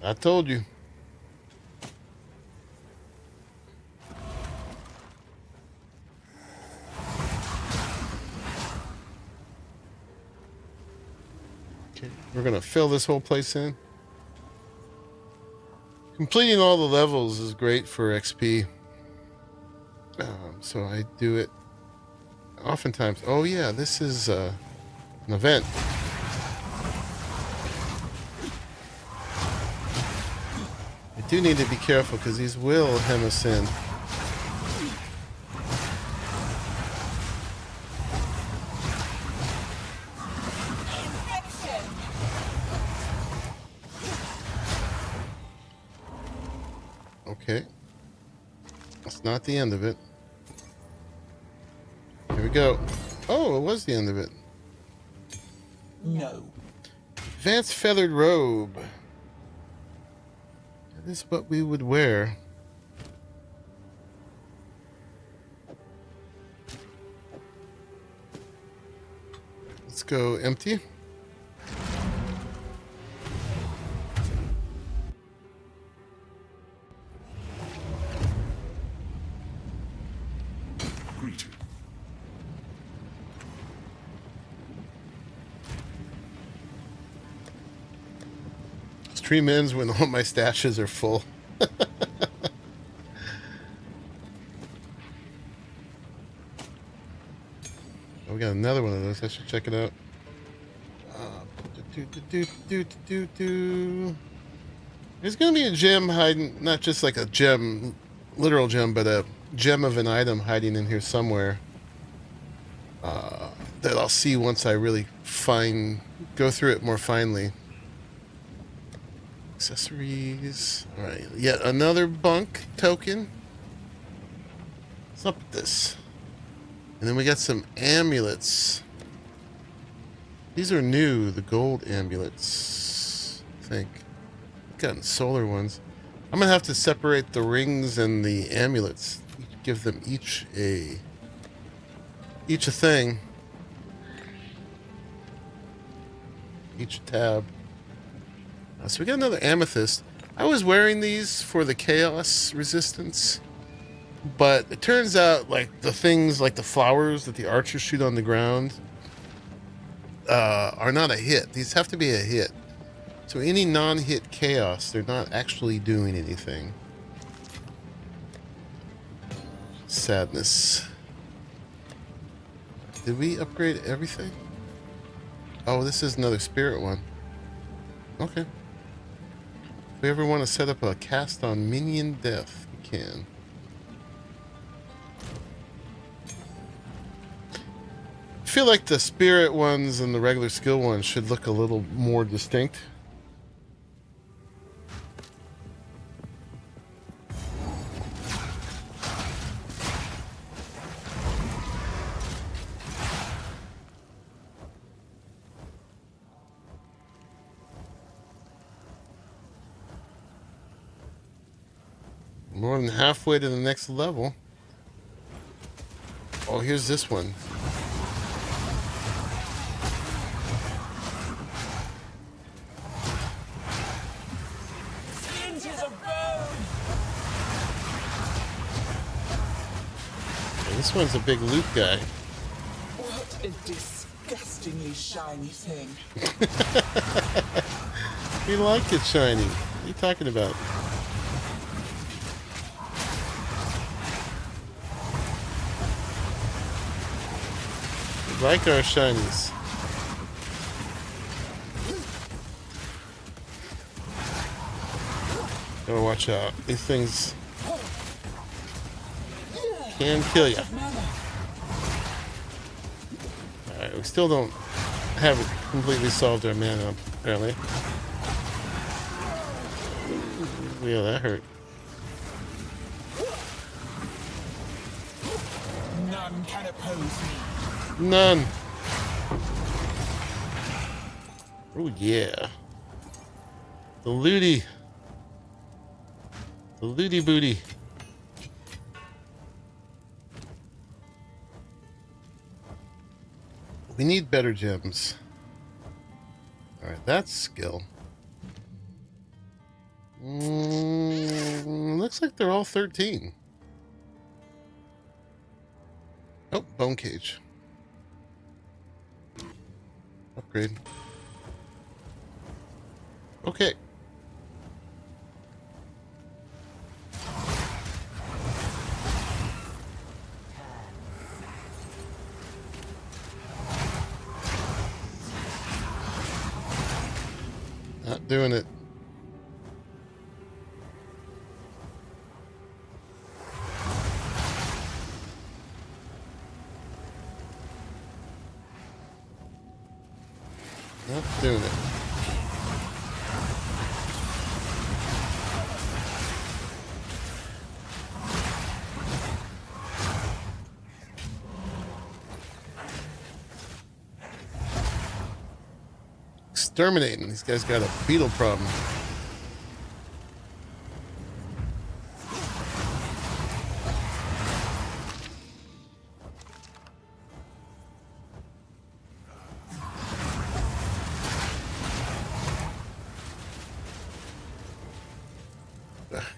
I told you. We're going to fill this whole place in. Completing all the levels is great for XP. So I do it oftentimes. Oh yeah, this is an event. I do need to be careful because these will hem us in. Okay. That's not the end of it. Here we go. Oh, it was the end of it. No. Advanced feathered robe. That is what we would wear. Let's go empty. Greeting. Stream ends when all my stashes are full. Oh, we got another one of those. I should check it out. There's gonna be a gem hiding, not just like a gem, literal gem, but a gem of an item hiding in here somewhere. That I'll see once I really go through it more finely. Accessories. All right, yet another bunk token. What's up with this? And then we got some amulets. These are new, the gold amulets, I think. We've gotten solar ones. I'm gonna have to separate the rings and the amulets. Give them each a thing. Each a tab. So we got another amethyst. I was wearing these for the chaos resistance, but it turns out like the things like the flowers that the archers shoot on the ground are not a hit. These have to be a hit. So any non-hit chaos, they're not actually doing anything. Sadness. Did we upgrade everything? Oh, this is another spirit one. Okay. If we ever want to set up a cast on minion death, we can. I feel like the spirit ones and the regular skill ones should look a little more distinct. More than halfway to the next level. Oh, here's this one. Inches of bone. Yeah, this one's a big loot guy. What a disgustingly shiny thing. We like it shiny. What are you talking about? We like our shinies. Gotta watch out. These things can kill you. Alright, we still haven't completely solved our mana, apparently. Yeah, that hurt. None can oppose me. None. Oh yeah. The looty. The looty booty. We need better gems. Alright, that's skill. Looks like they're all 13. Oh, bone cage. Upgrade. Okay. Not doing it. Not doing it. exterminating. These guys got a beetle problem.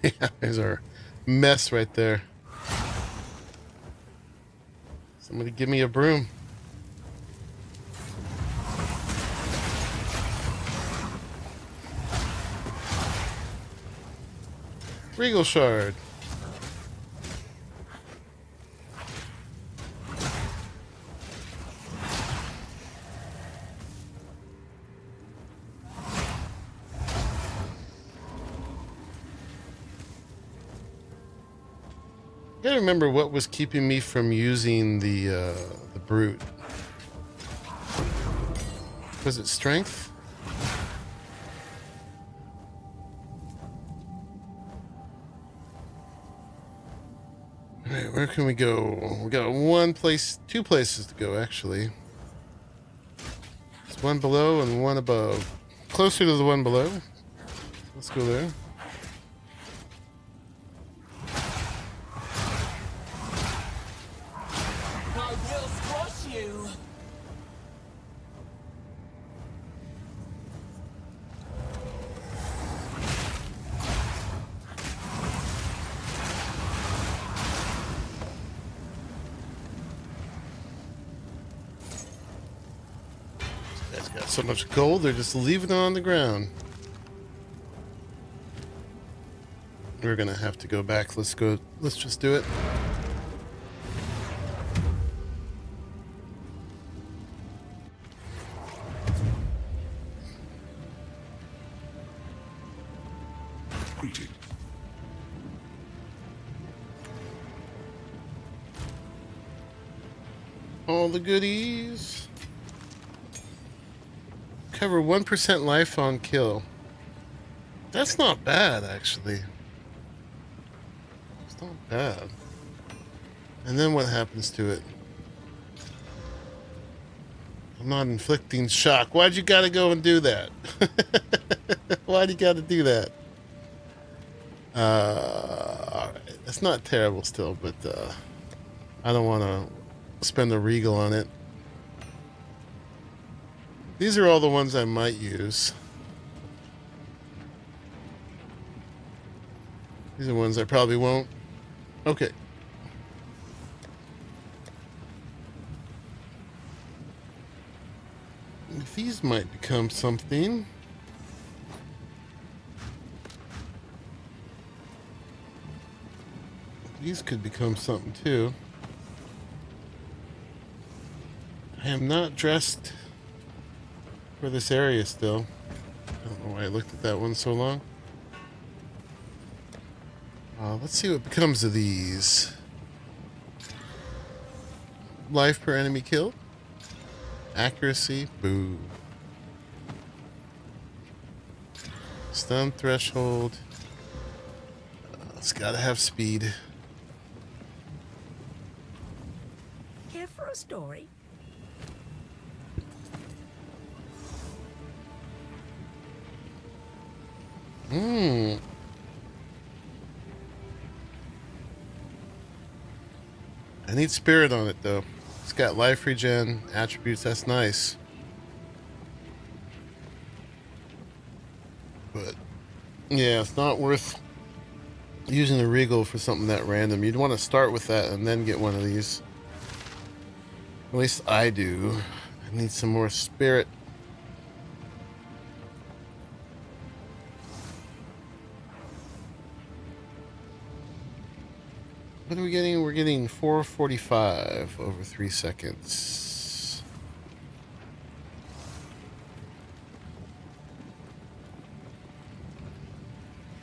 Yeah, there's our mess right there. Somebody give me a broom. Regal shard. I gotta remember what was keeping me from using the brute. Was it strength? Alright, where can we go? We got two places to go actually. There's one below and one above. Closer to the one below. Let's go there. Got so much gold, they're just leaving it on the ground. We're gonna have to go back. Let's just do it. Greeting. All the goodies. Cover 1% life on kill. That's not bad, actually. It's not bad. And then what happens to it? I'm not inflicting shock. Why'd you gotta go and do that? Why'd you gotta do that? Alright. That's not terrible still, but I don't want to spend a regal on it. These are all the ones I might use. These are ones I probably won't. Okay. These might become something. These could become something too. I am not dressed for this area still. I don't know why I looked at that one so long. Let's see what becomes of these. Life per enemy killed. Accuracy, boo. Stun threshold. It's gotta have speed. Here for a story. I need spirit on it though. It's got life regen attributes. That's nice. But yeah, it's not worth using a regal for something that random. You'd want to start with that and then get one of these. At least I do. I need some more spirit. What are we getting? We're getting 445 over 3 seconds.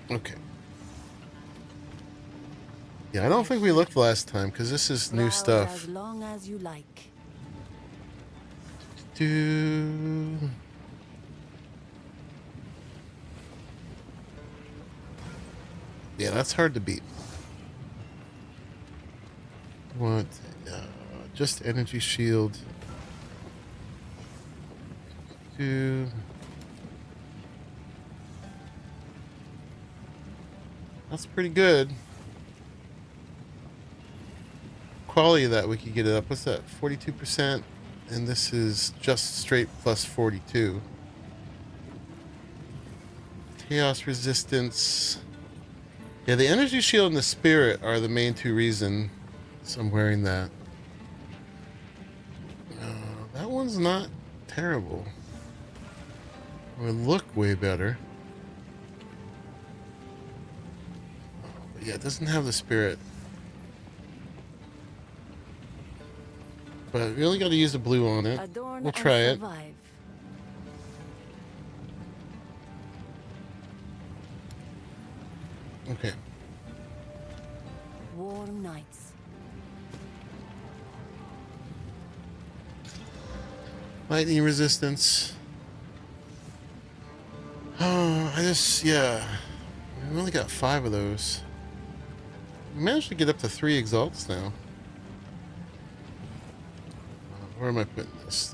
Okay. Yeah, I don't think we looked last time because this is new stuff. As long as you like. Yeah, that's hard to beat. Want just energy shield. That's pretty good. Quality of that we could get it up. What's that? 42%, and this is just straight plus 42. Chaos resistance. Yeah, the energy shield and the spirit are the main two reasons I'm wearing that. That one's not terrible. It would look way better. But yeah, it doesn't have the spirit. But we only got to use the blue on it. We'll try it. Okay. Warm nights. Lightning resistance. Oh, yeah. We only got 5 of those. We managed to get up to 3 exalts now. Where am I putting this?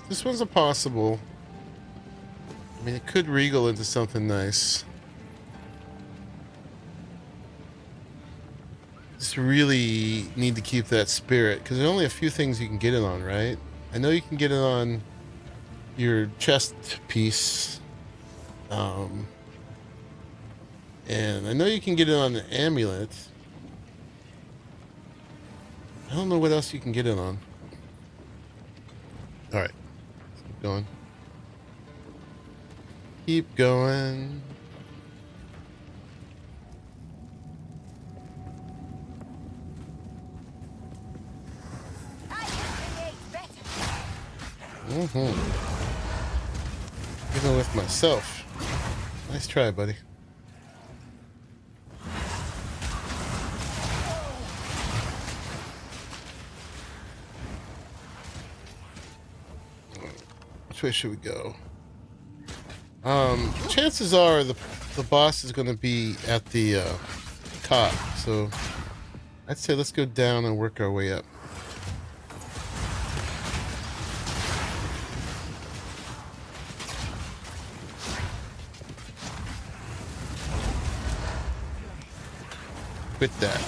This one's a possible. I mean, it could regal into something nice. Just really need to keep that spirit, because there's only a few things you can get it on, right? I know you can get it on your chest piece. And I know you can get it on an amulet. I don't know what else you can get it on. Alright. Keep going. Keep going. Even with myself. Nice try, buddy. Which way should we go? Chances are the boss is going to be at the top, so I'd say let's go down and work our way up. Quit that.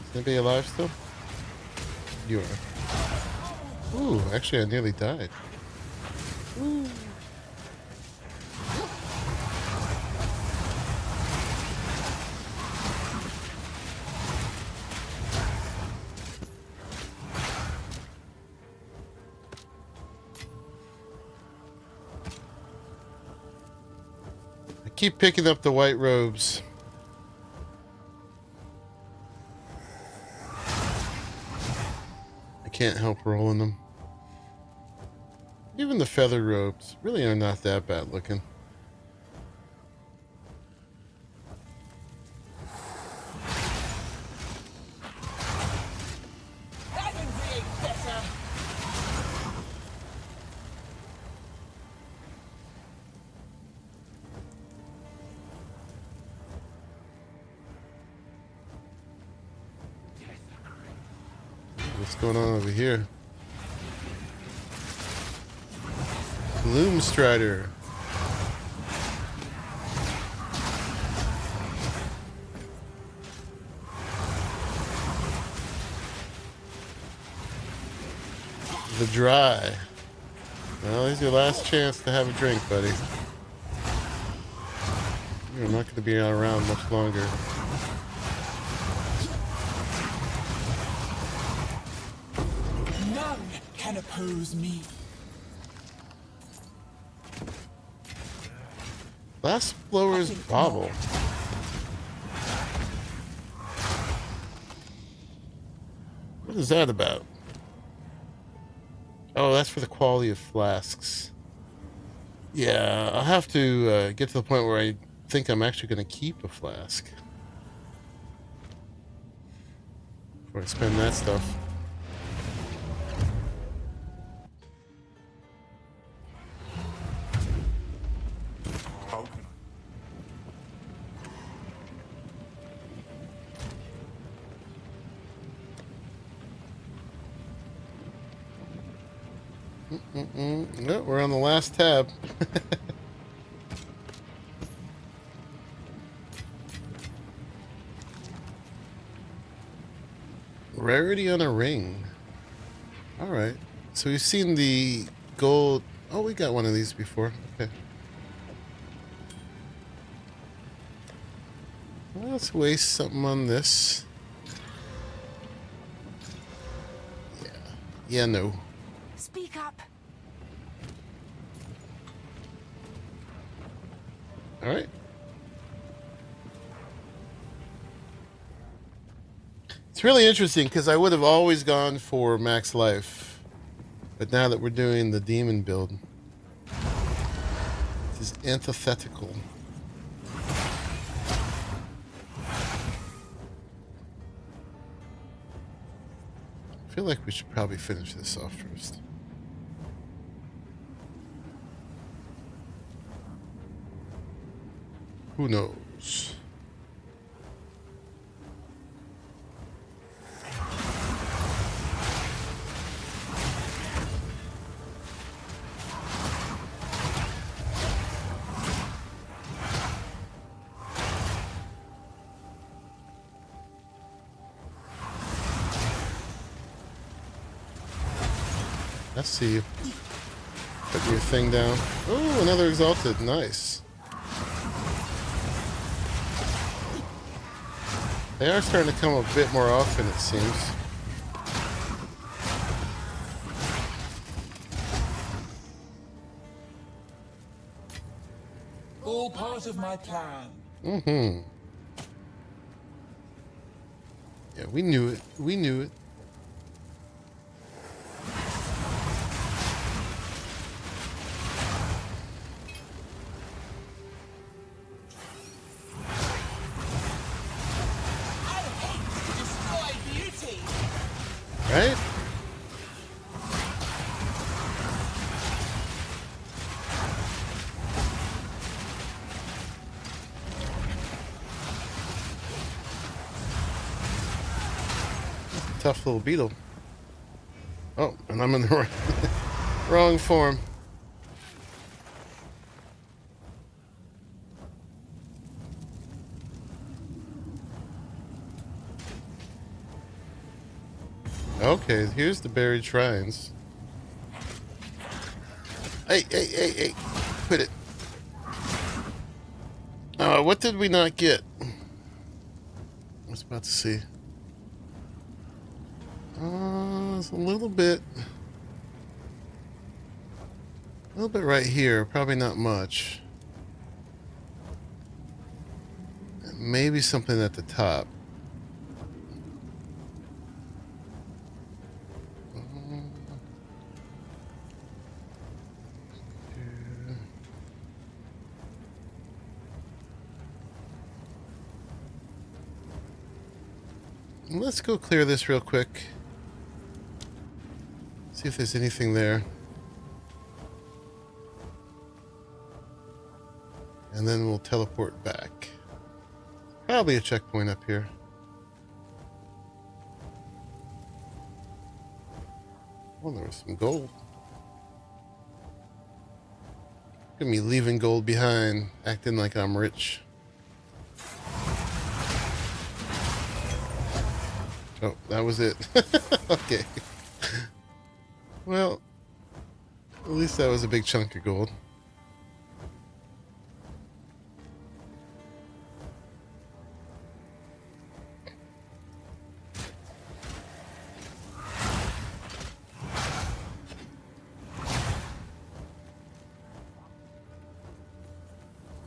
Is anybody alive still? You are. Ooh, actually I nearly died. Ooh. Keep picking up the white robes. I can't help rolling them. Even the feathered robes really are not that bad looking. What's going on over here? Gloom Strider. The Dry. Well, here's your last chance to have a drink, buddy. You're not going to be around much longer. None can oppose me. Last blower's bobble. What is that about? Oh, that's for the quality of flasks. Yeah, I'll have to get to the point where I think I'm actually going to keep a flask before I spend that stuff. No, we're on the last tab. Rarity on a ring. Alright. So we've seen the gold. Oh, we got one of these before. Okay. Well, let's waste something on this. Yeah. Yeah, no. Speak up. Alright. It's really interesting because I would have always gone for max life. But now that we're doing the demon build, this is antithetical. I feel like we should probably finish this off first. Who knows? I see you. Put your thing down. Oh, another exalted. Nice. They are starting to come a bit more often, it seems. All part of my plan. Mm-hmm. Yeah, we knew it. We knew it. Right? Tough little beetle. Oh, and I'm in the wrong form. Okay, here's the buried shrines. Hey, hey, hey, hey. Quit it. What did we not get? I was about to see. It's a little bit right here. Probably not much. Maybe something at the top. Let's go clear this real quick. See if there's anything there. And then we'll teleport back. Probably a checkpoint up here. Oh, there was some gold. Look at me leaving gold behind, acting like I'm rich. Oh, that was it. Okay. Well, at least that was a big chunk of gold.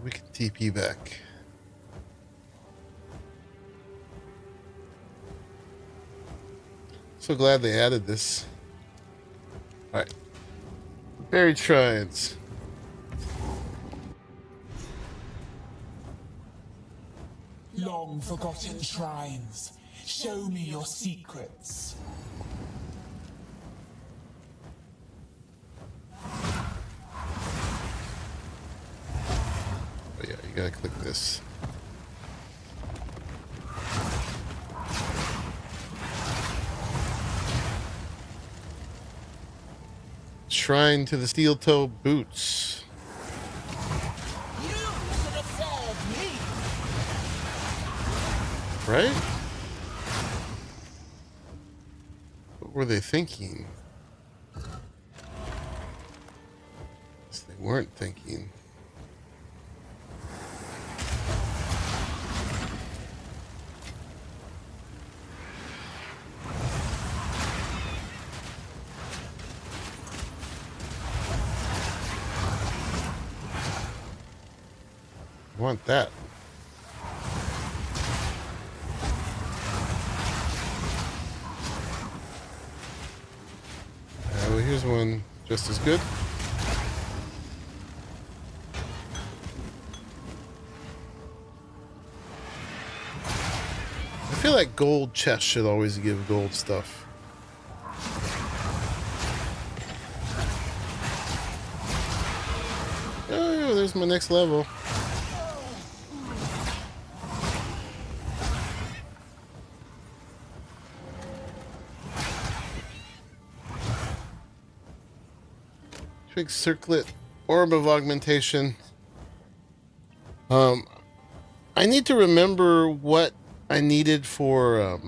We can TP back. So glad they added this. Alright. Buried shrines. Long forgotten shrines. Show me your secrets. Oh yeah, you gotta click this. Shrine to the steel toe boots. You should have served me. Right? What were they thinking? They weren't thinking. I want that. Well, here's one just as good. I feel like gold chests should always give gold stuff. Oh, there's my next level. Big circlet orb of augmentation. I need to remember what I needed for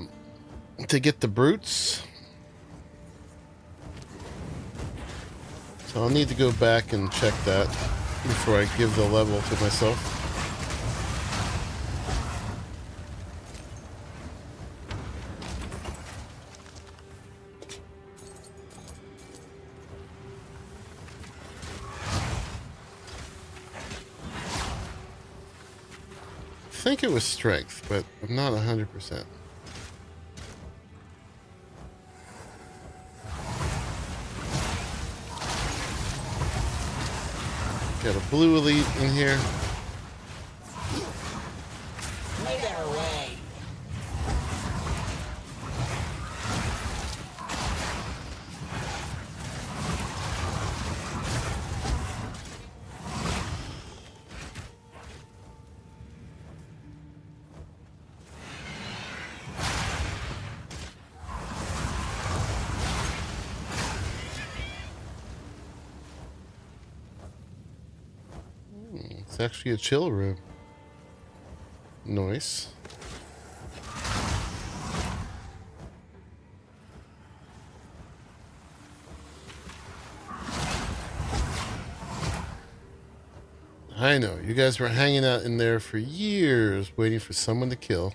to get the brutes. So I'll need to go back and check that before I give the level to myself. I think it was strength, but I'm not 100%. Got a blue elite in here. Get away. It's actually a chill room. Nice. I know, you guys were hanging out in there for years waiting for someone to kill.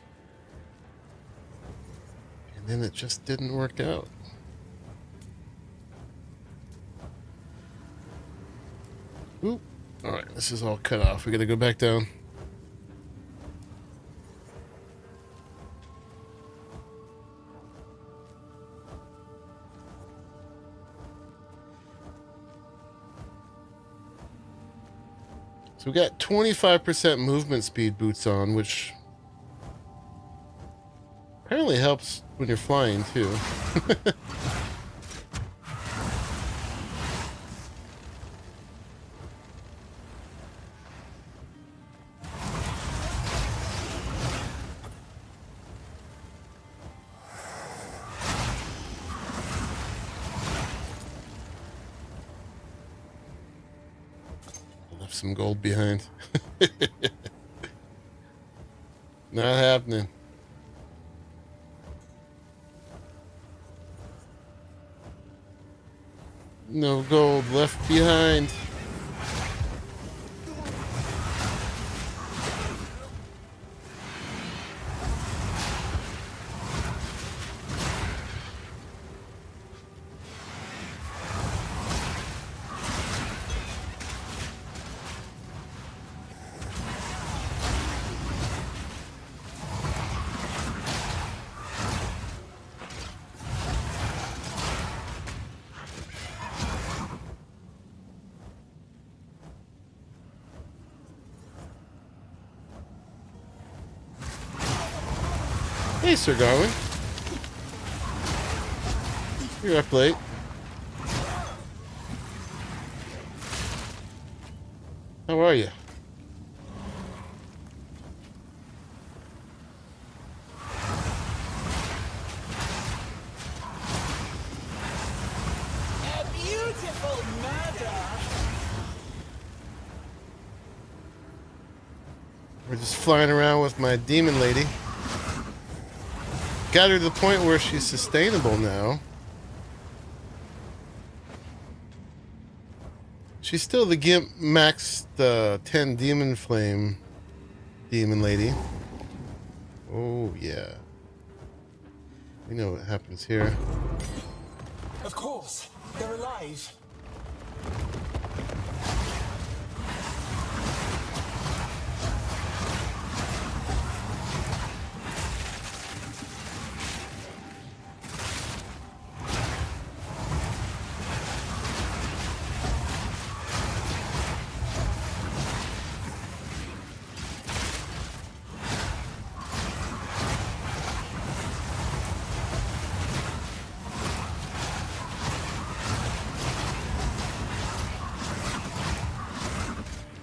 And then it just didn't work out. Oop. Alright, this is all cut off. We gotta go back down. So we got 25% movement speed boots on, which apparently helps when you're flying too. Some gold behind. Not happening. No gold left behind. Hey, Sir Darwin. You're up late. How are you? A beautiful just flying around with my demon lady. Got her to the point where she's sustainable now. She's still the Gimp max 10 demon flame demon lady. Oh yeah. We know what happens here. Of course, they're alive.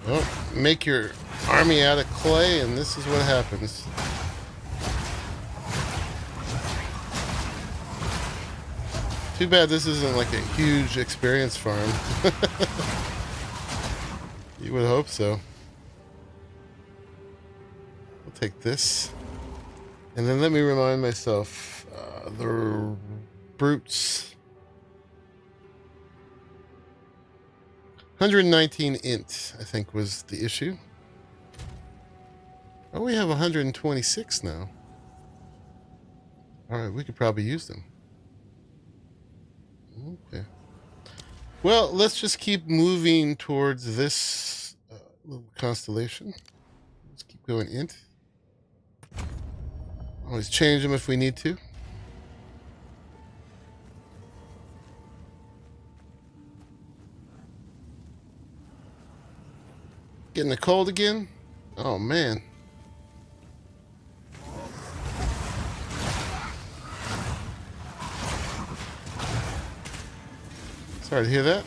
Well, make your army out of clay, and this is what happens. Too bad this isn't like a huge experience farm. You would hope so. I'll take this. And then let me remind myself, the brutes. 119 int, I think, was the issue. Oh, we have 126 now. Alright, we could probably use them. Okay. Well, let's just keep moving towards this little constellation. Let's keep going int. Always change them if we need to. Getting the cold again? Oh man. Sorry to hear that.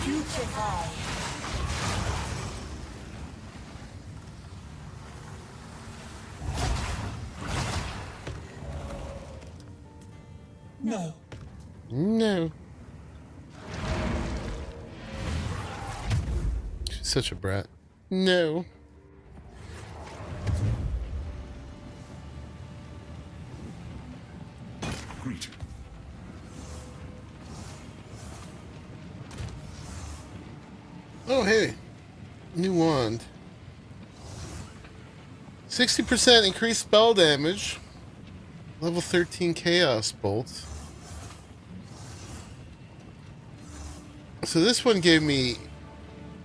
Beautify. No. No. She's such a brat. No. Greet. Oh, hey. New wand. 60% increased spell damage. Level 13 Chaos Bolt. So this one gave me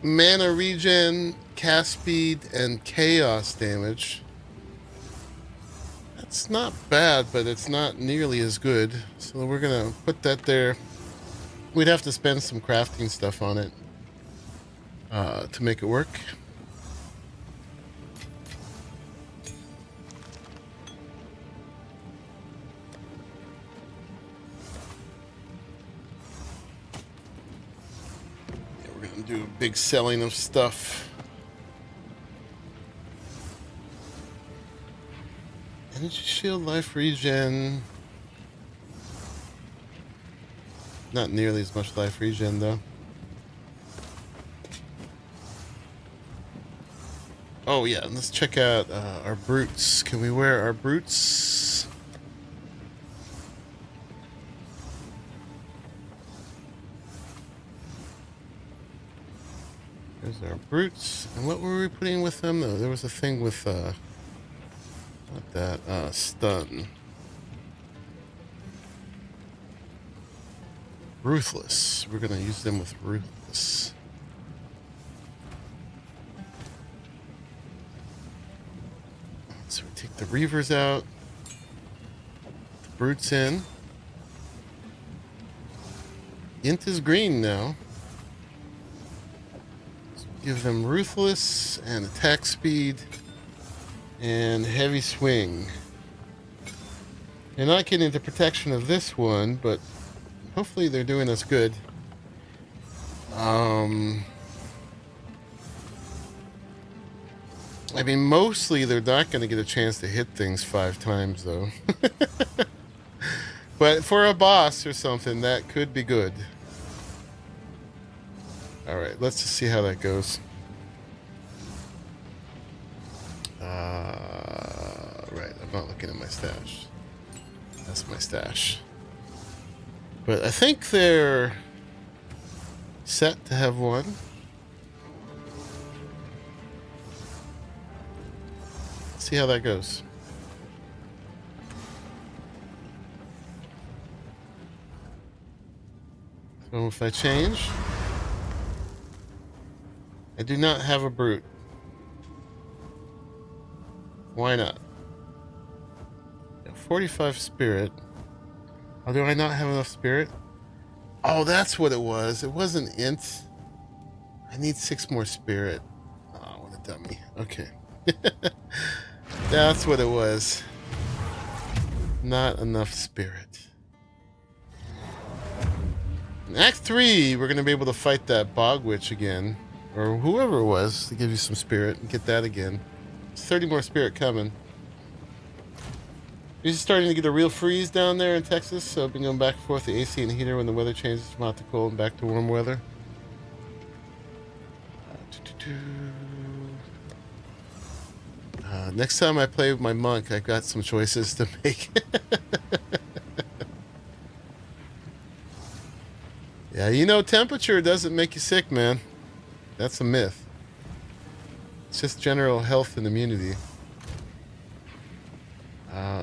mana regen, cast speed, and chaos damage. That's not bad, but it's not nearly as good. So we're gonna put that there. We'd have to spend some crafting stuff on it to make it work. Yeah, we're gonna do a big selling of stuff. Energy shield, life regen. Not nearly as much life regen though. Oh yeah, let's check out our brutes. Can we wear our brutes? There's our brutes. And what were we putting with them? No, there was a thing with not that, stun. Ruthless. We're gonna use them with ruthless. So we take the reavers out, the brutes in. Int is green now. So give them ruthless and attack speed and heavy swing. They're not getting the protection of this one, but hopefully they're doing us good. I mean, mostly they're not going to get a chance to hit things 5 times, though. But for a boss or something, that could be good. Alright, let's just see how that goes. Right, I'm not looking at my stash. That's my stash. But I think they're set to have one. Let's see how that goes. So if I change, I do not have a brute. Why not? 45 spirit. Oh, do I not have enough spirit? Oh, that's what it was. It wasn't int. I need 6 more spirit. Oh, what a dummy. Okay. That's what it was. Not enough spirit. In Act 3, we're going to be able to fight that bog witch again. Or whoever it was to give you some spirit and get that again. There's 30 more spirit coming. You're starting to get a real freeze down there in Texas, so I've been going back and forth the AC and heater when the weather changes from hot to cold and back to warm weather. Next time I play with my monk, I've got some choices to make. Yeah, you know, temperature doesn't make you sick, man. That's a myth. It's just general health and immunity.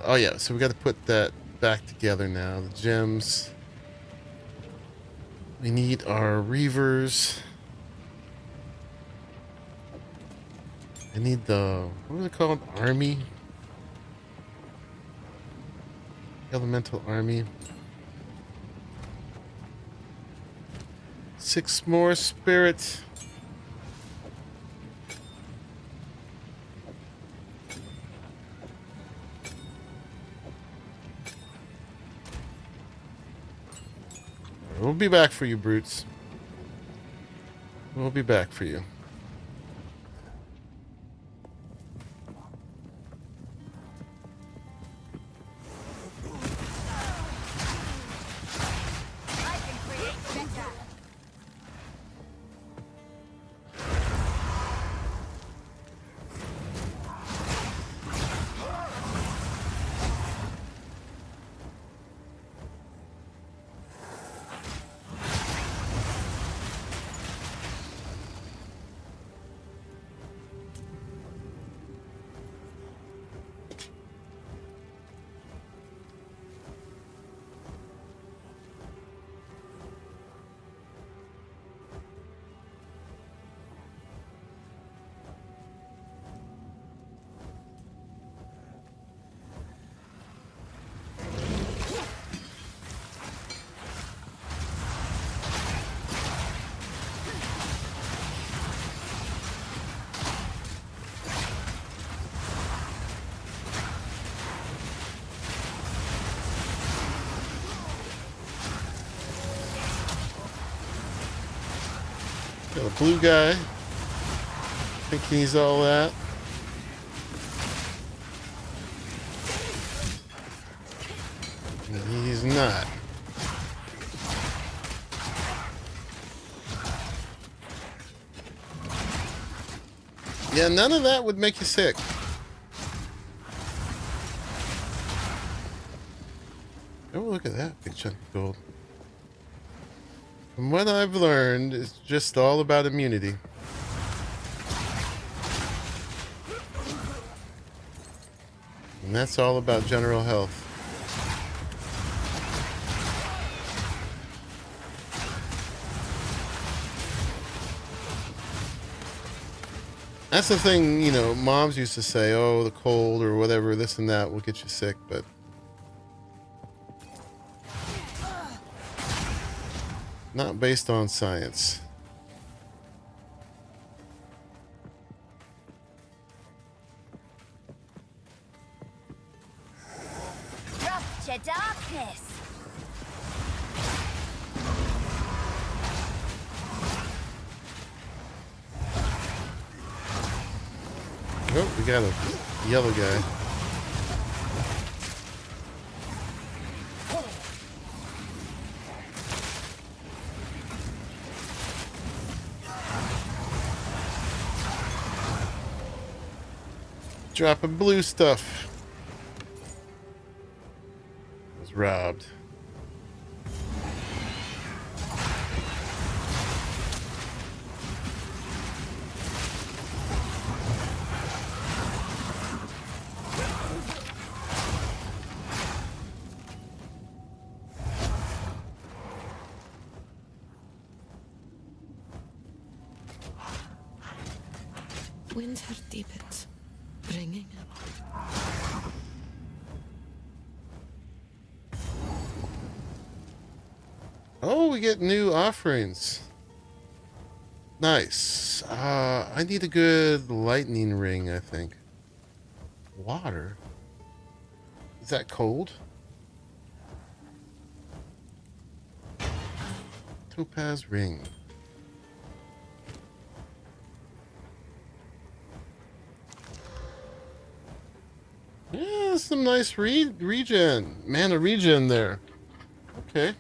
Oh yeah, so we got to put that back together now. The gems. We need our reavers. I need the, what are they called? Army? Elemental army. 6 more spirit. We'll be back for you, brutes. We'll be back for you. Got a blue guy. Thinking he's all that. And he's not. Yeah, none of that would make you sick. Oh, look at that big chunk of gold. From what I've learned, it's just all about immunity. And that's all about general health. That's the thing, you know, moms used to say, oh, the cold or whatever, this and that will get you sick, but not based on science. Rupture darkness. Oh, we got a yellow guy. Dropping blue stuff. Was robbed. Winter deepens, bringing. Oh, we get new offerings. Nice. I need a good lightning ring, I think. Water? Is that cold? Topaz ring. Yeah, some nice regen. Man, a regen there. Okay.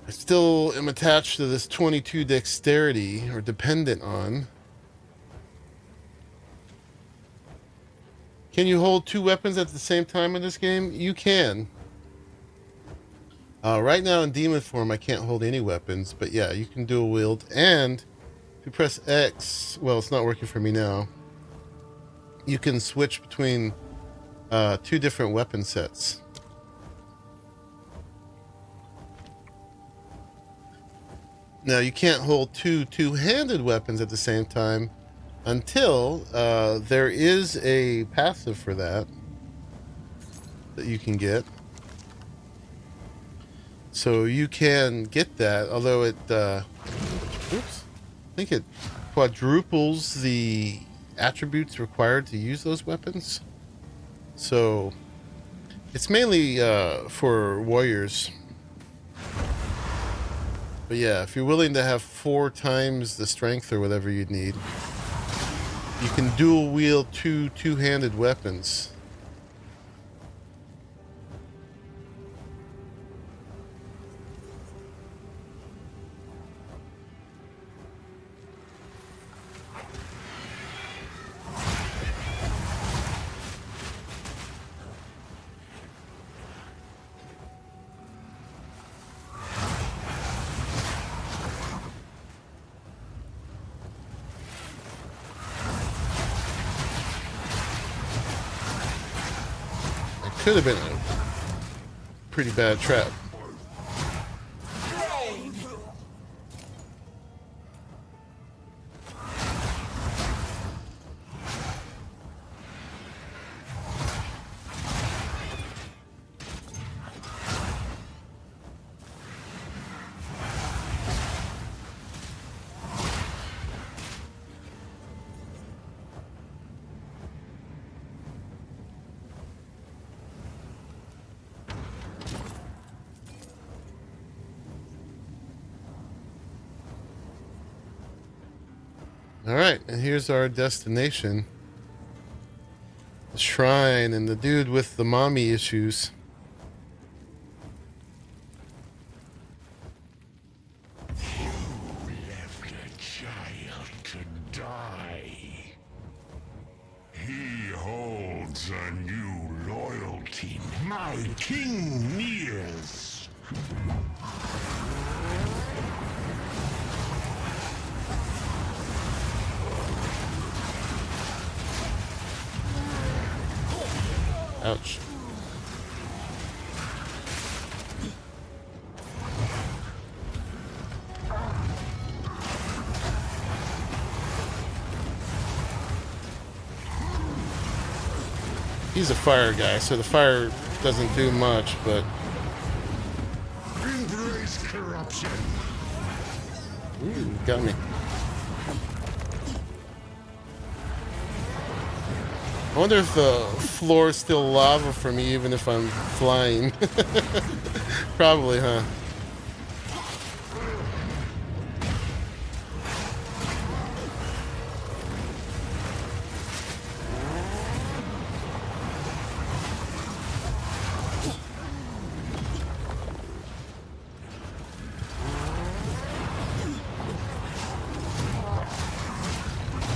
I still am attached to this 22 dexterity, or dependent on. Can you hold two weapons at the same time in this game? You can. Right now in demon form, I can't hold any weapons, but yeah, you can dual wield. And if you press X, well, it's not working for me now. You can switch between two different weapon sets. Now, you can't hold two-handed weapons at the same time until there is a passive for that you can get. So you can get that, although it, oops, I think it quadruples the attributes required to use those weapons. So it's mainly for warriors. But yeah, if you're willing to have 4 times the strength or whatever you'd need, you can dual wield two-handed weapons. Could have been a pretty bad trap. Alright, and here's our destination. The shrine and the dude with the mommy issues. You left a child to die. He holds a new loyalty. My king nears. Ouch. He's a fire guy, so the fire doesn't do much, but... Embrace corruption. Ooh, got me. I wonder if the floor is still lava for me even if I'm flying. Probably, huh?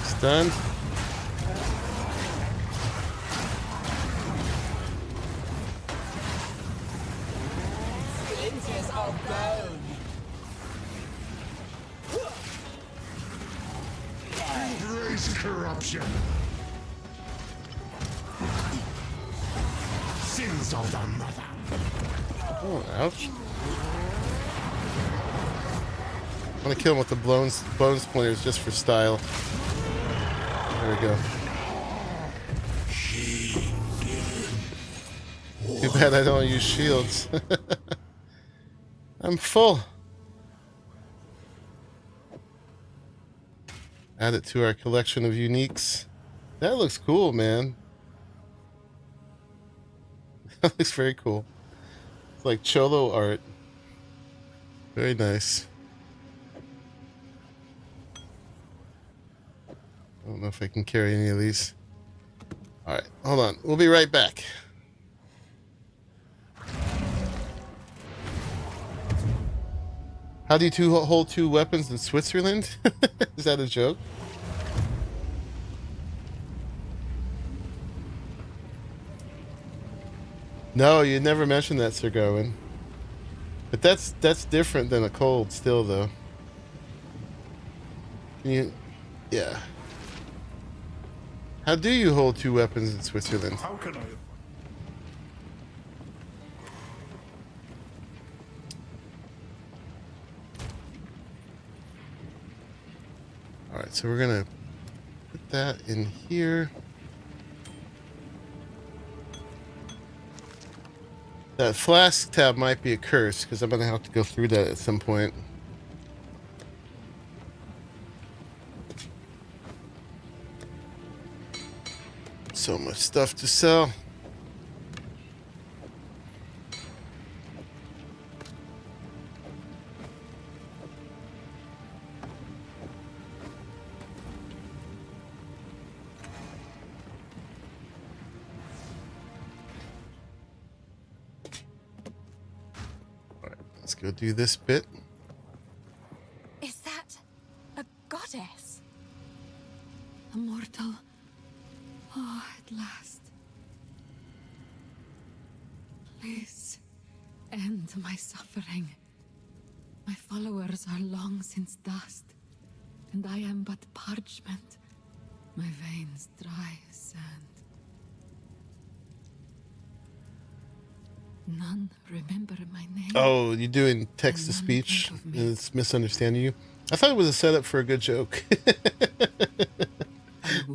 Stunned. corruption. Sins of the mother. Oh, ouch. I'm gonna kill him with the bone splinters just for style. There we go. Too bad I don't use shields. I'm full. Add it to our collection of uniques. That looks cool, man. That looks very cool. It's like Cholo art. Very nice. I don't know if I can carry any of these. Alright, hold on. We'll be right back. How do you hold two weapons in Switzerland? Is that a joke? No, you never mentioned that, Sir Garwin. But that's different than a cold still, though. Can you... Yeah. How do you hold two weapons in Switzerland? How can I... Alright, so we're gonna put that in here. That flask tab might be a curse, because I'm gonna have to go through that at some point. So much stuff to sell. Let's go do this bit. Is that a goddess? A mortal. Oh, at last. Please, end my suffering. My followers are long since dust, and I am but parchment. My veins dry as sand. None remember my name. Oh, you're doing text to speech and it's misunderstanding you? I thought it was a setup for a good joke.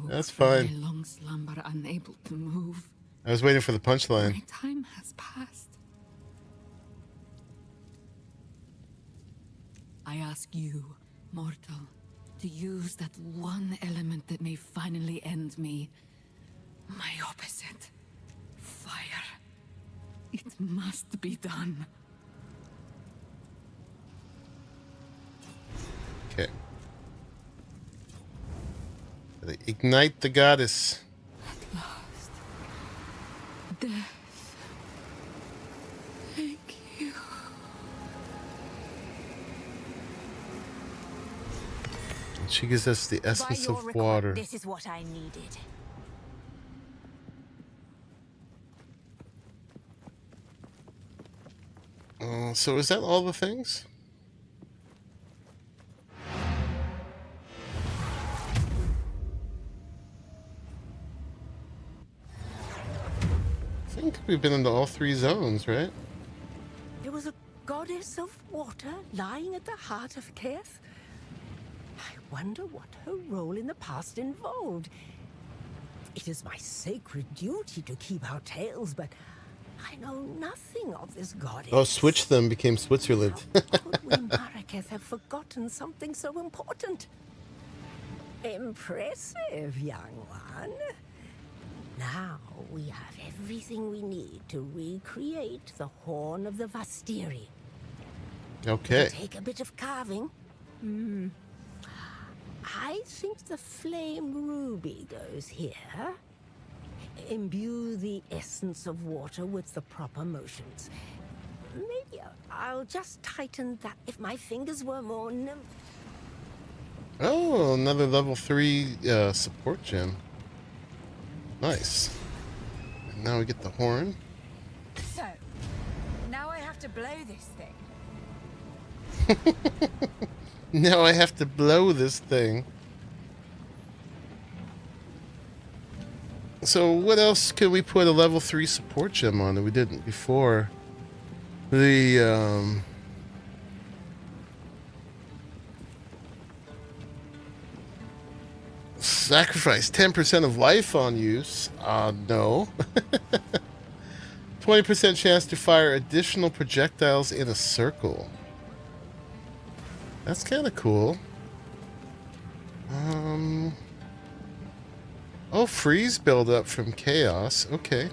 That's fine. My long slumber, unable to move. I was waiting for the punchline. My time has passed. I ask you, mortal, to use that one element that may finally end me. My opposite. Fire. It must be done. Okay. Ignite the goddess. At last. Death. Thank you. And she gives us the essence of water. This is what I needed. So is that all the things? I think we've been into all three zones, right? There was a goddess of water lying at the heart of Keth. I wonder what her role in the past involved. It is my sacred duty to keep our tales, but I know nothing of this goddess. Oh, switch them became Switzerland. Could we Maraketh have forgotten something so important? Impressive, young one. Now we have everything we need to recreate the Horn of the Vastiri. Okay. Take a bit of carving. I think the flame ruby goes here. Imbue the essence of water with the proper motions. Maybe I'll just tighten that if my fingers were more nimble. Oh, another level 3 support gem. Nice. And now we get the horn. So, now I have to blow this thing. Now I have to blow this thing. So what else can we put a level 3 support gem on that we didn't before? The sacrifice 10% of life on use. No. 20% chance to fire additional projectiles in a circle. That's kind of cool. Oh, freeze buildup from chaos. Okay.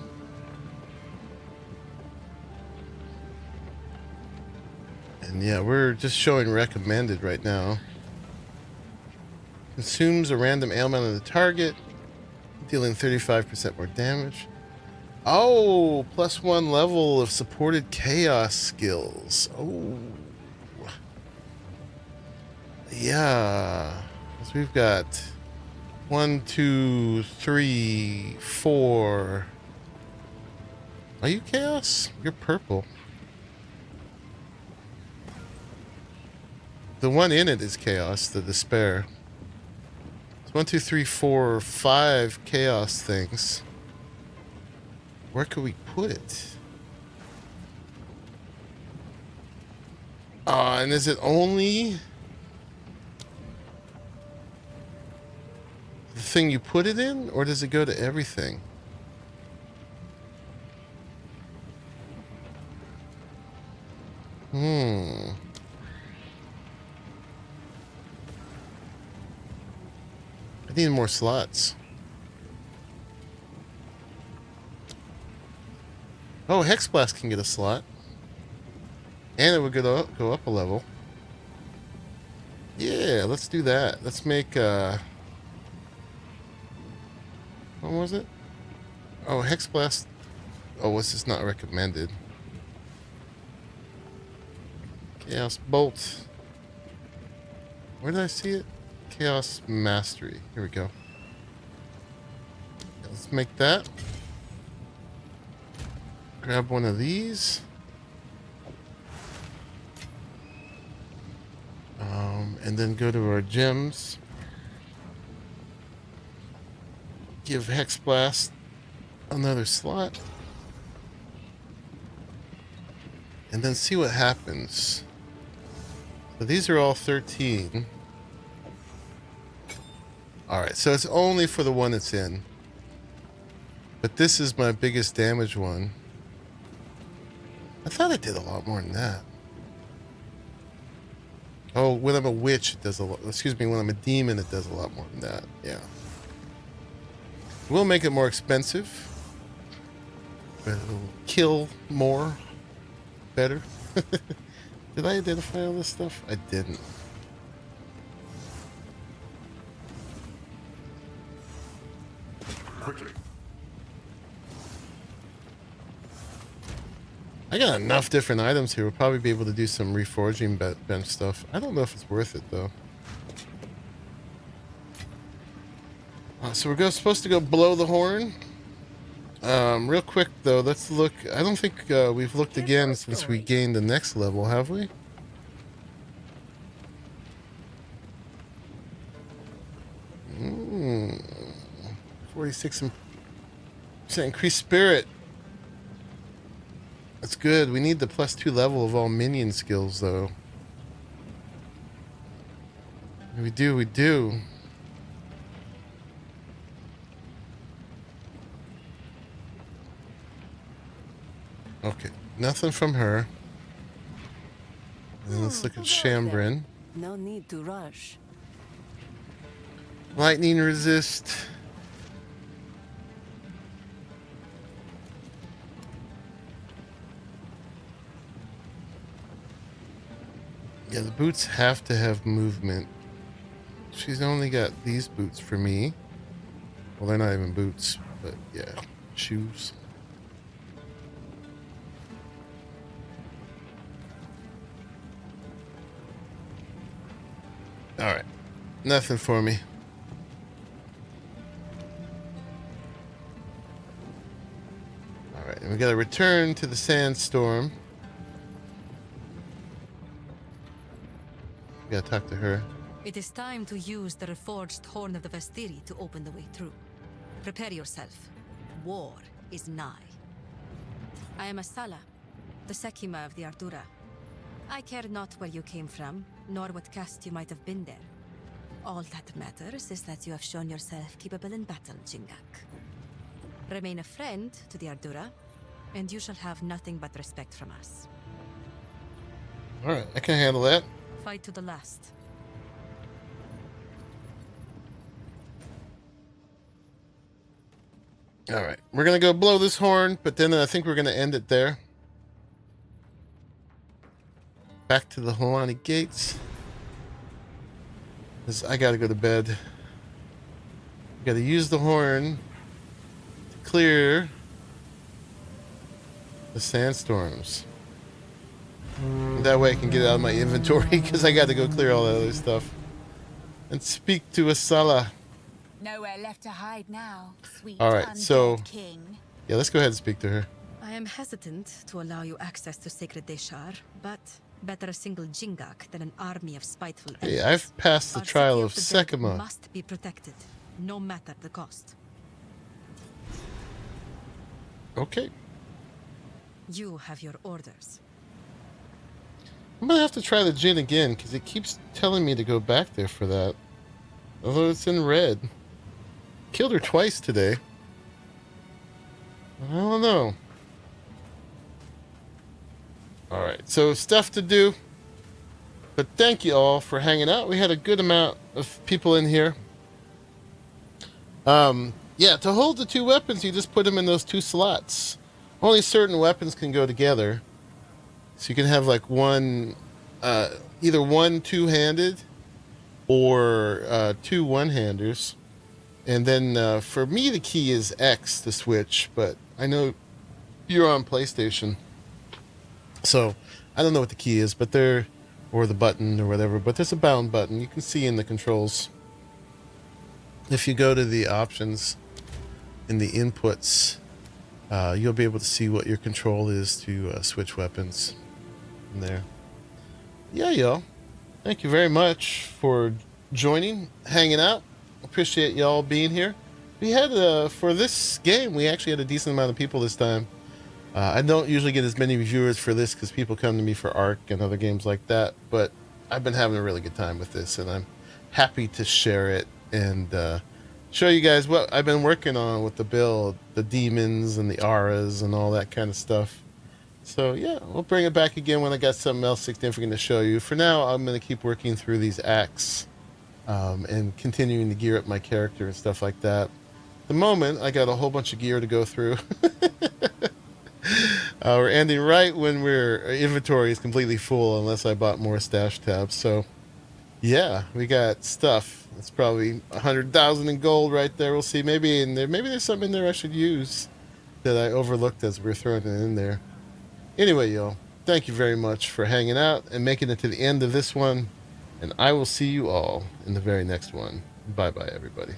And yeah, we're just showing recommended right now. Consumes a random ailment on the target, dealing 35% more damage. Oh, +1 level of supported chaos skills. Oh. Yeah. So we've got 1, 2, 3, 4. Are you chaos? You're purple. The one in it is chaos, the despair. It's 1, 2, 3, 4, 5 chaos things. Where could we put it? And is it only the thing you put it in, or does it go to everything? I need more slots. Oh, Hexblast can get a slot. And it would go up a level. Yeah, let's do that. Let's make what was it? Oh, Hexblast. Oh, this is not recommended. Chaos Bolt. Where did I see it? Chaos Mastery. Here we go. Let's make that. Grab one of these. And then go to our gems. Give Hexblast another slot. And then see what happens. So these are all 13. Alright, so it's only for the one it's in. But this is my biggest damage one. I thought it did a lot more than that. Oh, when I'm a witch, it does a lot. Excuse me, when I'm a demon, it does a lot more than that. Yeah. We'll make it more expensive. But it'll kill more. Better. Did I identify all this stuff? I didn't. Quickly. I got enough different items here. We'll probably be able to do some reforging bench stuff. I don't know if it's worth it, though. So we're supposed to go blow the horn. Real quick, though, let's look. I don't think we've looked again since we gained the next level, have we? 46% increased spirit. That's good. We need the +2 level of all minion skills, though. We do. Okay, nothing from her. And let's look at Shambrin. No need to rush. Lightning resist. Yeah, the boots have to have movement. She's only got these boots for me. Well, they're not even boots, but yeah, shoes. Alright, nothing for me. Alright, and we gotta return to the sandstorm. We gotta talk to her. It is time to use the reforged Horn of the Vestiri to open the way through. Prepare yourself. war is nigh. I am Asala, the Sekima of the Ardura. I care not where you came from, nor what caste you might have been there. All that matters is that you have shown yourself capable in battle, Jingak. Remain a friend to the Ardura, and you shall have nothing but respect from us. Alright, I can handle that. Fight to the last. Alright, we're gonna go blow this horn, but then I think we're gonna end it there. Back to the Helani gates. Because I gotta go to bed. Gotta use the horn to clear the sandstorms. That way I can get it out of my inventory, because I gotta go clear all that other stuff. And speak to Asala. Nowhere left to hide now, sweet Alright, so king. yeah, let's go ahead and speak to her. I am hesitant to allow you access to Sacred Deshar, but better a single Jingak than an army of spiteful Hey, enemies. I've passed the Our trial city of the dead Sekima. must be protected, no matter the cost. Okay. You have your orders. I'm gonna have to try the gin again, because it keeps telling me to go back there for that. Although it's in red. Killed her twice today. I don't know. Alright, so stuff to do. But thank you all for hanging out. We had a good amount of people in here. Yeah, to hold the two weapons, you just put them in those two slots. Only certain weapons can go together. So you can have like one, either one two-handed or two one-handers. And then for me, the key is X to switch, but I know you're on PlayStation. So I don't know what the key is, but or the button or whatever, but there's a bound button you can see in the controls. If you go to the options in the inputs, you'll be able to see what your control is to switch weapons in there. Yeah, y'all. Thank you very much for joining, hanging out. Appreciate y'all being here. We had, for this game, we actually had a decent amount of people this time. I don't usually get as many viewers for this because people come to me for Ark and other games like that, but I've been having a really good time with this, and I'm happy to share it and show you guys what I've been working on with the build, the demons and the auras and all that kind of stuff. So yeah, we'll bring it back again when I got something else significant to show you. For now, I'm going to keep working through these acts and continuing to gear up my character and stuff like that. At the moment, I got a whole bunch of gear to go through. We're ending right when our inventory is completely full, unless I bought more stash tabs. So yeah, we got stuff. It's probably 100,000 in gold right there. We'll see. Maybe in there, maybe there's something in there I should use that I overlooked as we were throwing it in there. Anyway, y'all, thank you very much for hanging out and making it to the end of this one. And I will see you all in the very next one. Bye-bye, everybody.